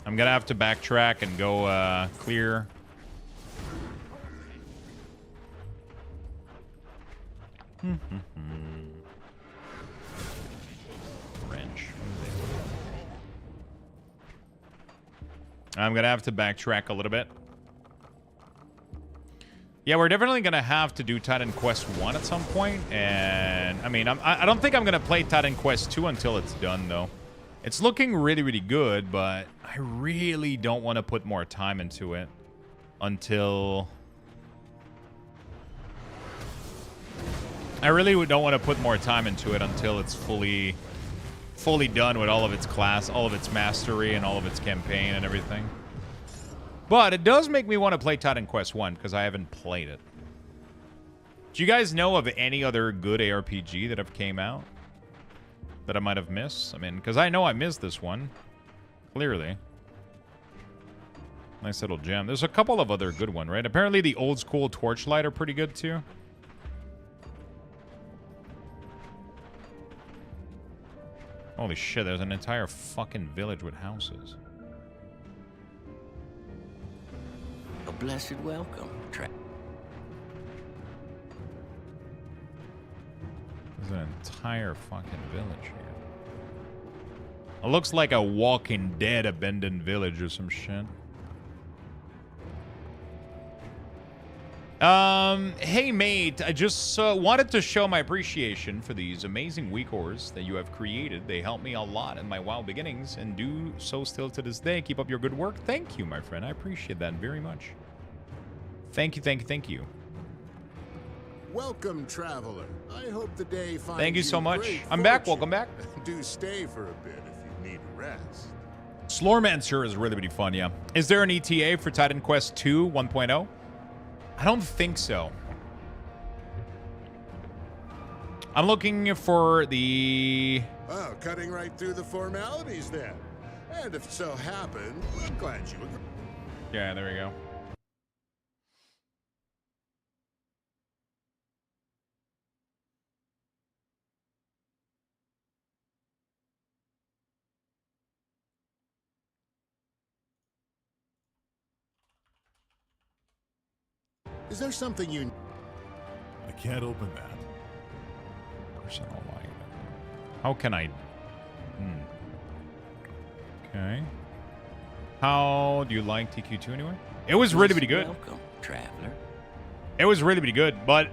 I'm gonna have to backtrack and go clear. Wrench. I'm gonna have to backtrack a little bit. Yeah, we're definitely gonna have to do Titan Quest 1 at some point, and I mean, I don't think I'm gonna play Titan Quest 2 until it's done, though. It's looking really, really good, but I really don't want to put more time into it until... I really don't want to put more time into it until it's fully done with all of its class, all of its mastery, and all of its campaign and everything. But it does make me want to play Titan Quest 1 because I haven't played it. Do you guys know of any other good ARPG that have came out that I might have missed? I mean, because I know I missed this one. Clearly. Nice little gem. There's a couple of other good ones, right? Apparently the old school Torchlight are pretty good too. Holy shit, there's an entire fucking village with houses. A blessed welcome. There's an entire fucking village here. It looks like a Walking Dead abandoned village or some shit. Hey mate, I just wanted to show my appreciation for these amazing weakors that you have created. They helped me a lot in my WoW beginnings and do so still to this day. Keep up your good work. Thank you, my friend. I appreciate that very much. Thank you, thank you, thank you. Welcome, traveler. I hope the day finds Thank you so much. I'm back. Welcome back. Do stay for a bit if you need a rest. Sloremancer is really, really fun, yeah. Is there an ETA for Titan Quest 2 1.0? I don't think so. I'm looking for the... Oh, cutting right through the formalities then. And if it so happened, I'm glad you agree. Yeah, there we go. Is there something you... I can't open that. Personal life. How can I... Okay. How do you like TQ2 anyway? It was really, really good. Welcome, traveler. It was really, really good, but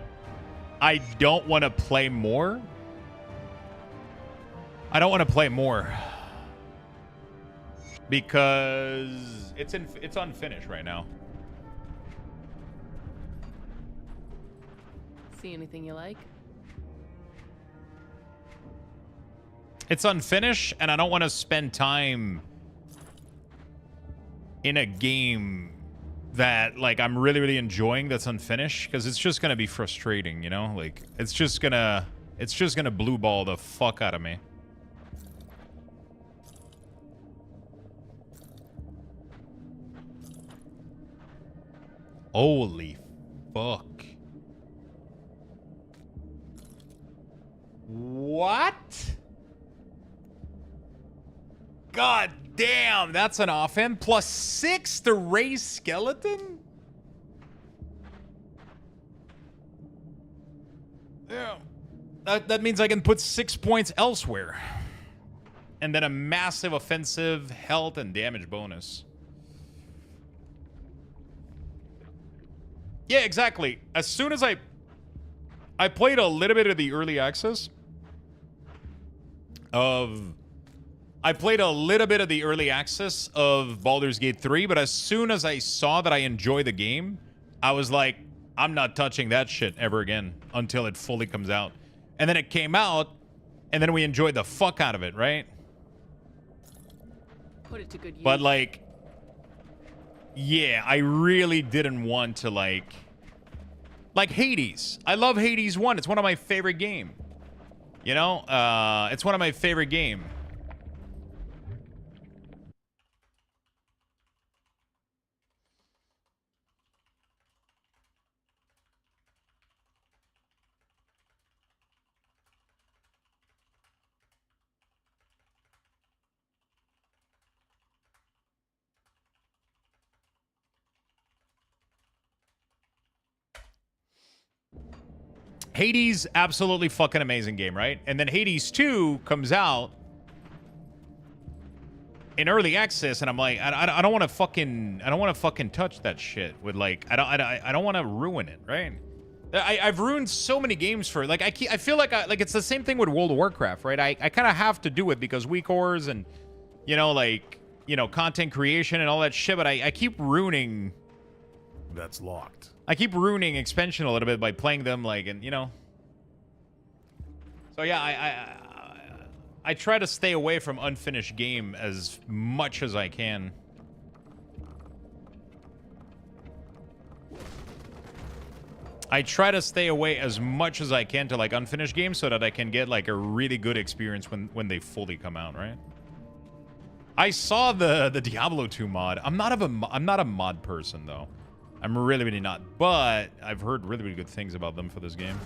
I don't want to play more. I don't want to play more. Because it's unfinished right now. See anything you like? It's unfinished, and I don't want to spend time in a game that, like, I'm really, really enjoying that's unfinished, because it's just gonna be frustrating, you know? Like, it's just gonna blue ball the fuck out of me. Holy fuck. What? God damn, that's an offhand. +6 to raise skeleton? Yeah. That means I can put 6 points elsewhere. And then a massive offensive health and damage bonus. Yeah, exactly. As soon as I played a little bit of the early access of Baldur's Gate 3, but as soon as I saw that I enjoy the game, I was like, I'm not touching that shit ever again until it fully comes out. And then it came out, and then we enjoyed the fuck out of it, right? Put it to good use. But like, yeah, I really didn't want to like Hades. I love Hades 1. It's one of my favorite game. You know, it's one of my favorite game. Hades, absolutely fucking amazing game, right? And then Hades 2 comes out in early access, and I'm like, I don't want to fucking touch that shit with like, I don't want to ruin it, right? I've ruined so many games for like I feel like it's the same thing with World of Warcraft, right? I kind of have to do it because weak ores and content creation and all that shit, but I keep ruining. That's locked. I keep ruining expansion a little bit by playing them like, and So yeah, I try to stay away from unfinished game as much as I can. I try to stay away as much as I can to like unfinished games so that I can get like a really good experience when they fully come out, right? I saw the Diablo 2 mod. I'm not a mod person though. I'm really not. But I've heard really good things about them for this game.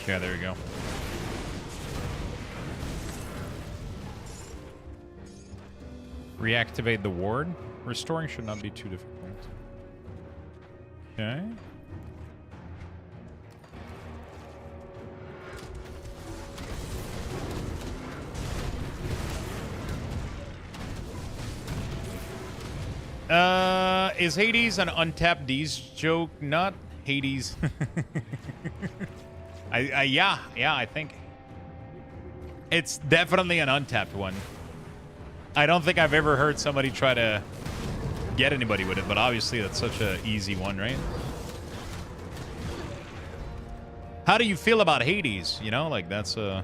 Yeah, there you go. Reactivate the ward. Restoring should not be too difficult. Okay. Is Hades an untapped D's joke? Not Hades. Yeah, I think it's definitely an untapped one. I don't think I've ever heard somebody try to get anybody with it, but obviously that's such an easy one, right? How do you feel about Hades? Like that's Oh,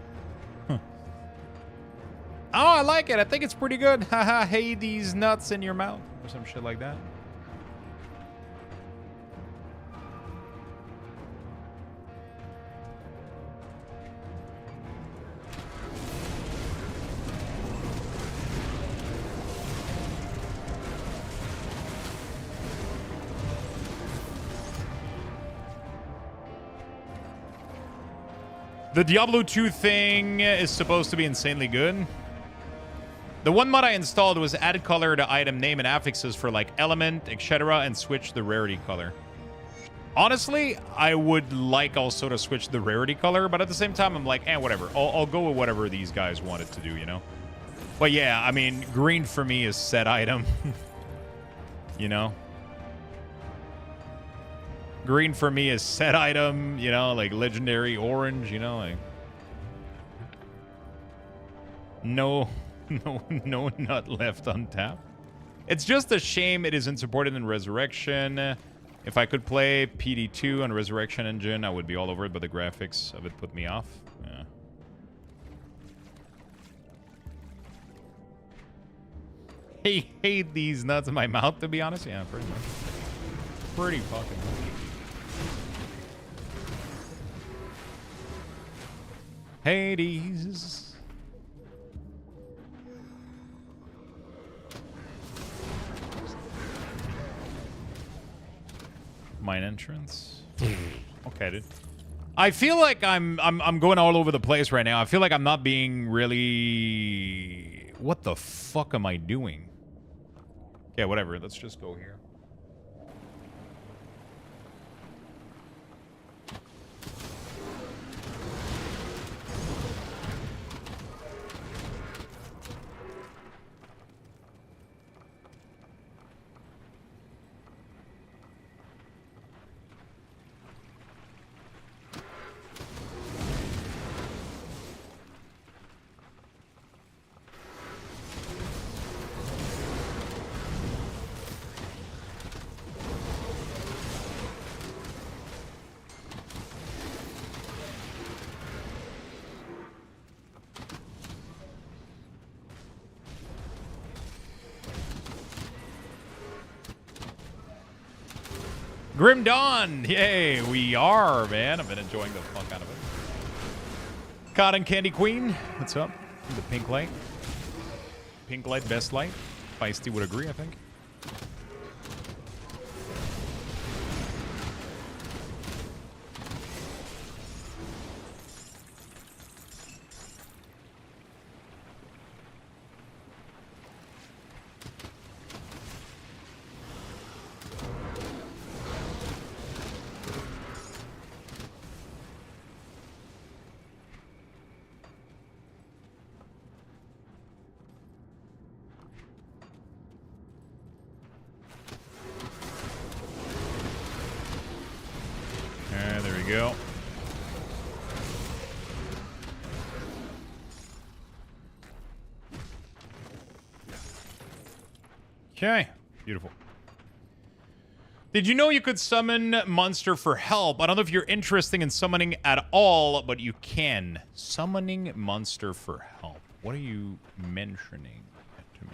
I like it. I think it's pretty good. Haha, Hades nuts in your mouth or some shit like that. The Diablo 2 thing is supposed to be insanely good. The one mod I installed was add color to item name and affixes for like element, etc., and switch the rarity color. Honestly, I would like also to switch the rarity color, but at the same time, I'm like, whatever. I'll go with whatever these guys wanted to do, But yeah, I mean, green for me is set item. Green for me is set item, like legendary orange, like no nut left untapped. It's just a shame it isn't supported in Resurrection. If I could play PD2 on Resurrection Engine, I would be all over it, but the graphics of it put me off. Yeah. I hate these nuts in my mouth, to be honest. Yeah, pretty much. Pretty fucking much. Hades. Mine entrance. Okay, dude. I feel like I'm going all over the place right now. I feel like I'm not being really. What the fuck am I doing? Yeah, whatever. Let's just go here. Grim Dawn! Yay, we are, man. I've been enjoying the fuck out of it. Cotton Candy Queen, what's up? The pink light. Pink light, best light. Feisty would agree, I think. There we go. Okay, beautiful. Did you know you could summon monster for help? I don't know if you're interested in summoning at all, but you can. Summoning monster for help. What are you mentioning to me?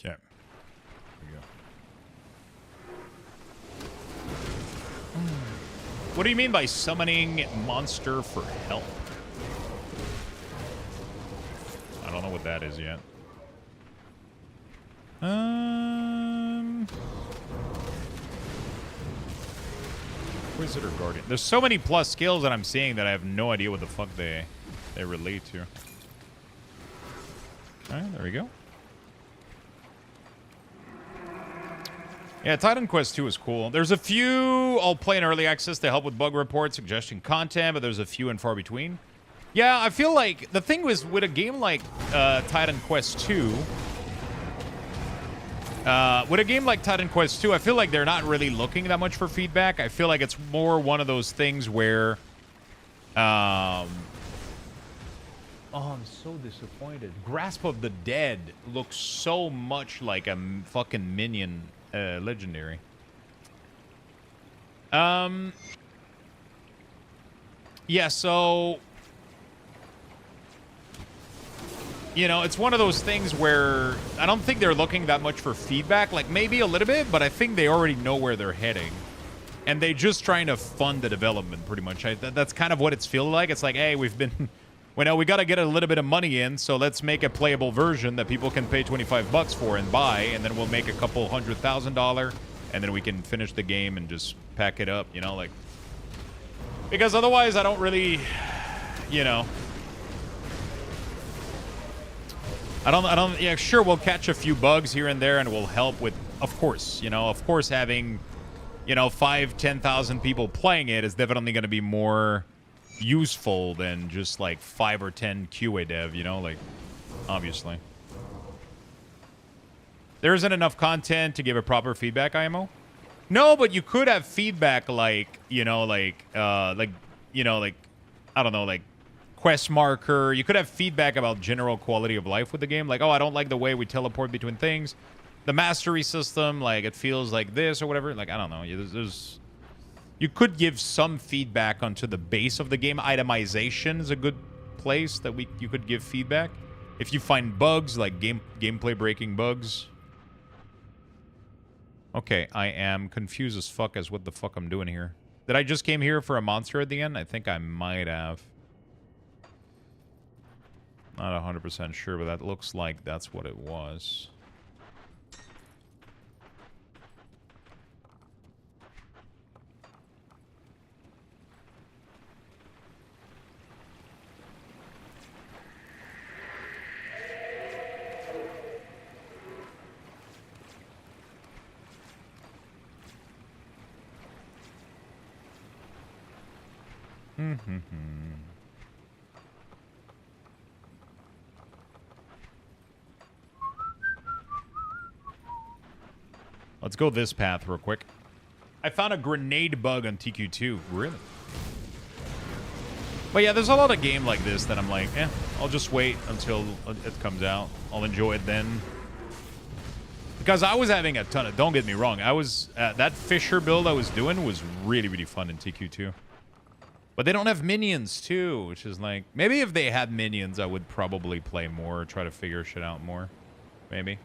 Okay. Here we go. What do you mean by summoning monster for help? I don't know what that is yet. Wizard or Guardian. There's so many plus skills that I'm seeing that I have no idea what the fuck they relate to. Okay, there we go. Yeah, Titan Quest 2 is cool. There's a few I'll play in early access to help with bug reports, suggestion content, but there's a few and far between. Yeah, I feel like the thing was with a game like Titan Quest 2, with a game like Titan Quest 2, I feel like they're not really looking that much for feedback. I feel like it's more one of those things where, oh, I'm so disappointed. Grasp of the Dead looks so much like a fucking minion. Legendary. Yeah, so you know, it's one of those things where I don't think they're looking that much for feedback. Like, maybe a little bit, but I think they already know where they're heading. And they're just trying to fund the development, pretty much. That's kind of what it's feeling like. It's like, hey, we've been... Well, we got to get a little bit of money in, so let's make a playable version that people can pay $25 for and buy, and then we'll make a couple $100,000, and then we can finish the game and just pack it up, you know, like... Because otherwise, I don't really, you know... I don't, yeah, sure, we'll catch a few bugs here and there, and we'll help with, of course, you know, of course having, you know, 5,000-10,000 people playing it is definitely going to be more... useful than just like 5 or 10 QA dev, you know, like obviously there isn't enough content to give a proper feedback. IMO, no, but you could have feedback like, you know, like you know, like I don't know, like quest marker. You could have feedback about general quality of life with the game, like, oh, I don't like the way we teleport between things, the mastery system, like it feels like this or whatever. Like, I don't know, there's you could give some feedback onto the base of the game. Itemization is a good place that you could give feedback. If you find bugs, like gameplay breaking bugs. Okay, I am confused as fuck as what the fuck I'm doing here. Did I just came here for a monster at the end? I think I might have. Not 100% sure, but that looks like that's what it was. Let's go this path real quick. I found a grenade bug on TQ2. Really? But yeah, there's a lot of game like this that I'm like, I'll just wait until it comes out. I'll enjoy it then. Because I was having a ton of... Don't get me wrong. I was... that Fisher build I was doing was really, really fun in TQ2. But they don't have minions, too, which is like... Maybe if they had minions, I would probably play more, try to figure shit out more. Maybe.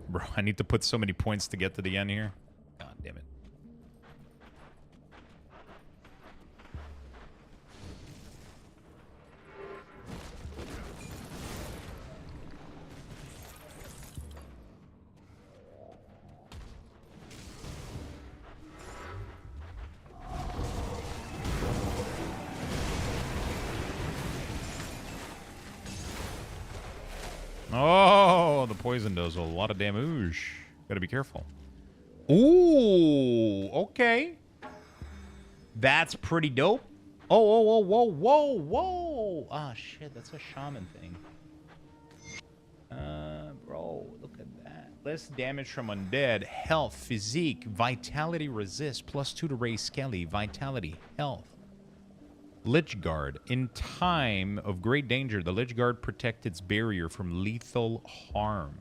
Bro, I need to put so many points to get to the end here. God damn it. Oh, the poison does a lot of damage. Gotta be careful. Ooh, okay. That's pretty dope. Oh, whoa, whoa, whoa, whoa. Ah, shit, that's a shaman thing. Bro, look at that. Less damage from undead. Health, physique, vitality resist. +2 to raise skelly. Vitality, health. Lich Guard. In time of great danger, the Lich Guard protects its barrier from lethal harm.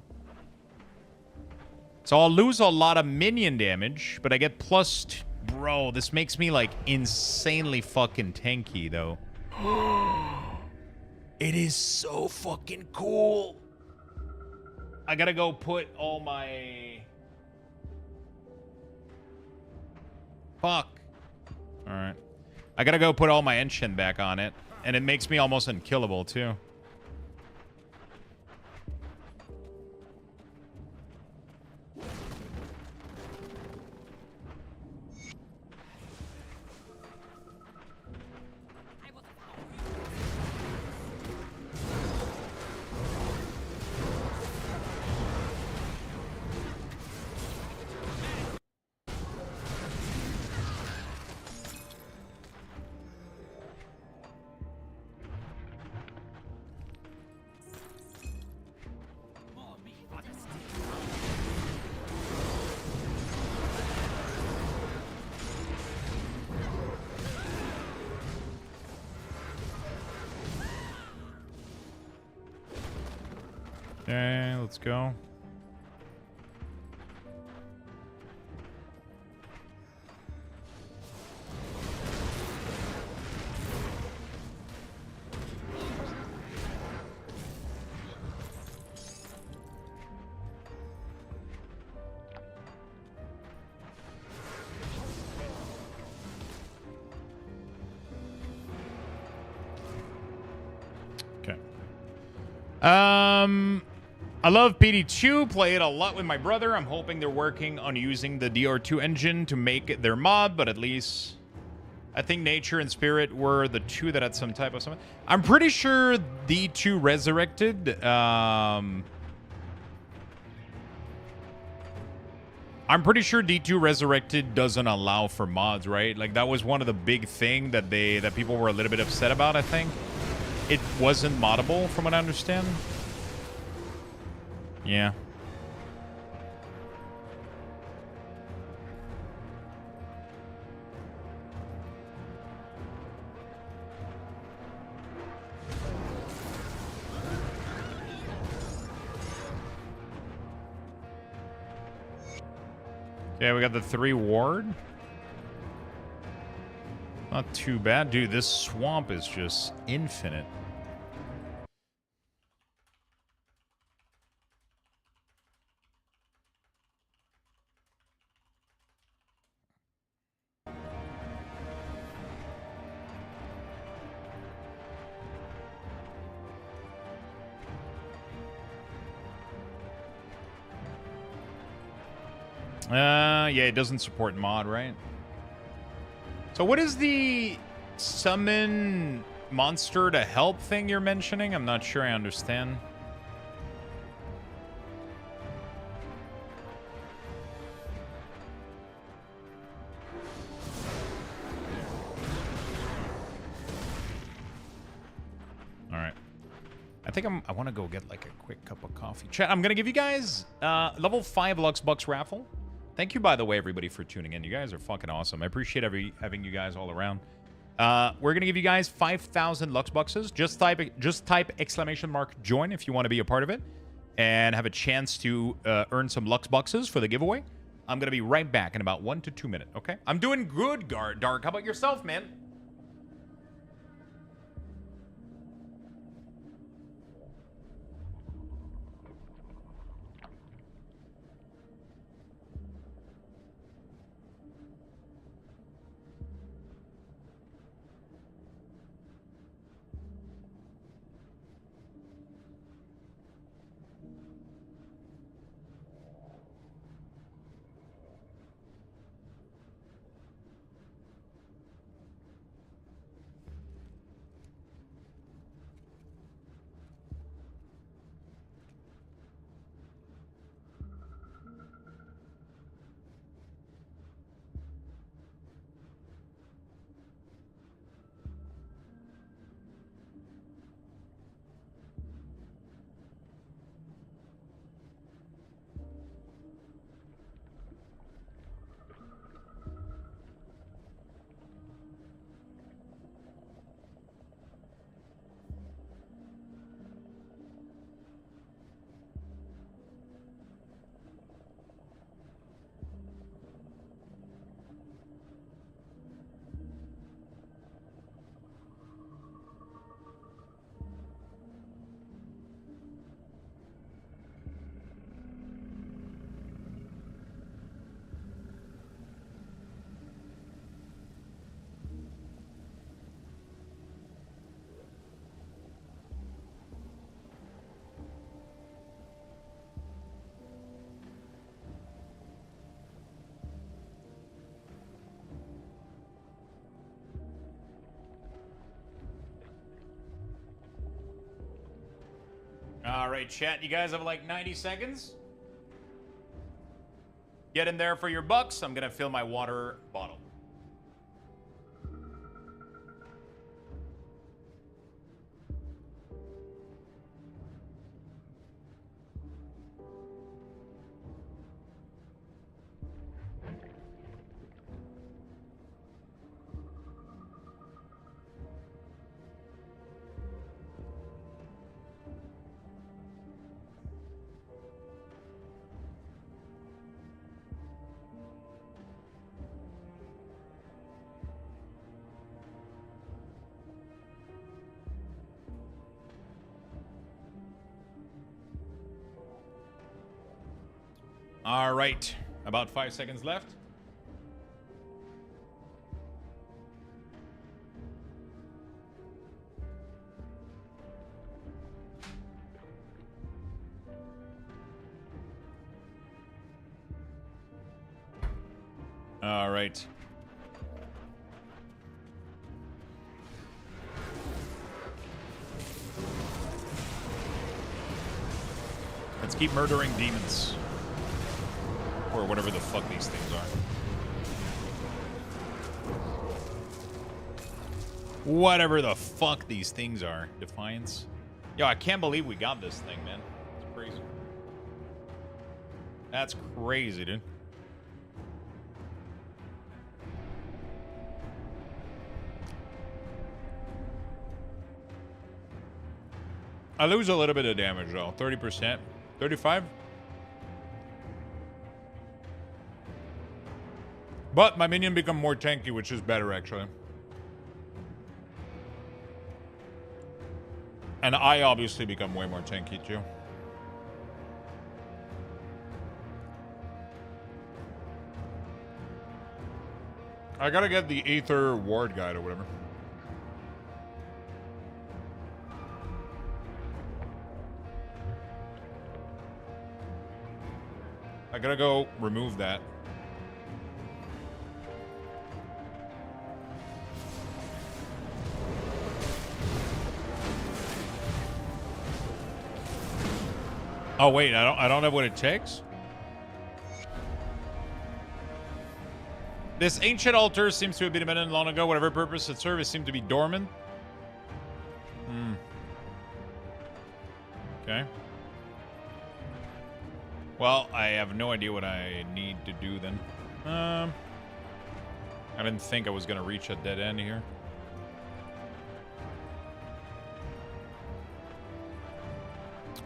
So I'll lose a lot of minion damage, but I get +2. Bro, this makes me, like, insanely fucking tanky, though. It is so fucking cool. I gotta go put all my... Fuck. Alright. I gotta go put all my enchant back on it. And it makes me almost unkillable, too. Okay, let's go. Okay. I love PD2, play it a lot with my brother. I'm hoping they're working on using the DR2 engine to make it their mod, but at least I think Nature and Spirit were the two that had some type of something. I'm pretty sure D2 Resurrected, I'm pretty sure D2 Resurrected doesn't allow for mods, right? Like that was one of the big thing that people were a little bit upset about, I think. It wasn't moddable from what I understand. Yeah. Yeah, we got the 3 ward. Not too bad. Dude, this swamp is just infinite. Yeah, it doesn't support mod, right? So what is the summon monster to help thing you're mentioning? I'm not sure I understand. think I want to go get like a quick cup of coffee. Chat, I'm going to give you guys level 5 Lux Bucks raffle. Thank you, by the way, everybody, for tuning in. You guys are fucking awesome. I appreciate having you guys all around. We're going to give you guys 5,000 Lux Buckses. Just type exclamation mark join if you want to be a part of it and have a chance to earn some Lux Buckses for the giveaway. I'm going to be right back in about 1 to 2 minutes, okay? I'm doing good, Dark. How about yourself, man? All right, chat. You guys have like 90 seconds. Get in there for your bucks. I'm going to fill my water bottle. All right, about 5 seconds left. All right. Let's keep murdering demons. Or whatever the fuck these things are. Whatever the fuck these things are. Defiance. Yo, I can't believe we got this thing, man. It's crazy. That's crazy, dude. I lose a little bit of damage, though. 30%. 35%? But my minion become more tanky, which is better, actually. And I obviously become way more tanky, too. I gotta get the Aether Ward Guide or whatever. I gotta go remove that. Oh wait, I don't have what it takes. This ancient altar seems to have been abandoned long ago. Whatever purpose it served, it seemed to be dormant. Okay. Well, I have no idea what I need to do then. I didn't think I was going to reach a dead end here.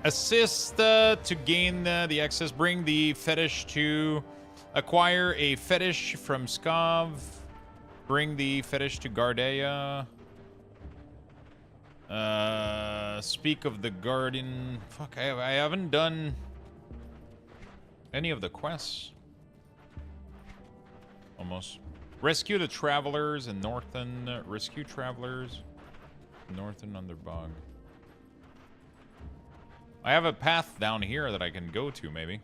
Assist to gain the access. Bring the fetish to acquire a fetish from Skav. Bring the fetish to Gardea. Speak of the Guardian. Fuck, I haven't done any of the quests. Almost. Rescue the travelers in Northern. Rescue travelers. Northern Underbog. I have a path down here that I can go to, maybe.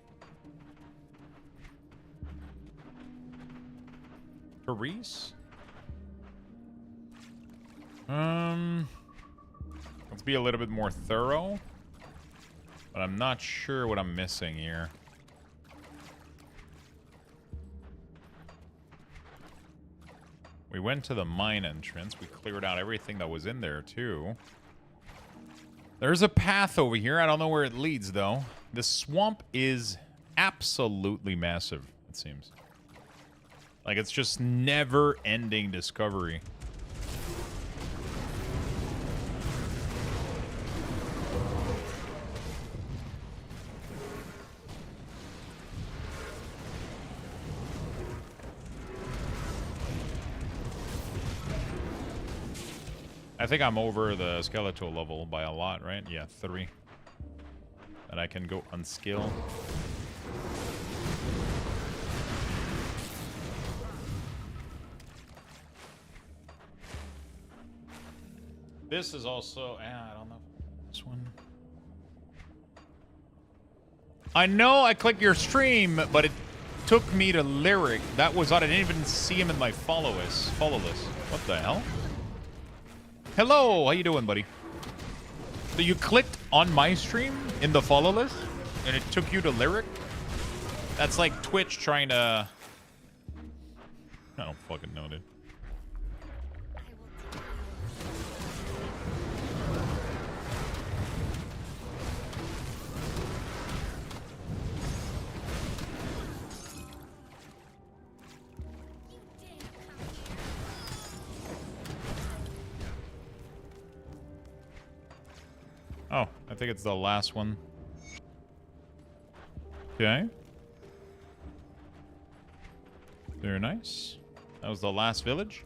Paris? Let's be a little bit more thorough. But I'm not sure what I'm missing here. We went to the mine entrance. We cleared out everything that was in there, too. There's a path over here. I don't know where it leads, though. The swamp is absolutely massive, it seems. Like, it's just never-ending discovery. I think I'm over the skeletal level by a lot, right? Yeah, 3. And I can go unskill. This is also... I don't know. This one... I know I clicked your stream, but it took me to Lyric. That was odd. I didn't even see him in my follow list. What the hell? Hello, how you doing, buddy? So you clicked on my stream in the follow list, and it took you to Lyric? That's like Twitch trying to... I don't fucking know, dude. Oh, I think it's the last one. Okay. Very nice. That was the last village.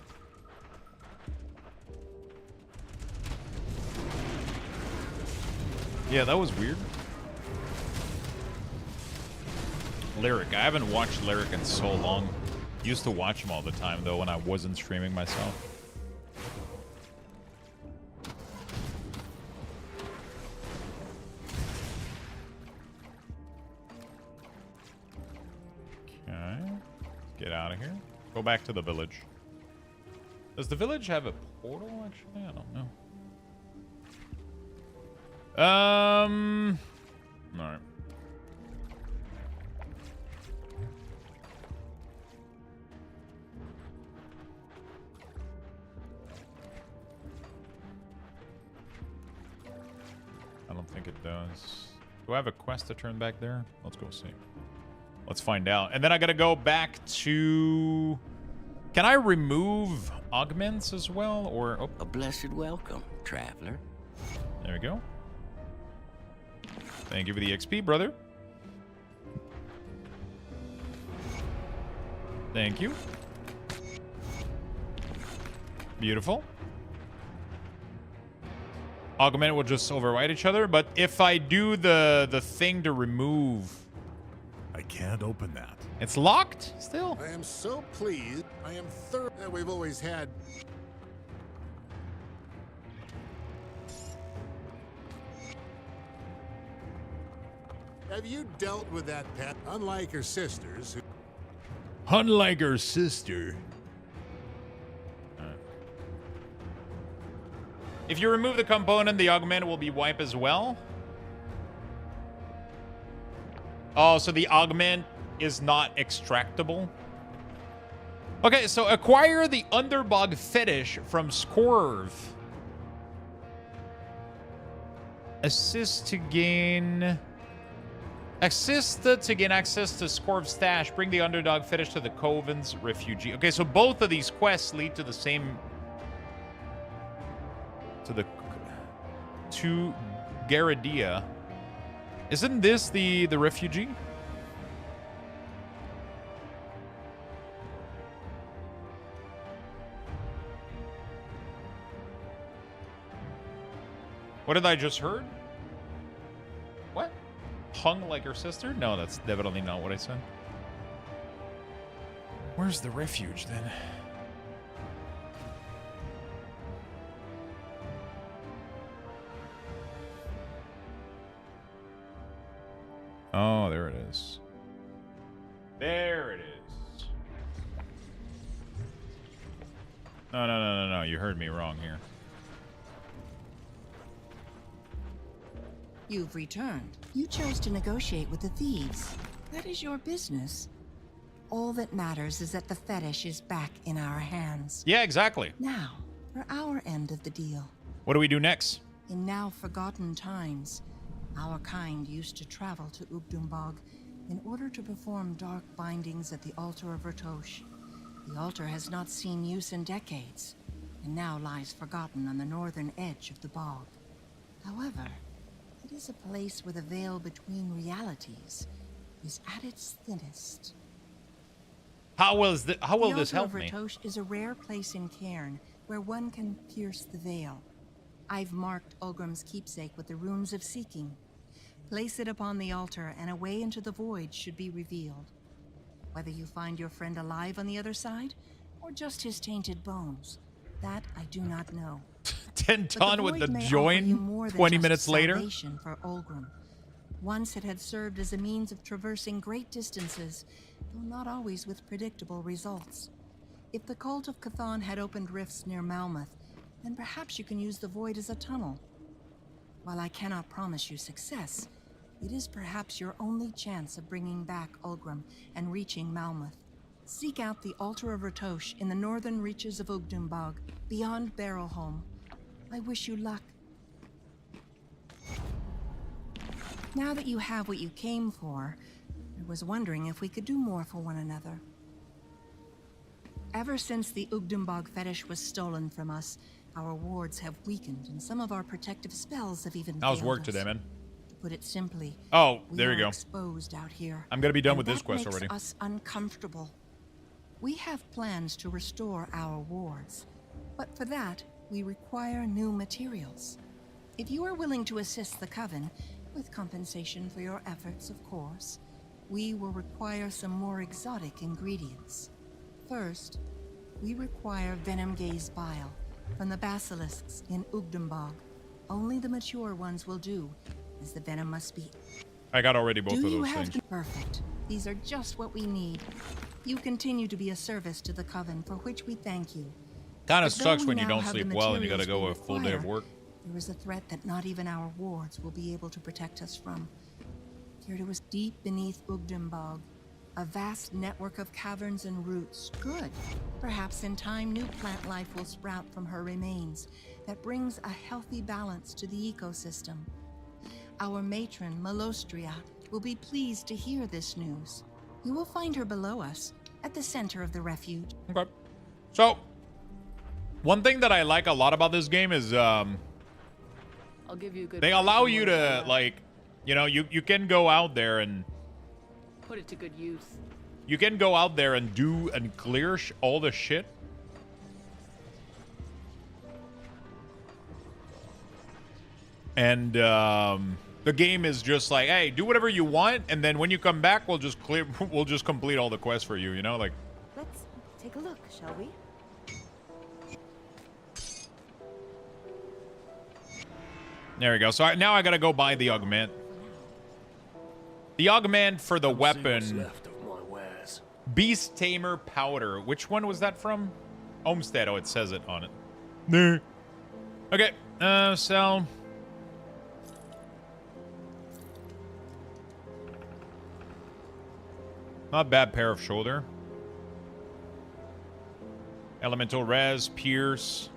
Yeah, that was weird. Lyric. I haven't watched Lyric in so long. Used to watch him all the time, though, when I wasn't streaming myself. Get out of here. Go back to the village. Does the village have a portal, actually? I don't know. Alright. I don't think it does. Do I have a quest to turn back there? Let's go see. Let's find out. And then I gotta go back to... Can I remove augments as well? Or oh. A blessed welcome, traveler. There we go. Thank you for the XP, brother. Thank you. Beautiful. Augment will just override each other, but if I do the thing to remove... I can't open that. It's locked still. I am so pleased. I am thorough that we've always had. Have you dealt with that pet? Unlike her sisters. Unlike her sister. If you remove the component, the augment will be wiped as well. Oh, so the augment is not extractable. Okay, so acquire the Underbog fetish from Scorv. Assist to gain access to Scorv's stash. Bring the underdog fetish to the Coven's refugee. Okay, so both of these quests lead to the same... To Garadia. Isn't this the refugee? What did I just heard? What? Hung like her sister? No, that's definitely not what I said. Where's the refuge then? Oh, there it is. There it is. No. You heard me wrong here. You've returned. You chose to negotiate with the thieves. That is your business. All that matters is that the fetish is back in our hands. Yeah, exactly. Now, for our end of the deal. What do we do next? In now forgotten times, our kind used to travel to Ugdumbog in order to perform dark bindings at the altar of Ratosh. The altar has not seen use in decades, and now lies forgotten on the northern edge of the bog. However, it is a place where the veil between realities is at its thinnest. How will this help me? The altar of Ratosh is a rare place in Cairn where one can pierce the veil. I've marked Ulgrim's keepsake with the runes of seeking. Place it upon the altar, and a way into the void should be revealed. Whether you find your friend alive on the other side, or just his tainted bones, that I do not know. 10 ton with the join 20 minutes later. For Ulgrim. Once it had served as a means of traversing great distances, though not always with predictable results. If the cult of Chthon had opened rifts near Malmouth, then perhaps you can use the void as a tunnel. While I cannot promise you success, it is perhaps your only chance of bringing back Ulgrim and reaching Malmouth. Seek out the altar of Ratosh in the northern reaches of Ugdumbog, beyond Barrowholm. I wish you luck. Now that you have what you came for, I was wondering if we could do more for one another. Ever since the Ugdumbog fetish was stolen from us, our wards have weakened, and some of our protective spells have even How's failed work us. today, man? To put it simply, oh, there you go. Exposed out here. I'm gonna be done and with this quest makes already. Us uncomfortable. We have plans to restore our wards, but for that we require new materials. If you are willing to assist the Coven, with compensation for your efforts, of course, we will require some more exotic ingredients. First, we require venom gaze bile from the basilisks in Ugdumbog. Only the mature ones will do, as the venom must be. I got already both of those things. Perfect. These are just what we need. You continue to be a service to the Coven, for which we thank you. Kind of sucks when you don't sleep well and you gotta go a full day of work. There is a threat that not even our wards will be able to protect us from. Here to us deep beneath Ugdumbog, a vast network of caverns and roots. Good. Perhaps in time, new plant life will sprout from her remains that brings a healthy balance to the ecosystem. Our matron, Malostria, will be pleased to hear this news. You will find her below us, at the center of the refuge. Okay. So, one thing that I like a lot about this game is, I'll give you a good they allow you to, like, you know, you can go out there and put it to good use. You can go out there and do and clear all the shit. And the game is just like, hey, do whatever you want, and then when you come back, we'll just complete all the quests for you, you know, like. Let's take a look, shall we? There we go. So now I gotta go buy the augment. The augment for the weapon. Beast Tamer powder. Which one was that from? Homestead. Oh, it says it on it. Nah. Okay. Sell. Not bad pair of shoulder. Elemental res, pierce.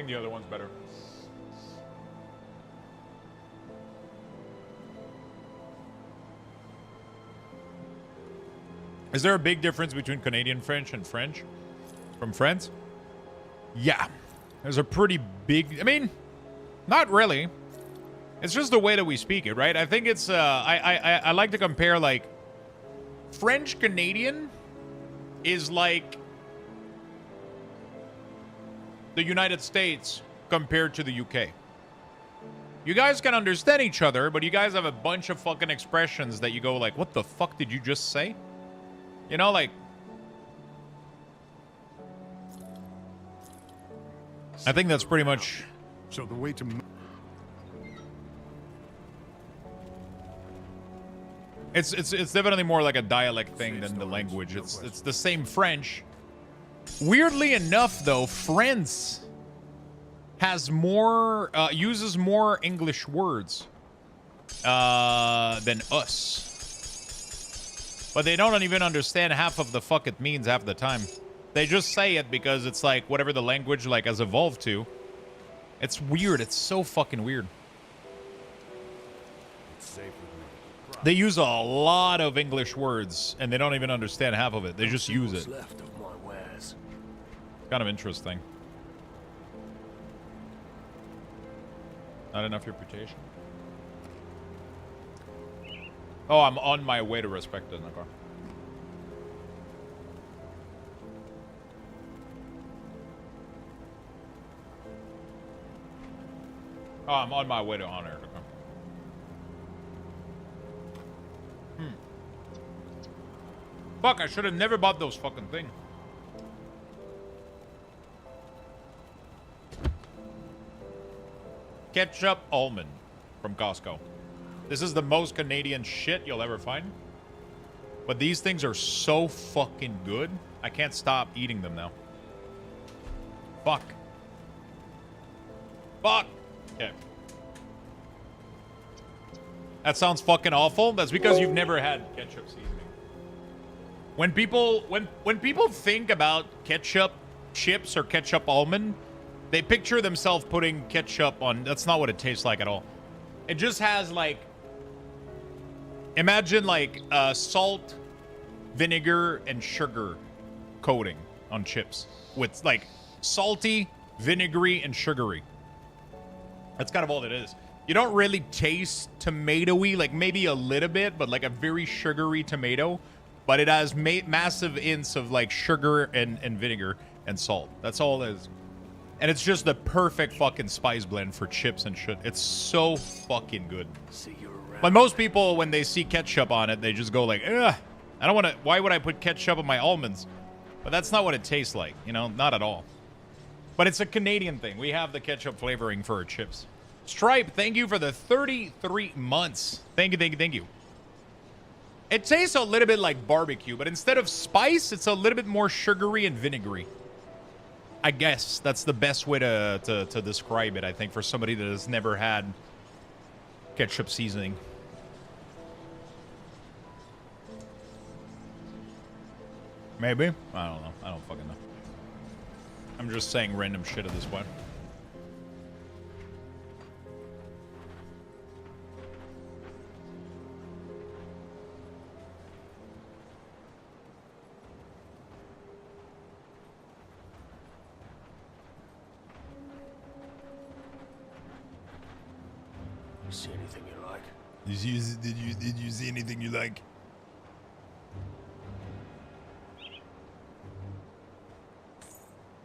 think the other one's better. Is there a big difference between Canadian French and French from France? Yeah. There's a pretty big... I mean, not really. It's just the way that we speak it, right? I think it's... I like to compare, like... French-Canadian is like... the United States compared to the UK. You guys can understand each other, but you guys have a bunch of fucking expressions that you go like, what the fuck did you just say? You know, like... I think that's pretty much... So the way to... It's definitely more like a dialect thing than the language. It's the same French. Weirdly enough, though, France has more... uses more English words than us. But they don't even understand half of the fuck it means half the time. They just say it because it's like whatever the language like has evolved to. It's weird. It's so fucking weird. They use a lot of English words and they don't even understand half of it. They just use it. Kind of interesting. Not enough reputation. Oh, I'm on my way to respect it in the car. Oh, I'm on my way to honor. Fuck, I should have never bought those fucking things. Ketchup almond from Costco. This is the most Canadian shit you'll ever find. But these things are so fucking good. I can't stop eating them now. Fuck. Fuck. Okay. That sounds fucking awful. That's because you've never had ketchup seasoning. When people think about ketchup chips or ketchup almond, they picture themselves putting ketchup on. That's not what it tastes like at all. It just has like, imagine like salt, vinegar, and sugar coating on chips with like salty, vinegary, and sugary. That's kind of all it is. You don't really taste tomatoey, like maybe a little bit, but like a very sugary tomato. But it has massive ints of like sugar and vinegar and salt. That's all it is. And it's just the perfect fucking spice blend for chips and shit. It's so fucking good. But most people, when they see ketchup on it, they just go like, ugh, I don't want to, why would I put ketchup on my almonds? But that's not what it tastes like, you know, not at all. But it's a Canadian thing. We have the ketchup flavoring for our chips. Stripe, thank you for the 33 months. Thank you, thank you, thank you. It tastes a little bit like barbecue, but instead of spice, it's a little bit more sugary and vinegary. I guess that's the best way to describe it, I think, for somebody that has never had ketchup seasoning. Maybe? I don't know. I don't fucking know. I'm just saying random shit at this point. See anything you like? Did you see anything you like?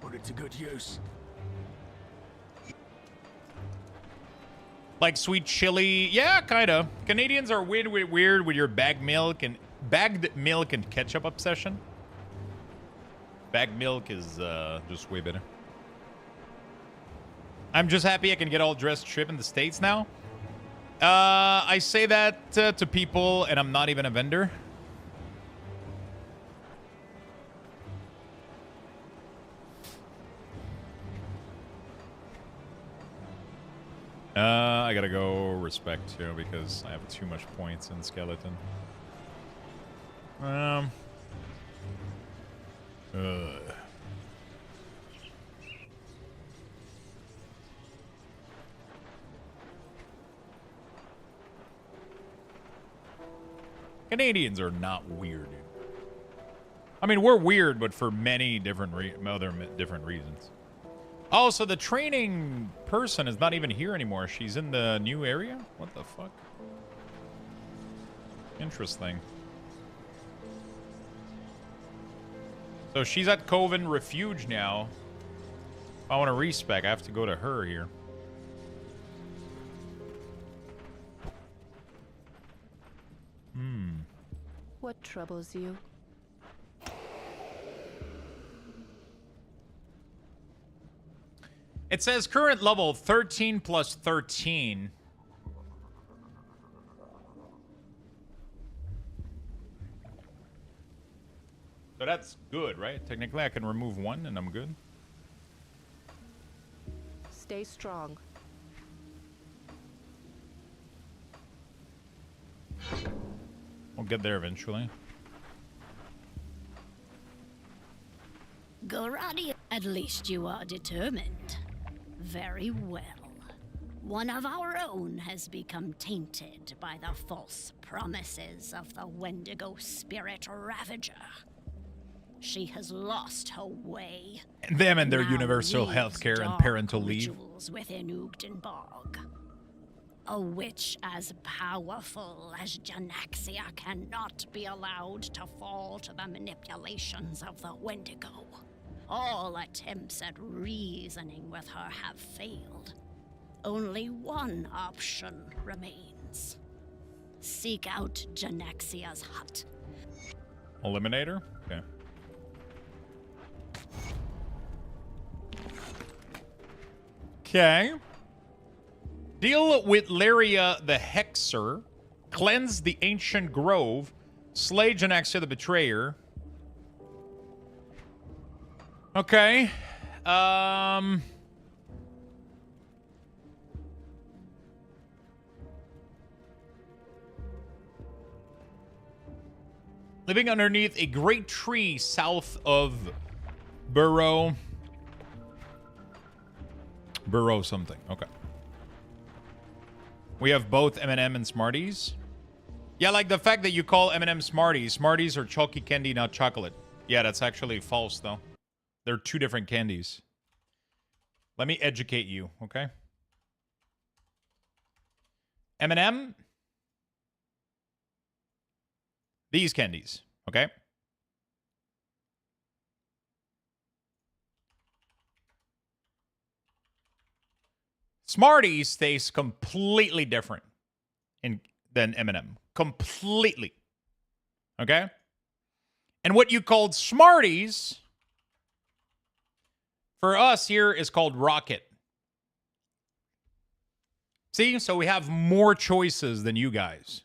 Put it to good use. Like sweet chili. Yeah, kind of. Canadians are weird with your bagged milk and ketchup obsession. Bagged milk is just way better. I'm just happy I can get all dressed trip in the States now. I say that to people, and I'm not even a vendor. I gotta go respect too because I have too much points in skeleton. Canadians are not weird. I mean, we're weird, but for many different different reasons. Oh, so the training person is not even here anymore. She's in the new area? What the fuck? Interesting. So she's at Coven Refuge now. If I want to respec, I have to go to her here. What troubles you? It says current level 13 plus 13. So that's good, right? Technically, I can remove one and I'm good. Stay strong. We'll get there eventually. Goradi, at least you are determined. Very well. One of our own has become tainted by the false promises of the Wendigo spirit Ravager. She has lost her way. Them and their Now universal lives healthcare and dark parental leave. rituals within Ugdenbog. A witch as powerful as Janaxia cannot be allowed to fall to the manipulations of the Wendigo. All attempts at reasoning with her have failed. Only one option remains. Seek out Janaxia's hut. Eliminator? Okay. Okay. Deal with Laria the Hexer. Cleanse the ancient grove. Slay Janaxia the Betrayer. Okay. Living underneath a great tree south of Burrow something. Okay. We have both M&M and Smarties. Yeah, like the fact that you call M&M Smarties. Smarties are chalky candy, not chocolate. Yeah, that's actually false, though. They're two different candies. Let me educate you, okay? M&M. These candies, okay? Smarties taste completely different than M&M. Completely. Okay? And what you called Smarties for us here is called Rocket. See? So we have more choices than you guys.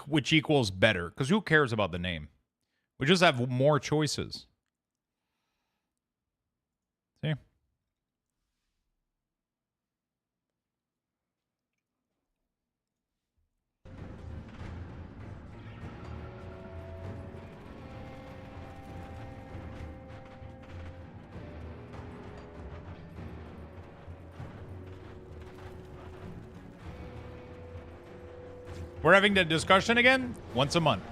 Which equals better. Because who cares about the name? We just have more choices. See? We're having the discussion again? Once a month.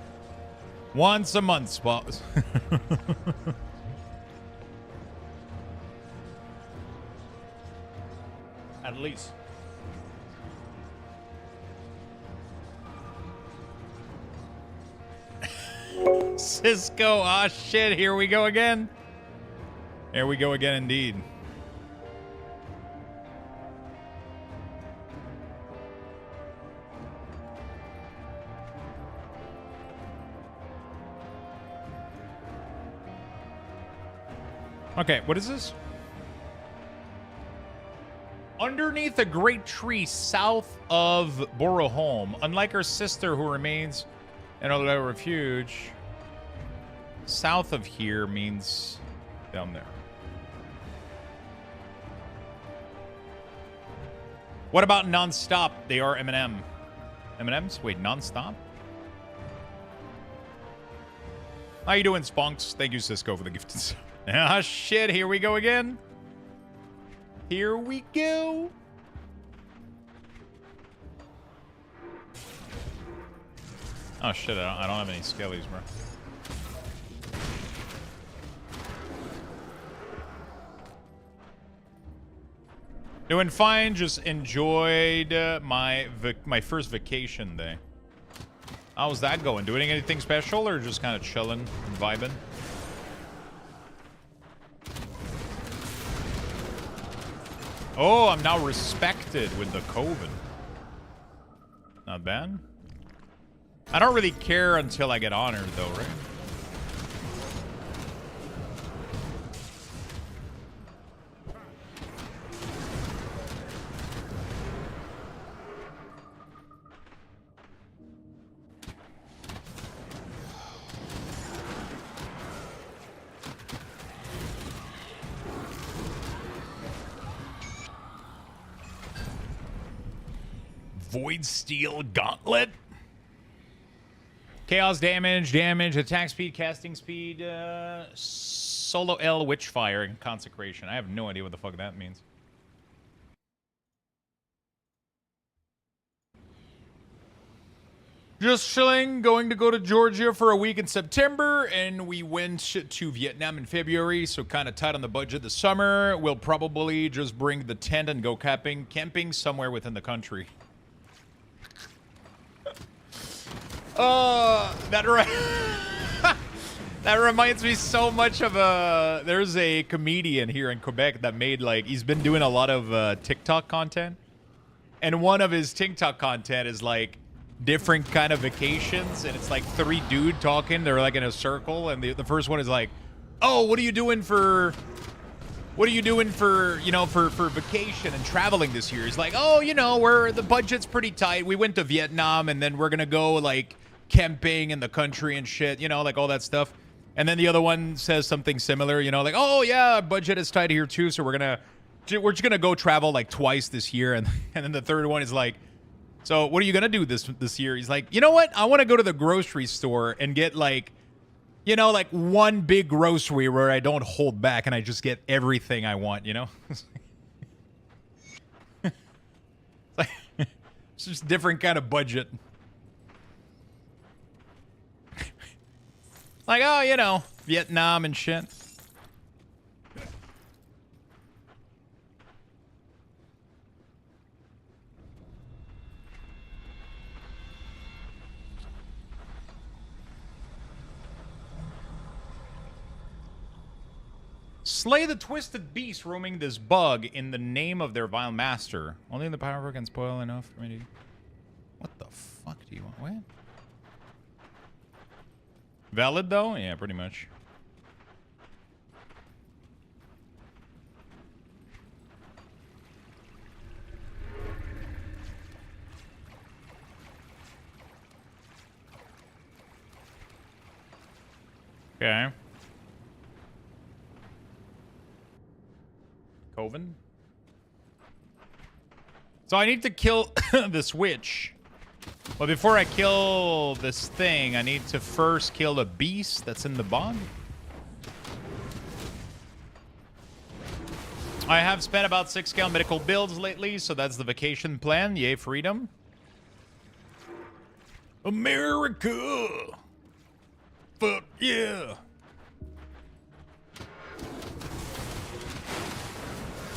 Once a month, Spot. At least. Cisco, ah shit, here we go again. Here we go again indeed. Okay, what is this? Underneath a great tree south of Boroholm, unlike her sister who remains in a low refuge, south of here means down there. What about non-stop? They are M&M. M&Ms? Wait, non-stop? How you doing, Spunks? Thank you, Cisco, for the gifted. Ah, shit. Here we go again. Here we go. Oh shit, I don't have any skellies, bro. Doing fine, just enjoyed my first vacation day. How's that going? Doing anything special or just kind of chilling and vibing? Oh, I'm now respected with the COVID. Not bad. I don't really care until I get honored, though, right? Void Steel Gauntlet. Chaos damage, attack speed, casting speed, solo L, Witchfire, and Consecration. I have no idea what the fuck that means. Just chilling, going to go to Georgia for a week in September, and we went to Vietnam in February, so kind of tight on the budget this summer. We'll probably just bring the tent and go camping somewhere within the country. That reminds me so much of there's a comedian here in Quebec that made, like, he's been doing a lot of TikTok content, and one of his TikTok content is like different kind of vacations, and it's like 3 dudes talking, they're like in a circle, and the first one is like, oh, what are you doing for you know, for vacation and traveling this year? He's like, oh, you know, the budget's pretty tight, we went to Vietnam, and then we're gonna go like camping in the country and shit, you know, like all that stuff. And then the other one says something similar, you know, like, oh yeah, budget is tight here too, so we're just gonna go travel like twice this year. And then the third one is like, so what are you gonna do this year? He's like, you know what, I want to go to the grocery store and get, like, you know, like one big grocery where I don't hold back and I just get everything I want, you know. It's just different kind of budget. Like, oh, you know, Vietnam and shit. Slay the twisted beast roaming this bug in the name of their vile master. Only the power can spoil enough for me to... What the fuck do you want? What? Valid, though? Yeah, pretty much. Okay. Coven? So I need to kill this witch. But before I kill this thing, I need to first kill the beast that's in the bog. I have spent about 6-scale medical builds lately, so that's the vacation plan. Yay, freedom. America! Fuck yeah!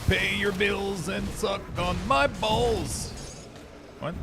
Pay your bills and suck on my balls. What?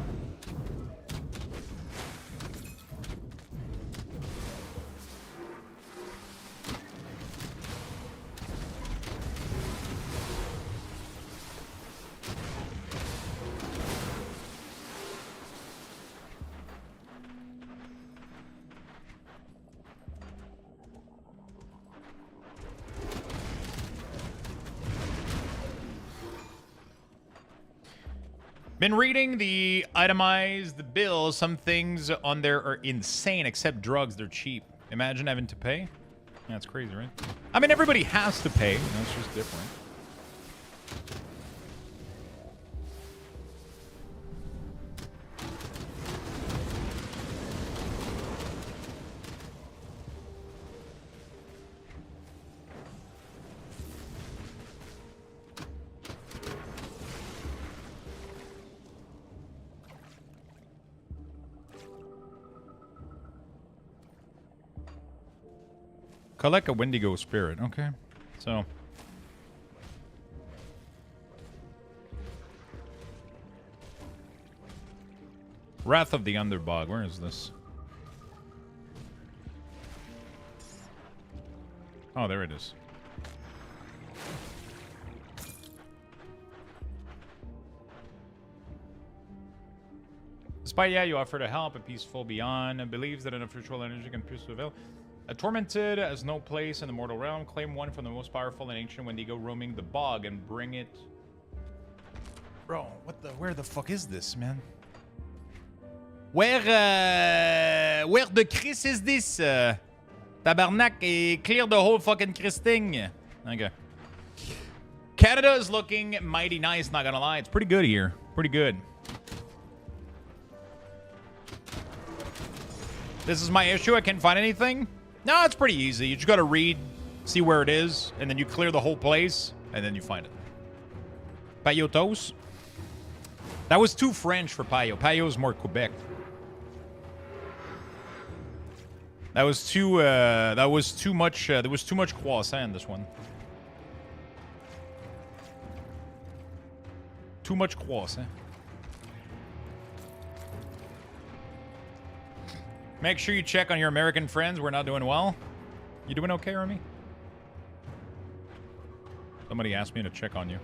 Been reading the itemized bill. Some things on there are insane, except drugs. They're cheap. Imagine having to pay. Yeah, that's crazy, right? I mean, everybody has to pay. That's just different. Collect a Wendigo spirit. Okay. So. Wrath of the Underbog. Where is this? Oh, there it is. Despite, you offer to help, a peaceful beyond, and believes that an official energy can pierce the veil. A tormented has no place in the mortal realm. Claim one from the most powerful and ancient Wendigo roaming the bog and bring it. Bro, where the fuck is this, man? Where the Chris is this? Tabarnak, clear the whole fucking Chris thing. Okay. Canada is looking mighty nice, not gonna lie. It's pretty good here. Pretty good. This is my issue. I can't find anything. No, it's pretty easy. You just gotta read, see where it is, and then you clear the whole place, and then you find it. Payotos. That was too French for Payo. Payo is more Quebec. That was too much. There was too much croissant in this one. Too much croissant. Make sure you check on your American friends. We're not doing well. You doing okay, Remy? Somebody asked me to check on you.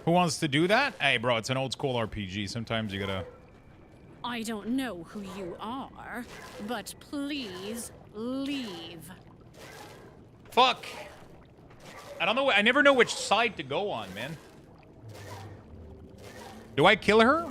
Who wants to do that? Hey, bro, it's an old school RPG. Sometimes you gotta... I don't know who you are, but please leave. Fuck. I don't know. I never know which side to go on, man. Do I kill her?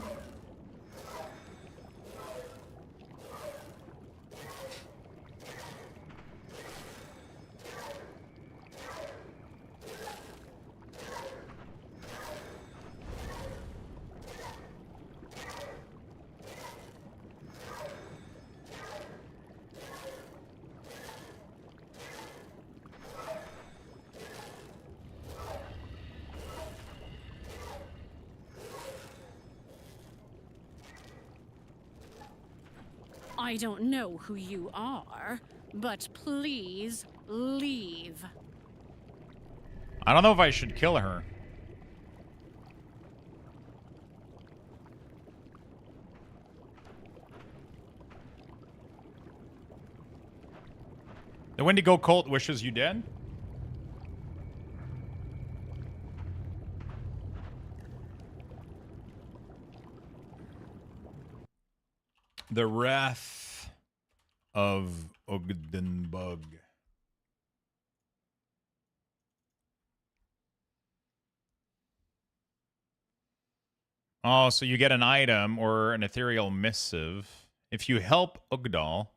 I don't know who you are, but please leave. I don't know if I should kill her. The Wendigo cult wishes you dead. The Wrath of Ogdenbug. Oh, so you get an item or an ethereal missive. If you help Ugdal.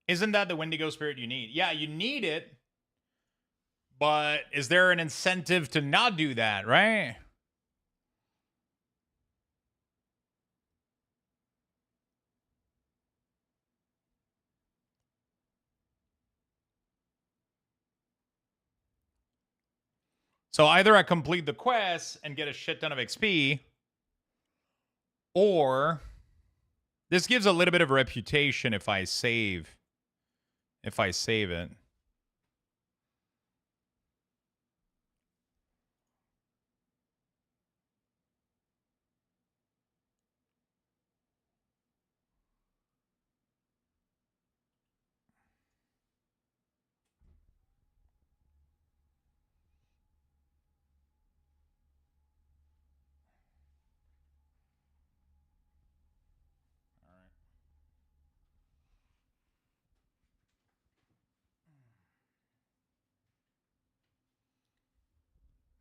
Isn't that the Wendigo spirit you need? Yeah, you need it. But is there an incentive to not do that, right? So either I complete the quest and get a shit ton of XP, or this gives a little bit of reputation if I save. If I save it.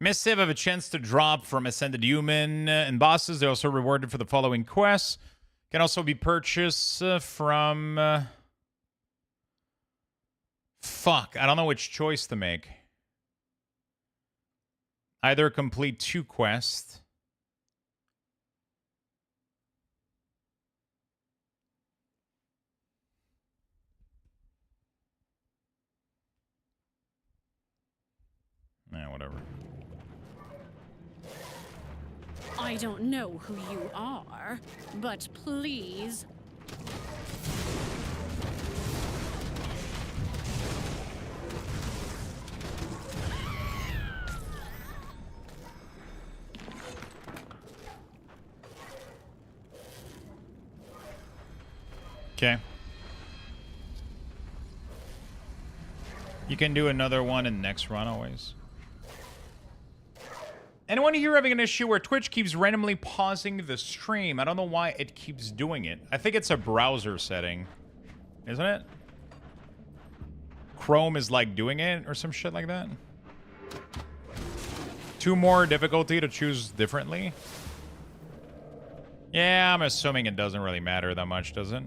Missive have a chance to drop from Ascended Human and bosses. They're also rewarded for the following quests. Can also be purchased from... Fuck, I don't know which choice to make. Either complete 2 quests. Nah, whatever. I don't know who you are, but please. Okay. You can do another one in the next run always. Anyone here having an issue where Twitch keeps randomly pausing the stream? I don't know why it keeps doing it. I think it's a browser setting, isn't it? Chrome is like doing it or some shit like that. 2 more difficulty to choose differently. Yeah, I'm assuming it doesn't really matter that much, does it?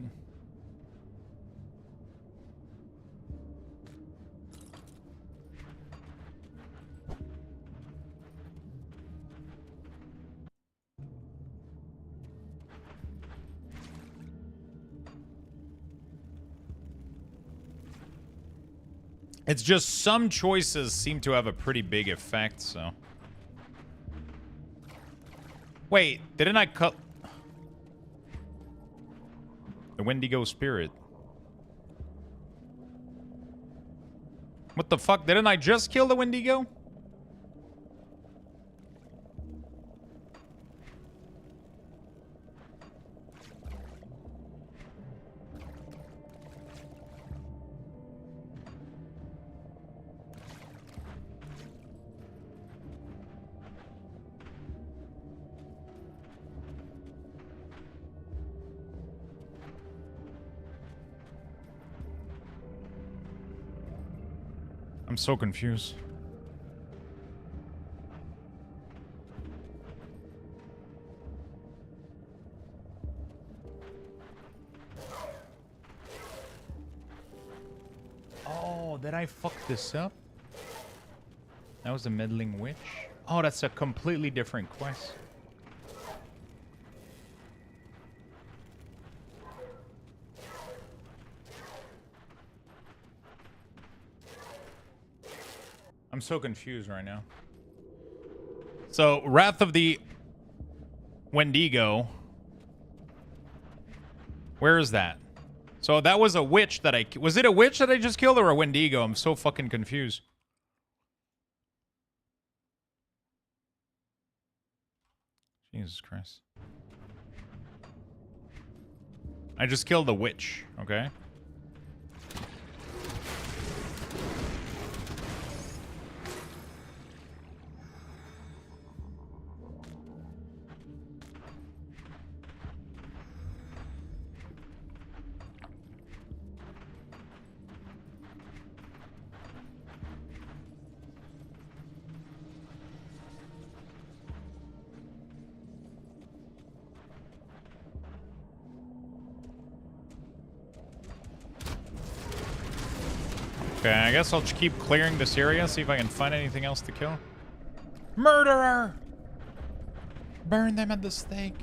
It's just some choices seem to have a pretty big effect, so. Wait, didn't I cut the Wendigo spirit? What the fuck? Didn't I just kill the Wendigo? I'm so confused. Oh, did I fuck this up? That was a meddling witch? Oh, that's a completely different quest. I'm so confused right now. So, Wrath of the Wendigo. Where is that? So that was a witch that I... Was it a witch that I just killed or a Wendigo? I'm so fucking confused. Jesus Christ. I just killed the witch, okay? Okay, I guess I'll just keep clearing this area, see if I can find anything else to kill. Murderer! Burn them at the stake.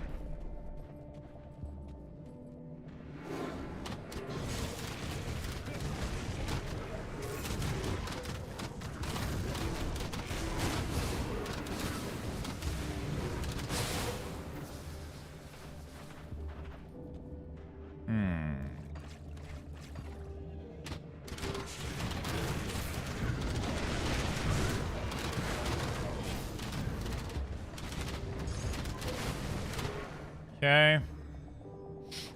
Okay.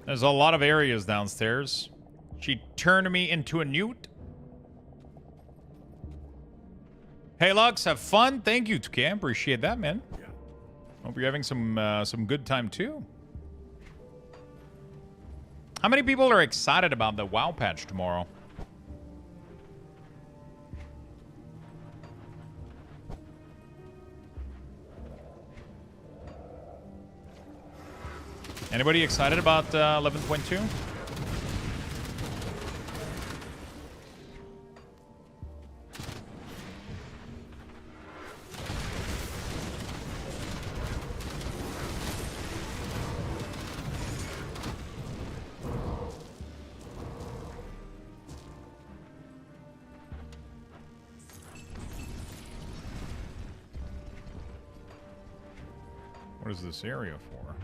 There's a lot of areas downstairs. She turned me into a newt. Hey, Lux, have fun. Thank you, Cam. Appreciate that, man. Hope you're having some good time, too. How many people are excited about the WoW patch tomorrow? Anybody excited about 11.2? What is this area for?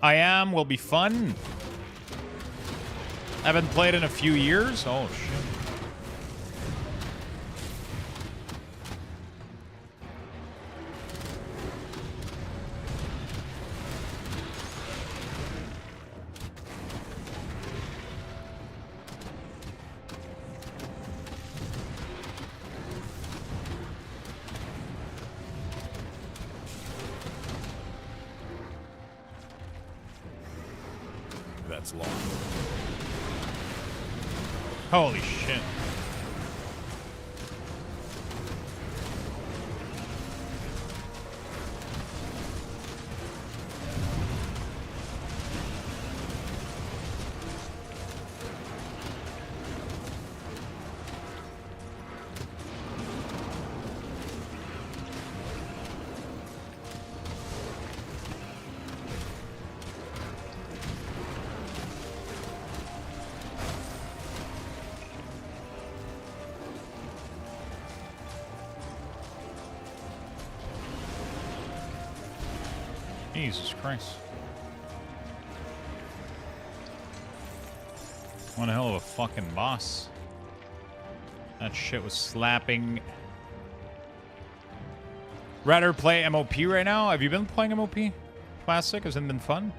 I am. Will be fun. Haven't played in a few years. Oh, shit. That's long. Holy shit. Jesus Christ. One hell of a fucking boss. That shit was slapping. Rather play MOP right now? Have you been playing MOP? Classic? Has it been fun?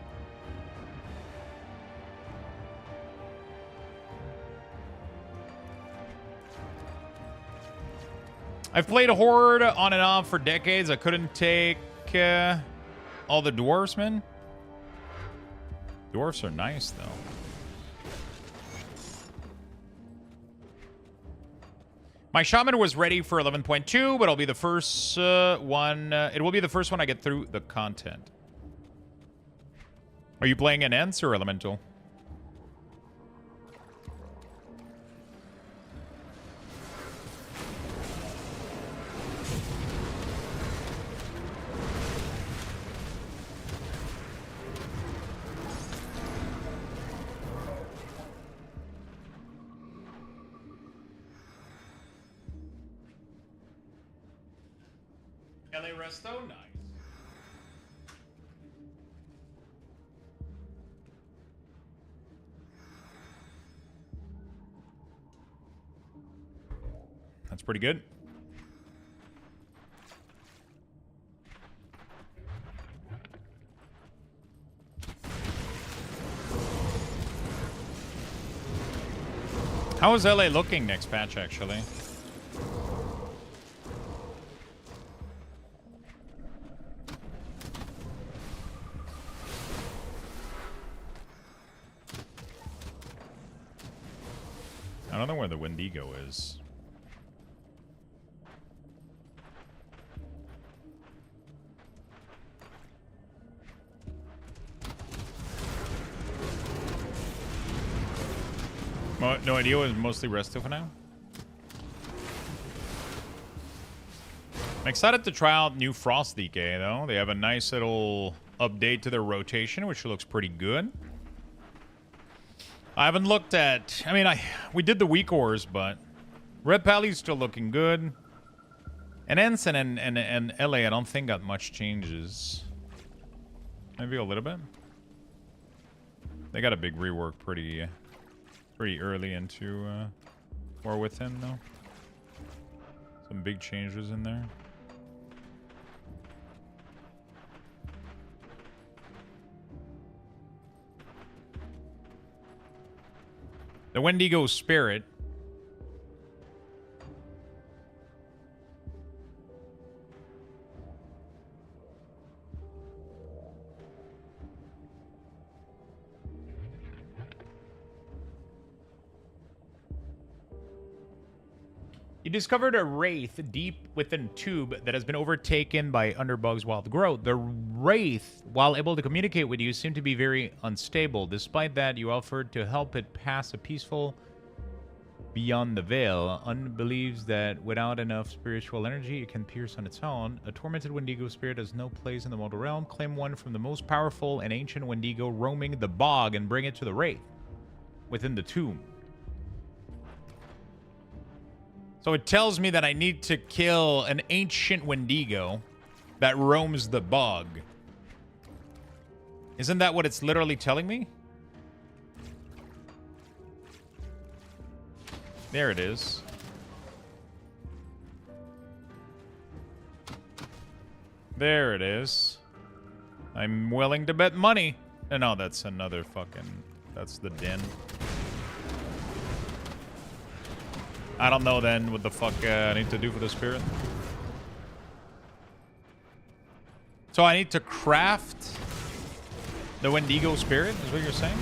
I've played Horde on and off for decades. I couldn't take all the dwarves, man. Dwarves are nice, though. My shaman was ready for 11.2, but it'll be the first one. It will be the first one I get through the content. Are you playing an Ents or Elemental? LA Resto, nice. That's pretty good. How is LA looking next patch, actually? I don't know where the Wendigo is. No idea. It was mostly resto for now. I'm excited to try out new Frost Decay, though. They have a nice little update to their rotation, which looks pretty good. I haven't looked at... I mean, we did the weak ores, but... Red Pally's still looking good. And Ensign and LA, I don't think got much changes. Maybe a little bit. They got a big rework pretty early into War with him, though. Some big changes in there. The Wendigo Spirit. You discovered a wraith deep within a tube that has been overtaken by Underbug's wild growth. The wraith, while able to communicate with you, seemed to be very unstable. Despite that, you offered to help it pass a peaceful beyond the veil. Believes that without enough spiritual energy, it can pierce on its own. A tormented Wendigo spirit has no place in the mortal realm. Claim one from the most powerful and ancient Wendigo roaming the bog and bring it to the wraith within the tomb. So it tells me that I need to kill an ancient Wendigo that roams the bog. Isn't that what it's literally telling me? There it is. There it is. I'm willing to bet money. No, that's another fucking... That's the den. I don't know then what the fuck I need to do for the spirit. So I need to craft the Wendigo spirit, is what you're saying?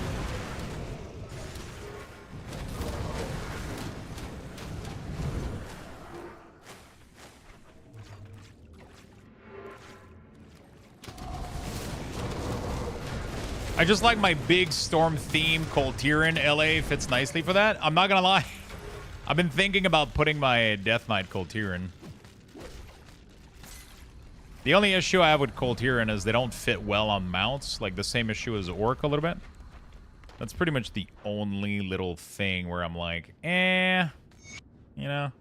I just like my big storm theme. Coltiran LA fits nicely for that. I'm not gonna lie. I've been thinking about putting my Death Knight Coltiran. The only issue I have with Coltiran is they don't fit well on mounts. Like the same issue as Orc a little bit. That's pretty much the only little thing where I'm like, you know.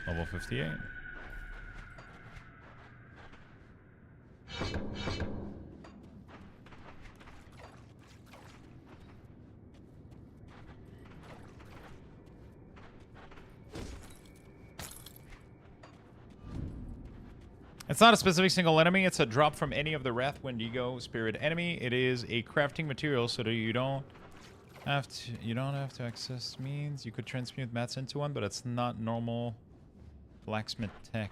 Level 58. It's not a specific single enemy. It's a drop from any of the Wrath Wendigo spirit enemy. It is a crafting material so that you don't have to access means. You could transmute mats into one, but it's not normal blacksmith tech.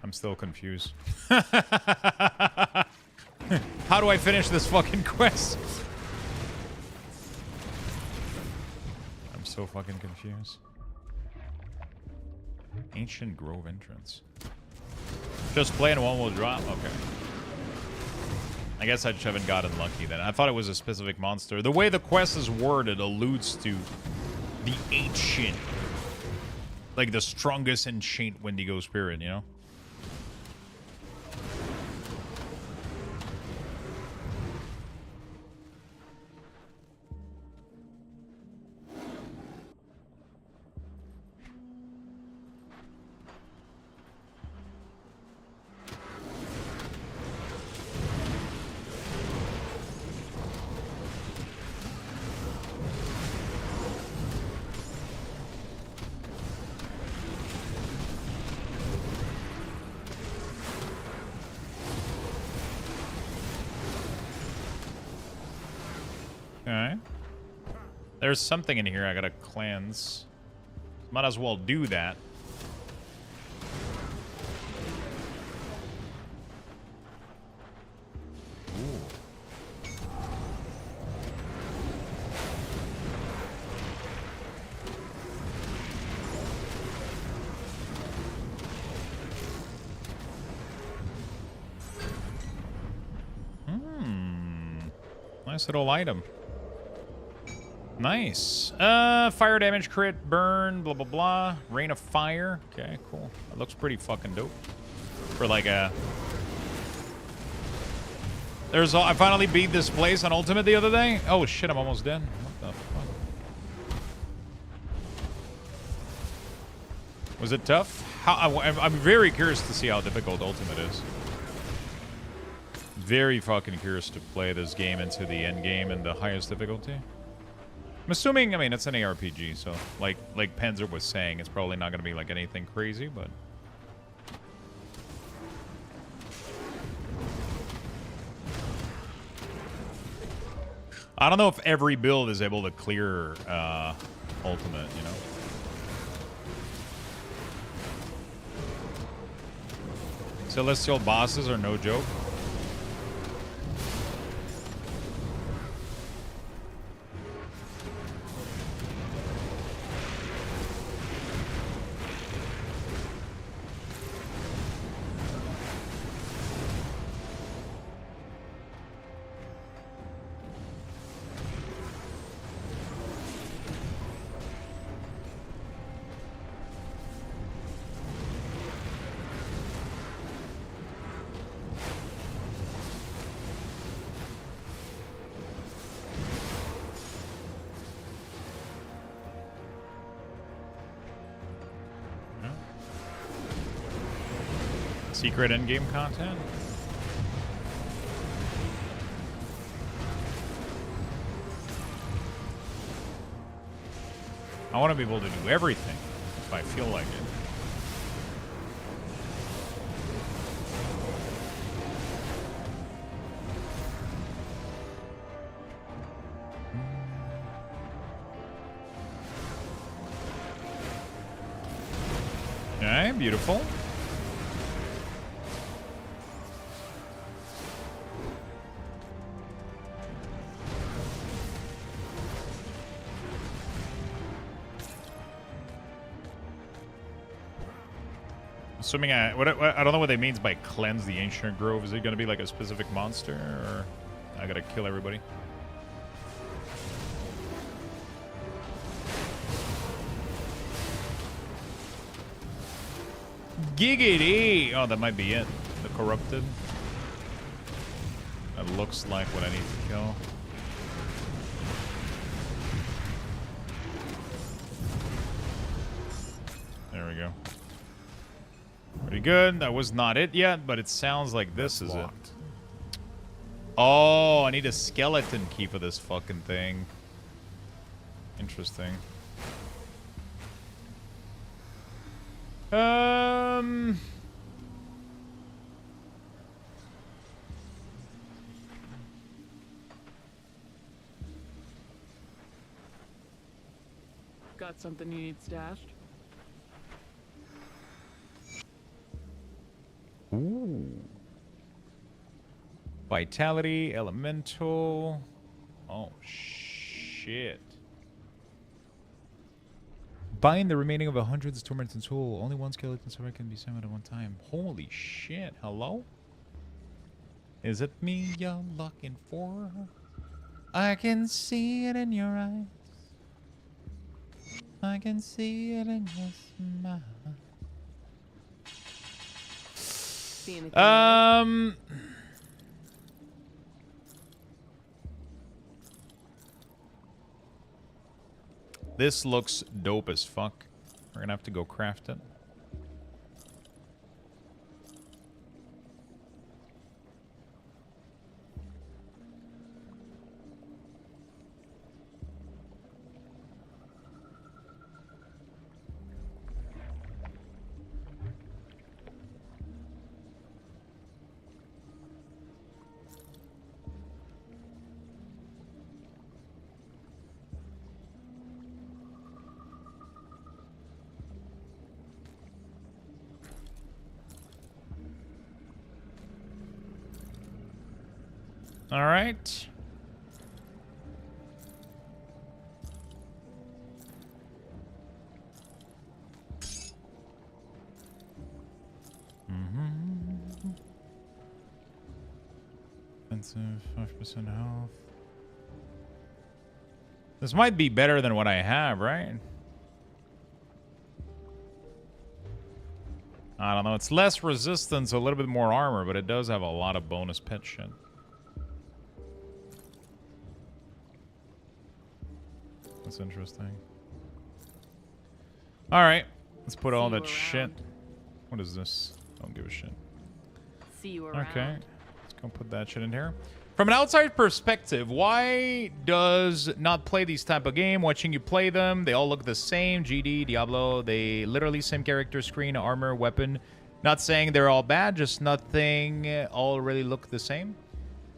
I'm still confused. How do I finish this fucking quest? I'm so fucking confused. Ancient Grove entrance. Just play and one will drop? Okay. I guess I just haven't gotten lucky then. I thought it was a specific monster. The way the quest is worded alludes to the ancient, like the strongest ancient Wendigo spirit, you know? Okay. There's something in here I gotta cleanse. Might as well do that. Nice little item. Nice. Fire damage, crit, burn, blah, blah, blah. Rain of fire. Okay, cool. That looks pretty fucking dope. For like a... I finally beat this place on Ultimate the other day. Oh shit, I'm almost dead. What the fuck? Was it tough? I'm very curious to see how difficult Ultimate is. Very fucking curious to play this game into the end game and the highest difficulty. I'm assuming, I mean, it's an ARPG, so like Panzer was saying, it's probably not going to be like anything crazy, but... I don't know if every build is able to clear Ultimate, you know? Celestial bosses are no joke. Secret in-game content? I want to be able to do everything if I feel like it. Okay, beautiful. Assuming I don't know what that means by cleanse the ancient grove. Is it going to be like a specific monster, or I gotta kill everybody? Giggity! Oh, that might be it. The corrupted. That looks like what I need to kill. There we go. Pretty good. That was not it yet, but it sounds like this is it. Oh, I need a skeleton key for this fucking thing. Interesting. Got something you need stashed? Ooh. Vitality, elemental. Oh, shit. Bind the remaining of 100's tormented soul. Only one skeleton servant can be summoned at one time. Holy shit. Hello? Is it me you're looking for? I can see it in your eyes. I can see it in your smile. This looks dope as fuck. We're gonna have to go craft it. All right. Expensive, 5% health. This might be better than what I have, right? I don't know. It's less resistance, a little bit more armor, but it does have a lot of bonus pet shit. That's interesting. All right, let's put all that shit. What is this? Don't give a shit. See you around. Okay, let's go put that shit in here. From an outside perspective, why does not play these type of game? Watching you play them, they all look the same. GD, Diablo, they literally same character, screen, armor, weapon. Not saying they're all bad, just nothing all really look the same.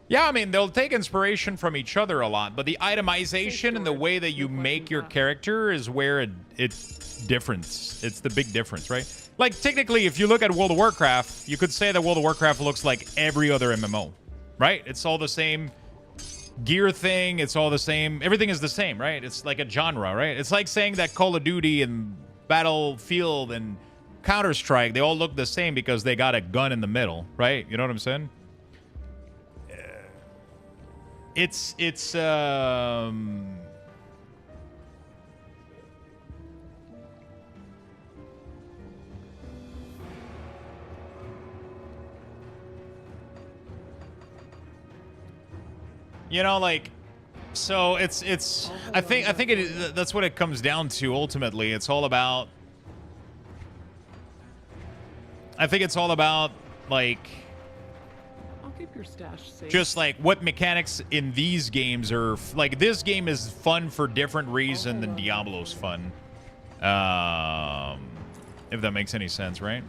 Yeah, I mean, they'll take inspiration from each other a lot, but the itemization and the way that you make your character is where it's different. It's the big difference, right? Like, technically, if you look at World of Warcraft, you could say that World of Warcraft looks like every other MMO, right? It's all the same gear thing. It's all the same. Everything is the same, right? It's like a genre, right? It's like saying that Call of Duty and Battlefield and Counter-Strike, they all look the same because they got a gun in the middle, right? You know what I'm saying? It's you know, like, so it's I think that's what it comes down to ultimately. It's all about, I think it's all about like, I'll keep your stash safe. just like what mechanics in these games are like. This game is fun for different reason than Diablo's fun. If that makes any sense, right?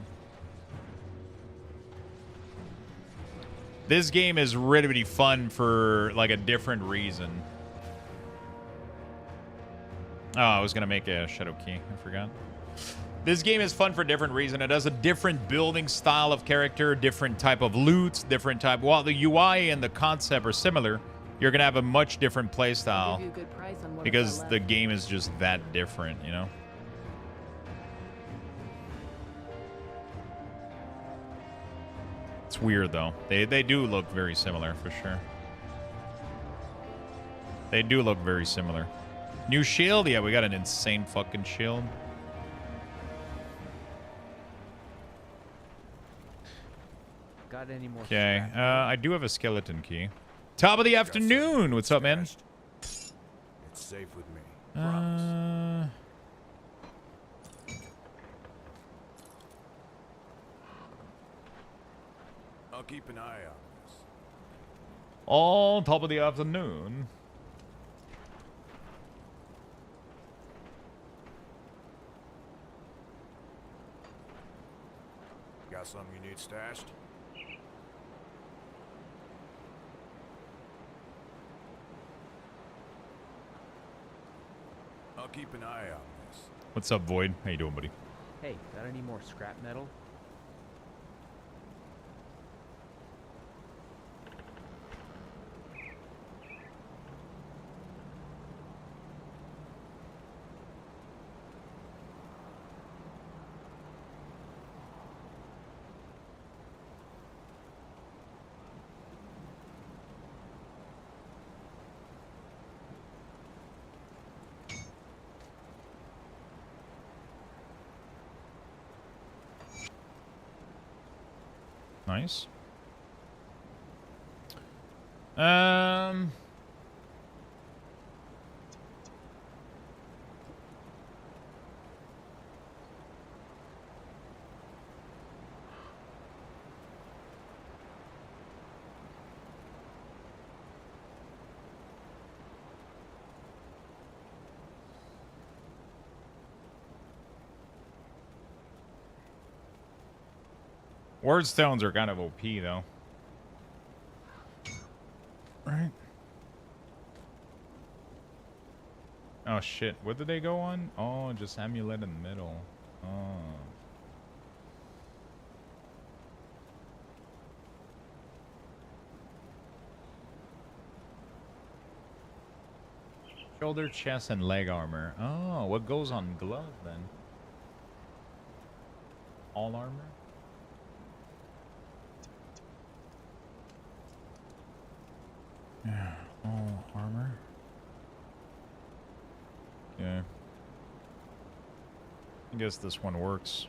This game is really fun for like a different reason. Oh, I was gonna make a shadow key. I forgot. This game is fun for a different reason. It has a different building style of character, different type of loot, different type. While the UI and the concept are similar, you're gonna have a much different play style because the game is just that different, you know. It's weird though. They do look very similar for sure. They do look very similar. New shield? Yeah, we got an insane fucking shield. Got any more? Okay, I do have a skeleton key. Top of the afternoon. What's up, man? It's safe with me. I'll keep an eye on this. All top of the afternoon. Got something you need stashed? I'll keep an eye on this. What's up, Void? How you doing, buddy? Hey, got any more scrap metal? Nice. Word stones are kind of OP though. Right. Oh shit, what did they go on? Oh, just amulet in the middle. Oh. Shoulder, chest, and leg armor. Oh, what goes on glove then? All armor? Yeah, all armor. Yeah. I guess this one works.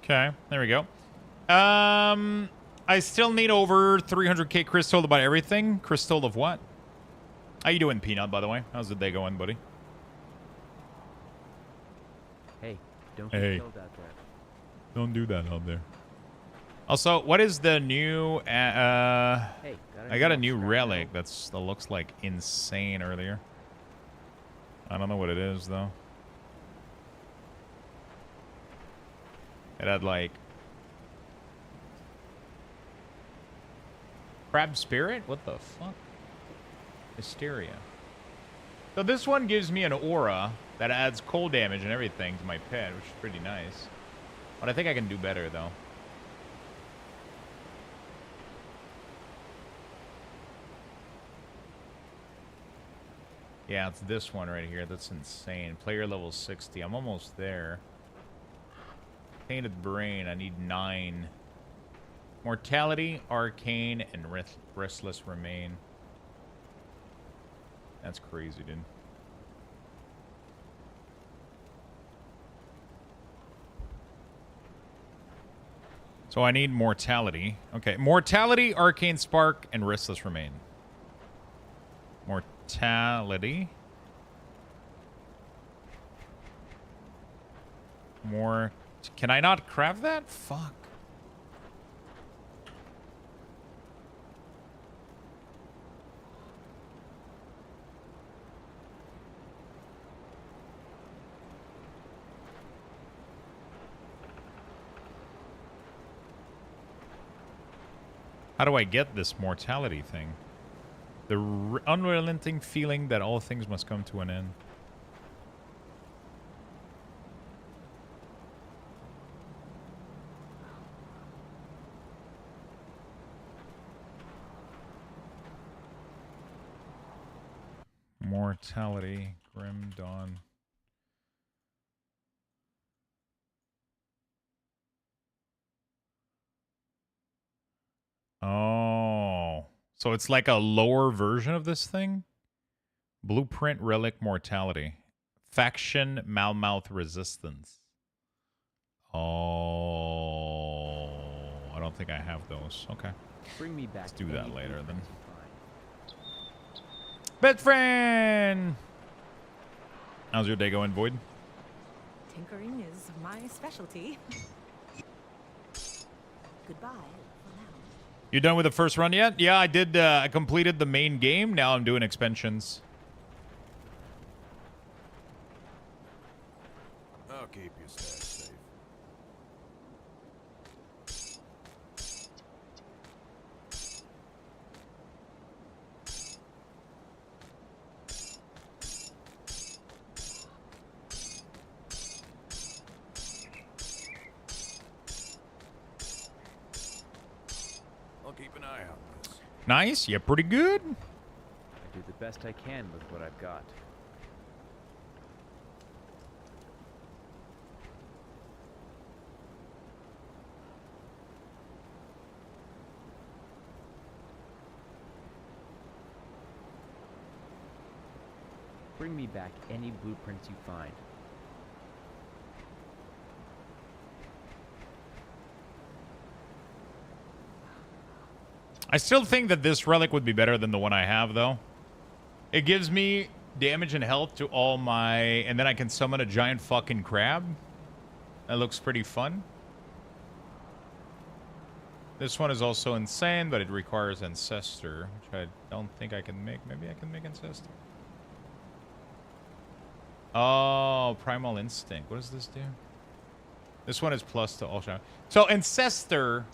Okay, there we go. I still need over 300k crystal to buy everything. Crystal of what? How you doing, Peanut, by the way? How's the day going, buddy? Hey, don't get killed out there. Don't do that out there. Also, what is the new... I got a new relic that looks like insane earlier. I don't know what it is, though. It had, like... Crab Spirit? What the fuck? Hysteria. So this one gives me an aura that adds cold damage and everything to my pet, which is pretty nice. But I think I can do better, though. Yeah, it's this one right here. That's insane. Player level 60. I'm almost there. Painted Brain. I need 9. Mortality, Arcane, and Restless Remain. That's crazy, dude. So I need mortality. Okay, mortality, arcane spark, and restless remain. Mortality. More. Can I not craft that? Fuck. How do I get this mortality thing? The unrelenting feeling that all things must come to an end. Mortality, Grim Dawn. Oh. So it's like a lower version of this thing? Blueprint, Relic, Mortality. Faction, Malmouth, Resistance. Oh. I don't think I have those. Okay. Bring me back. Let's do that later then. Best friend! How's your day going, Void? Tinkering is my specialty. Goodbye. You done with the first run yet? Yeah, I did. I completed the main game. Now I'm doing expansions. I'll keep you safe. I'll keep an eye on this. Nice. Yeah, pretty good. I do the best I can with what I've got. Bring me back any blueprints you find. I still think that this relic would be better than the one I have, though. It gives me damage and health to all my... And then I can summon a giant fucking crab. That looks pretty fun. This one is also insane, but it requires Ancestor, which I don't think I can make. Maybe I can make Ancestor. Oh, Primal Instinct. What does this do? This one is plus to all shot. So Ancestor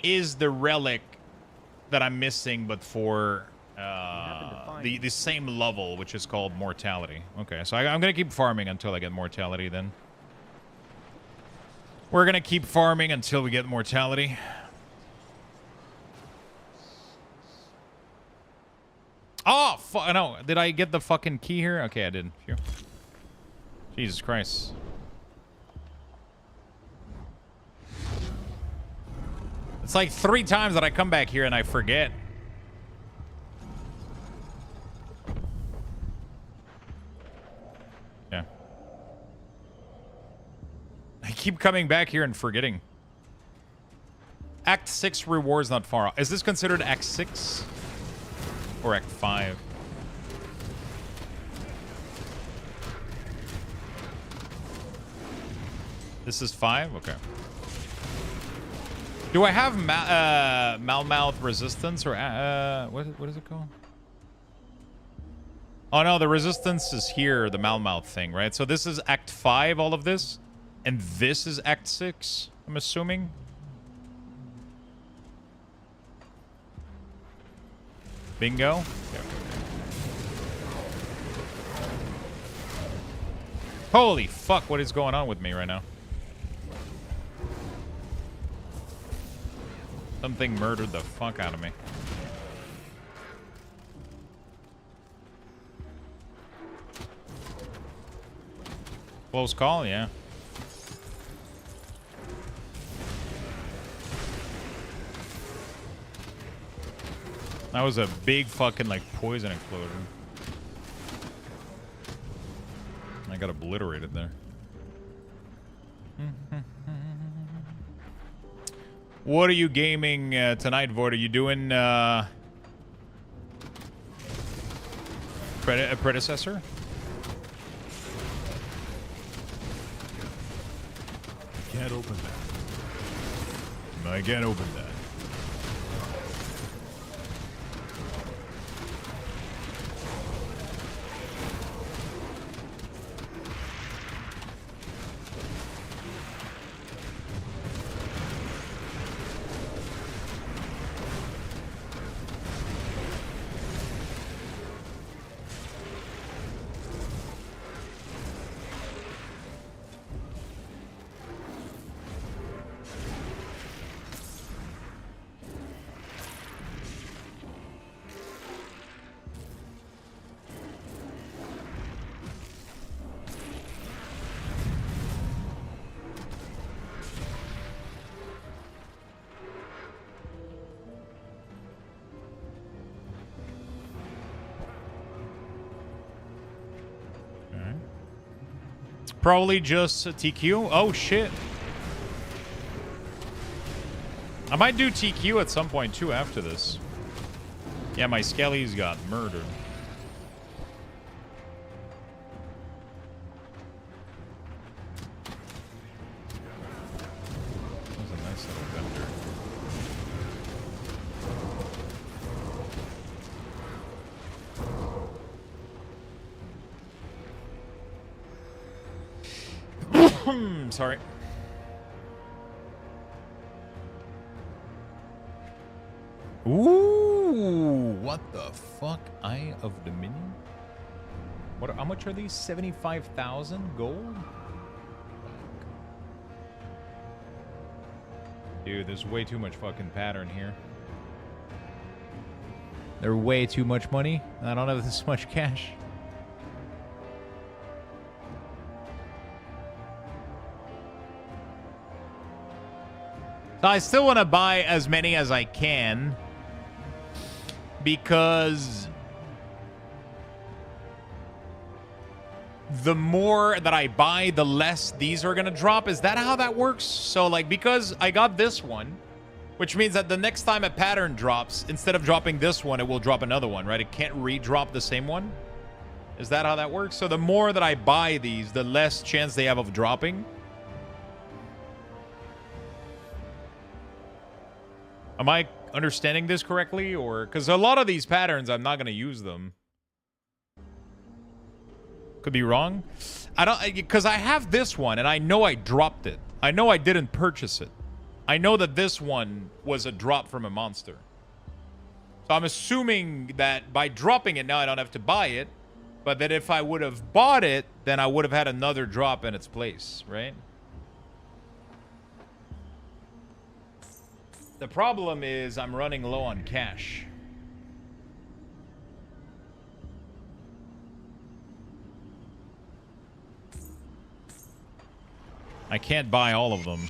is the relic that I'm missing, but for the same level, which is called Mortality. Okay, so I'm going to keep farming until I get Mortality then. We're going to keep farming until we get Mortality. Oh, no. Did I get the fucking key here? Okay, I didn't. Phew. Jesus Christ. It's like 3 times that I come back here and I forget. Yeah. I keep coming back here and forgetting. Act 6 rewards not far off. Is this considered Act 6? Or Act 5? This is 5? Okay. Do I have Malmouth Resistance or what is it called? Oh no, the Resistance is here, the Malmouth thing, right? So this is Act 5, all of this, and this is Act 6, I'm assuming. Bingo. Okay. Holy fuck, what is going on with me right now? Something murdered the fuck out of me. Close call, yeah. That was a big fucking, like, poison explosion. I got obliterated there. What are you gaming tonight, Void? Are you doing a predecessor? Can't open that. I can't open that. Probably just a TQ. Oh, shit. I might do TQ at some point, too, after this. Yeah, my Skellies got murdered. That was a nice little vendor. Sorry. Ooh, what the fuck? Eye of Dominion? What? How much are these? 75,000 gold? Dude, there's way too much fucking pattern here. They're way too much money. I don't have this much cash. So I still want to buy as many as I can because the more that I buy, the less these are going to drop. Is that how that works? So, like, because I got this one, which means that the next time a pattern drops, instead of dropping this one, it will drop another one, right? It can't re-drop the same one. Is that how that works? So the more that I buy these, the less chance they have of dropping. Am I understanding this correctly? Or because a lot of these patterns, I'm not going to use them. Could be wrong. I don't, because I have this one and I know I dropped it. I know I didn't purchase it. I know that this one was a drop from a monster. So I'm assuming that by dropping it now, I don't have to buy it. But that if I would have bought it, then I would have had another drop in its place, right? The problem is I'm running low on cash. I can't buy all of them.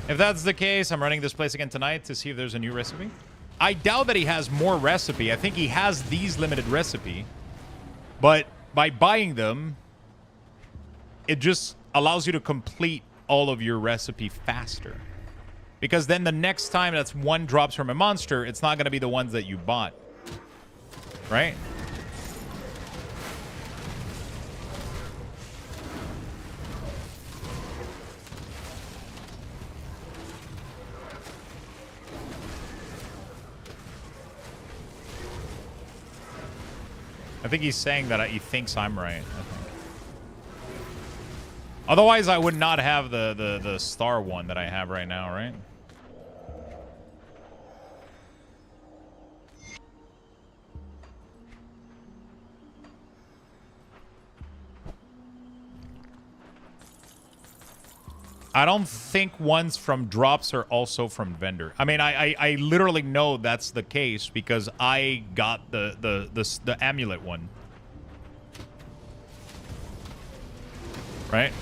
If that's the case, I'm running this place again tonight to see if there's a new recipe. I doubt that he has more recipe. I think he has these limited recipe. But by buying them, it just allows you to complete all of your recipe faster. Because then the next time that's one drops from a monster, it's not going to be the ones that you bought. Right? I think he's saying that he thinks I'm right, I think. Otherwise, I would not have the star one that I have right now, right? I don't think ones from drops are also from vendor. I mean, I literally know that's the case because I got the amulet one. Right?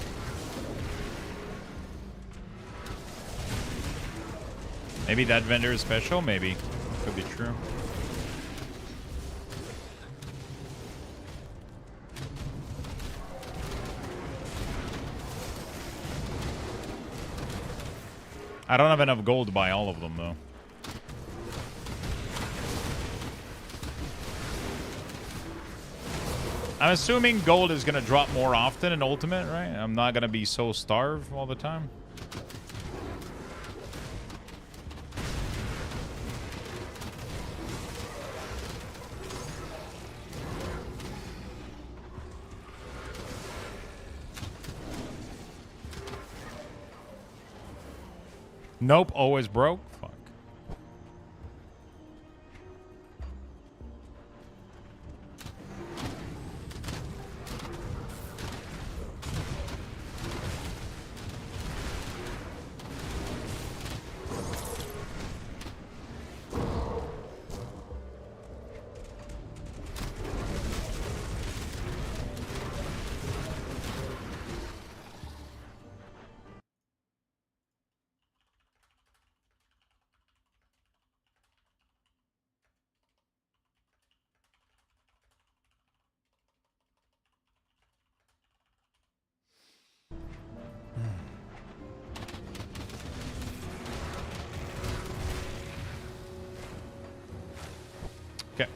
Maybe that vendor is special. Maybe. Could be true. I don't have enough gold to buy all of them, though. I'm assuming gold is going to drop more often in Ultimate, right? I'm not going to be so starved all the time. Nope, always broke. Fuck. Okay.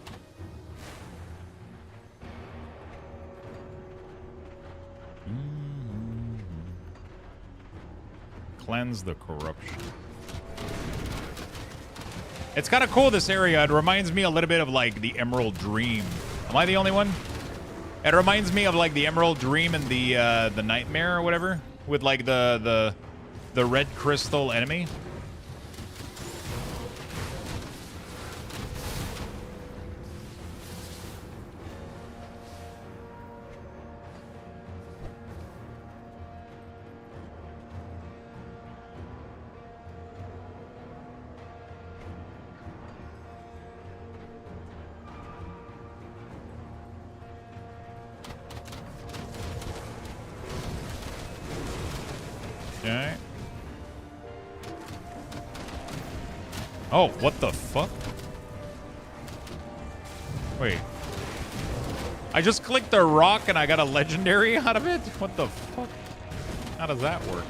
Cleanse the corruption. It's kind of cool, this area. It reminds me a little bit of like the Emerald Dream. Am I the only one? It reminds me of like the Emerald Dream and the Nightmare or whatever, with like the red crystal enemy. Okay. Oh, what the fuck? Wait. I just clicked the rock and I got a legendary out of it? What the fuck? How does that work?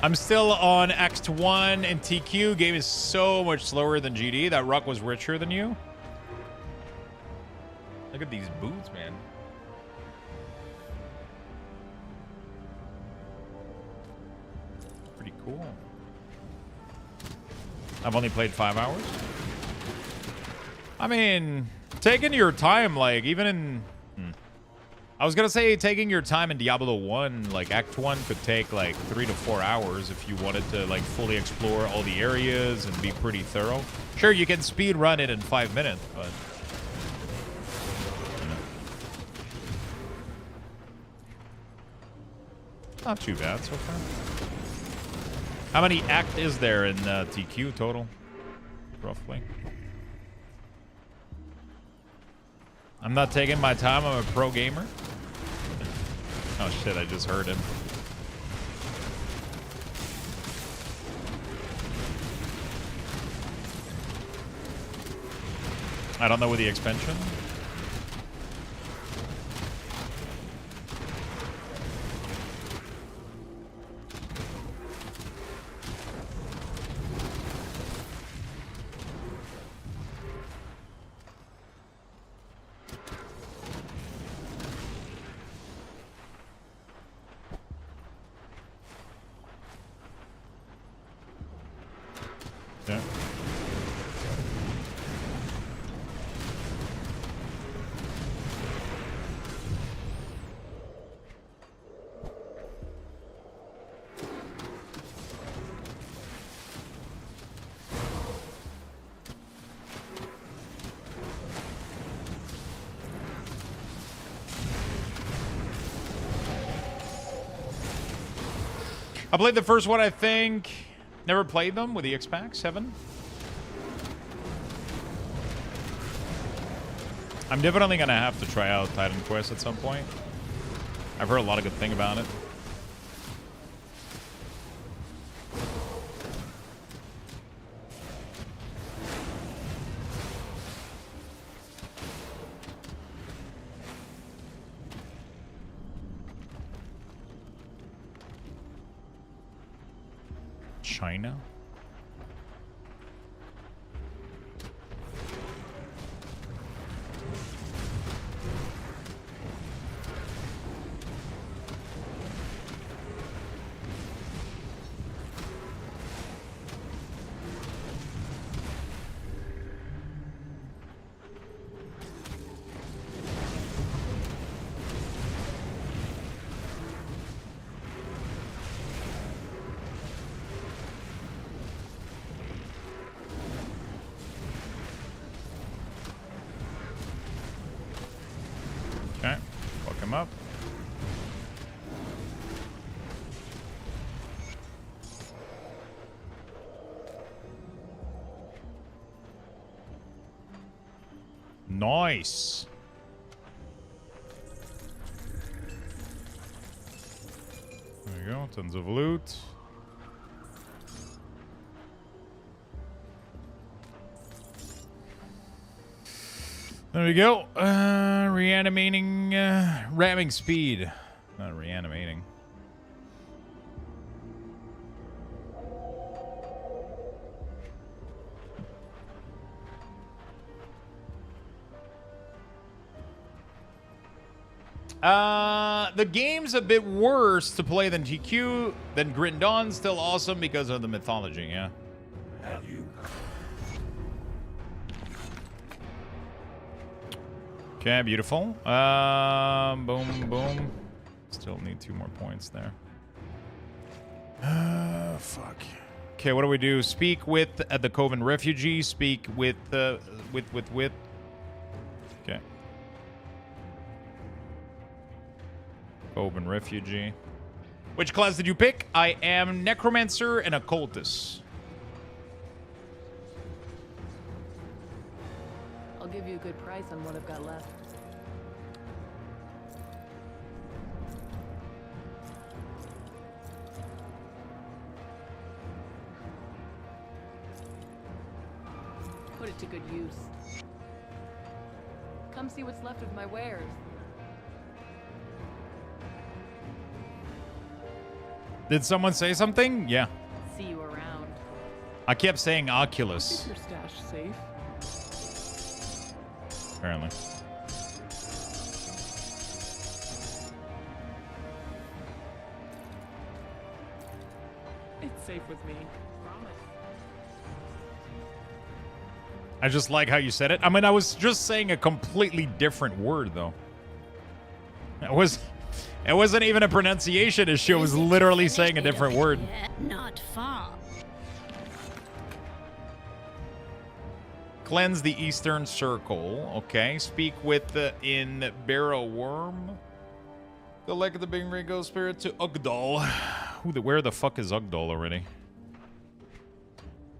I'm still on Act 1 and TQ. Game is so much slower than GD. That rock was richer than you. Look at these boots, man. Pretty cool. I've only played 5 hours. I mean, taking your time, like, even in... I was gonna say taking your time in Diablo 1, like Act 1 could take like 3 to 4 hours if you wanted to like fully explore all the areas and be pretty thorough. Sure, you can speed run it in 5 minutes, but you know. Not too bad so far. How many act is there in TQ total, roughly? I'm not taking my time. I'm a pro gamer. Oh shit, I just heard him. I don't know with the expansion. Yeah. I played the first one, I think. Never played them with the X-Pack 7. I'm definitely gonna have to try out Titan Quest at some point. I've heard a lot of good thing about it. China? Okay, fuck him up. Nice. There you go, tons of loot. There we go. Reanimating, ramming speed. Not reanimating. The game's a bit worse to play than GQ, than Grit and Dawn. Still awesome because of the mythology, yeah. Have you? Okay, beautiful. Boom, boom. Still need 2 more points there. Fuck. Okay, what do we do? Speak with the Coven refugee. Speak with. Okay. Coven refugee. Which class did you pick? I am Necromancer and Occultist. I'll give you a good price on what I've got left. Put it to good use. Come see what's left of my wares. Did someone say something? Yeah. See you around. I kept saying Oculus. Keep your stash safe. Apparently. It's safe with me. Promise. I just like how you said it. I mean, I was just saying a completely different word, though. It wasn't even a pronunciation issue. It was literally saying a different word. Not far. Cleanse the Eastern Circle. Okay. Speak with in Barrow Worm. Collect the Big Ringo Spirit to Ugdal. Where the fuck is Ugdal already?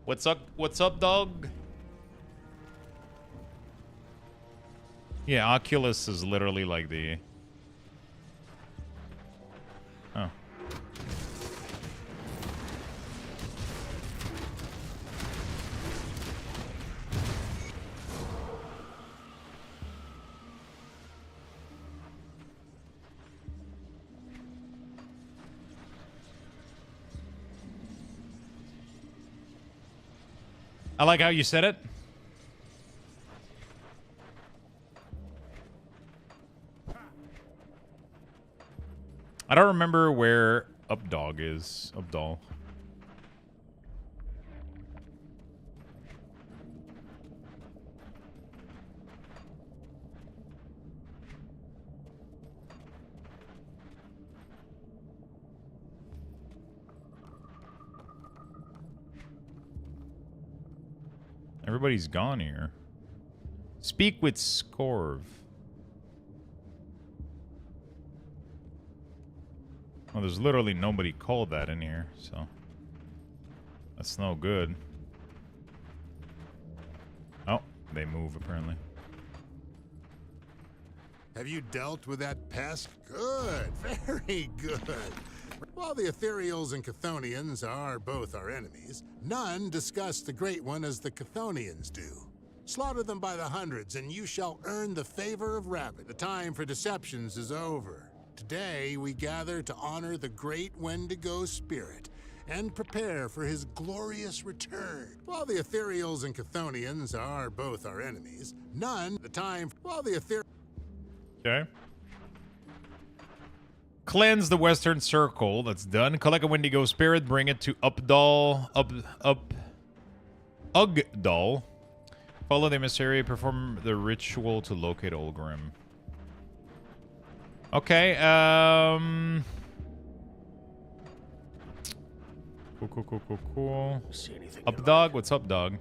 What's up? What's up, dog? Yeah, Oculus is literally like the... Oh. I like how you said it. I don't remember where Updog is. Updal. Everybody's gone here. Speak with Scorv. Well, there's literally nobody called that in here, so. That's no good. Oh, they move apparently. Have you dealt with that pest? Good, very good. While the Ethereals and Chthonians are both our enemies, none discuss the Great One as the Chthonians do. Slaughter them by the hundreds, and you shall earn the favor of Rabbit. The time for deceptions is over. Today, we gather to honor the great Wendigo spirit and prepare for his glorious return. While the Ethereals and Chthonians are both our enemies, none the time while the Ethereals... Okay. Cleanse the Western Circle. That's done. Collect a Wendigo spirit. Bring it to Ugdal. Follow the emissary. Perform the ritual to locate Olgrim. Okay. Cool. Up, dog. What's up, dog?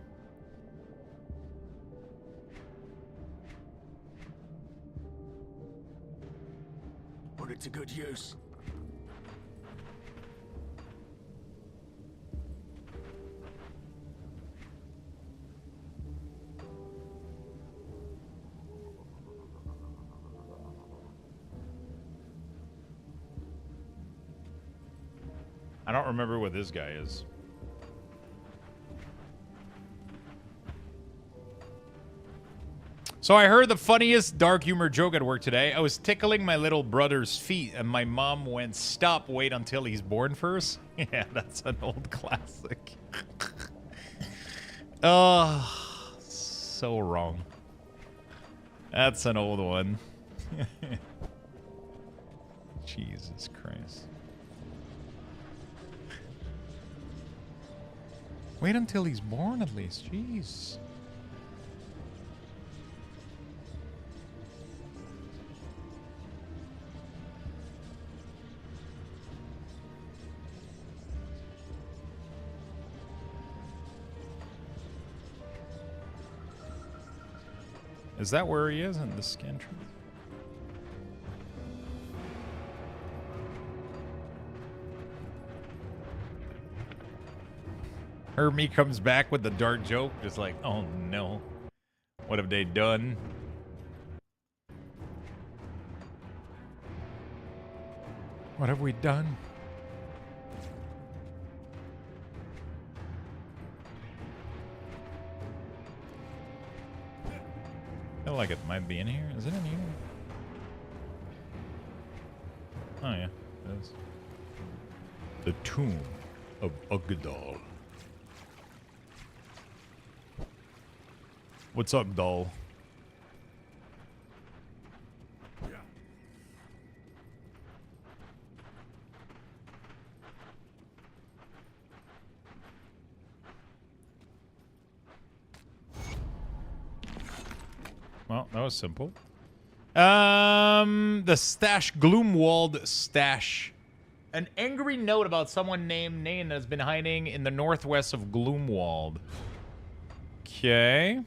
Put it to good use. I don't remember what this guy is. So I heard the funniest dark humor joke at work today. I was tickling my little brother's feet and my mom went, "Stop, wait until he's born first." Yeah, that's an old classic. Oh, so wrong. That's an old one. Jesus Christ. Wait until he's born at least. Jeez. Is that where he is in the scan tree? Hermie comes back with the dark joke, just like, oh no. What have they done? What have we done? I feel like it might be in here. Is it in here? Oh yeah, it is. The Tomb of Ugdal. What's up, doll? Well, that was simple. The stash, Gloomwald stash. An angry note about someone named Nain has been hiding in the northwest of Gloomwald. Okay.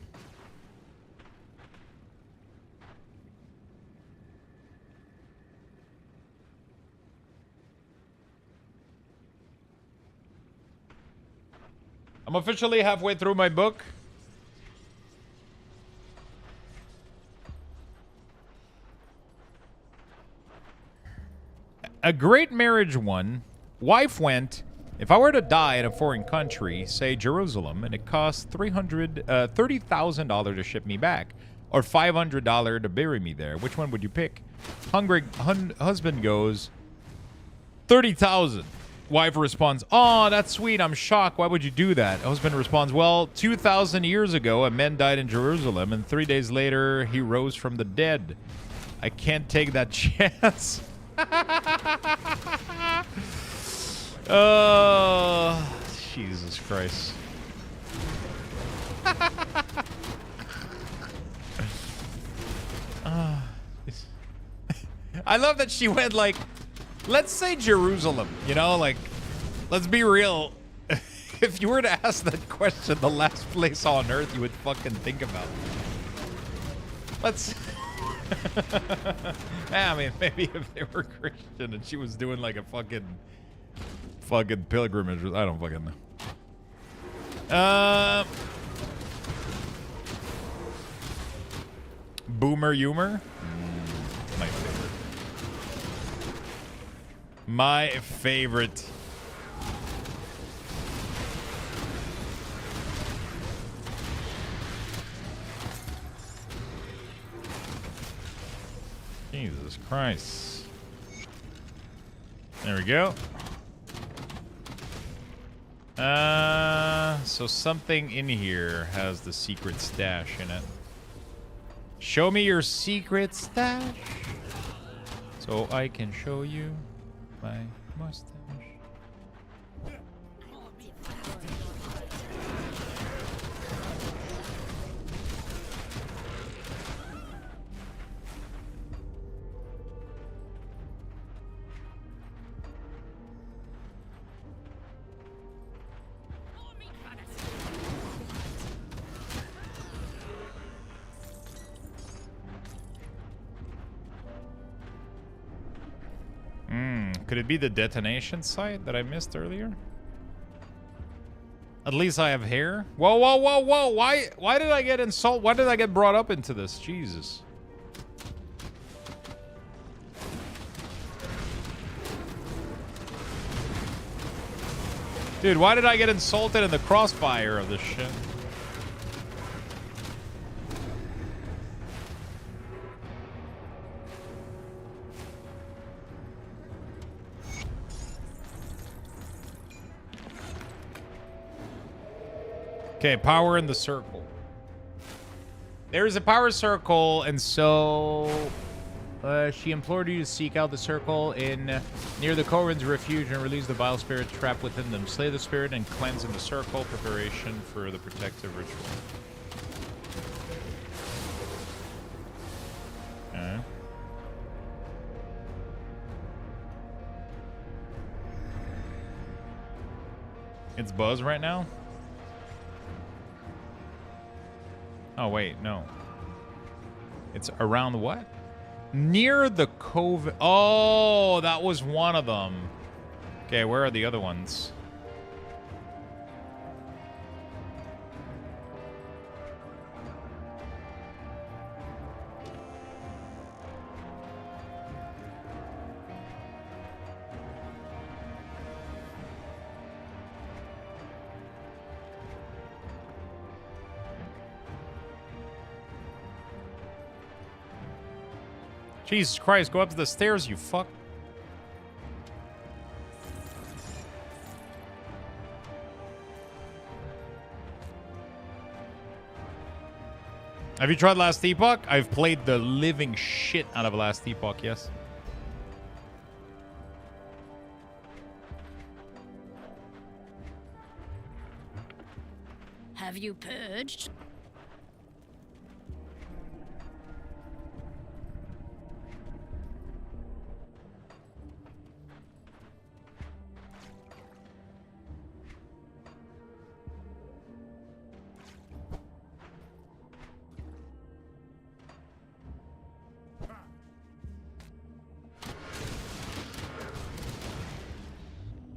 I'm officially halfway through my book. A great marriage won. Wife went, if I were to die in a foreign country, say Jerusalem, and it costs $30,000 to ship me back, or $500 to bury me there, which one would you pick? Husband goes, 30,000. Wife responds, oh, that's sweet. I'm shocked. Why would you do that? Husband responds, well, 2,000 years ago, a man died in Jerusalem, and 3 days later, he rose from the dead. I can't take that chance. Oh, Jesus Christ. I love that she went like, let's say Jerusalem, you know, like, let's be real. If you were to ask that question, the last place on earth you would fucking think about. Let's... I mean, maybe if they were Christian and she was doing like a fucking pilgrimage. I don't fucking know. Boomer humor. My favorite. My favorite. Jesus Christ. There we go. So something in here has the secret stash in it. Show me your secret stash so I can show you my mustache. Could it be the detonation site that I missed earlier? At least I have hair. Whoa, whoa, whoa, whoa! Why did I get insulted? Why did I get brought up into this? Jesus. Dude, why did I get insulted in the crossfire of this shit? Okay, power in the circle. There's a power circle, and so she implored you to seek out the circle in near the Koran's refuge and release the vile spirit trapped within them. Slay the spirit and cleanse in the circle. Preparation for the protective ritual. Okay. It's Buzz right now? Oh, wait, no. It's around what? Near the cove. Oh, that was one of them. Okay, where are the other ones? Jesus Christ, go up the stairs, you fuck. Have you tried Last Epoch? I've played the living shit out of Last Epoch, yes. Have you purged?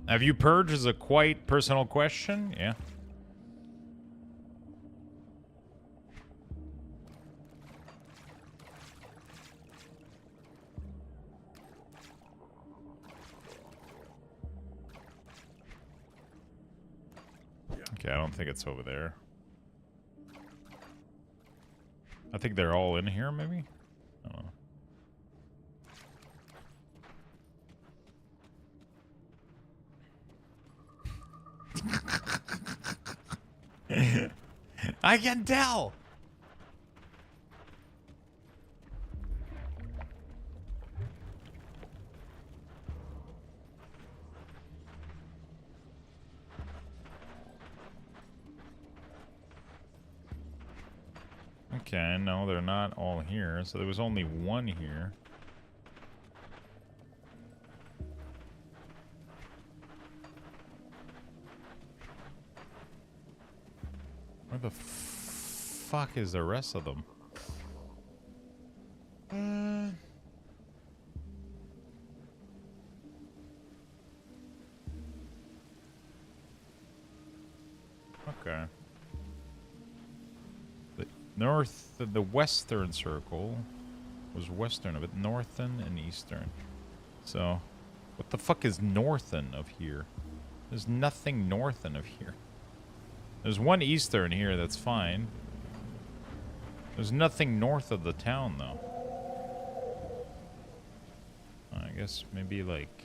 Have you purged is a quite personal question. Yeah. Okay, I don't think it's over there. I think they're all in here, maybe? I don't know. I can tell. Okay, no, they're not all here. So there was only one here. Where the fuck is the rest of them? Okay. North, the western circle was western of it. Northern and eastern. So, what the fuck is northern of here? There's nothing northern of here. There's one eastern here, that's fine. There's nothing north of the town, though. I guess maybe like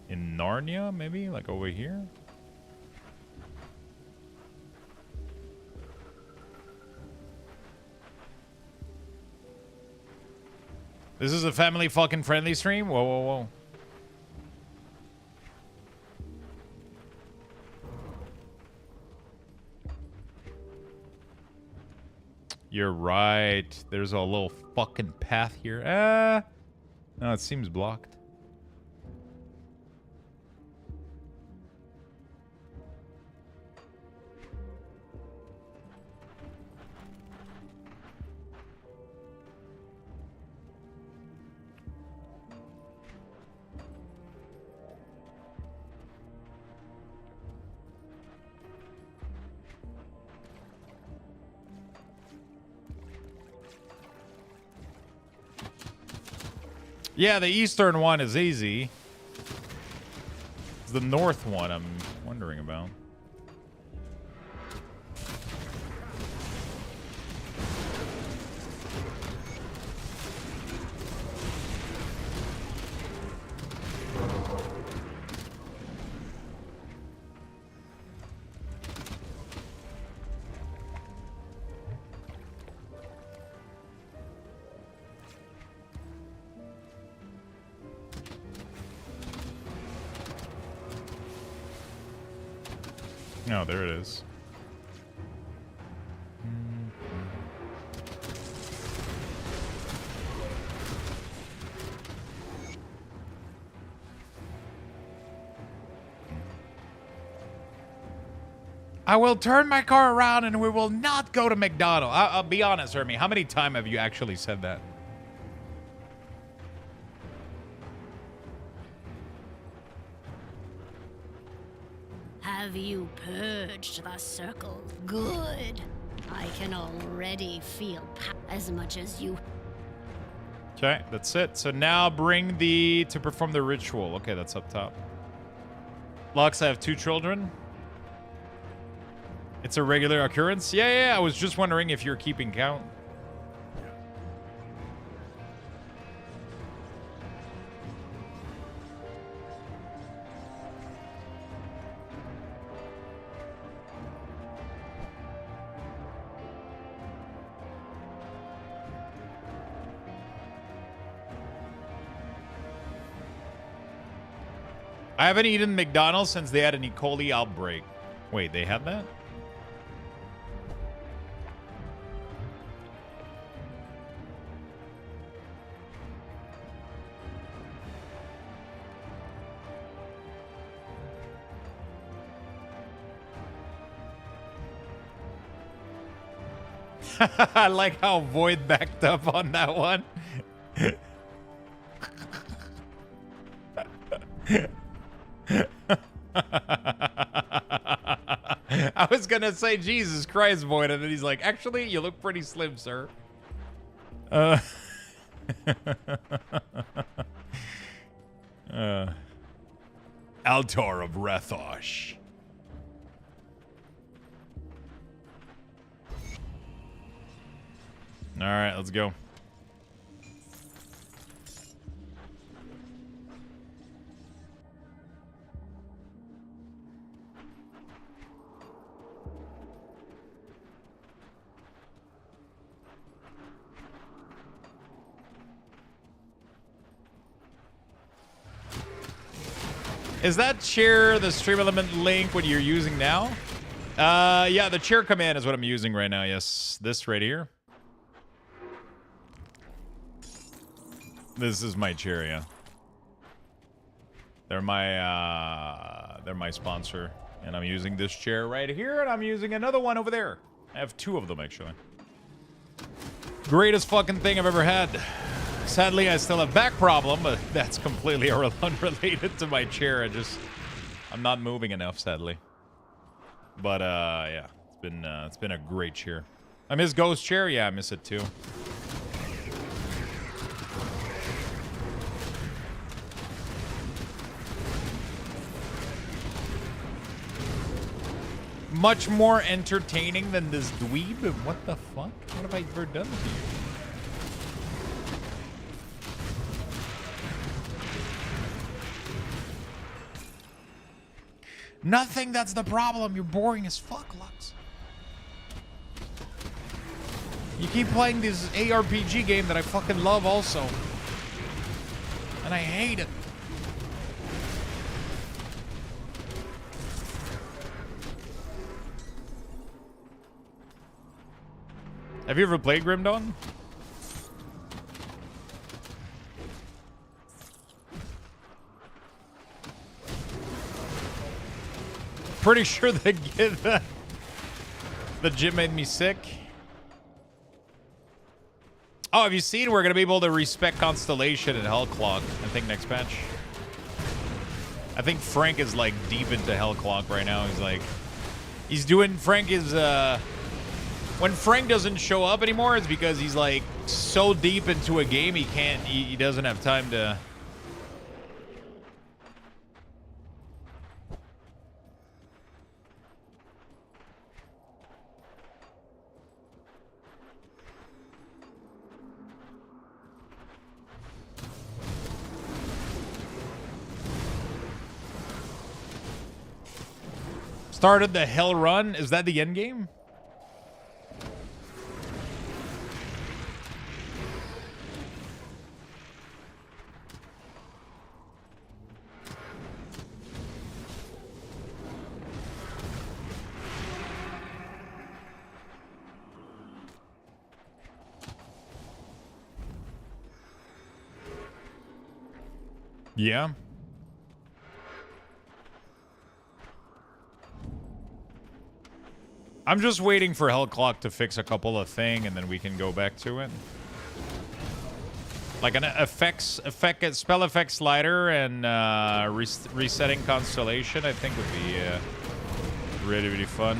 in Narnia, maybe like over here. This is a family fucking friendly stream? Whoa, whoa, whoa. You're right. There's a little fucking path here. No, it seems blocked. Yeah, the eastern one is easy. It's the north one I'm wondering about. Oh, there it is. I will turn my car around and we will not go to McDonald's. I'll be honest, Hermie. How many times have you actually said that? Have you purged the circle? Good. I can already feel as much as you. Okay, that's it. So now bring the to perform the ritual. Okay, that's up top. Lux, I have 2 children. It's a regular occurrence? Yeah, I was just wondering if you're keeping count. I haven't eaten McDonald's since they had an E. coli outbreak. Wait, they had that? I like how Void backed up on that one. I was gonna say Jesus Christ, Void, and then he's like, actually, you look pretty slim, sir. Altar of Rathosh. All right, let's go. Is that chair the stream element link what you're using now? Yeah, the chair command is what I'm using right now. Yes, this right here. This is my chair, yeah. They're my sponsor, and I'm using this chair right here, and I'm using another one over there. I have 2 of them actually. Greatest fucking thing I've ever had. Sadly, I still have back problem, but that's completely unrelated to my chair. I'm not moving enough, sadly. But yeah, it's been a great chair. I miss Ghost Chair. Yeah, I miss it too. Much more entertaining than this dweeb. What the fuck? What have I ever done to you? Nothing, that's the problem. You're boring as fuck, Lux. You keep playing this ARPG game that I fucking love also. And I hate it. Have you ever played Grim Dawn? Pretty sure the gym made me sick. Oh, have you seen? We're gonna be able to respec Constellation and Hellclock, I think, next patch. I think Frank is like deep into Hellclock right now. Frank is when Frank doesn't show up anymore, it's because he's like so deep into a game he doesn't have time to. Started the Hell Run. Is that the end game? Yeah. I'm just waiting for Hellclock to fix a couple of things, and then we can go back to it. Like an spell effect slider and resetting Constellation, I think would be really, really fun.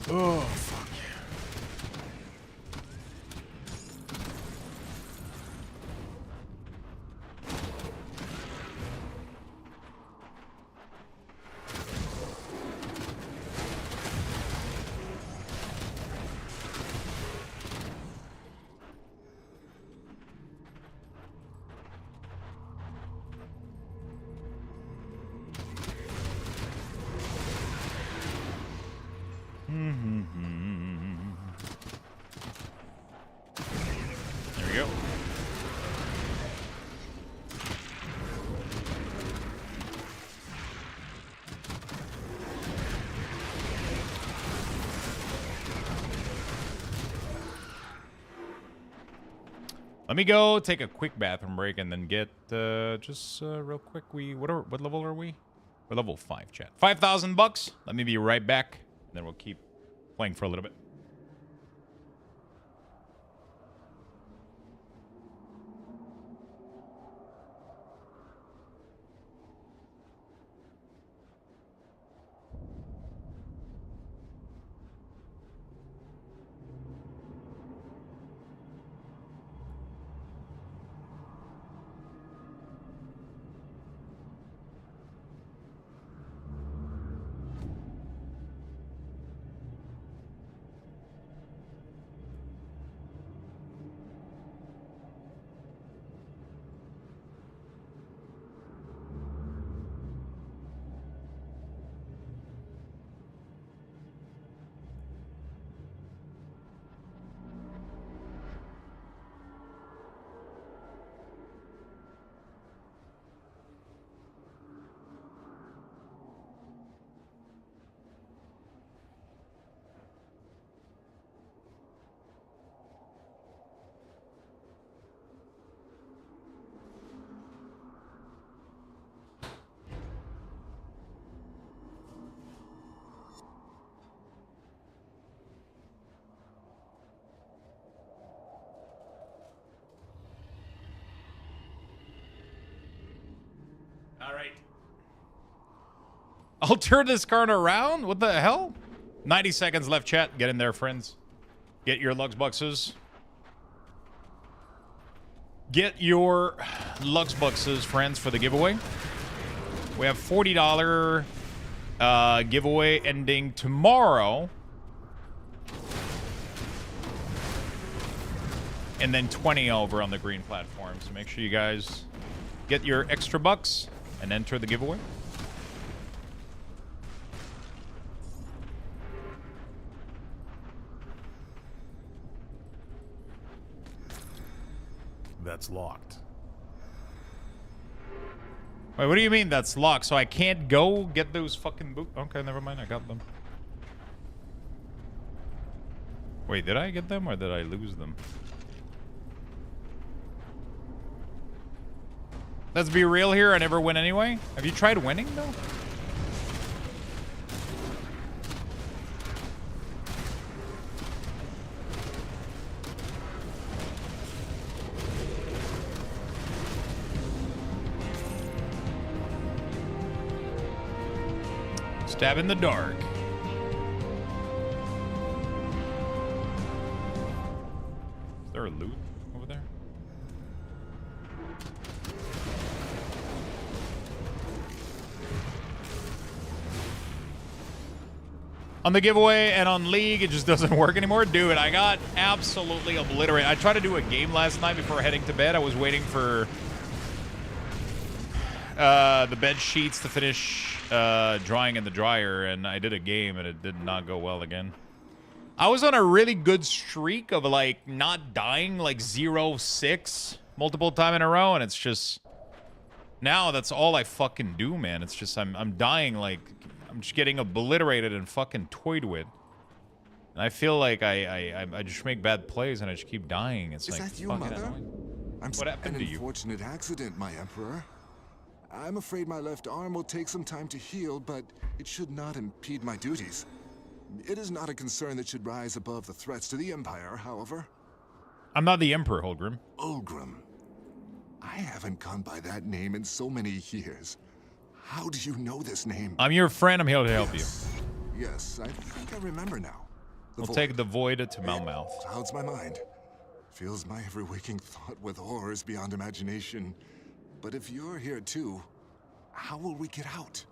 Oh, fuck. There we go. Let me go take a quick bathroom break and then get just real quick. What level are we? We're level 5, chat. 5,000 bucks. Let me be right back. Then we'll keep playing for a little bit. All right. I'll turn this card around? What the hell? 90 seconds left, chat. Get in there, friends. Get your Lux Buxes. Get your Lux Buxes, friends, for the giveaway. We have $40 giveaway ending tomorrow. And then 20 over on the green platform. So make sure you guys get your extra bucks and enter the giveaway. That's locked. Wait, what do you mean that's locked? So I can't go get those fucking boots? Okay, never mind. I got them. Wait, did I get them or did I lose them? Let's be real here. I never win anyway. Have you tried winning, though? Stab in the dark. Is there a loot over there? On the giveaway and on League, it just doesn't work anymore. Dude, I got absolutely obliterated. I tried to do a game last night before heading to bed. I was waiting for the bed sheets to finish drying in the dryer, and I did a game, and it did not go well again. I was on a really good streak of, like, not dying, like, 0-6 multiple time in a row, and it's just... Now, that's all I fucking do, man. It's just, I'm dying, like... I'm just getting obliterated and fucking toyed with. And I feel like I just make bad plays, and I just keep dying. It's like, that you, fucking Mother? annoying. What happened to you? An unfortunate accident, my Emperor. I'm afraid my left arm will take some time to heal, but it should not impede my duties. It is not a concern that should rise above the threats to the Empire, however. I'm not the Emperor, Holgrim. Holgrim. I haven't gone by that name in so many years. How do you know this name? I'm your friend. I'm here to help you. Yes, I think I remember now. We'll take the void to Malmouth. Clouds my mind. Fills my every waking thought with horrors beyond imagination. But if you're here too, how will we get out?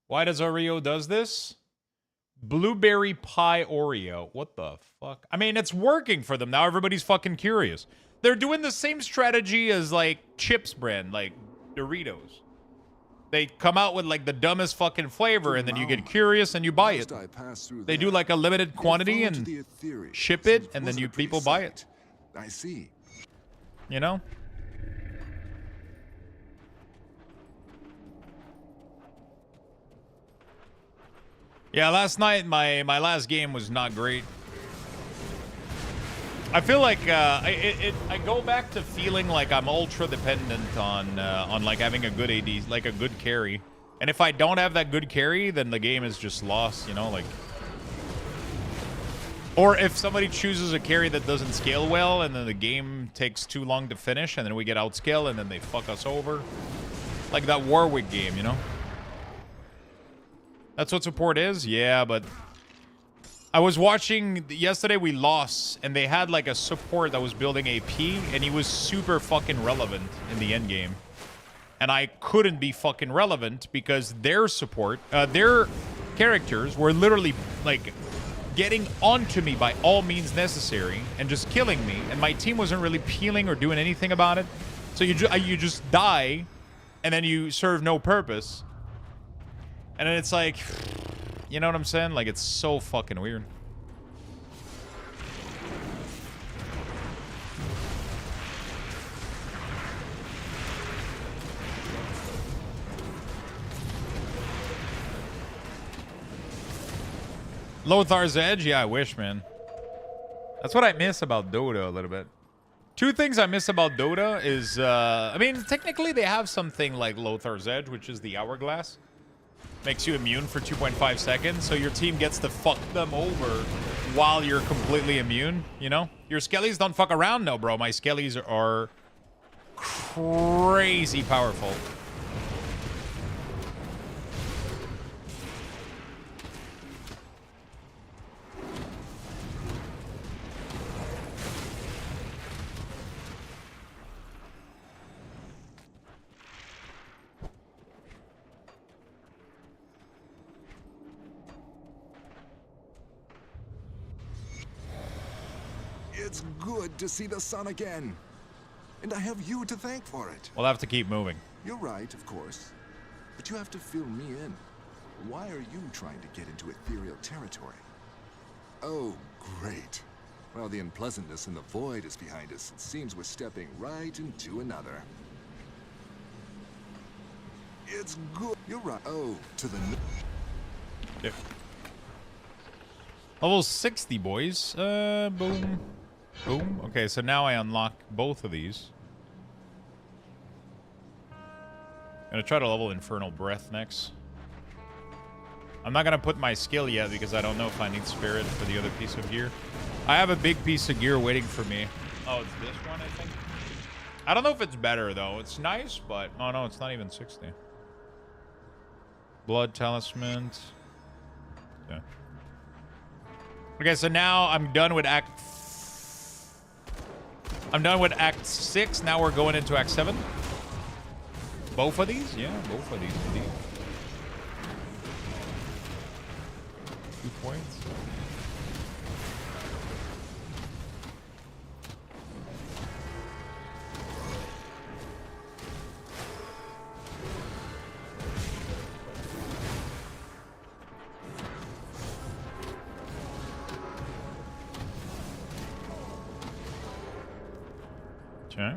Why does Oreo does this? Blueberry pie Oreo. What the fuck? I mean, it's working for them. Now everybody's fucking curious. They're doing the same strategy as, like, Chips brand, like Doritos. They come out with, like, the dumbest fucking flavor, and then you get curious and you buy it. They do, like, a limited quantity and ship it, and then people buy it. I see. You know? Yeah, last night, my last game was not great. I feel like I go back to feeling like I'm ultra dependent on like having a good AD, like a good carry. And if I don't have that good carry, then the game is just lost, you know, like. Or if somebody chooses a carry that doesn't scale well, and then the game takes too long to finish, and then we get outscaled, and then they fuck us over. Like that Warwick game, you know? That's what support is? Yeah, but... I was watching... Yesterday we lost, and they had like a support that was building AP, and he was super fucking relevant in the end game. And I couldn't be fucking relevant because their support... their characters were literally, like, getting onto me by all means necessary and just killing me. And my team wasn't really peeling or doing anything about it. So you just die, and then you serve no purpose. And then it's like, you know what I'm saying? Like, it's so fucking weird. Lothar's Edge? Yeah, I wish, man. That's what I miss about Dota a little bit. Two things I miss about Dota is, I mean, technically they have something like Lothar's Edge, which is the Hourglass. Makes you immune for 2.5 seconds, so your team gets to fuck them over while you're completely immune, you know? Your skellies don't fuck around, no, bro. My skellies are crazy powerful. It's good to see the sun again. And I have you to thank for it. We'll have to keep moving. You're right, of course. But you have to fill me in. Why are you trying to get into ethereal territory? Oh, great. Well, the unpleasantness in the void is behind us. It seems we're stepping right into another. It's good. You're right. Oh, to the... Yeah. Level 60, boys. Boom. Boom. Okay, so now I unlock both of these. Gonna try to level Infernal Breath next. I'm not gonna put my skill yet because I don't know if I need Spirit for the other piece of gear. I have a big piece of gear waiting for me. Oh, it's this one, I think. I don't know if it's better, though. It's nice, but... Oh, no, it's not even 60. Blood Talisman. Yeah. Okay, so now I'm done with Act 6. Now we're going into Act 7. Both of these? Yeah, both of these indeed. 2 points. Okay.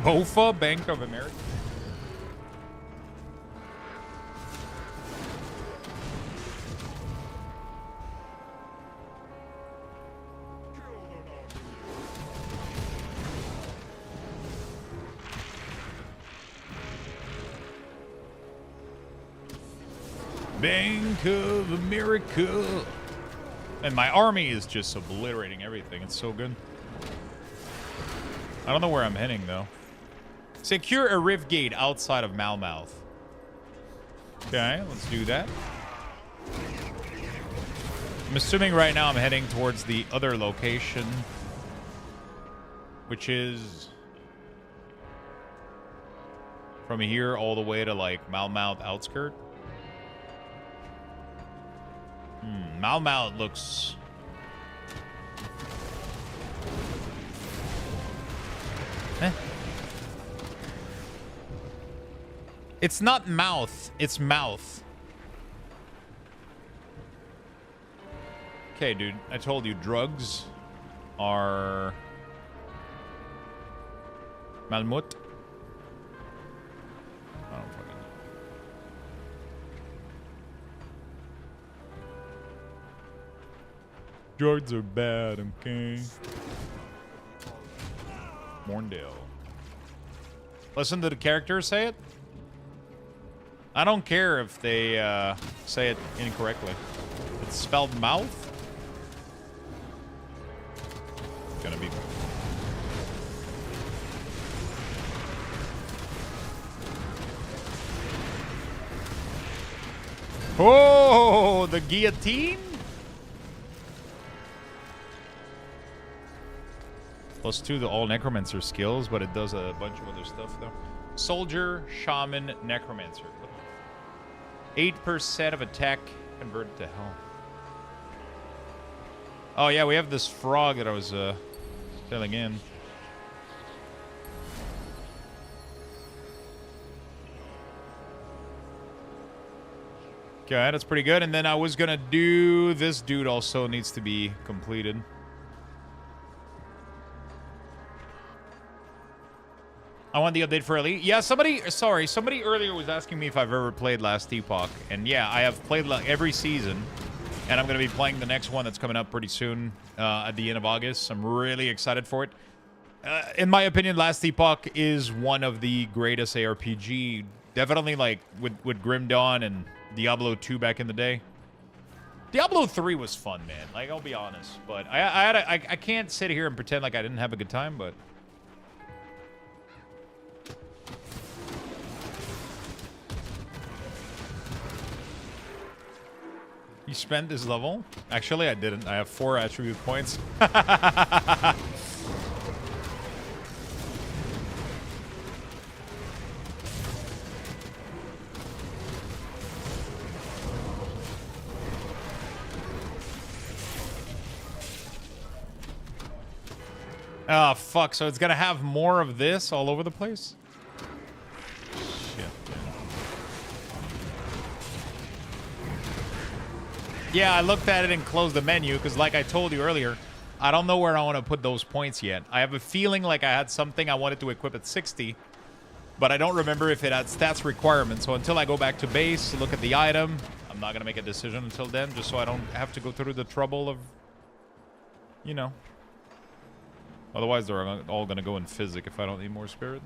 BOFA, Bank of America. Bank of America. And my army is just obliterating everything. It's so good. I don't know where I'm heading, though. Secure a rift gate outside of Malmouth. Okay, let's do that. I'm assuming right now I'm heading towards the other location, which is from here all the way to, like, Malmouth outskirt. Malmouth looks... It's not mouth, it's mouth. Okay, dude, I told you drugs are... Malmut. I don't fucking know. Drugs are bad, okay? Morndale. Listen to the characters say it. I don't care if they say it incorrectly. It's spelled mouth. It's gonna be. Oh, the guillotine. +2 to all Necromancer skills, but it does a bunch of other stuff, though. Soldier, Shaman, Necromancer. 8% of attack converted to health. Oh, yeah, we have this frog that I was filling in. Okay, that's pretty good. And then I was going to do... This dude also needs to be completed. I want the update for Elite. Yeah, somebody earlier was asking me if I've ever played Last Epoch. And yeah, I have played like every season. And I'm going to be playing the next one that's coming up pretty soon at the end of August. I'm really excited for it. In my opinion, Last Epoch is one of the greatest ARPG. Definitely like with Grim Dawn and Diablo 2 back in the day. Diablo 3 was fun, man. Like, I'll be honest. But I can't sit here and pretend like I didn't have a good time, but... You spent this level? Actually, I didn't. I have 4 attribute points. Oh, fuck. So it's going to have more of this all over the place? Shit, man. Yeah, I looked at it and closed the menu because like I told you earlier, I don't know where I want to put those points yet. I have a feeling like I had something I wanted to equip at 60, but I don't remember if it had stats requirements. So until I go back to base, look at the item, I'm not going to make a decision until then, just so I don't have to go through the trouble of, you know. Otherwise, they're all going to go in physic if I don't need more spirit.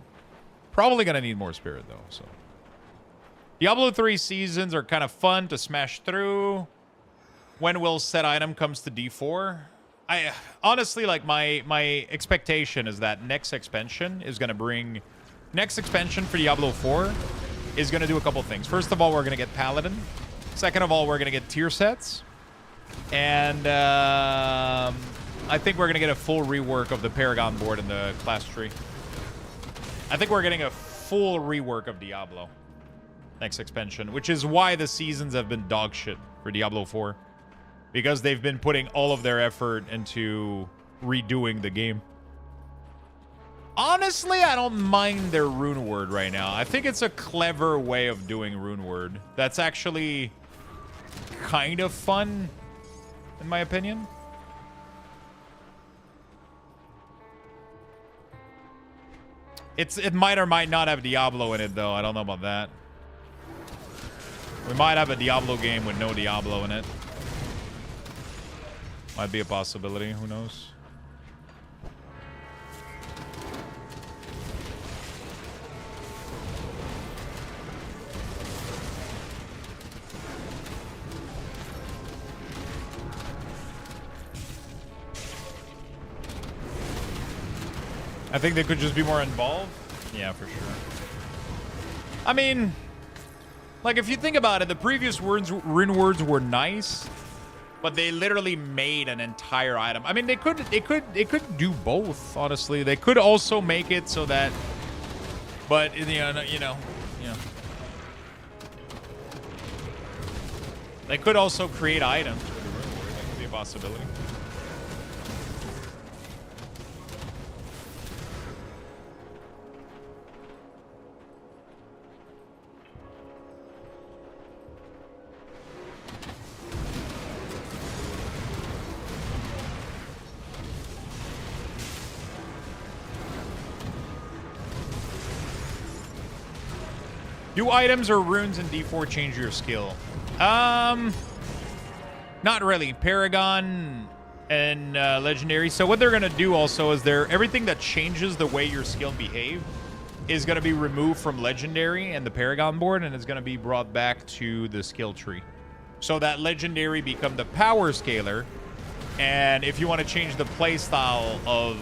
Probably going to need more spirit, though, so. Diablo 3 seasons are kind of fun to smash through. When will set item comes to D4? I honestly, like, my expectation is that next expansion is going to bring... Next expansion for Diablo 4 is going to do a couple things. First of all, we're going to get Paladin. Second of all, we're going to get tier sets. And, I think we're going to get a full rework of the Paragon board in the class tree. I think we're getting a full rework of Diablo next expansion, which is why the seasons have been dog shit for Diablo 4. Because they've been putting all of their effort into redoing the game. Honestly, I don't mind their rune word right now. I think it's a clever way of doing rune word. That's actually kind of fun, in my opinion. It might or might not have Diablo in it, though. I don't know about that. We might have a Diablo game with no Diablo in it. Might be a possibility. Who knows? I think they could just be more involved. Yeah, for sure. I mean, like, if you think about it, the previous rune words were nice, but they literally made an entire item. I mean, they could do both, honestly. They could also make it so that, but you know, they could also create items for the rune word. That could be a possibility. Do items or runes in D4 change your skill? Not really. Paragon and Legendary. So what they're going to do also is everything that changes the way your skill behave is going to be removed from Legendary and the Paragon board, and it's going to be brought back to the skill tree. So that Legendary become the power scaler, and if you want to change the playstyle of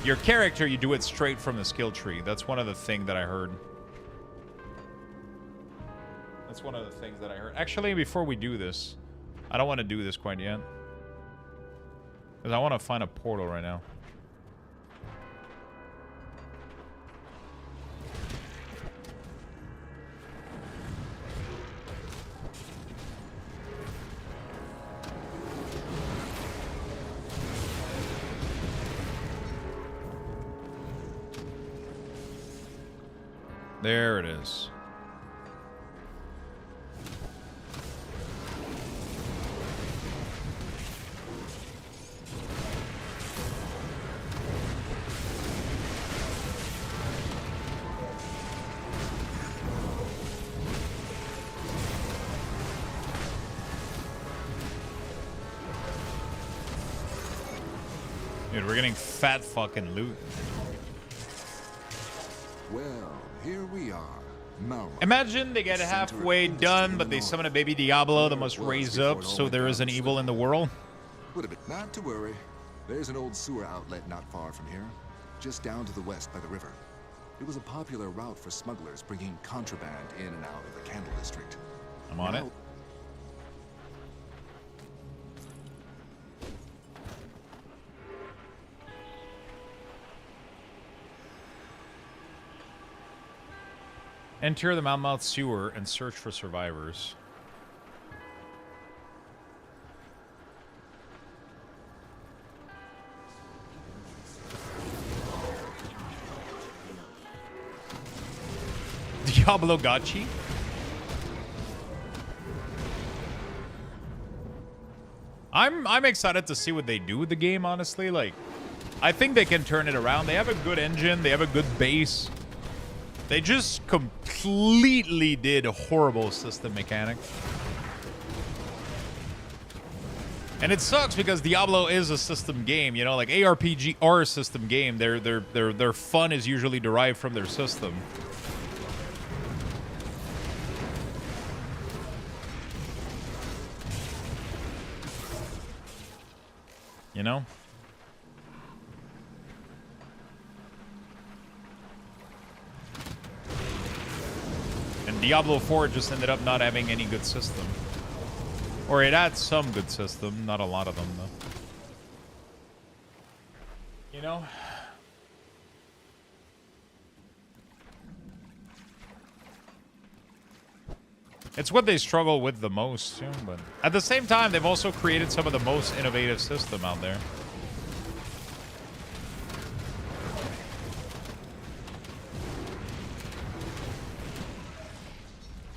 your character, you do it straight from the skill tree. That's one of the things that I heard. That's one of the things that I heard. Actually, before we do this, I don't want to do this quite yet. Because I want to find a portal right now. There it is. Dude, we're getting fat fucking loot. Well, here we are. Imagine they get halfway done, but they summon a baby Diablo that must raise up so there is an evil in the world. Not to worry. There's an old sewer outlet not far from here, just down to the west by the river. It was a popular route for smugglers bringing contraband in and out of the Candle District. I'm on it. Enter the Monmouth sewer and search for survivors. Diablo Gachi? I'm excited to see what they do with the game, honestly. Like, I think they can turn it around. They have a good engine, they have a good base. They just completely did a horrible system mechanic. And it sucks because Diablo is a system game, you know, like ARPG are a system game. Their fun is usually derived from their system. You know? And Diablo 4 just ended up not having any good system. Or it had some good system, not a lot of them though. You know? It's what they struggle with the most, too, but at the same time, they've also created some of the most innovative system out there.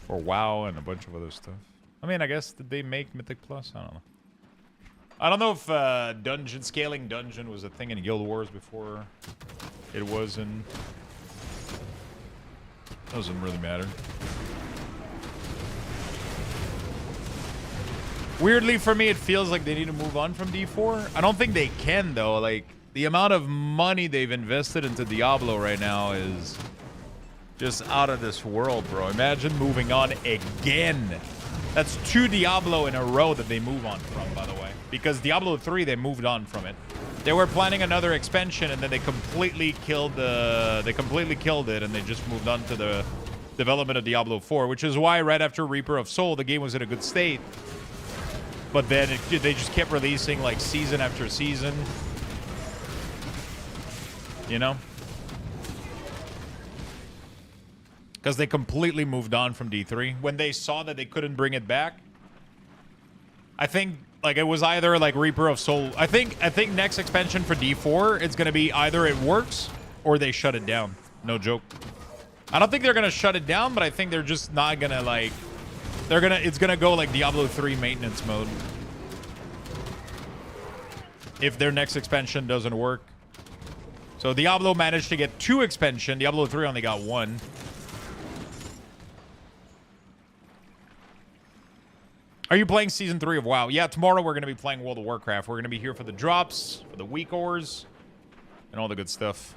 For WoW and a bunch of other stuff. I mean, I guess, did they make Mythic Plus? I don't know. I don't know if scaling dungeon was a thing in Guild Wars before it was in... Doesn't really matter. Weirdly, for me, it feels like they need to move on from D4. I don't think they can, though. Like, the amount of money they've invested into Diablo right now is just out of this world, bro. Imagine moving on again. That's 2 Diablo in a row that they move on from, by the way. Because Diablo 3, they moved on from it. They were planning another expansion, and then they completely killed it, and they just moved on to the development of Diablo 4, which is why right after Reaper of Soul, the game was in a good state. But then they just kept releasing like season after season. You know? Because they completely moved on from D3. When they saw that they couldn't bring it back, I think like it was either like Reaper of Soul. I think next expansion for D4, it's gonna be either it works or they shut it down. No joke. I don't think they're gonna shut it down, but I think they're just not gonna like it's gonna go like Diablo 3 maintenance mode. If their next expansion doesn't work. So Diablo managed to get 2 expansion. Diablo 3 only got 1. Are you playing Season 3 of WoW? Yeah, tomorrow we're going to be playing World of Warcraft. We're going to be here for the drops, for the week ores, and all the good stuff.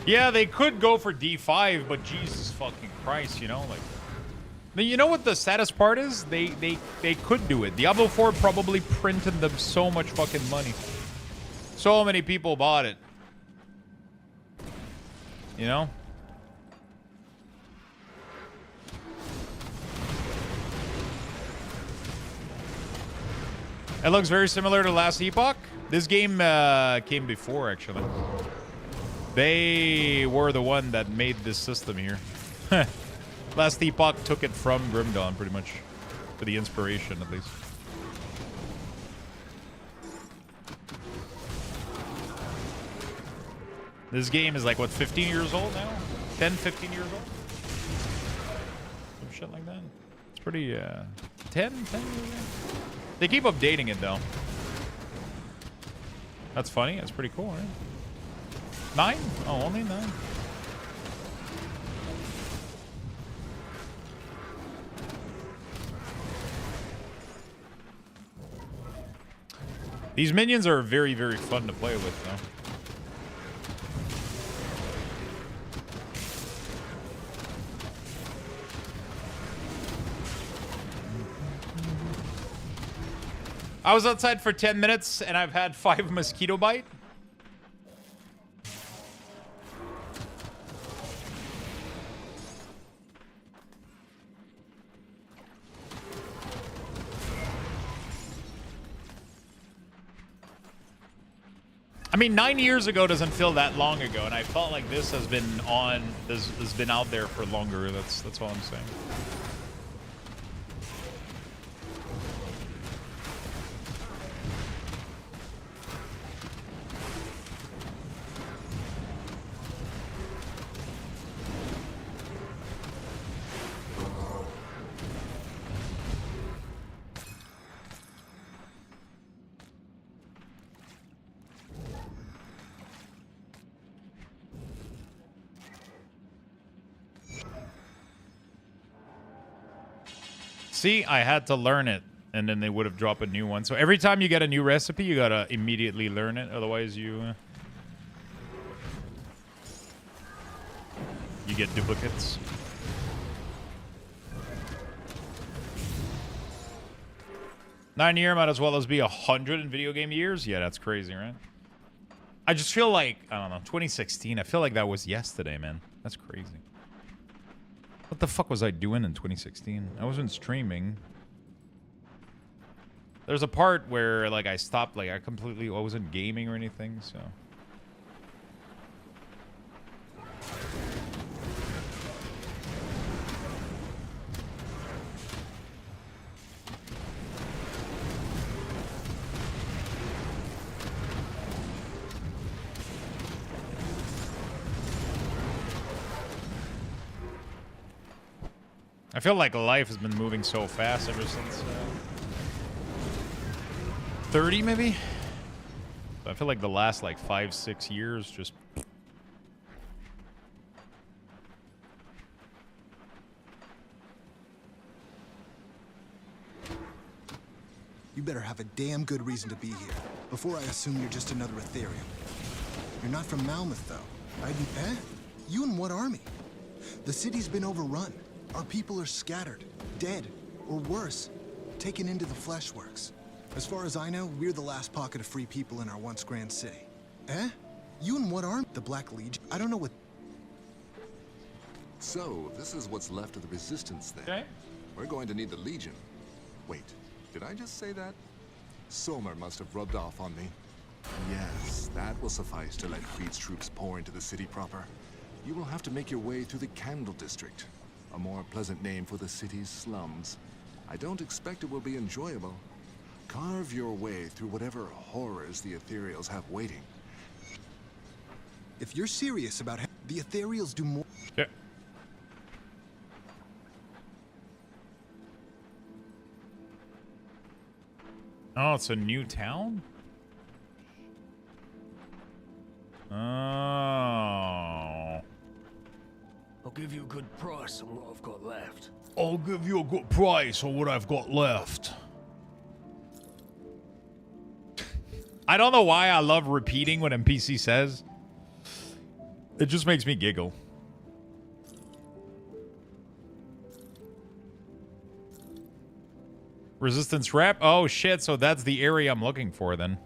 Yeah, they could go for D5, but Jesus fucking Christ, you know, like... You know what the saddest part is? They could do it. Diablo 4 probably printed them so much fucking money. So many people bought it. You know? It looks very similar to Last Epoch. This game came before, actually. They were the one that made this system here. Last Epoch took it from Grim Dawn, pretty much. For the inspiration, at least. This game is like, what, 15 years old now? 10, 15 years old? Some shit like that. It's pretty, 10 years old? They keep updating it, though. That's funny. That's pretty cool, right? 9? Oh, only 9. These minions are very, very fun to play with, though. I was outside for 10 minutes and I've had 5 mosquito bite. I mean, 9 years ago doesn't feel that long ago, and I felt like this has been has been out there for longer. That's all I'm saying. See, I had to learn it, and then they would have dropped a new one. So every time you get a new recipe, you gotta immediately learn it. Otherwise, you get duplicates. Nine year might as well as be 100 in video game years. Yeah, that's crazy, right? I just feel like, I don't know, 2016. I feel like that was yesterday, man. That's crazy. What the fuck was I doing in 2016? I wasn't streaming. There's a part where, like, I stopped, like, I wasn't gaming or anything, so. I feel like life has been moving so fast ever since 30, maybe? I feel like the last, like, 5-6 years just... You better have a damn good reason to be here, before I assume you're just another Ethereum. You're not from Malmouth, though. You and what army? The city's been overrun. Our people are scattered, dead, or worse, taken into the fleshworks. As far as I know, we're the last pocket of free people in our once grand city. You and what army? The Black Legion? I don't know what... So, this is what's left of the Resistance then. Okay. We're going to need the Legion. Wait, did I just say that? Somer must have rubbed off on me. Yes, that will suffice to let Creed's troops pour into the city proper. You will have to make your way through the Candle District. A more pleasant name for the city's slums. I don't expect it will be enjoyable. Carve your way through whatever horrors the Ethereals have waiting. If you're serious about the Ethereals do more... Yeah. Oh, it's a new town? Oh. I'll give you a good price on what I've got left. I'll give you a good price on what I've got left. I don't know why I love repeating what NPC says. It just makes me giggle. Resistance rep? Oh shit, so that's the area I'm looking for then.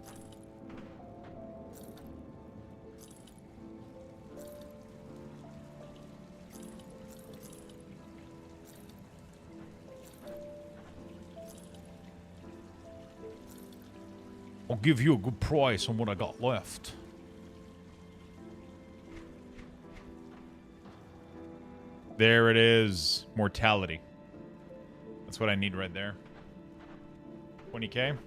I'll give you a good price on what I got left. There it is. Mortality. That's what I need right there. 20k.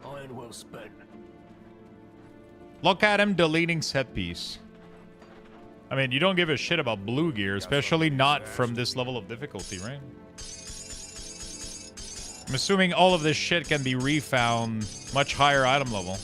Iron well spent. Look at him deleting set piece. I mean, you don't give a shit about blue gear, especially not from this level of difficulty, right? I'm assuming all of this shit can be refound much higher item level.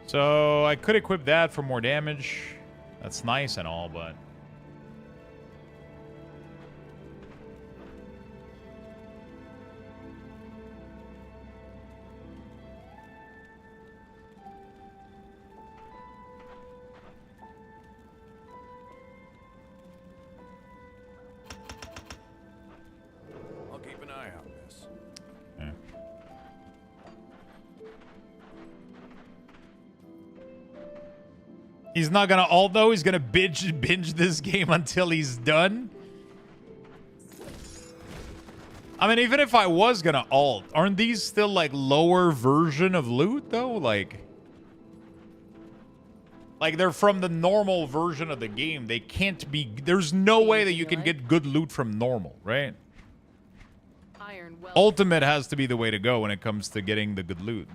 So I could equip that for more damage. That's nice and all, but... I'll keep an eye on this. Yeah. He's not gonna ult though. He's gonna binge this game until he's done. I mean, even if I was gonna ult, aren't these still like lower version of loot though? Like they're from the normal version of the game. They can't be. There's no way that you can get good loot from normal, right? Ultimate has to be the way to go when it comes to getting the good loot.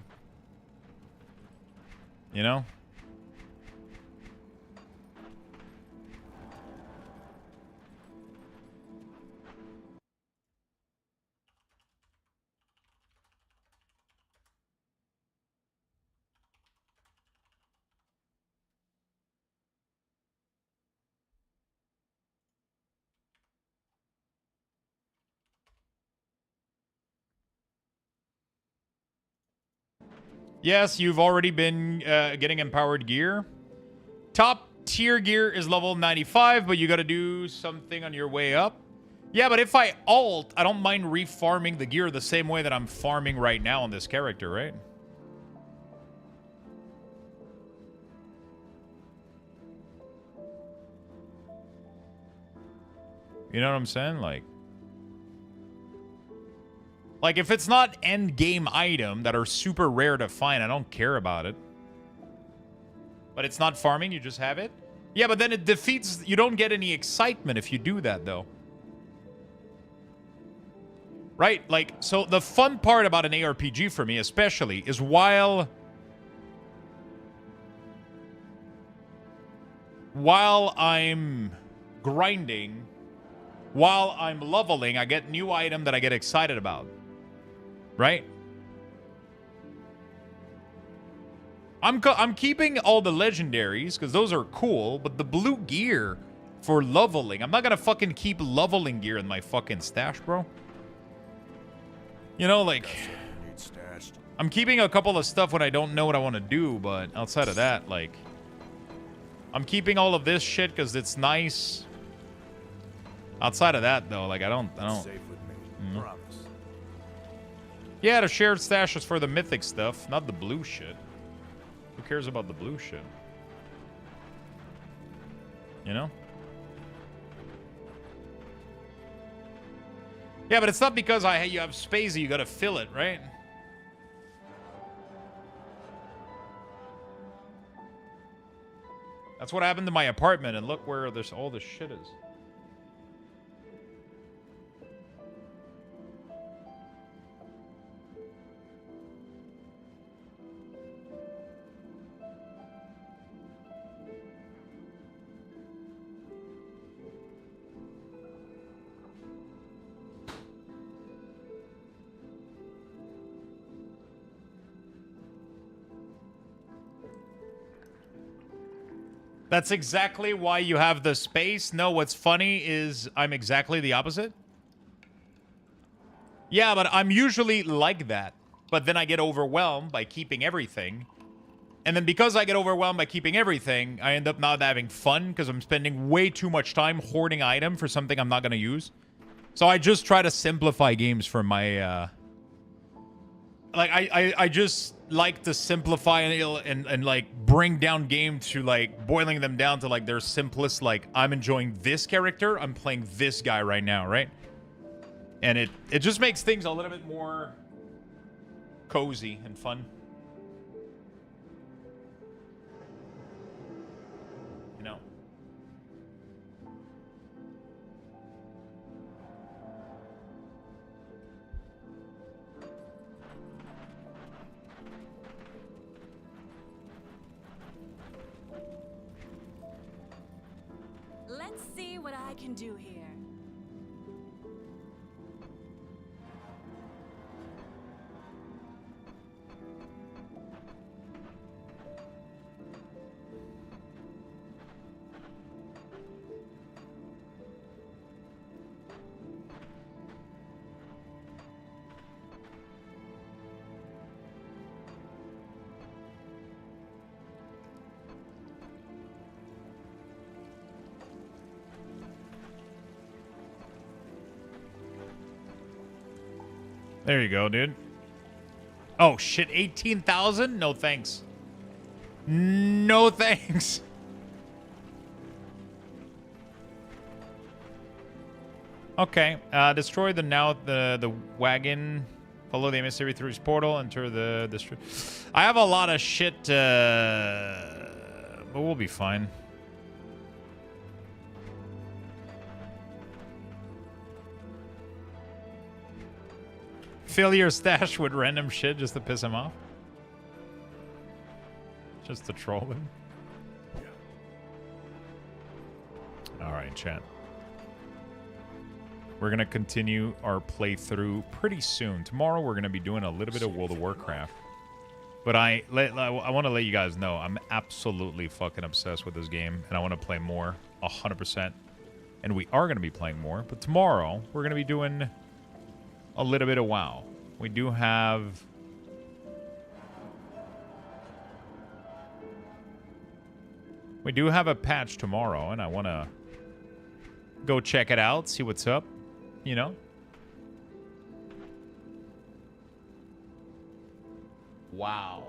You know? Yes, you've already been getting empowered gear. Top tier gear is level 95, but you got to do something on your way up. Yeah, but if I ult, I don't mind refarming the gear the same way that I'm farming right now on this character, right? You know what I'm saying? Like, if it's not end game item that are super rare to find, I don't care about it. But it's not farming, you just have it? Yeah, but then it defeats... You don't get any excitement if you do that, though. Right? Like, so the fun part about an ARPG for me, especially, is while I'm grinding, while I'm leveling, I get new item that I get excited about. Right? I'm keeping all the legendaries because those are cool, but the blue gear for leveling, I'm not gonna fucking keep leveling gear in my fucking stash, bro. You know, like, I'm keeping a couple of stuff when I don't know what I want to do, but outside of that, like, I'm keeping all of this shit because it's nice. Outside of that, though, like, I don't. Safe with me. Promise. Yeah, the shared stash is for the mythic stuff, not the blue shit. Who cares about the blue shit? You know? Yeah, but it's not because you have space that you gotta fill it, right? That's what happened to my apartment, and look where all this shit is. That's exactly why you have the space. No, what's funny is I'm exactly the opposite. Yeah, but I'm usually like that. But then I get overwhelmed by keeping everything. And then because I get overwhelmed by keeping everything, I end up not having fun because I'm spending way too much time hoarding item for something I'm not going to use. So I just try to simplify games for my... Like, I just like to simplify and like, bring down games to, like, boiling them down to, like, their simplest, like, I'm enjoying this character, I'm playing this guy right now, right? And it just makes things a little bit more cozy and fun. You know? Let's see what I can do here. There you go, dude. Oh, shit. 18,000? No, thanks. No, thanks. Okay. Destroy the wagon. Follow the emissary through his portal. Enter the street. I have a lot of shit, but we'll be fine. Fill your stash with random shit just to piss him off. Just to troll him. Alright, chat. We're going to continue our playthrough pretty soon. Tomorrow we're going to be doing a little bit of World of Warcraft. But I want to let you guys know I'm absolutely fucking obsessed with this game. And I want to play more. 100%. And we are going to be playing more. But tomorrow we're going to be doing... a little bit of WoW. We do have... we do have a patch tomorrow, and I want to go check it out, see what's up, you know? Wow.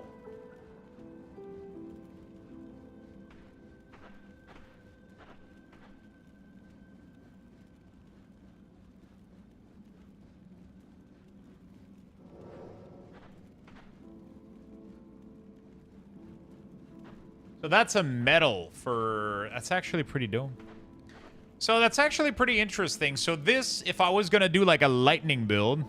So that's a medal for... that's actually pretty dope. So that's actually pretty interesting. So this, if I was going to do like a lightning build...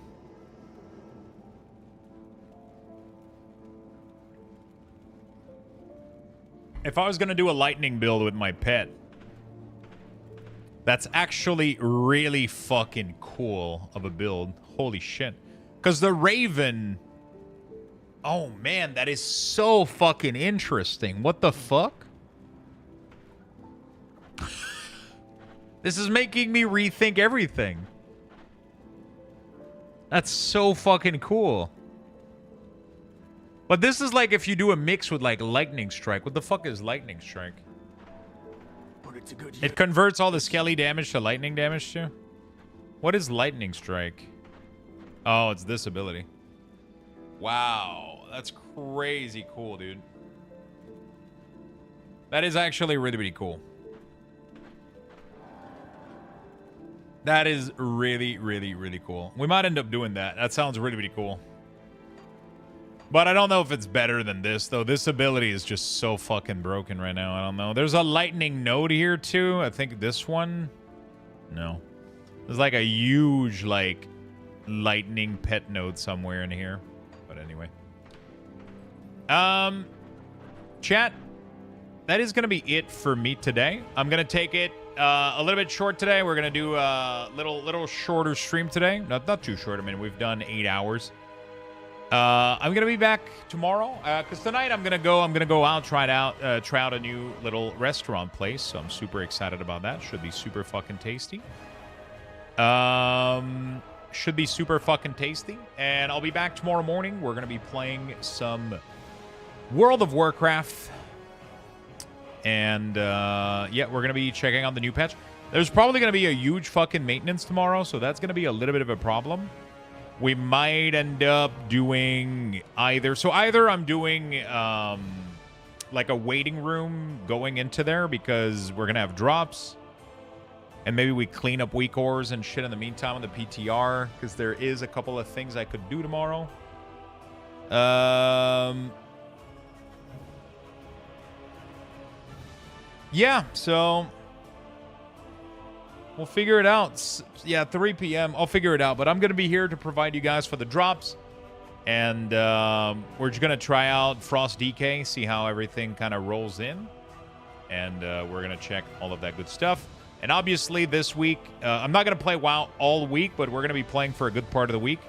if I was going to do a lightning build with my pet... that's actually really fucking cool of a build. Holy shit. Because the Raven... oh, man, that is so fucking interesting. What the fuck? This is making me rethink everything. That's so fucking cool. But this is like if you do a mix with, like, Lightning Strike. What the fuck is Lightning Strike? It converts all the skelly damage to lightning damage, too? What is Lightning Strike? Oh, it's this ability. Wow, that's crazy cool, dude. That is actually really, really cool. That is really, really, really cool. We might end up doing that. That sounds really, really cool. But I don't know if it's better than this, though. This ability is just so fucking broken right now. I don't know. There's a lightning node here, too. I think this one... no. There's like a huge, like, lightning pet node somewhere in here. But anyway. Chat, that is going to be it for me today. I'm going to take it a little bit short today. We're going to do a little shorter stream today. Not too short. I mean, we've done 8 hours. I'm going to be back tomorrow because tonight I'm going to go out, try out a new little restaurant place. So I'm super excited about that. Should be super fucking tasty. Should be super fucking tasty. And I'll be back tomorrow morning. We're going to be playing some World of Warcraft. And, yeah, we're going to be checking out the new patch. There's probably going to be a huge fucking maintenance tomorrow, so that's going to be a little bit of a problem. We might end up doing either. So either I'm doing, like a waiting room going into there because we're going to have drops. And maybe we clean up weak ores and shit in the meantime on the PTR because there is a couple of things I could do tomorrow. Yeah, so we'll figure it out. Yeah, 3 p.m. I'll figure it out, but I'm going to be here to provide you guys for the drops. And we're just going to try out Frost DK, see how everything kind of rolls in. And we're going to check all of that good stuff. And obviously this week, I'm not going to play WoW all week, but we're going to be playing for a good part of the week,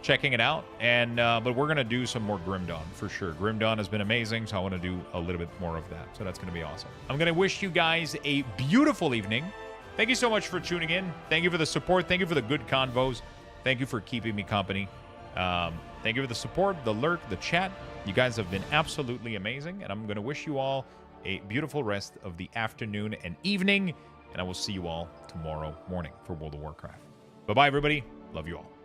checking it out. And but we're going to do some more Grim Dawn for sure. Grim Dawn has been amazing, so I want to do a little bit more of that. So that's going to be awesome. I'm going to wish you guys a beautiful evening. Thank you so much for tuning in. Thank you for the support. Thank you for the good convos. Thank you for keeping me company. Thank you for the support, the lurk, the chat. You guys have been absolutely amazing. And I'm going to wish you all a beautiful rest of the afternoon and evening. And I will see you all tomorrow morning for World of Warcraft. Bye-bye, everybody. Love you all.